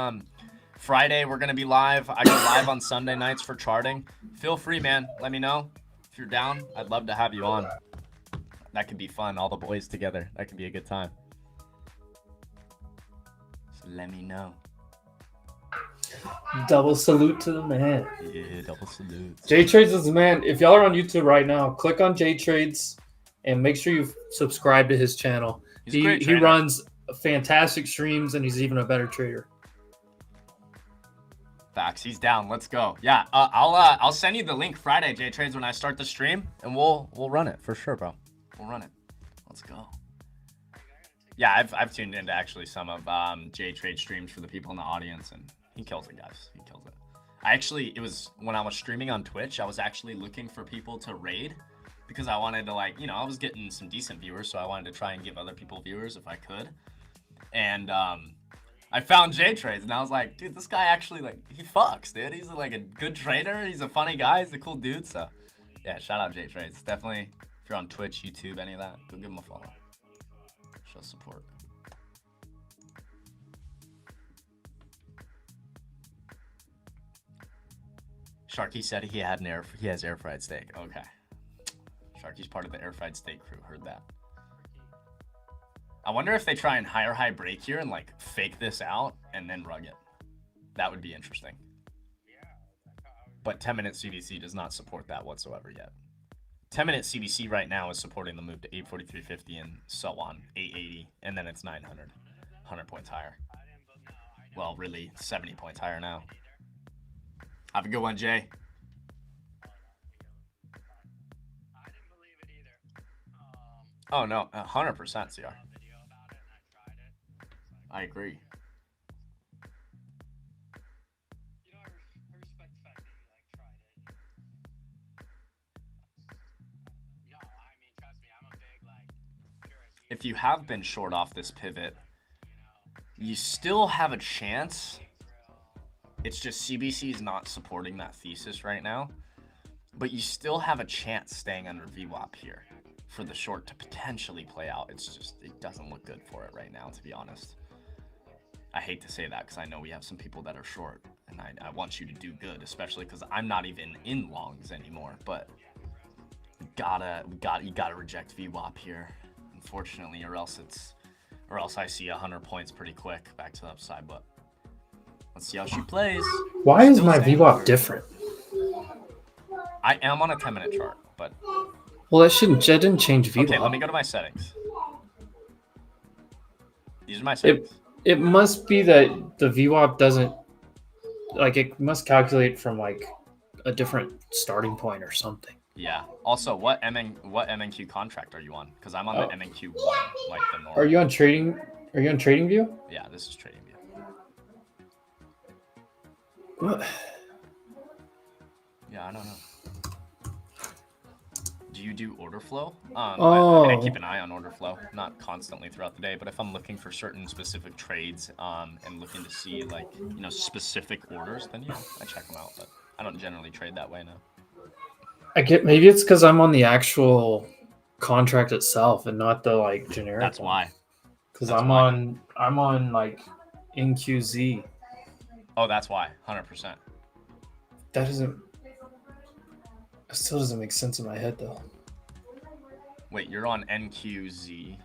Friday we're gonna be live. I go live on Sunday nights for charting. Feel free, man. Let me know if you're down. I'd love to have you on. That could be fun. All the boys together. That could be a good time. So let me know. Double salute to the man. Yeah, double salute. J Trades is the man. If y'all are on YouTube right now, click on J Trades and make sure you subscribe to his channel. He runs fantastic streams and he's even a better trader. Facts. He's down. Let's go. Yeah, I'll send you the link Friday, J Trades, when I start the stream, and we'll run it for sure, bro. We'll run it. Let's go. Yeah, I've tuned into actually some of J Trade streams for the people in the audience, and he kills it, guys. He kills it. It was when I was streaming on Twitch, I was actually looking for people to raid because I wanted to, like, you know, I was getting some decent viewers, so I wanted to try and give other people viewers if I could. And I found J Trades, and I was like, dude, this guy actually, like, he fucks, dude. He's like a good trader. He's a funny guy. He's a cool dude. So yeah, shout out J Trades. Definitely, if you're on Twitch, YouTube, any of that, go give him a follow. Show support. Sharky said he has air fried steak. Okay. Sharky's part of the air fried steak crew. Heard that. I wonder if they try and high break here and like fake this out and then rug it. That would be interesting. But 10-minute CBC does not support that whatsoever yet. 10-minute CBC right now is supporting the move to 843.50 and so on, 880, and then it's 900, 100 points higher. Well, really 70 points higher now. Have a good one, Jay. Oh no, 100% CR. I agree. If you have been short off this pivot, you still have a chance. It's just CBC is not supporting that thesis right now, but you still have a chance staying under VWAP here for the short to potentially play out. It's just, it doesn't look good for it right now, to be honest. I hate to say that because I know we have some people that are short, and I want you to do good, especially because I'm not even in longs anymore. But you gotta reject VWAP here, unfortunately, or else I see 100 points pretty quick back to the upside. But let's see how she plays. Why is my VWAP different? I am on a 10-minute chart, but well, that didn't change VWAP. Okay, let me go to my settings. These are my settings. It must be that the VWAP doesn't, like, it must calculate from like a different starting point or something. Yeah. Also, what MNQ contract are you on? Because I'm on the MNQ 1, like the normal. Are you on trading? Are you on TradingView? Yeah, this is TradingView. What? Yeah, I don't know. Do you do order flow? I keep an eye on order flow, not constantly throughout the day, but if I'm looking for certain specific trades and looking to see like specific orders, then yeah, I check them out. But I don't generally trade that way now. Maybe it's because I'm on the actual contract itself and not the like generic. That's one. why. Because I'm on like NQZ. Oh, that's why. 100%. That still doesn't make sense in my head though. Wait, you're on NQZ.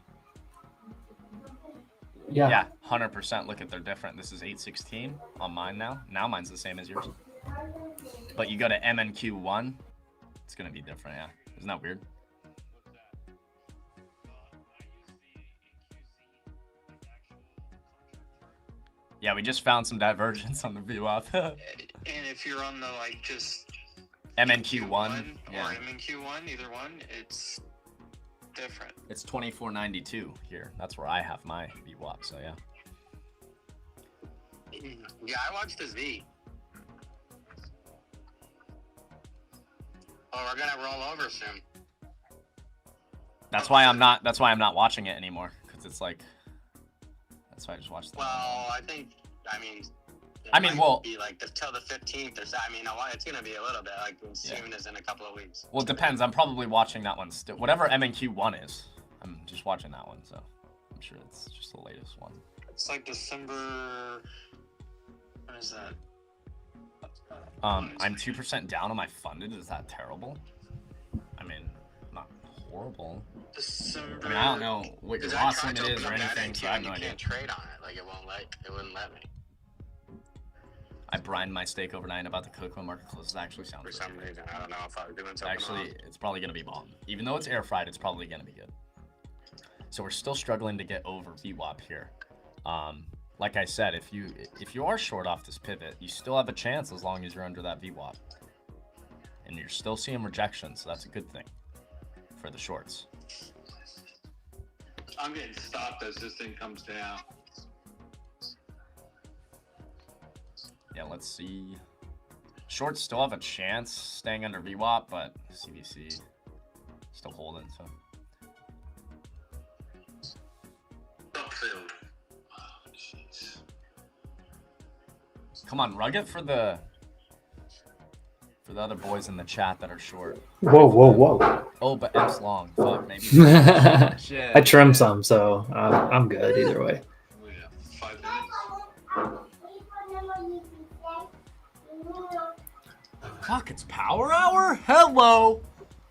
Yeah. Yeah, 100%. Look at they're different. This is 816 on mine now. Now mine's the same as yours. But you go to MNQ1, it's gonna be different. Yeah, isn't that weird? Yeah, we just found some divergence on the VWAP. And if you're on the like just MNQ1 or MNQ1, either one, it's different. It's 2492 here. That's where I have my VWAP. So yeah. Yeah, I watched the Z. Oh, we're gonna roll over soon. That's why I'm not watching it anymore, because it's like. That's why I just watched. Well, I mean, well, be like till the 15th or so. I mean, it's gonna be a little bit like as soon as in a couple of weeks. Well, it depends. I'm probably watching that one still. Whatever MNQ1 is, I'm just watching that one. So I'm sure it's just the latest one. It's like December. When is that? I'm 2% down on my funded. Is that terrible? I mean, not horrible. December. I mean, I don't know what your loss limit is or anything, so I have no You idea. can't trade on it. Like it wouldn't let me. I brined my steak overnight about the cook when market closes. Actually sounds For some reason, I don't know if I was doing something Actually, wrong. it's probably gonna be bomb. Even though it's air fried, it's probably gonna be good. So we're still struggling to get over VWAP here. Like I said, if you are short off this pivot, you still have a chance as long as you're under that VWAP. And you're still seeing rejections, so that's a good thing for the shorts. I'm getting stopped as this thing comes down. Yeah, let's see. Shorts still have a chance staying under VWAP, but CVC still holding, so. Upfield. Oh, jeez. Come on, rug it for the other boys in the chat that are short. Whoa. Oh, but F's long. Fuck, maybe. Shit. I trimmed some, so I'm good either way. Yeah, 5 minutes. Fuck, it's power hour? Hello!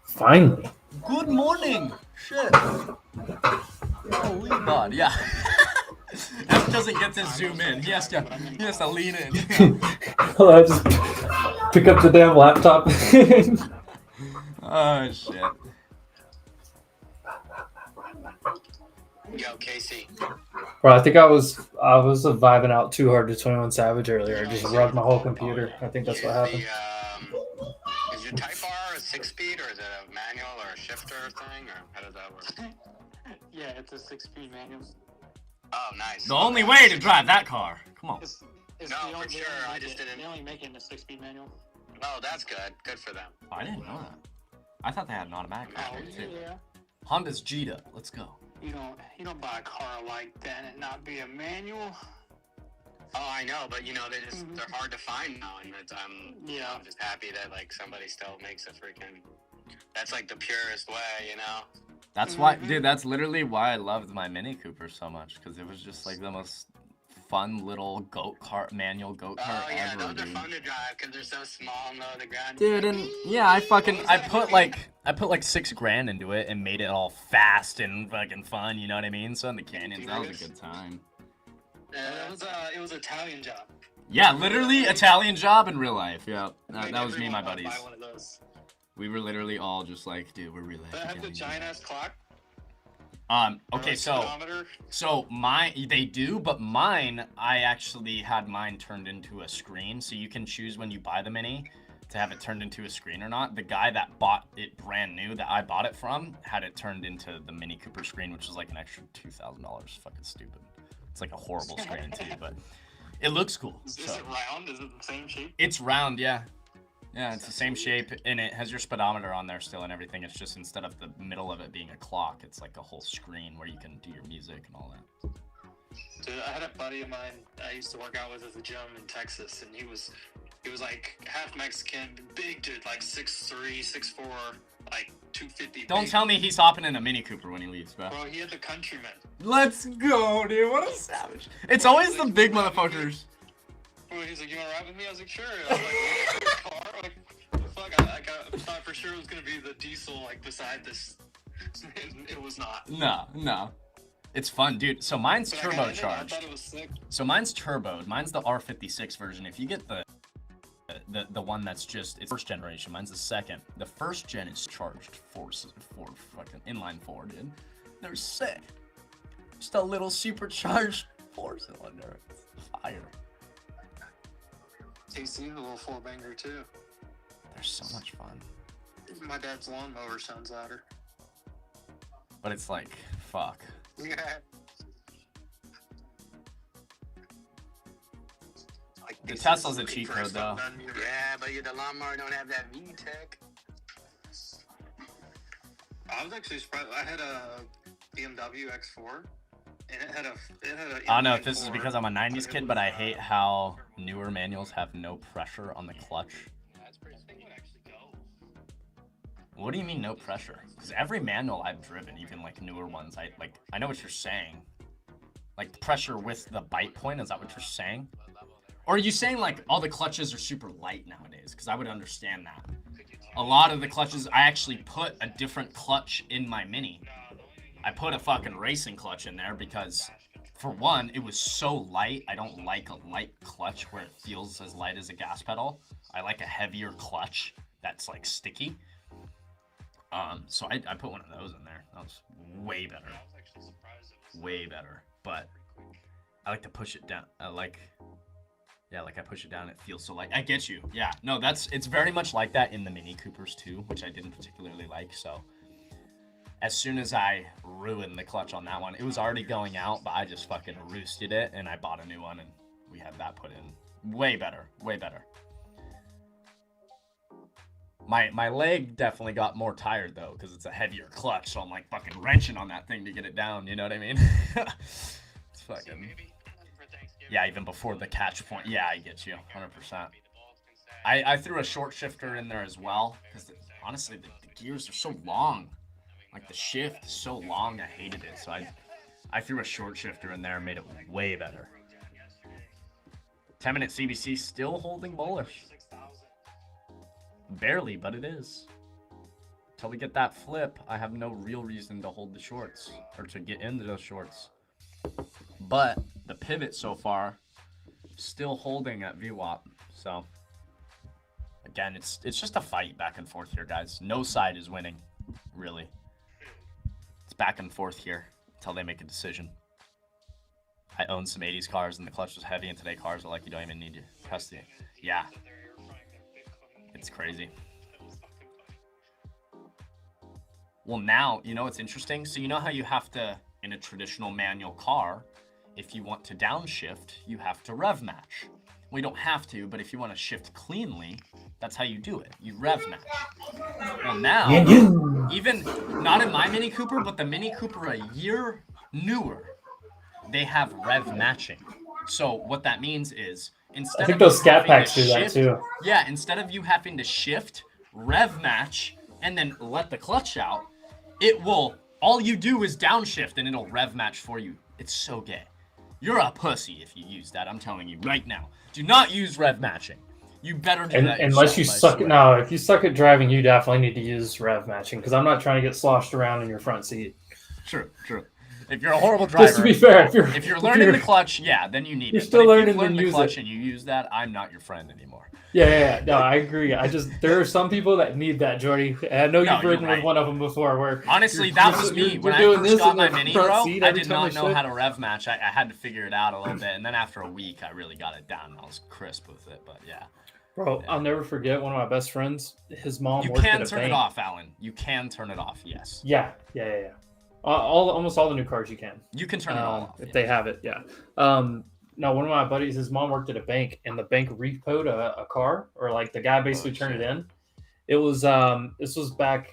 Finally. Good morning! Shit. Holy god, yeah. F doesn't get to zoom in. He has to lean in. Hello, I just pick up the damn laptop. Oh, shit. Yo, Casey. Bro, I think I was vibing out too hard to 21 Savage earlier. I just rubbed my whole computer. I think that's what happened. Is your Type R a 6-speed or is it a manual or a shifter thing, or how does that work? Yeah, it's a 6-speed manual. Oh, nice. The only way to drive that car. Come on. It's No, for sure. I just didn't. They only make it in a 6-speed manual. Oh, that's good. Good for them. Oh, I didn't know that. I thought they had an automatic too. Yeah. Honda's Jita. Let's go. You don't buy a car like that and not be a manual. Oh, I know, but they're hard to find now, and I'm just happy that like somebody still makes a freaking. That's like the purest way, That's why, dude. That's literally why I loved my Mini Cooper so much, because it was just like the most fun little manual goat cart Oh yeah, ever, those are dude. fun to drive because they're so small and low to the ground. Dude, and yeah, I put like $6,000 into it and made it all fast and fucking fun. You know what I mean? So in the canyons, that was a good time. It was an Italian job. Yeah, literally Italian job in real life. Yeah, that was me and my buddies. Buy one of those. We were literally all just like, dude, we're real life. They have the giant ass clock. Okay, so they do, but mine, I actually had mine turned into a screen, so you can choose when you buy the Mini to have it turned into a screen or not. The guy that bought it brand new, that I bought it from, had it turned into the Mini Cooper screen, which is like an extra $2,000. Fucking stupid. It's like a horrible screen too, but it looks cool. Is it round? Is it the same shape? It's round, yeah. Yeah, it's the same shape, and it has your speedometer on there still and everything. It's just instead of the middle of it being a clock, it's like a whole screen where you can do your music and all that. Dude, I had a buddy of mine I used to work out with at the gym in Texas, and he was like half Mexican, big dude, like 6'3", 6'4", like 250. Don't tell me he's hopping in a Mini Cooper when he leaves, bro. Bro, he had the Countryman. Let's go, dude. What a savage. It's always the big motherfuckers. Bro, he's like, you wanna ride with me? I was like, sure. I was like, car? Like, fuck, I thought for sure it was gonna be the diesel, like, beside this. It was not. No. It's fun, dude. So mine's But I got in it, I turbocharged. thought it was sick. So mine's turboed. Mine's the R56 version. If you get the one that's just, it's first generation. Mine's the second. The first gen is charged for fucking inline four, dude. They're sick. Just a little supercharged 4-cylinder. It's fire. TC, a little 4-banger too. They're so much fun. My dad's lawnmower sounds louder. But it's like, fuck. Yeah. The Tesla's a cheat code, though. Yeah, but the lawnmower don't have that VTEC. I was actually surprised. I had a BMW X4, and it had a. I don't know if this is because I'm a 90s kid, but I hate how newer manuals have no pressure on the clutch. What do you mean no pressure? Because every manual I've driven, even like newer ones, I know what you're saying. Like pressure with the bite point, is that what you're saying? Or are you saying like all the clutches are super light nowadays? Because I would understand that. A lot of the clutches, I actually put a different clutch in my Mini. I put a fucking racing clutch in there because, for one, it was so light. I don't like a light clutch where it feels as light as a gas pedal. I like a heavier clutch that's like sticky. So I put one of those in there. That was way better. Way better. But I like to push it down. I push it down, it feels so light. I get you. Yeah. No, it's very much like that in the Mini Coopers too, which I didn't particularly like. So as soon as I ruined the clutch on that one, it was already going out, but I just fucking roosted it and I bought a new one and we had that put in. Way better. Way better. My leg definitely got more tired though, because it's a heavier clutch, so I'm like fucking wrenching on that thing to get it down, you know what I mean? It's fucking... Yeah, even before the catch point. Yeah, I get you, 100%. I threw a short shifter in there as well, because honestly, the gears are so long. Like the shift is so long, I hated it, so I threw a short shifter in there and made it way better. 10-minute CBC still holding bullish. Barely, but it is. Until we get that flip, I have no real reason to hold the shorts or to get into those shorts. But the pivot so far, still holding at VWAP. So again, it's just a fight back and forth here, guys. No side is winning, really. It's back and forth here until they make a decision. I own some 80s cars and the clutch was heavy, and today cars are like you don't even need to press the... Yeah. It's crazy. Well, now, you know what's interesting? So you know how you have to, in a traditional manual car, if you want to downshift, you have to rev match. Well, you don't have to, but if you want to shift cleanly, that's how you do it. You rev match. Well, now, even not in my Mini Cooper, but the Mini Cooper a year newer, they have rev matching. So what that means is, instead I think of those you scat having to packs do that shift- too. Yeah, instead of you having to shift, rev match, and then let the clutch out, it will, all you do is downshift and it'll rev match for you. It's so gay. You're a pussy if you use that, I'm telling you right now. Do not use rev matching. You better do that unless you yourself, I suck. swear. No, if you suck at driving, you definitely need to use rev matching because I'm not trying to get sloshed around in your front seat. True. If you're a horrible driver, Just to be fair, if you're learning the clutch, yeah, then you need you're it. still But if learning, you've learned then the use clutch it. and you use that, I'm not your friend anymore. Yeah. No, I agree. There are some people that need that, Jordy. I know No, you've ridden you're right. with one of them before. Where Honestly, that was me. When I doing first this got in my the Mini, front bro, seat I every did time not I know shift. how to rev match. I had to figure it out a little bit, and then after a week, I really got it down, and I was crisp with it, but yeah. Bro, I'll never forget one of my best friends. His mom You worked can at a turn bank. it off, Alan. You can turn it off, yes. Yeah. Almost all the new cars you can. You can turn it all off, if they have it. Yeah. one of my buddies, his mom worked at a bank, and the bank repoed a car, or like the guy basically turned it in. It was this was back,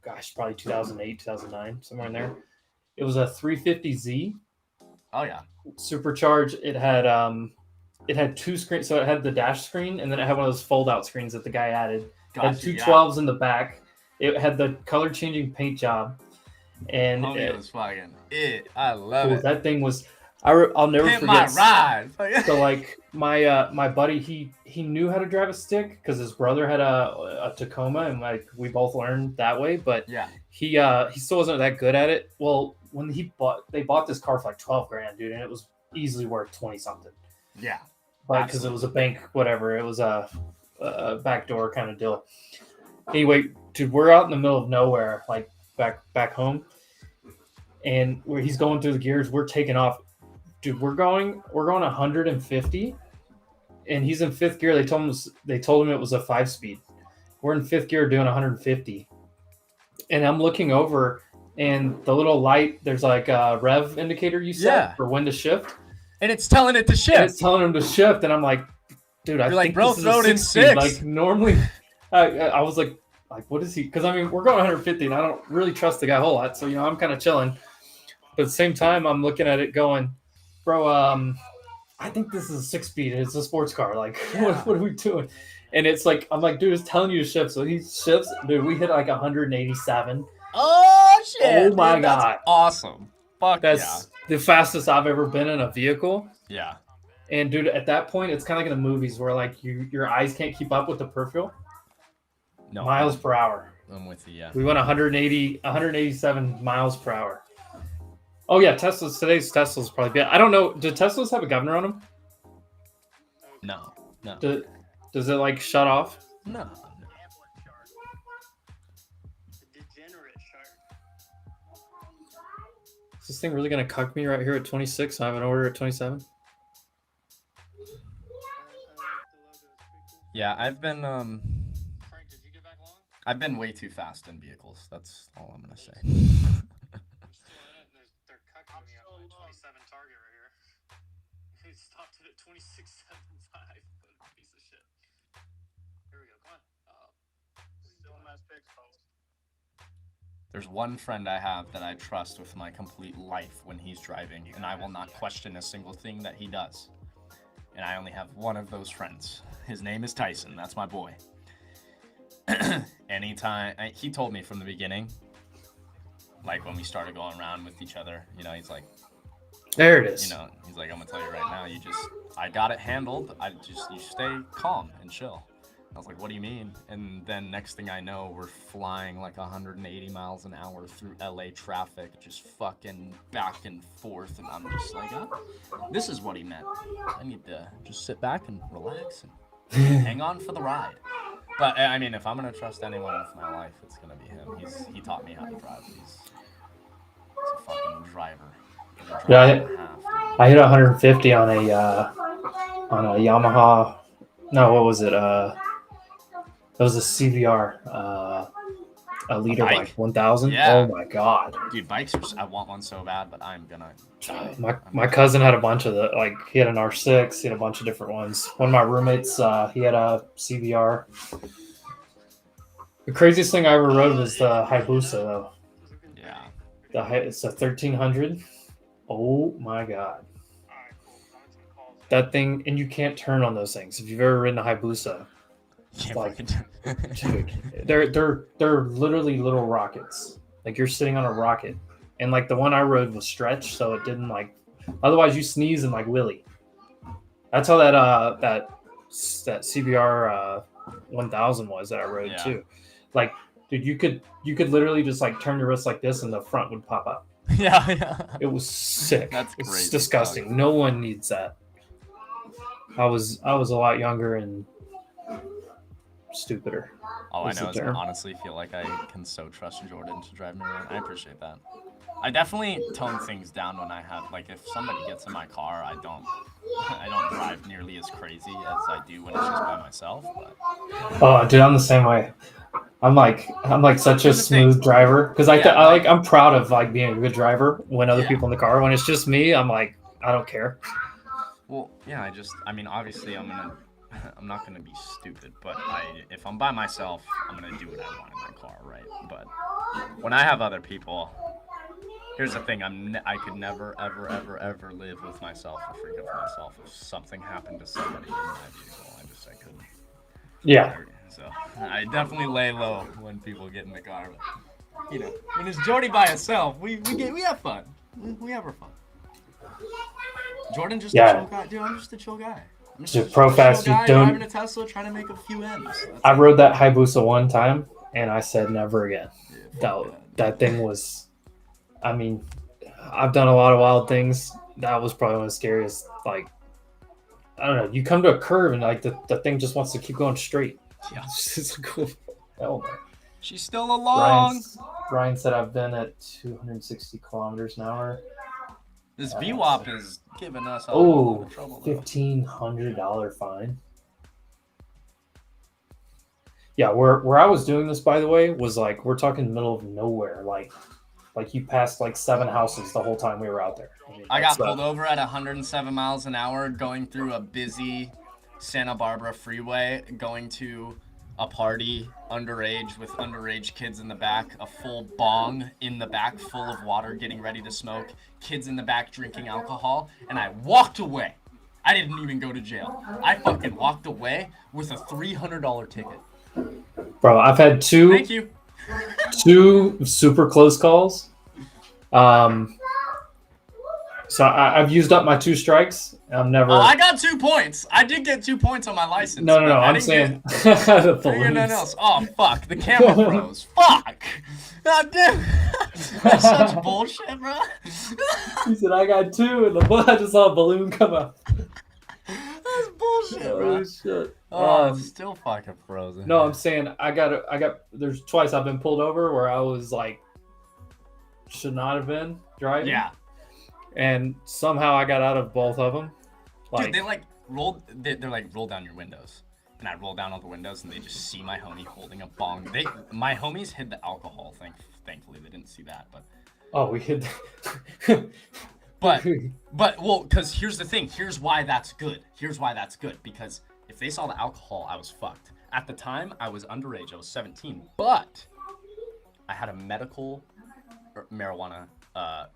gosh, probably 2008, 2009, somewhere in there. It was a 350Z. Oh yeah. Supercharged. It had two screens, so it had the dash screen, and then it had one of those fold-out screens that the guy added. It had two 12s in the back. It had the color-changing paint job, and it was fucking it. I love it. That thing was. I'll never Hit forget. My ride. So like my buddy, he knew how to drive a stick because his brother had a Tacoma, and like we both learned that way. But yeah, he still wasn't that good at it. Well, when they bought this car for like $12,000, dude, and it was easily worth 20 something. Yeah, but because it was a bank, whatever, it was a backdoor kind of deal. Anyway, dude, we're out in the middle of nowhere, like back home, and where he's going through the gears, we're taking off. Dude, we're going 150, and he's in fifth gear. They told him it was a 5-speed. We're in fifth gear doing 150, and I'm looking over, and the little light, there's like a rev indicator you set for when to shift, and it's telling it to shift. And it's telling him to shift, and I'm like, dude, I think bro, this throw is it in 6-speed. 6. Like normally, I was like, what is he? Because I mean, we're going 150, and I don't really trust the guy a whole lot, so I'm kind of chilling. But at the same time, I'm looking at it going, bro, I think this is a 6-speed. It's a sports car. Like, what are we doing? And it's like, I'm like, dude, it's telling you to shift. So he shifts. Dude, we hit like 187. Oh, shit. Oh, my dude, God. That's awesome. Fuck that's the fastest I've ever been in a vehicle. Yeah. And, dude, at that point, it's kind of like in the movies where, like, your eyes can't keep up with the peripheral. No. Miles per hour. I'm with you, yeah. We went 187 miles per hour. Oh yeah, today's Teslas probably be. I don't know. Do Teslas have a governor on them? No. Does it like shut off? No. Is this thing really gonna cuck me right here at 26? I have an order at 27. Yeah, I've been way too fast in vehicles. That's all I'm gonna say. Stopped it at 26.75. Piece of shit. Here we go. Come on. Still in my picks, folks. There's one friend I have that I trust with my complete life when he's driving, and I will not question a single thing that he does. And I only have one of those friends. His name is Tyson. That's my boy. Anytime he told me from the beginning, like when we started going around with each other, he's like, there it is. He's like, I'm gonna tell you right now, I got it handled. You stay calm and chill. I was like, what do you mean? And then next thing I know, we're flying like 180 miles an hour through LA traffic, just fucking back and forth. And I'm just like, this is what he meant. I need to just sit back and relax and hang on for the ride. But I mean, if I'm gonna trust anyone with my life, it's gonna be him. He taught me how to drive. He's a fucking driver. Yeah, I hit 150 on a Yamaha. No, what was it? It was a CVR, a leader bike 1000. Yeah. Oh my god, dude, bikes I want one so bad, but I'm gonna. My cousin had a bunch of he had an R6. He had a bunch of different ones. One of my roommates, he had a CVR. The craziest thing I ever rode was the Hayabusa though. Yeah. It's a 1300. Oh my god. That thing, and you can't turn on those things. If you've ever ridden a Hayabusa, dude, they're literally little rockets. Like you're sitting on a rocket. And like the one I rode was stretched, so it didn't otherwise you sneeze and wheelie. That's how that CBR 1000 was that I rode too. Like, dude, you could literally just turn your wrist like this and the front would pop up. Yeah. It was sick. That's it's crazy. Disgusting. No one needs that. I was a lot younger and stupider. All I know is I honestly feel like I can so trust Jordan to drive me around. I appreciate that. I definitely tone things down when I have if somebody gets in my car, I don't drive nearly as crazy as I do when it's just by myself. But oh, dude, I'm the same way. I'm like such a smooth driver because I'm proud of being a good driver when other people in the car. When it's just me, I'm like I don't care. Well, yeah, I mean, obviously, I'm not gonna be stupid, but if I'm by myself, I'm gonna do what I want in my car, right? But when I have other people, here's the thing: I could never, ever live with myself or forgive myself if something happened to somebody in my vehicle. I couldn't. Yeah. So I definitely lay low when people get in the car. But, you know, when it's Jordy by herself, we have fun. We have our fun. Jordan just a chill guy. Dude, I'm just a chill guy. I'm just a chill guy driving a Tesla trying to make a few M's. I rode that Hayabusa one time, and I said never again. That thing was, I mean, I've done a lot of wild things. That was probably one of the scariest. Like, I don't know. You come to a curve, and like the thing just wants to keep going straight. Yeah. It's cool. Hell no. She's still along. Ryan said I've been at 260 kilometers an hour. This VWAP is giving us a lot of trouble. $1,500 fine. Yeah, where I was doing this, by the way, was like we're talking middle of nowhere. Like you passed like 7 houses the whole time we were out there. I got pulled over at 107 miles an hour going through a busy Santa Barbara freeway, going to a party underage with underage kids in the back, a full bong in the back full of water getting ready to smoke, kids in the back drinking alcohol, and I walked away. I didn't even go to jail. I fucking walked away with a $300 ticket. Bro, I've had Thank you. 2 super close calls. So I've used up my 2 strikes. I'm never. Oh, I got 2 points. I did get 2 points on my license. No. I'm saying the balloons. Oh fuck, the camera froze. Fuck. God damn. That's such bullshit, bro. He said I got 2, and I just saw a balloon come up. That's bullshit, bro. Holy shit. Oh, it's still fucking frozen. No, I'm saying I got. There's twice I've been pulled over where I was like, should not have been driving. Yeah. And somehow I got out of both of them. Dude, they like rolled. They're like roll down your windows, and I roll down all the windows, and they just see my homie holding a bong. My homies hid the alcohol. Thankfully, they didn't see that, but. Oh, we hid. But well, because here's the thing. Here's why that's good. Because if they saw the alcohol, I was fucked. At the time, I was underage. I was 17, but I had a medical marijuana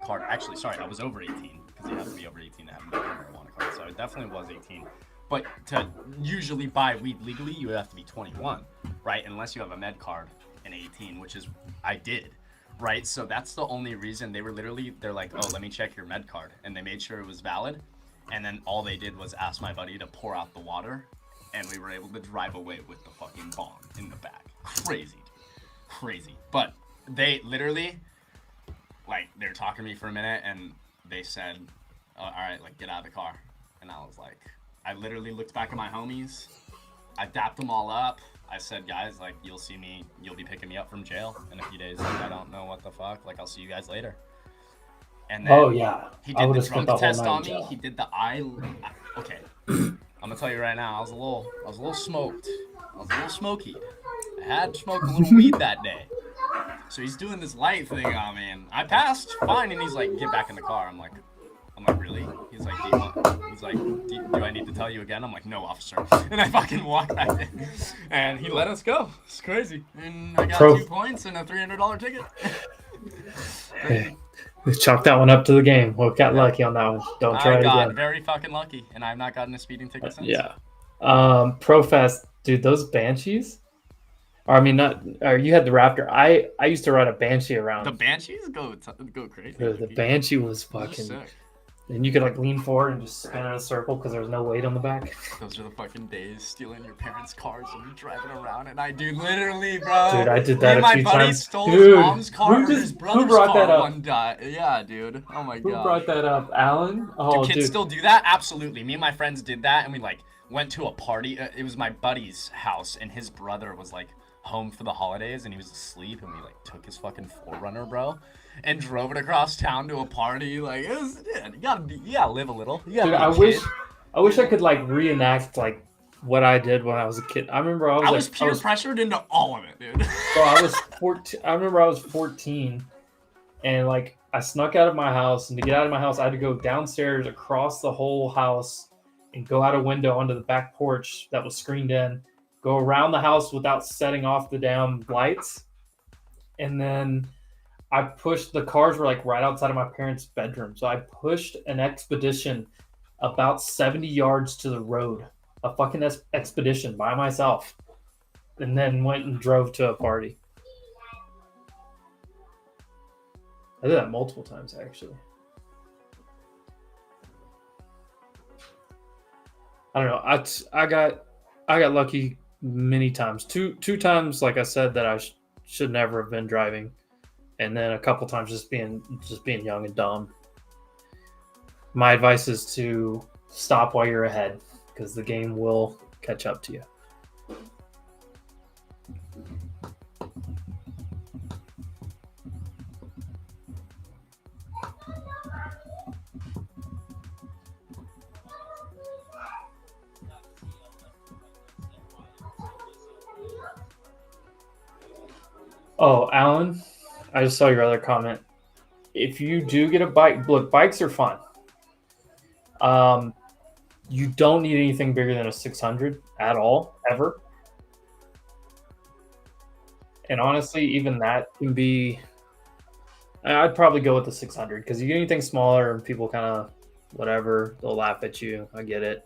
card. Actually, sorry, I was over 18 because you have to be over 18 to have a medical marijuana card. So I definitely was 18. But to usually buy weed legally, you have to be 21, right? Unless you have a med card in 18, which is I did. Right, so that's the only reason they're like, oh, let me check your med card, and they made sure it was valid, and then all they did was ask my buddy to pour out the water, and we were able to drive away with the fucking bong in the back. Crazy. But they literally, like, they're talking to me for a minute, and they said, all right, like, get out of the car, and I was like, I literally looked back at my homies, I dapped them all up. I said, guys, like, you'll be picking me up from jail in a few days. Like, I don't know what the fuck. Like, I'll see you guys later. And then he did the drunk test on me. He did the eye. Okay, I'm gonna tell you right now. I was a little smoked. I was a little smoky. I had smoked a little weed that day. So he's doing this light thing on me, and I passed fine. And he's like, get back in the car. I'm like, really? He's like, do I need to tell you again? I'm like, no, officer. And I fucking walked back in. And he let us go. It's crazy. And I got 2 points and a $300 ticket. Hey, we chalked that one up to the game. We got lucky on that one. Don't try it again. I got very fucking lucky, and I've not gotten a speeding ticket since. Yeah. ProFest, dude, those Banshees? Or, I mean, you had the Raptor. I used to ride a Banshee around. The Banshees go crazy. The Banshee was fucking... And you could like lean forward and just spin in a circle because there was no weight on the back. Those are the fucking days stealing your parents' cars and you driving around. And I do literally, bro. Dude, I did that a few times. My buddy stole his mom's car or his brother's car one day. Yeah, dude. Oh my god. Who brought that up? Alan? Oh, do kids still do that? Absolutely. Me and my friends did that, and we like went to a party. It was my buddy's house, and his brother was like home for the holidays, and he was asleep, and we like took his fucking 4Runner, bro. And drove it across town to a party. Like, you gotta live a little. Dude, I wish I could like reenact like what I did when I was a kid. I remember I was pressured into all of it, dude. Bro, I was 14. I remember I was 14, and like I snuck out of my house, and to get out of my house, I had to go downstairs across the whole house and go out a window onto the back porch that was screened in, go around the house without setting off the damn lights. And then I pushed, the cars were like right outside of my parents' bedroom. So I pushed an Expedition about 70 yards to the road, a fucking Expedition by myself, and then went and drove to a party. I did that multiple times, actually. I don't know. I got lucky many times. Two times, like I said, that I should never have been driving, and then a couple times just being young and dumb. My advice is to stop while you're ahead, because the game will catch up to you. Oh, Alan, I just saw your other comment. If you do get a bike, look, bikes are fun. You don't need anything bigger than a 600 at all, ever. And honestly, even that can be. I'd probably go with the 600, because you get anything smaller and people kind of, whatever, they'll laugh at you. I get it.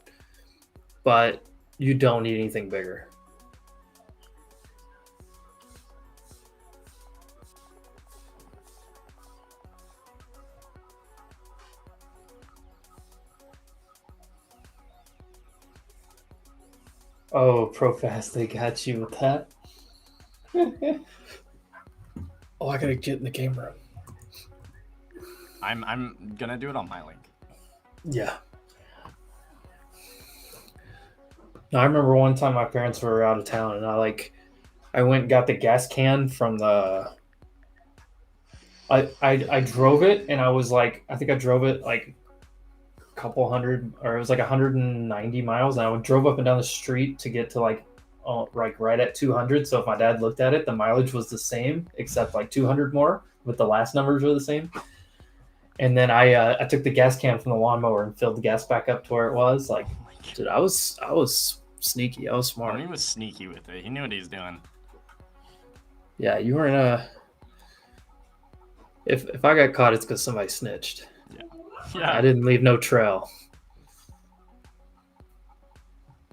But you don't need anything bigger. Oh, ProFast, they got you with that. Oh, I gotta get in the game room. I'm gonna do it on my link. Yeah. I remember one time my parents were out of town, and I went and got the gas can from the. I drove it, and I was like, I think I drove it like a couple hundred, or it was like 190 miles, and I drove up and down the street to get to like right at 200. So if my dad looked at it, the mileage was the same, except like 200 more, but the last numbers were the same. And then I took the gas can from the lawnmower and filled the gas back up to where it was. Like, dude, I was sneaky. I was smart. He was sneaky with it. He knew what he was doing. Yeah, you were in a. If I got caught, it's because somebody snitched. Yeah. I didn't leave no trail.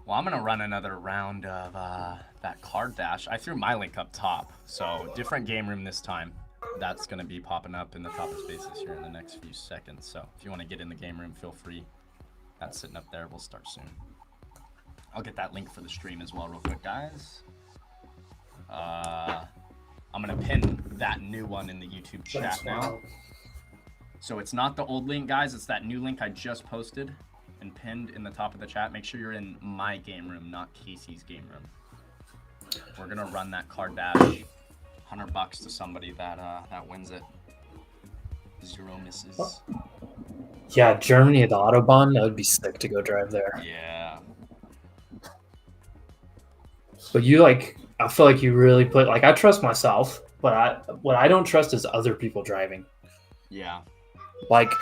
Well, I'm gonna run another round of that card dash. I threw my link up top, so different game room this time. That's gonna be popping up in the top of spaces here in the next few seconds. So if you want to get in the game room, feel free. That's sitting up there. We'll start soon. I'll get that link for the stream as well real quick, guys. I'm gonna pin that new one in the YouTube chat now. So it's not the old link, guys. It's that new link I just posted and pinned in the top of the chat. Make sure you're in my game room, not Casey's game room. We're gonna run that card dash. $100 to somebody that wins it. 0 misses. Yeah, Germany at the Autobahn. That would be sick to go drive there. Yeah. But I feel like you really put, I trust myself, but what I don't trust is other people driving. Yeah. Like,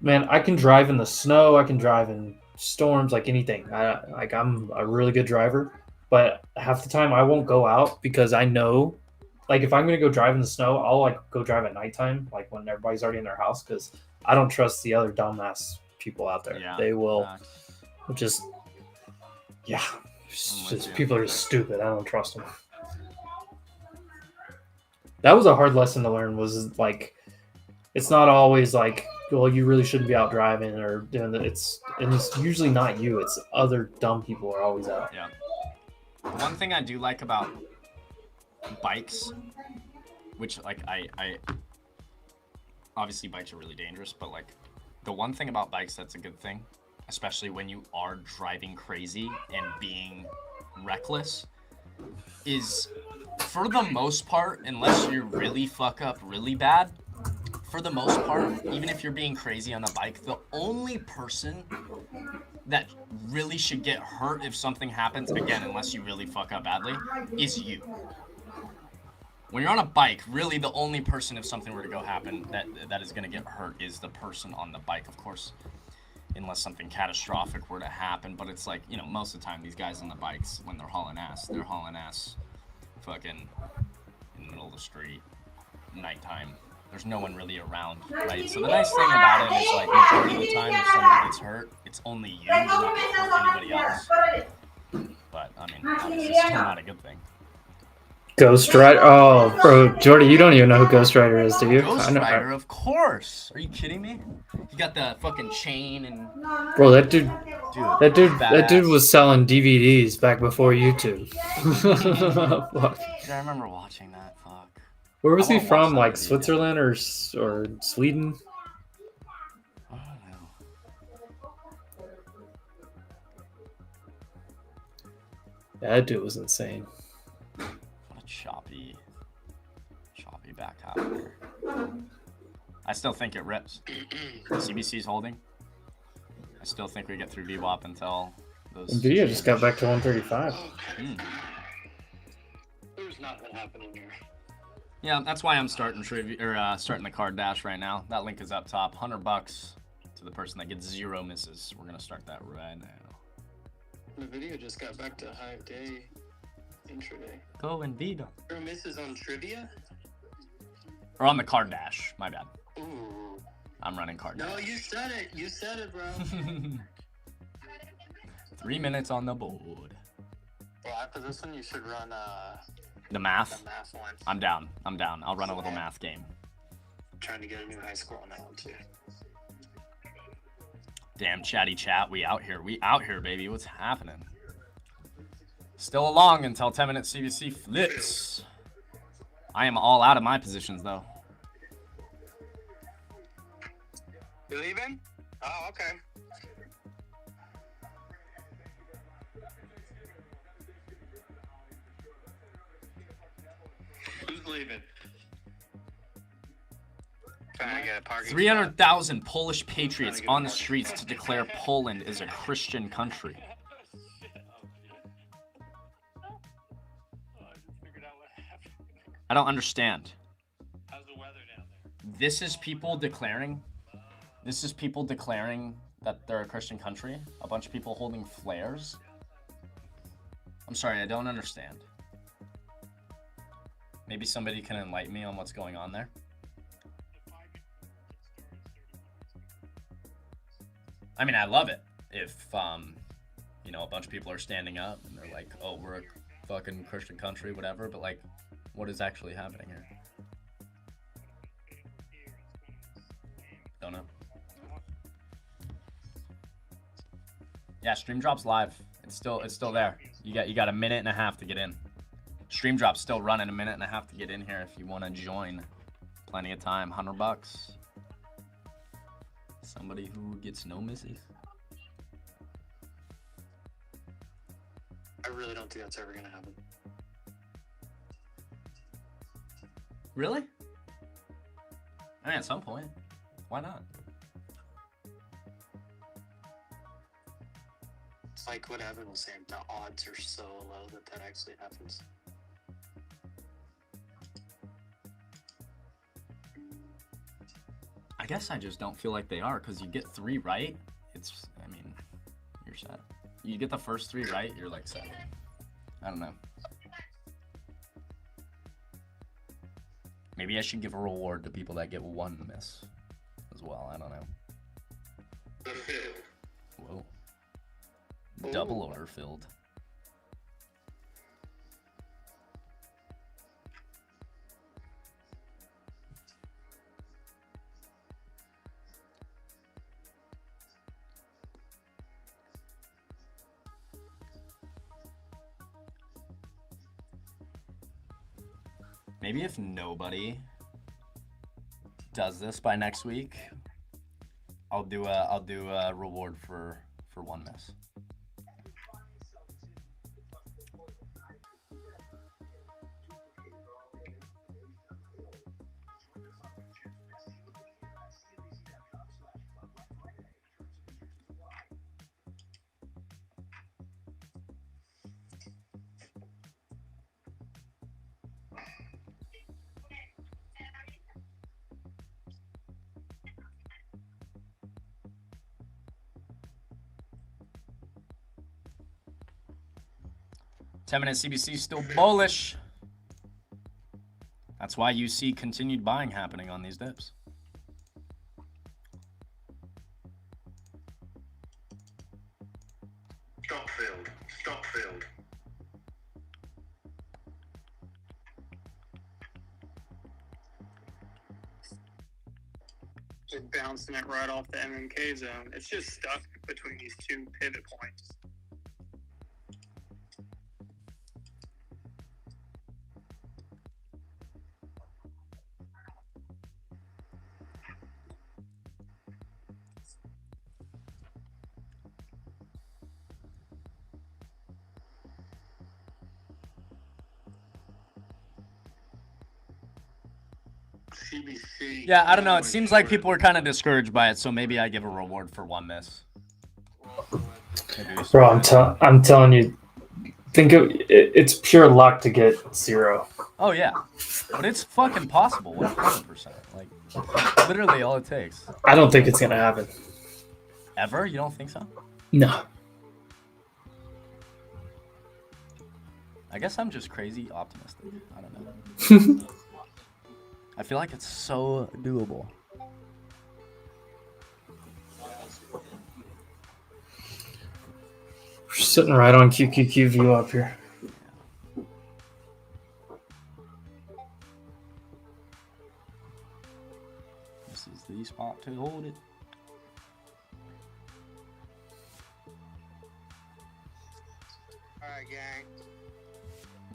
man, I can drive in the snow. I can drive in storms, like anything. I'm a really good driver, but half the time I won't go out because I know, if I'm going to go drive in the snow, I'll go drive at nighttime, when everybody's already in their house, because I don't trust the other dumbass people out there. Yeah, they will just people are just stupid. I don't trust them. That was a hard lesson to learn, was it's not always well, you really shouldn't be out driving or doing that. It's usually not you. It's other dumb people are always out. Yeah. One thing I do like about bikes, which I obviously bikes are really dangerous, but the one thing about bikes that's a good thing, especially when you are driving crazy and being reckless, is for the most part, unless you really fuck up really bad, for the most part, even if you're being crazy on a bike, the only person that really should get hurt if something happens, again, unless you really fuck up badly, is you. When you're on a bike, really the only person, if something were to go happen, that is going to get hurt is the person on the bike. Of course, unless something catastrophic were to happen. But it's like, you know, most of the time these guys on the bikes, when they're hauling ass fucking in the middle of the street, nighttime. There's no one really around, right? So the nice thing about it is, like, majority of the time if somebody gets hurt, it's only you. You're not going to hurt anybody else. But, I mean, obviously it's still not a good thing. Ghost Rider? Oh, bro, Jordy, you don't even know who Ghost Rider is, do you? Ghost Rider, of course. Are you kidding me? He got the fucking chain and... Bro, that dude was selling DVDs back before YouTube. Fuck. Yeah, I remember watching that. Fuck. Where was I he wanna watch from? that Like movie Switzerland or Sweden? I don't know. That dude was insane. What a choppy back half here. I still think it rips. CBC's holding. I still think we get through VWAP until those... Nvidia just got back to 135. There's nothing happening here. Yeah, that's why I'm starting starting the card dash right now. That link is up top. $100 to the person that gets 0 misses. We're gonna start that right now. Nvidia just got back to high day intraday. Go Nvidia. 0 misses on trivia? Or on the card dash. My bad. Ooh. I'm running card dash. No, you said it. You said it, bro. 3 minutes on the board. Well, after this one, you should run The math? the math one. I'm down. I'll run a little math game. I'm trying to get a new high score on that one, too. Damn, chatty chat. We out here, baby. What's happening? Still along until 10 minutes CBC flips. I am all out of my positions, though. You leaving? Oh, okay. Who's leaving? Trying to get a parking 300,000 Polish patriots on the streets to declare Poland is a Christian country. I don't understand. How's the weather down there? This is people declaring that they're a Christian country. A bunch of people holding flares. I'm sorry, I don't understand. Maybe somebody can enlighten me on what's going on there. I mean, I love it if, you know, a bunch of people are standing up and they're like, oh, we're a fucking Christian country, whatever, but, like, what is actually happening here? Don't know. Yeah, stream drop's live. It's still there. You got a minute and a half to get in. Stream drop's still running, a minute and a half to get in here if you want to join. Plenty of time. $100. Somebody who gets no misses. I really don't think that's ever going to happen. Really? I mean, at some point. Why not? It's like what Evan was saying, the odds are so low that actually happens. I guess I just don't feel like they are, because you get 3 right, I mean, you're set. You get the first 3 right, you're like set. I don't know. Maybe I should give a reward to people that get 1 miss as well. I don't know. Whoa. Double order filled. Maybe if nobody does this by next week, I'll do a reward for 1 miss. 10-minute CBC still bullish. That's why you see continued buying happening on these dips. Stop filled. Stop filled. Just bouncing it right off the MMK zone. It's just stuck between these two pivot points. CBC. Yeah, I don't know. It seems like people are kind of discouraged by it, so maybe I give a reward for one miss. Bro, I'm telling you, it's pure luck to get 0. Oh yeah, but it's fucking possible. 100%. Like literally all it takes. I don't think it's gonna happen. Ever? You don't think so? No. I guess I'm just crazy optimistic. I don't know. I feel like it's so doable. We're sitting right on QQQ view up here. This is the spot to hold it. Alright, gang.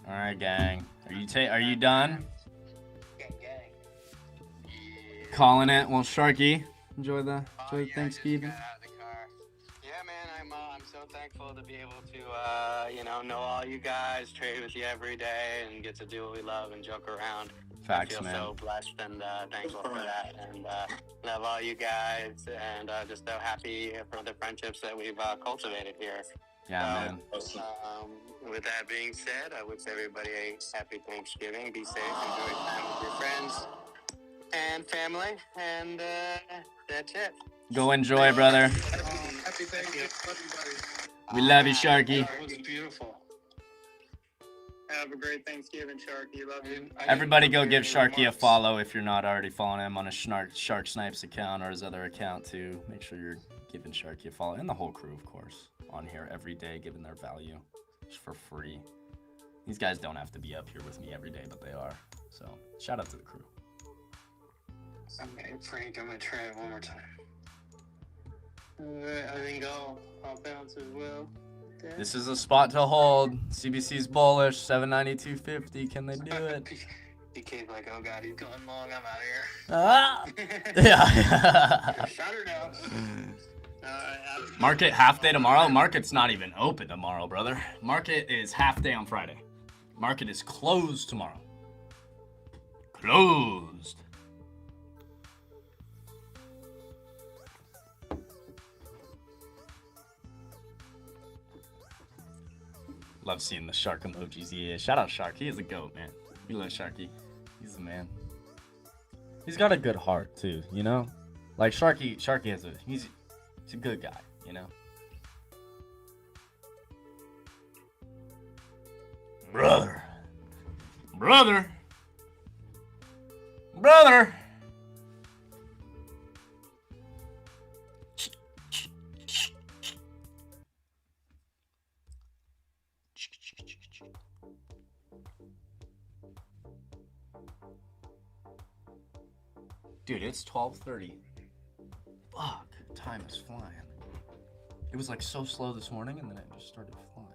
Alright, gang. Are you done? Calling it. Well, Sharky, enjoy the Thanksgiving. Yeah, man, I'm so thankful to be able to know all you guys, trade with you every day, and get to do what we love and joke around. Facts, I feel man. so blessed and thankful for that, and love all you guys, and just so happy for the friendships that we've cultivated here. Yeah, man. With that being said, I wish everybody a happy Thanksgiving. Be safe, enjoy time with your friends and family, and that's it. Go enjoy, brother. Happy Thanksgiving, everybody. We love you, Sharky. That was beautiful. Have a great Thanksgiving, Sharky. Love you. Everybody go give Sharky a follow if you're not already following him on his Shark Snipes account or his other account too. Make sure you're giving Sharky a follow. And the whole crew, of course, on here every day, giving their value just for free. These guys don't have to be up here with me every day, but they are. So shout out to the crew. Okay, Frank, I'm gonna try it one more time. I think I'll bounce as well. This is a spot to hold. CBC's bullish, 792.50. Can they do it? DK's like, oh god, he's going long. I'm out of here. Ah! Yeah. Shut her down. Market half day tomorrow. Market's not even open tomorrow, brother. Market is half day on Friday. Market is closed tomorrow. Closed. Love seeing the shark emojis. Yeah, shout out Shark. He is a goat, man. We love Sharky. He's the man. He's got a good heart too, you know. Like Sharky has he's a good guy, you know. Brother. Dude, it's 12:30. Fuck, time is flying. It was like so slow this morning and then it just started flying.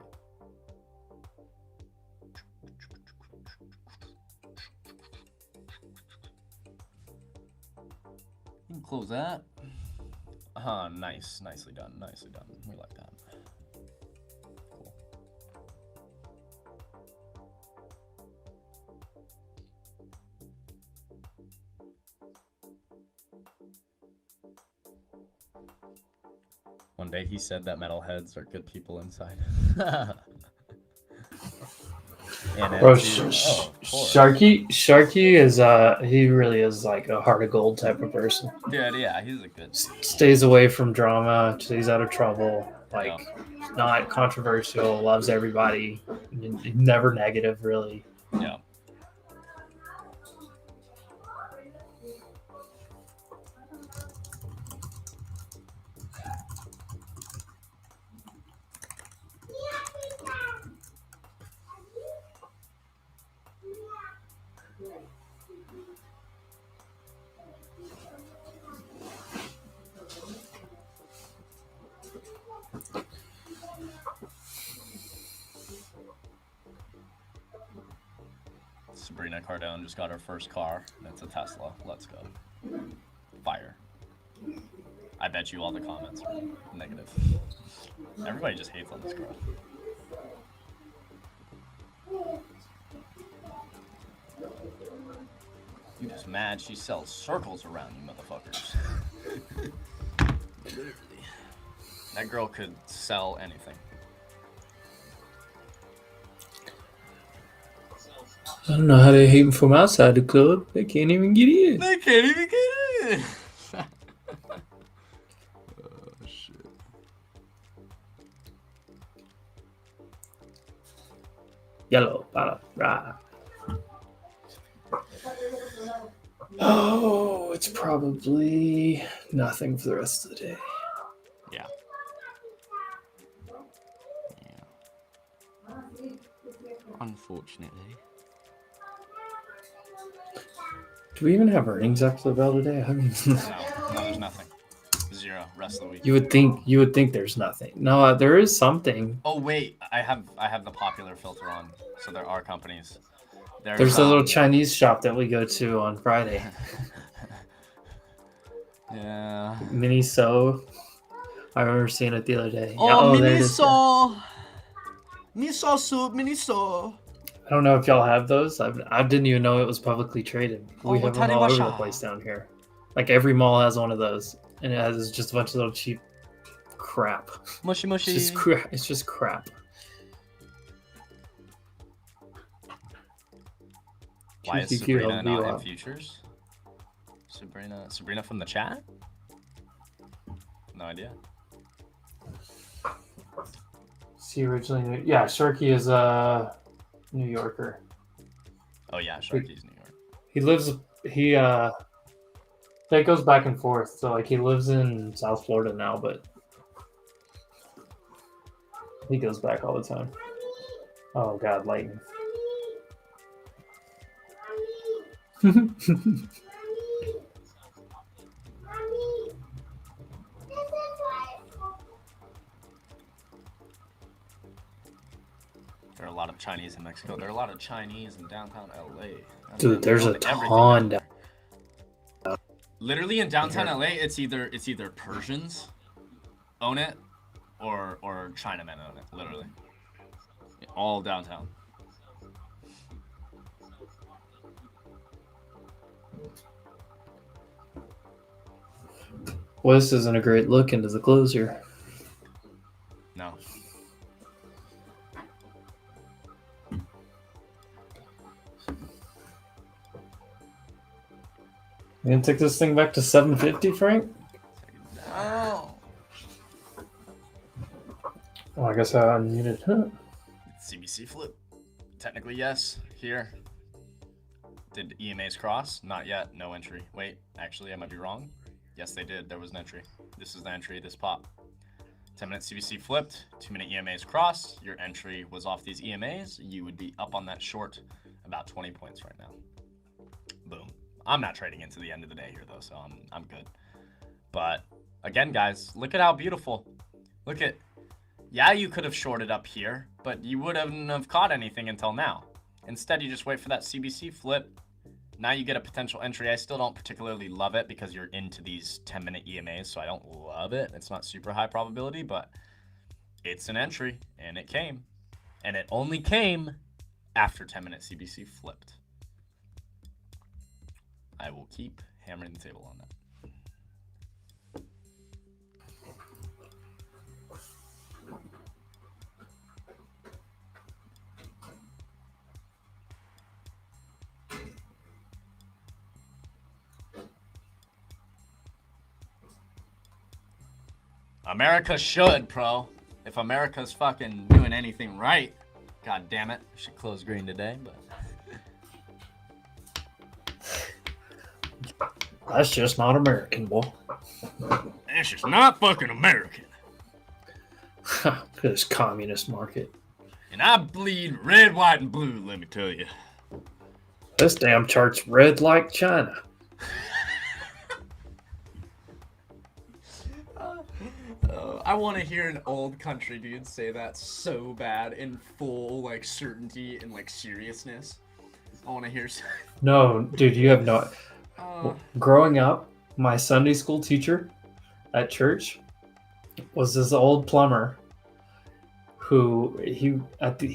You can close that. Nice. Nicely done. We like that. Cool. One day he said that metalheads are good people inside. Bro, Sharky is he really is like a heart of gold type of person. Yeah, he's a good. Stays away from drama, stays out of trouble. Like not controversial, loves everybody, never negative, really. Yeah. Sabrina Cardone just got her first car. It's a Tesla. Let's go. Fire. I bet you all the comments are negative. Everybody just hates on this girl. You just mad she sells circles around you motherfuckers. Literally. That girl could sell anything. I don't know how they hate from outside the club. They can't even get in. They can't even get in. Oh, shit. Yellow, bottom, right. Oh, it's probably nothing for the rest of the day. Yeah. Unfortunately. Do we even have earnings after the bell today? I mean, No, there's nothing. Zero. Rest of the week. you would think there's nothing. No, there is something. Oh wait, I have the popular filter on, so there are companies. There's a little Chinese shop that we go to on Friday. Yeah. Miniso. I remember seeing it the other day. Oh, there it is, yeah. Miso soup, Miniso. I don't know if y'all have those. I didn't even know it was publicly traded. We have them all over the place down here. Like every mall has one of those, and it has just a bunch of little cheap crap. Mushy mushy. It's just crap. Why is Sabrina not in futures? Sabrina from the chat? No idea. She originally, yeah, Sharky is a New Yorker. Oh yeah, Sharky's New York. That goes back and forth. So like he lives in South Florida now, but he goes back all the time. Oh God, lightning. There are a lot of Chinese in Mexico. There are a lot of Chinese in downtown LA. Dude, there's a ton down. Literally in downtown LA, it's either Persians own it or Chinamen own it. Literally, all downtown. Well, this isn't a great look into the closer. No. You gonna take this thing back to 750, Frank? No. Oh, I guess I unmuted. Huh? CBC flip. Technically, yes. Here. Did EMAs cross? Not yet. No entry. Wait, actually, I might be wrong. Yes, they did. There was an entry. This is the entry. This pop. 10-minute CBC flipped. 2-minute EMAs crossed. Your entry was off these EMAs. You would be up on that short about 20 points right now. Boom. I'm not trading into the end of the day here, though, so I'm good. But, again, guys, look at how beautiful. Look at... Yeah, you could have shorted up here, but you wouldn't have caught anything until now. Instead, you just wait for that CBC flip. Now you get a potential entry. I still don't particularly love it because you're into these 10-minute EMAs, so I don't love it. It's not super high probability, but it's an entry, and it came. And it only came after 10-minute CBC flipped. I will keep hammering the table on that. America should, pro. if America's fucking doing anything right, god damn it, we should close green today, but that's just not American, boy. that's just not fucking American. This communist market. And I bleed red, white, and blue, let me tell you. This damn chart's red like China. I want to hear an old country dude say that so bad in full like certainty and like seriousness. I want to hear. No, dude, you have no. Growing up, my Sunday school teacher at church was this old plumber who he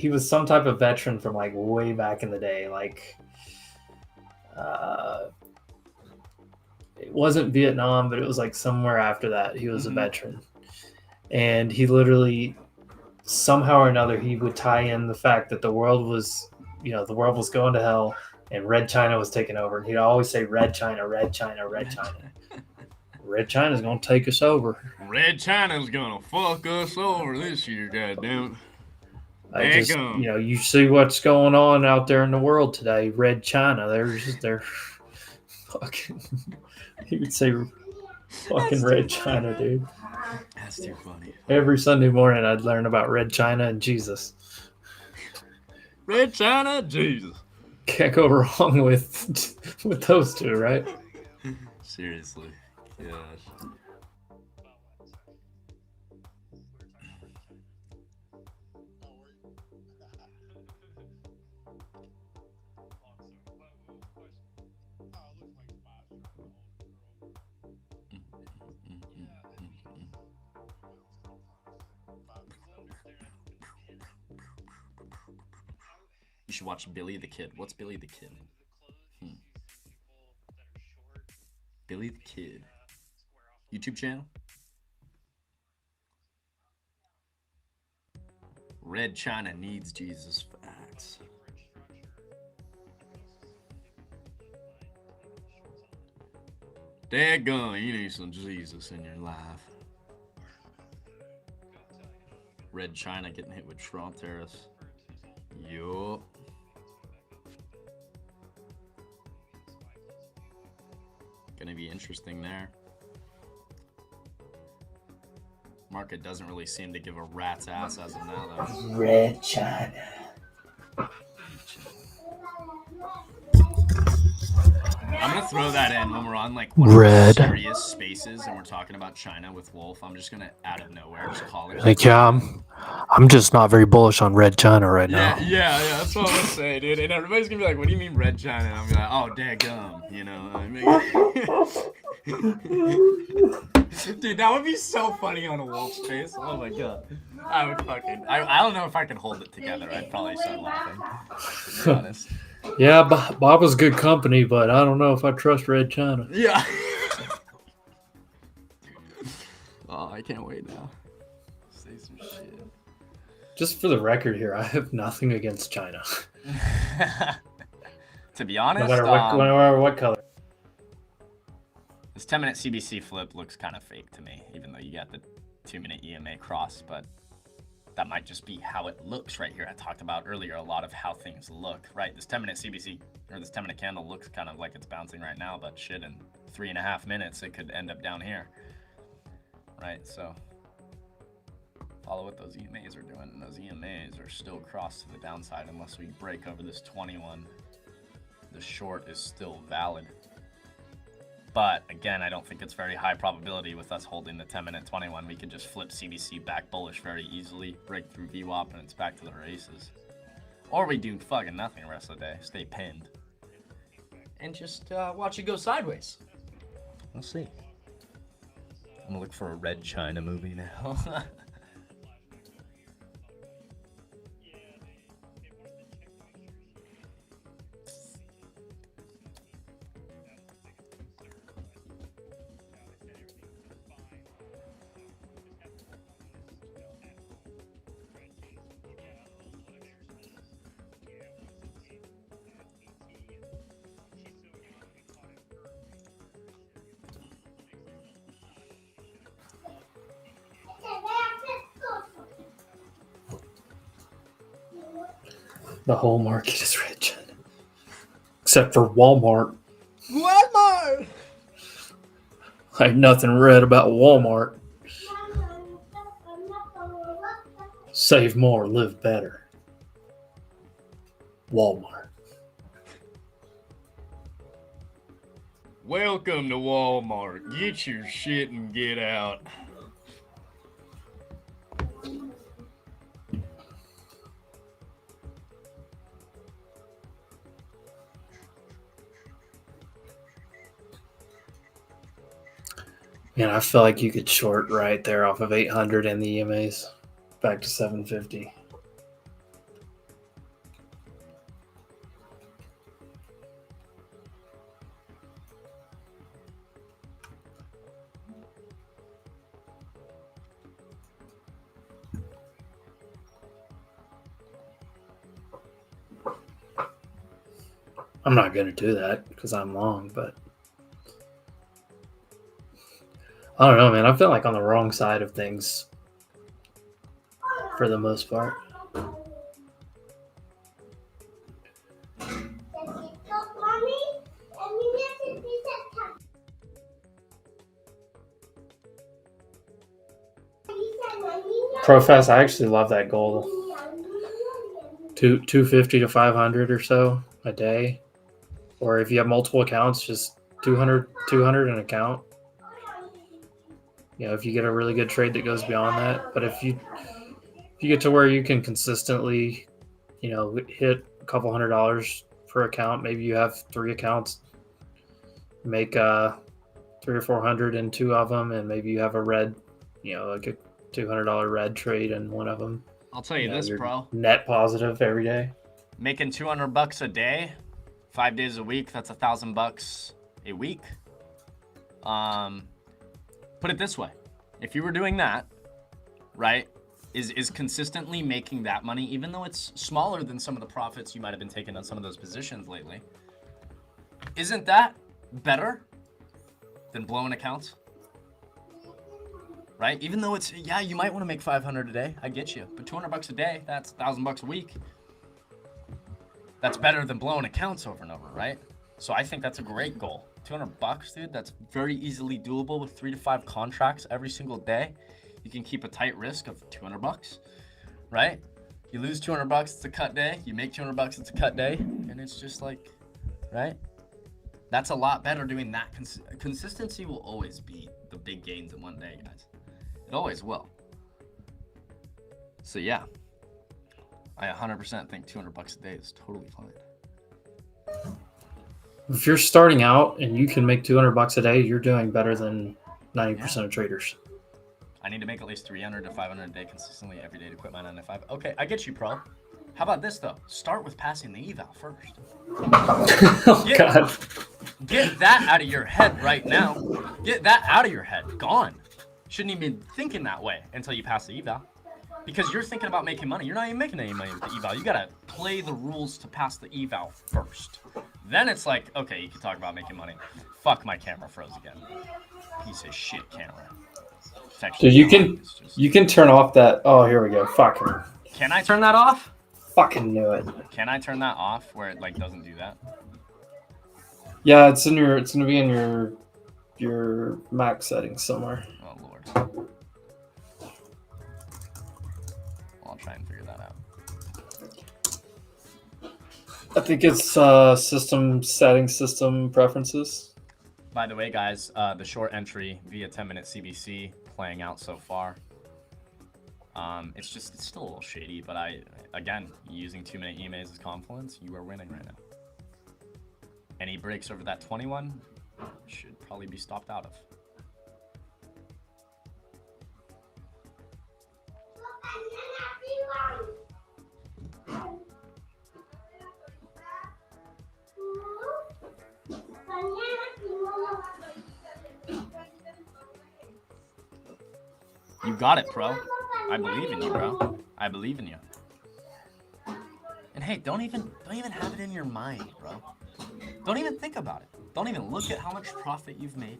was some type of veteran from like way back in the day, like it wasn't Vietnam, but it was like somewhere after that. He was a veteran, and he literally somehow or another he would tie in the fact that the world was going to hell and Red China was taking over, and he'd always say Red China, Red China, Red China. Red China's gonna take us over. Red China's gonna fuck us over this year, goddamn. You see what's going on out there in the world today. Red China, they're fucking. He would say fucking Red China, dude. That's too funny. Every Sunday morning, I'd learn about Red China and Jesus. Red China, Jesus. Can't go wrong with those two, right? Seriously. Gosh. You should watch Billy the Kid. What's Billy the Kid? Billy the Kid. YouTube channel? Red China needs Jesus facts. Daggone, you need some Jesus in your life. Red China getting hit with Trump tariffs. Yup. Gonna be interesting there. Market doesn't really seem to give a rat's ass as of now, though. Red China. I'm gonna throw that in when we're on like one of those serious spaces and we're talking about China with Wolf. I'm just gonna out of nowhere just call it. Like, yeah, I'm just not very bullish on Red China right now. Yeah, that's what I'm gonna say, dude. And everybody's gonna be like, "What do you mean Red China?" And I'm gonna be like, "Oh, daggum," you know. Dude, that would be so funny on a Wolf's face. Oh my god, I would fucking. I don't know if I could hold it together. I'd probably start laughing. To be honest. Yeah, Bob was good company, but I don't know if I trust Red China. Yeah. Oh, I can't wait now. Say some shit. Just for the record here, I have nothing against China. To be honest, no matter what color. This 10-minute CBC flip looks kind of fake to me, even though you got the 2-minute EMA cross, but that might just be how it looks right here. I talked about earlier a lot of how things look, right? This 10-minute CBC, or this 10-minute candle looks kind of like it's bouncing right now, but shit, in 3.5 minutes, it could end up down here, right? So follow what those EMAs are doing, and those EMAs are still crossed to the downside unless we break over this 21. The short is still valid. But again, I don't think it's very high probability with us holding the 10-minute 21. We could just flip CBC back bullish very easily, break through VWAP, and it's back to the races. Or we do fucking nothing the rest of the day, stay pinned, and just watch it go sideways. We'll see. I'm gonna look for a Red China movie now. The whole market is red, China. Except for Walmart. Walmart! Like nothing red about Walmart. Save more, live better. Walmart. Welcome to Walmart. Get your shit and get out. Man, I feel like you could short right there off of 800 in the EMAs back to 750. I'm not going to do that because I'm long, but I don't know, man. I feel like on the wrong side of things for the most part. Profess, I actually love that goal. 250 to 500 or so a day. Or if you have multiple accounts, just 200 an account. You know, if you get a really good trade that goes beyond that. But if you get to where you can consistently, you know, hit a couple $100 per account, maybe you have 3 accounts, make 300 or 400 in 2 of them, and maybe you have a red, you know, like a $200 red trade in one of them. I'll tell you this, you're bro. Net positive every day. Making $200 a day, 5 days a week, that's $1,000 a week. Put it this way. If you were doing that, right, is consistently making that money, even though it's smaller than some of the profits you might have been taking on some of those positions lately, isn't that better than blowing accounts? Right? Even though it's, yeah, you might want to make 500 a day. I get you. But $200 a day, that's $1,000 a week. That's better than blowing accounts over and over, right? So I think that's a great goal. $200, dude, that's very easily doable with 3 to 5 contracts every single day. You can keep a tight risk of $200, right? You lose $200, it's a cut day. You make $200, it's a cut day. And it's just like, right? That's a lot better doing that. Consistency will always be the big gains in one day, guys. It always will. So yeah, I 100% think $200 a day is totally fine. If you're starting out and you can make $200 a day, you're doing better than 90% of traders. I need to make at least 300 to 500 a day consistently every day to quit my 9 to 5. Okay, I get you, pro. How about this though? Start with passing the eval first. Get that out of your head right now. Get that out of your head. Gone. Shouldn't even be thinking that way until you pass the eval. Because you're thinking about making money. You're not even making any money with the eval. You gotta play the rules to pass the eval first. Then it's like, okay, you can talk about making money. Fuck, my camera froze again. Piece of shit camera. Dude, you can turn off that. Oh, here we go. Fucking. Can I turn that off? Fucking knew it. Can I turn that off where it like doesn't do that? Yeah, it's gonna be in your Mac settings somewhere. Oh lord. I'll try and figure that out. I think it's system settings, system preferences. By the way, guys, the short entry via 10-minute CBC playing out so far. It's still a little shady, but again, using 2-minute EMAs as confluence, you are winning right now. Any breaks over that 21 should probably be stopped out of. You got it, pro. I believe in you, bro. I believe in you. And hey, don't even have it in your mind, bro. Don't even think about it. Don't even look at how much profit you've made.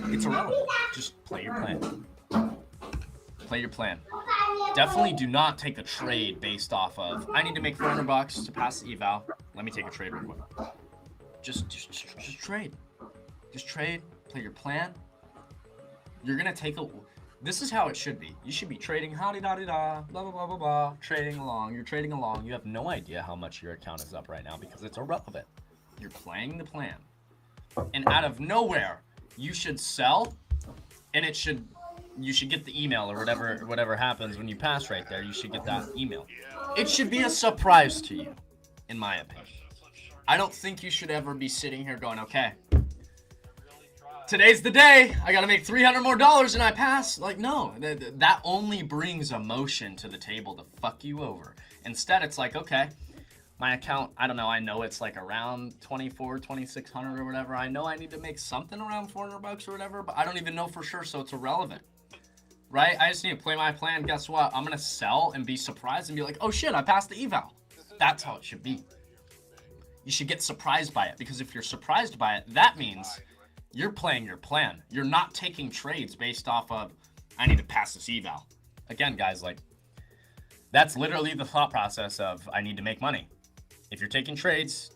It's irrelevant. Just play your plan. Play your plan. definitely do not take a trade based off of, I need to make $400 to pass the eval. Let me take a trade real quick. Just trade. Just trade, play your plan. You're gonna take a, this is how it should be. You should be trading ha-di-da-di-da, blah, blah, blah, blah, blah, trading along. You're trading along. You have no idea how much your account is up right now because it's irrelevant. You're playing the plan. And out of nowhere, you should sell, and you should get the email or whatever happens when you pass right there. You should get that email. It should be a surprise to you, in my opinion. I don't think you should ever be sitting here going, okay, today's the day. I gotta make $300 more and I pass. Like, no, that only brings emotion to the table to fuck you over. Instead, it's like, okay, my account, I don't know, I know it's like around 2,600 or whatever. I know I need to make something around $400 or whatever, but I don't even know for sure, so it's irrelevant. Right? I just need to play my plan. Guess what? I'm gonna sell and be surprised and be like, oh shit, I passed the eval. That's how it should be. You should get surprised by it, because if you're surprised by it, that means you're playing your plan. You're not taking trades based off of, I need to pass this eval. Again, guys, like, that's literally the thought process of, I need to make money. If you're taking trades,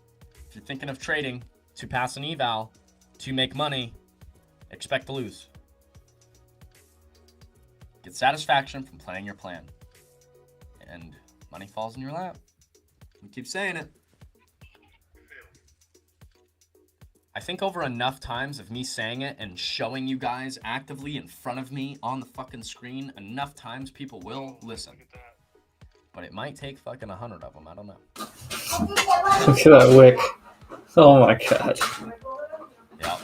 if you're thinking of trading to pass an eval, to make money, expect to lose. Get satisfaction from playing your plan. And money falls in your lap. We keep saying it. I think over enough times of me saying it and showing you guys actively in front of me on the fucking screen, enough times people will listen. But it might take fucking 100 of them. I don't know. Look at that wick. Oh my god. Yep.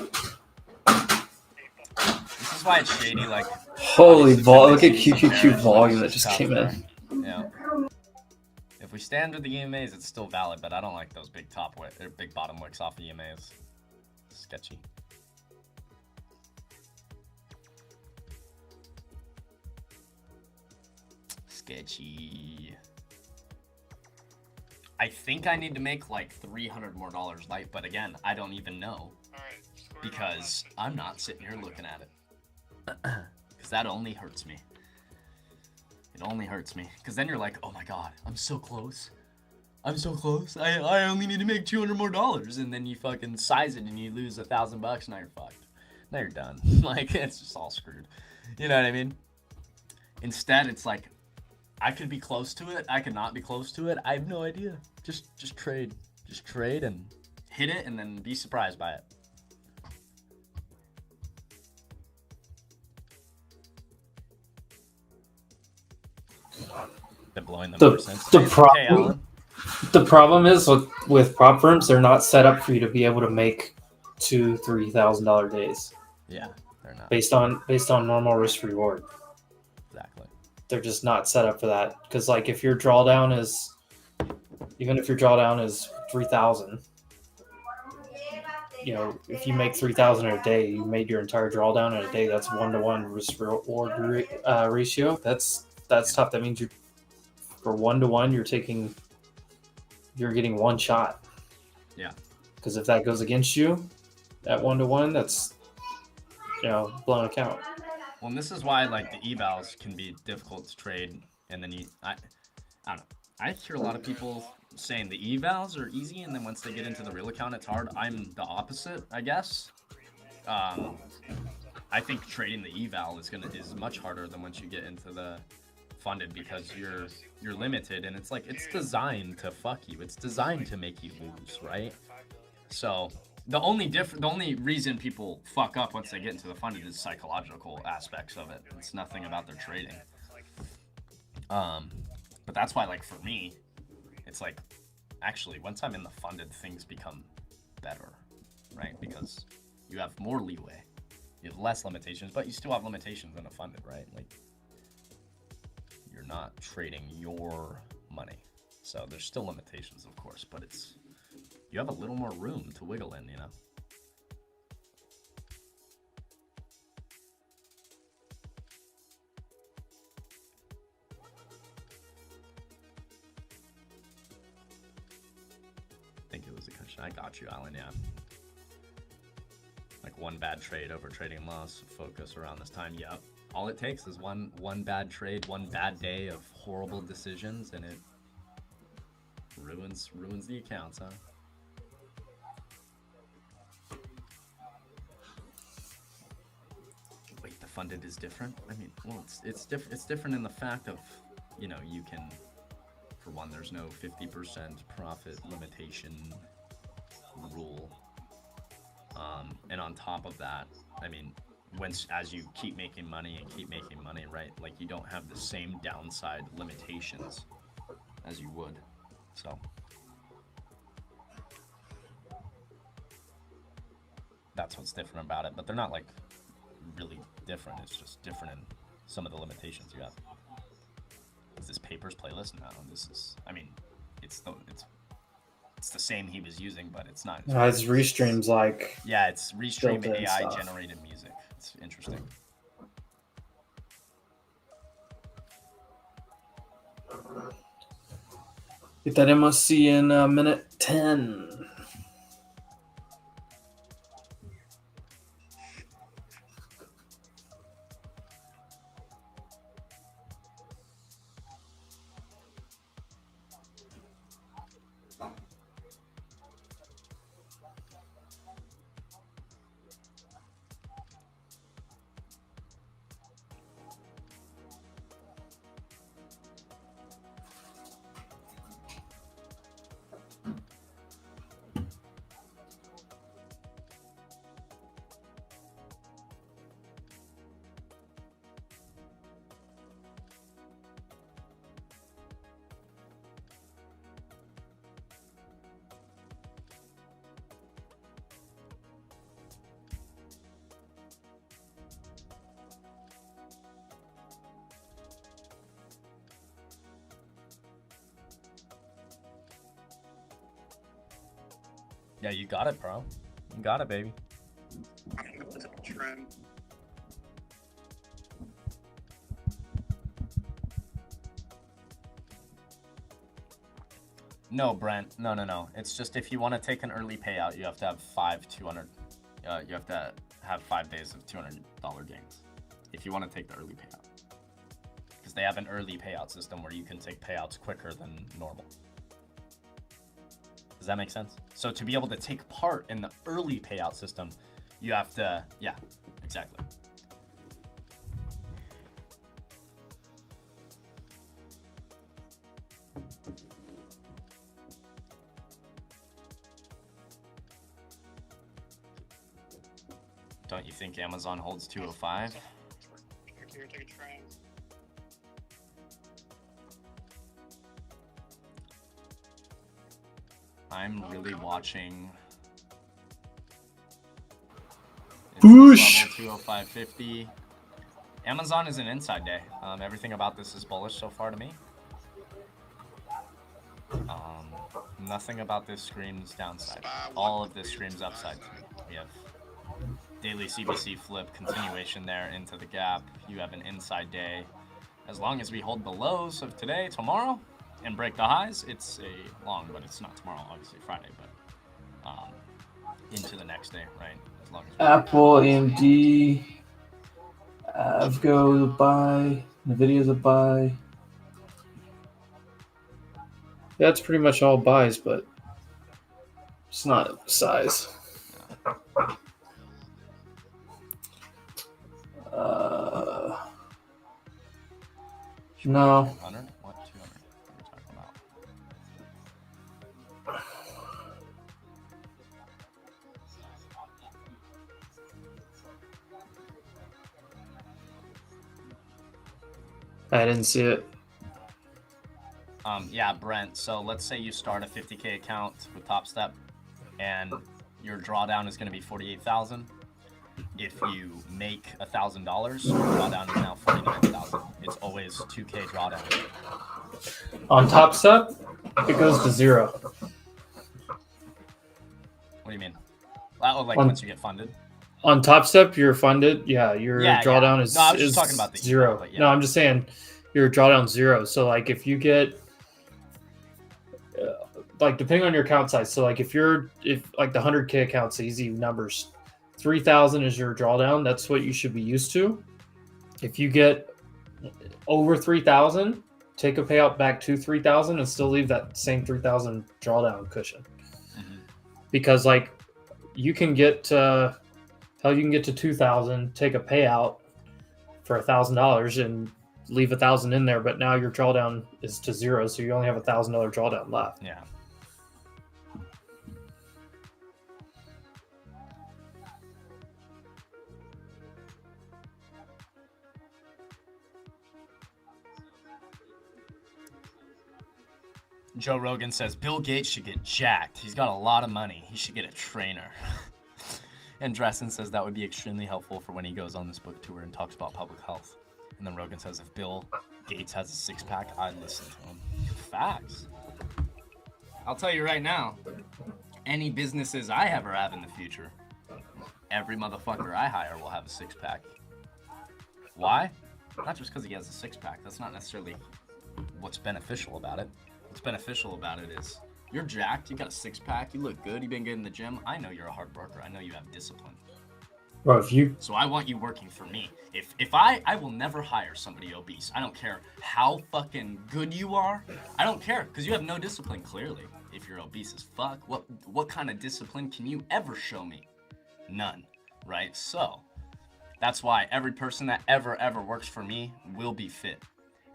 This is why it's shady, like... Holy volume. Look at QQQ volume that just came in. Yeah. If we stay under the EMAs, it's still valid, but I don't like those big top wick, or big bottom wicks off the EMAs. Sketchy. Sketchy. I think I need to make like $300 more light, but again, I don't even know. Because I'm not sitting here looking at it. Because that only hurts me. It only hurts me. Because then you're like, oh my god, I'm so close. I'm so close. I only need to make $200 more. And then you fucking size it and you lose $1,000. Now you're fucked. Now you're done. Like, it's just all screwed. You know what I mean? Instead, it's like, I could be close to it. I could not be close to it. I have no idea. Just trade. Just trade and hit it and then be surprised by it. Been blowing them ever since. The problem is with prop firms, they're not set up for you to be able to make $2,000-$3,000 days. Yeah, they're not. Based on normal risk reward. Exactly. They're just not set up for that. Because like if your drawdown is, even if your drawdown is 3,000, you know, if you make 3,000 in a day, you made your entire drawdown in a day. That's 1-to-1 risk reward ratio. That's tough. That means for 1-to-1, you're getting one shot. Yeah. Because if that goes against you at 1-to-1, that's, you know, blown account. Well, and this is why like the evals can be difficult to trade, and then I don't know. I hear a lot of people saying the evals are easy, and then once they get into the real account, it's hard. I'm the opposite, I guess. I think trading the eval is much harder than once you get into the funded, because you're limited, and it's like it's designed to fuck you. It's designed to make you lose, right? So the only reason people fuck up once they get into the funded is psychological aspects of it. It's nothing about their trading. But that's why, like, for me, it's like, actually, once I'm in the funded, things become better, right? Because you have more leeway. You have less limitations, but you still have limitations in a funded, right? Like, you're not trading your money. So there's still limitations, of course, but you have a little more room to wiggle in, you know? I think it was a cushion. I got you, Alan, yeah. Like one bad trade over trading loss, focus around this time. Yep, All it takes is one bad trade, one bad day of horrible decisions, and it ruins the accounts, huh? Wait, the funded is different? I mean, well, it's different in the fact of, you know, you can, for one, there's no 50% profit limitation rule. And on top of that, I mean, as you keep making money, right? Like, you don't have the same downside limitations as you would. So that's what's different about it. But they're not like really different. It's just different in some of the limitations you have. Is this Papers playlist? No, this is. I mean, it's the same he was using, but it's not. It's Restream's like. Yeah, it's Restream built-in AI stuff. generated music. It's interesting. Get that MOC in minute 10. Yeah, you got it, bro. You got it, baby. Trend. No, Brent. No. It's just if you want to take an early payout, you have to have 200. You have to have 5 days of $200 gains. If you want to take the early payout, because they have an early payout system where you can take payouts quicker than normal. Does that make sense? So to be able to take part in the early payout system, you have to, yeah, exactly. Don't you think Amazon holds 205? Here, take a train. I'm really watching. Boosh! 205.50. Amazon is an inside day. Everything about this is bullish so far to me. Nothing about this screams downside. All of this screams upside to me. We have daily CBC flip, continuation there into the gap. You have an inside day. As long as we hold the lows of today, tomorrow, and break the highs, it's a long, but it's not tomorrow, obviously Friday, but into the next day, right? As long as Apple, AMD, Avgo, the buy, Nvidia's a buy. Yeah, it's pretty much all buys, but it's not size. No. 200? What 200? What are we talking about? I didn't see it. Yeah, Brent. So let's say you start a 50K account with Top Step, and your drawdown is going to be 48,000. If you make $1,000, your drawdown is now 49,000. It's always 2K drawdown. On Top Step, it goes to 0. What do you mean? Like once you get funded? On Top Step, you're funded. Yeah, your drawdown is, no, I was just talking about the 0. but yeah. No, I'm just saying your drawdown 0. So like if you get like depending on your account size. So like if like the 100K account's easy numbers, 3,000 is your drawdown. That's what you should be used to. If you get over 3,000, take a payout back to 3,000 and still leave that same 3,000 drawdown cushion. Because like you can get to 2,000, take a payout for $1,000 and leave 1,000 in there, but now your drawdown is to 0, so you only have $1,000 drawdown left. Yeah. Joe Rogan says Bill Gates should get jacked. He's got a lot of money. He should get a trainer. And Dressen says that would be extremely helpful for when he goes on this book tour and talks about public health. And then Rogan says if Bill Gates has a six-pack, I'd listen to him. Facts. I'll tell you right now, any businesses I ever have in the future, every motherfucker I hire will have a six-pack. Why? Not just because he has a six-pack. That's not necessarily what's beneficial about it. What's beneficial about it is you're jacked, you got a six-pack, you look good, you've been good in the gym. I know you're a hard worker. I know you have discipline. Bro, if you... So I want you working for me. If I will never hire somebody obese. I don't care how fucking good you are. I don't care, because you have no discipline, clearly. If you're obese as fuck, what kind of discipline can you ever show me? None, right? So that's why every person that ever works for me will be fit.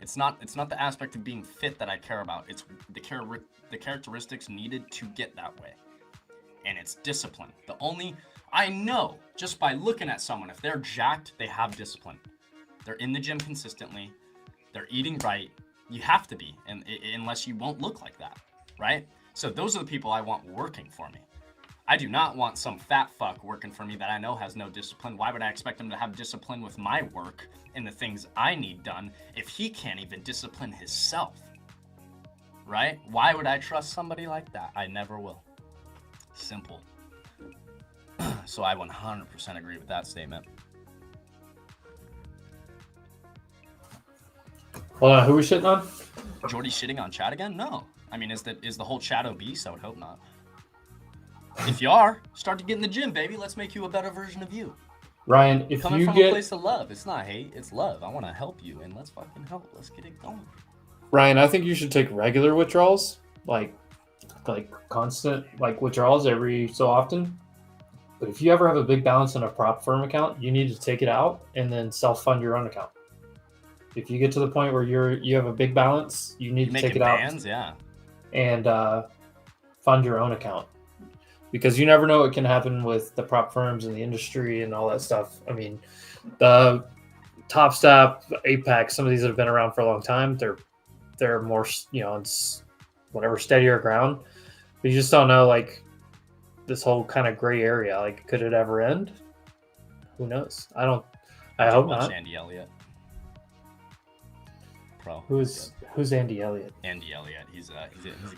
It's not the aspect of being fit that I care about. It's the characteristics needed to get that way. And it's discipline. I know just by looking at someone, if they're jacked, they have discipline. They're in the gym consistently. They're eating right. You have to be, unless you won't look like that, right? So those are the people I want working for me. I do not want some fat fuck working for me that I know has no discipline. Why would I expect him to have discipline with my work and the things I need done if he can't even discipline himself? Right? Why would I trust somebody like that? I never will. Simple. So I 100% agree with that statement. Hold on, who are we shitting on? Jordy shitting on chat again? No. I mean, is the whole chat obese? I would hope not. If you are, start to get in the gym, baby. Let's make you a better version of you. Ryan, if Coming you from get... a place of love. It's not hate, it's love. I want to help you, and let's fucking help. Let's get it going. Ryan, I think you should take regular withdrawals, like constant withdrawals every so often. But if you ever have a big balance in a prop firm account, you need to take it out and then self-fund your own account. If you get to the point where you have a big balance, you need to take it bands, out yeah. and fund your own account. Because you never know what can happen with the prop firms and the industry and all that stuff. I mean, the Top Step, Apex, some of these have been around for a long time. They're more, it's whatever, steadier ground. But you just don't know, like, this whole kind of gray area. Like, could it ever end? Who knows? I hope not. Andy Elliott. Pro. Who's Andy Elliott? Andy Elliott. He's a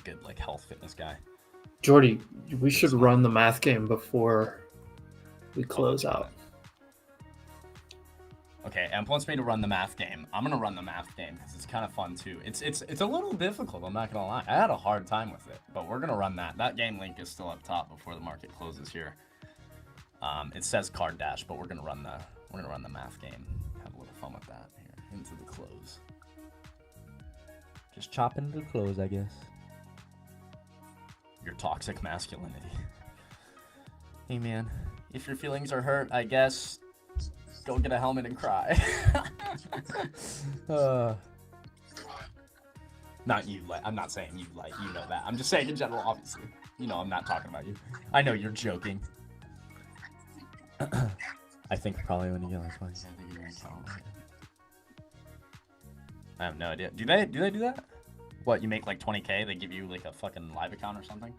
good health fitness guy. Jordy, we should run the math game before we close out. Okay, Amp wants me to run the math game. I'm gonna run the math game because it's kind of fun too. It's a little difficult. I'm not gonna lie. I had a hard time with it, but we're gonna run that. That game link is still up top before the market closes here. It says Card Dash, but we're gonna run the math game. Have a little fun with that here into the close. Just chop into the close, I guess. Your toxic masculinity. Hey man, if your feelings are hurt, I guess go get a helmet and cry. Not you, I'm not saying you, you know that. I'm just saying in general, obviously. You know I'm not talking about you. I know you're joking. I think probably when you get like 20, I think you're gonna tell them. I have no idea. Do they do that? What, you make like 20K, they give you like a fucking live account or something?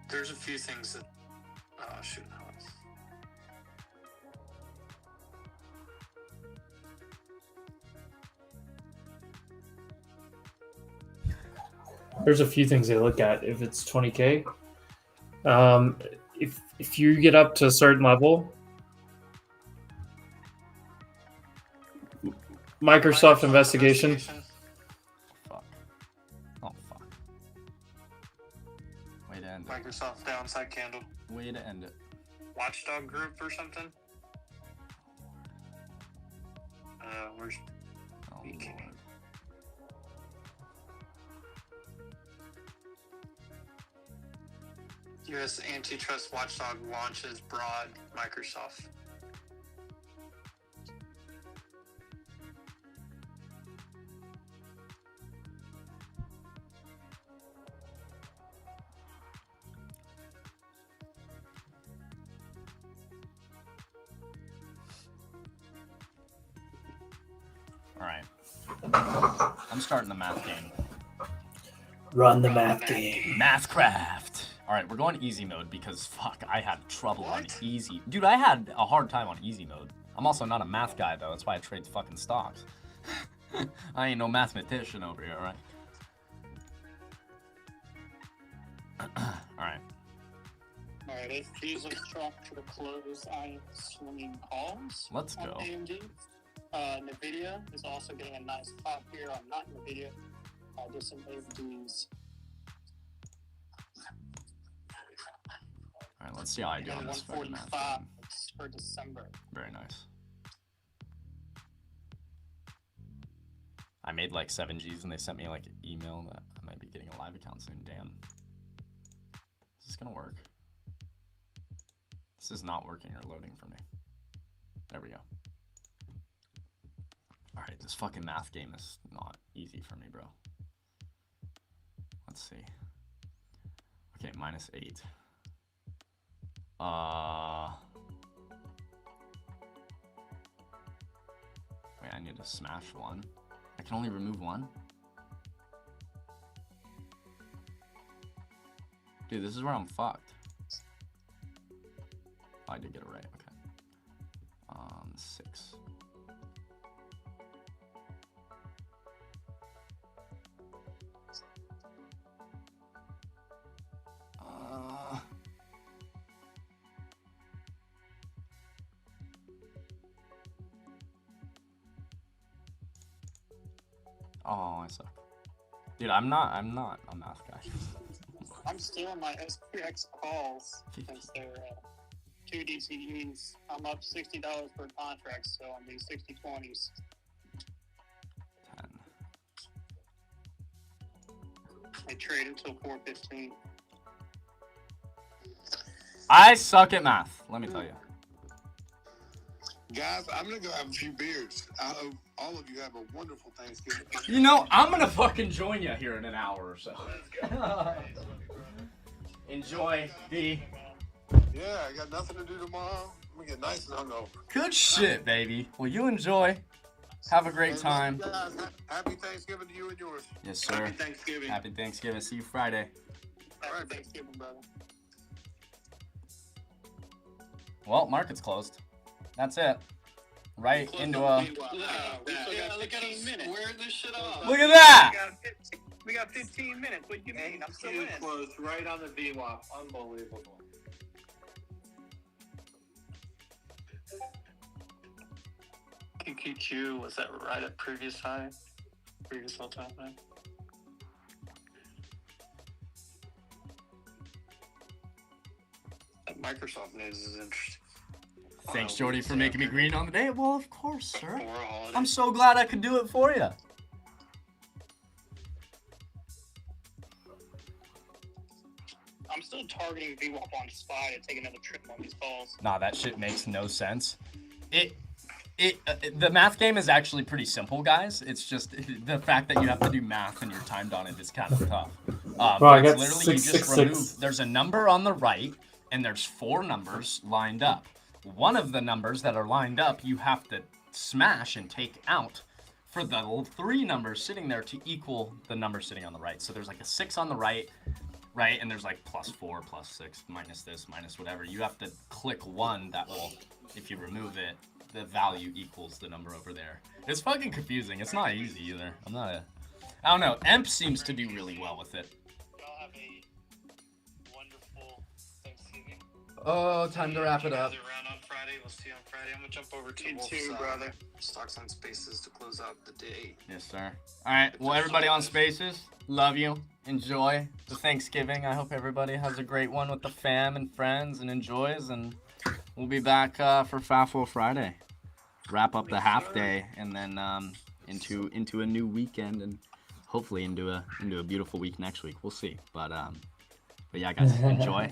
There's a few things that... Oh, shoot. There's a few things they look at if it's 20K. If you get up to a certain level... Microsoft investigation. Fuck. Oh, fuck. Way to end it. Microsoft downside candle. Way to end it. Watchdog group or something? first week. U.S. antitrust watchdog launches broad Microsoft. Alright. I'm starting the math game. Run the math game. Mathcraft. Alright, we're going easy mode because, fuck, I had trouble on easy. Dude, I had a hard time on easy mode. I'm also not a math guy, though. That's why I trade fucking stocks. I ain't no mathematician over here, alright? Alright. Alright, FG's structure close on swinging calls. Let's go. AMD. NVIDIA is also getting a nice pop here on not NVIDIA. Just some AMDs. Alright, let's see how I do on this fucking math game. For December. Very nice. I made like 7 Gs and they sent me like an email that I might be getting a live account soon. Damn. Is this gonna work? This is not working or loading for me. There we go. Alright, this fucking math game is not easy for me, bro. Let's see. Okay, -8. Wait, I need to smash one. I can only remove one? Dude, this is where I'm fucked. Oh, I did get it right, okay. 6. Oh, I suck. Dude, I'm not a math guy. I'm still on my SPX calls since they're 2 DCEs. I'm up $60 per contract, so on these 60/20s. 10. I trade until 4:15. I suck at math, let me tell you. Guys, I'm gonna go have a few beers. I hope all of you have a wonderful Thanksgiving. You know, I'm gonna fucking join you here in an hour or so. Enjoy, D. Yeah, I got nothing to do tomorrow. I'm gonna get nice and hungover. Good shit, baby. Well, you enjoy. Have a great time. Guys, happy Thanksgiving to you and yours. Yes, sir. Happy Thanksgiving. Happy Thanksgiving. See you Friday. Happy Thanksgiving, brother. Well, market's closed. That's it. Right into a... Look at us square this shit off. Look at that! We got 15 minutes. What do you mean? I'm still in. Closed right on the VWAP. Unbelievable. QQQ, was that right at previous high? Previous all-time high? That Microsoft news is interesting. Thanks, Jordy, for making me green on the day. Well, of course, sir. I'm so glad I could do it for you. I'm still targeting VWAP on SPY to take another trip on these calls. Nah, that shit makes no sense. The math game is actually pretty simple, guys. It's just the fact that you have to do math and you're timed on it is kind of tough. I It's got literally you just 666. remove. There's a number on the right, and there's 4 numbers lined up. One of the numbers that are lined up, you have to smash and take out for the 3 numbers sitting there to equal the number sitting on the right. So there's like a 6 on the right, and there's like +4, +6, minus this, minus whatever. You have to click 1 that will, if you remove it, the value equals the number over there. It's fucking confusing. It's not easy either. I don't know. EMP seems to do really well with it. Y'all have a wonderful Thanksgiving. Oh, time to wrap it up. Around on Friday. We'll see you on Friday. I'm gonna jump over to You Wolf's too, side. brother. Stocks on Spaces to close out the day. Yes, sir. All right. Well, everybody on Spaces, love you. Enjoy the Thanksgiving. I hope everybody has a great one with the fam and friends and enjoys. And we'll be back for FAFO Friday. wrap up the half day and then into a new weekend and hopefully into a beautiful week next week. We'll see. But yeah, guys, enjoy.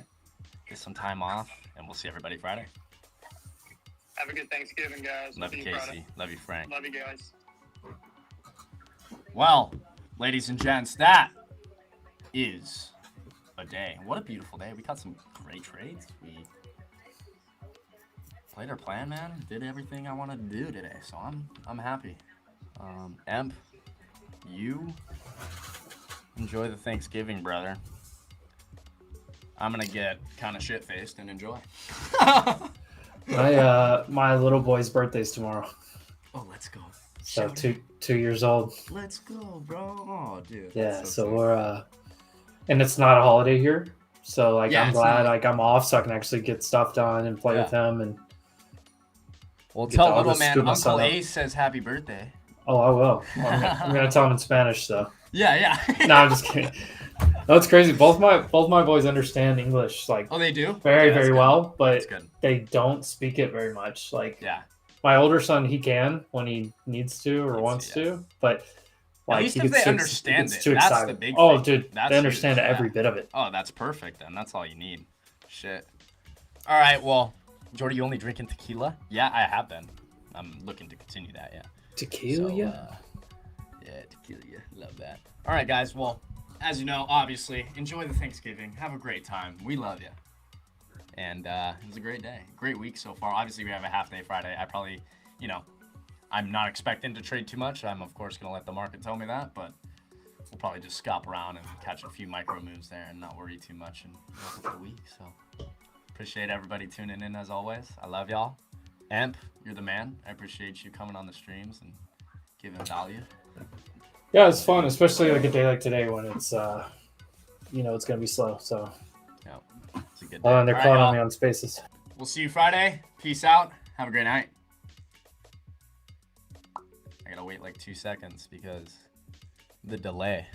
Get some time off, and we'll see everybody Friday. Have a good Thanksgiving, guys. Love you, See Casey. Friday. Love you, Frank. Love you guys. Well, ladies and gents, that is a day. What a beautiful day. We got some great trades. We played our plan, man. Did everything I wanted to do today, so I'm happy. Emp, you enjoy the Thanksgiving, brother. I'm gonna get kind of shit-faced and enjoy. My little boy's birthday's tomorrow. Oh, let's go. So 2 years old. Let's go, bro. Oh, dude. Yeah, so we're and it's not a holiday here. So like Yeah, I'm it's glad not. like I'm off so I can actually get stuff done and play with him and Well, get tell all little this man scuba Uncle setup. Ace says happy birthday. Oh, I will. I'm gonna tell him in Spanish though. Yeah. No, I'm just kidding. No, it's crazy. Both my boys understand English like Oh, they do? very Yeah, that's very good. well, but That's good. they don't speak it very much. Like Yeah. my older son, he can when he needs to or wants to, but like least he if gets they too, understand he gets it, too that's the excited. big Oh, thing. dude, That's they understand huge, every yeah. bit of it. Oh, that's perfect, then. That's all you need. Shit. All right, well, Jordy, you only drinking tequila? Yeah, I have been. I'm looking to continue that, yeah. Tequila? So, yeah, tequila. Love that. All right, guys. Well, as you know, obviously, enjoy the Thanksgiving. Have a great time. We love you. And it was a great day. Great week so far. Obviously, we have a half day Friday. I probably, I'm not expecting to trade too much. I'm, of course, going to let the market tell me that. But we'll probably just scop around and catch a few micro moves there and not worry too much and wrap up the week. So appreciate everybody tuning in as always. I love y'all. Emp, you're the man. I appreciate you coming on the streams and giving value. Yeah, it's fun, especially like a day like today when it's it's gonna be slow. So it's a good day. and they're All right, calling y'all. me on Spaces. We'll see you Friday. Peace out. Have a great night. I gotta wait like 2 seconds because the delay.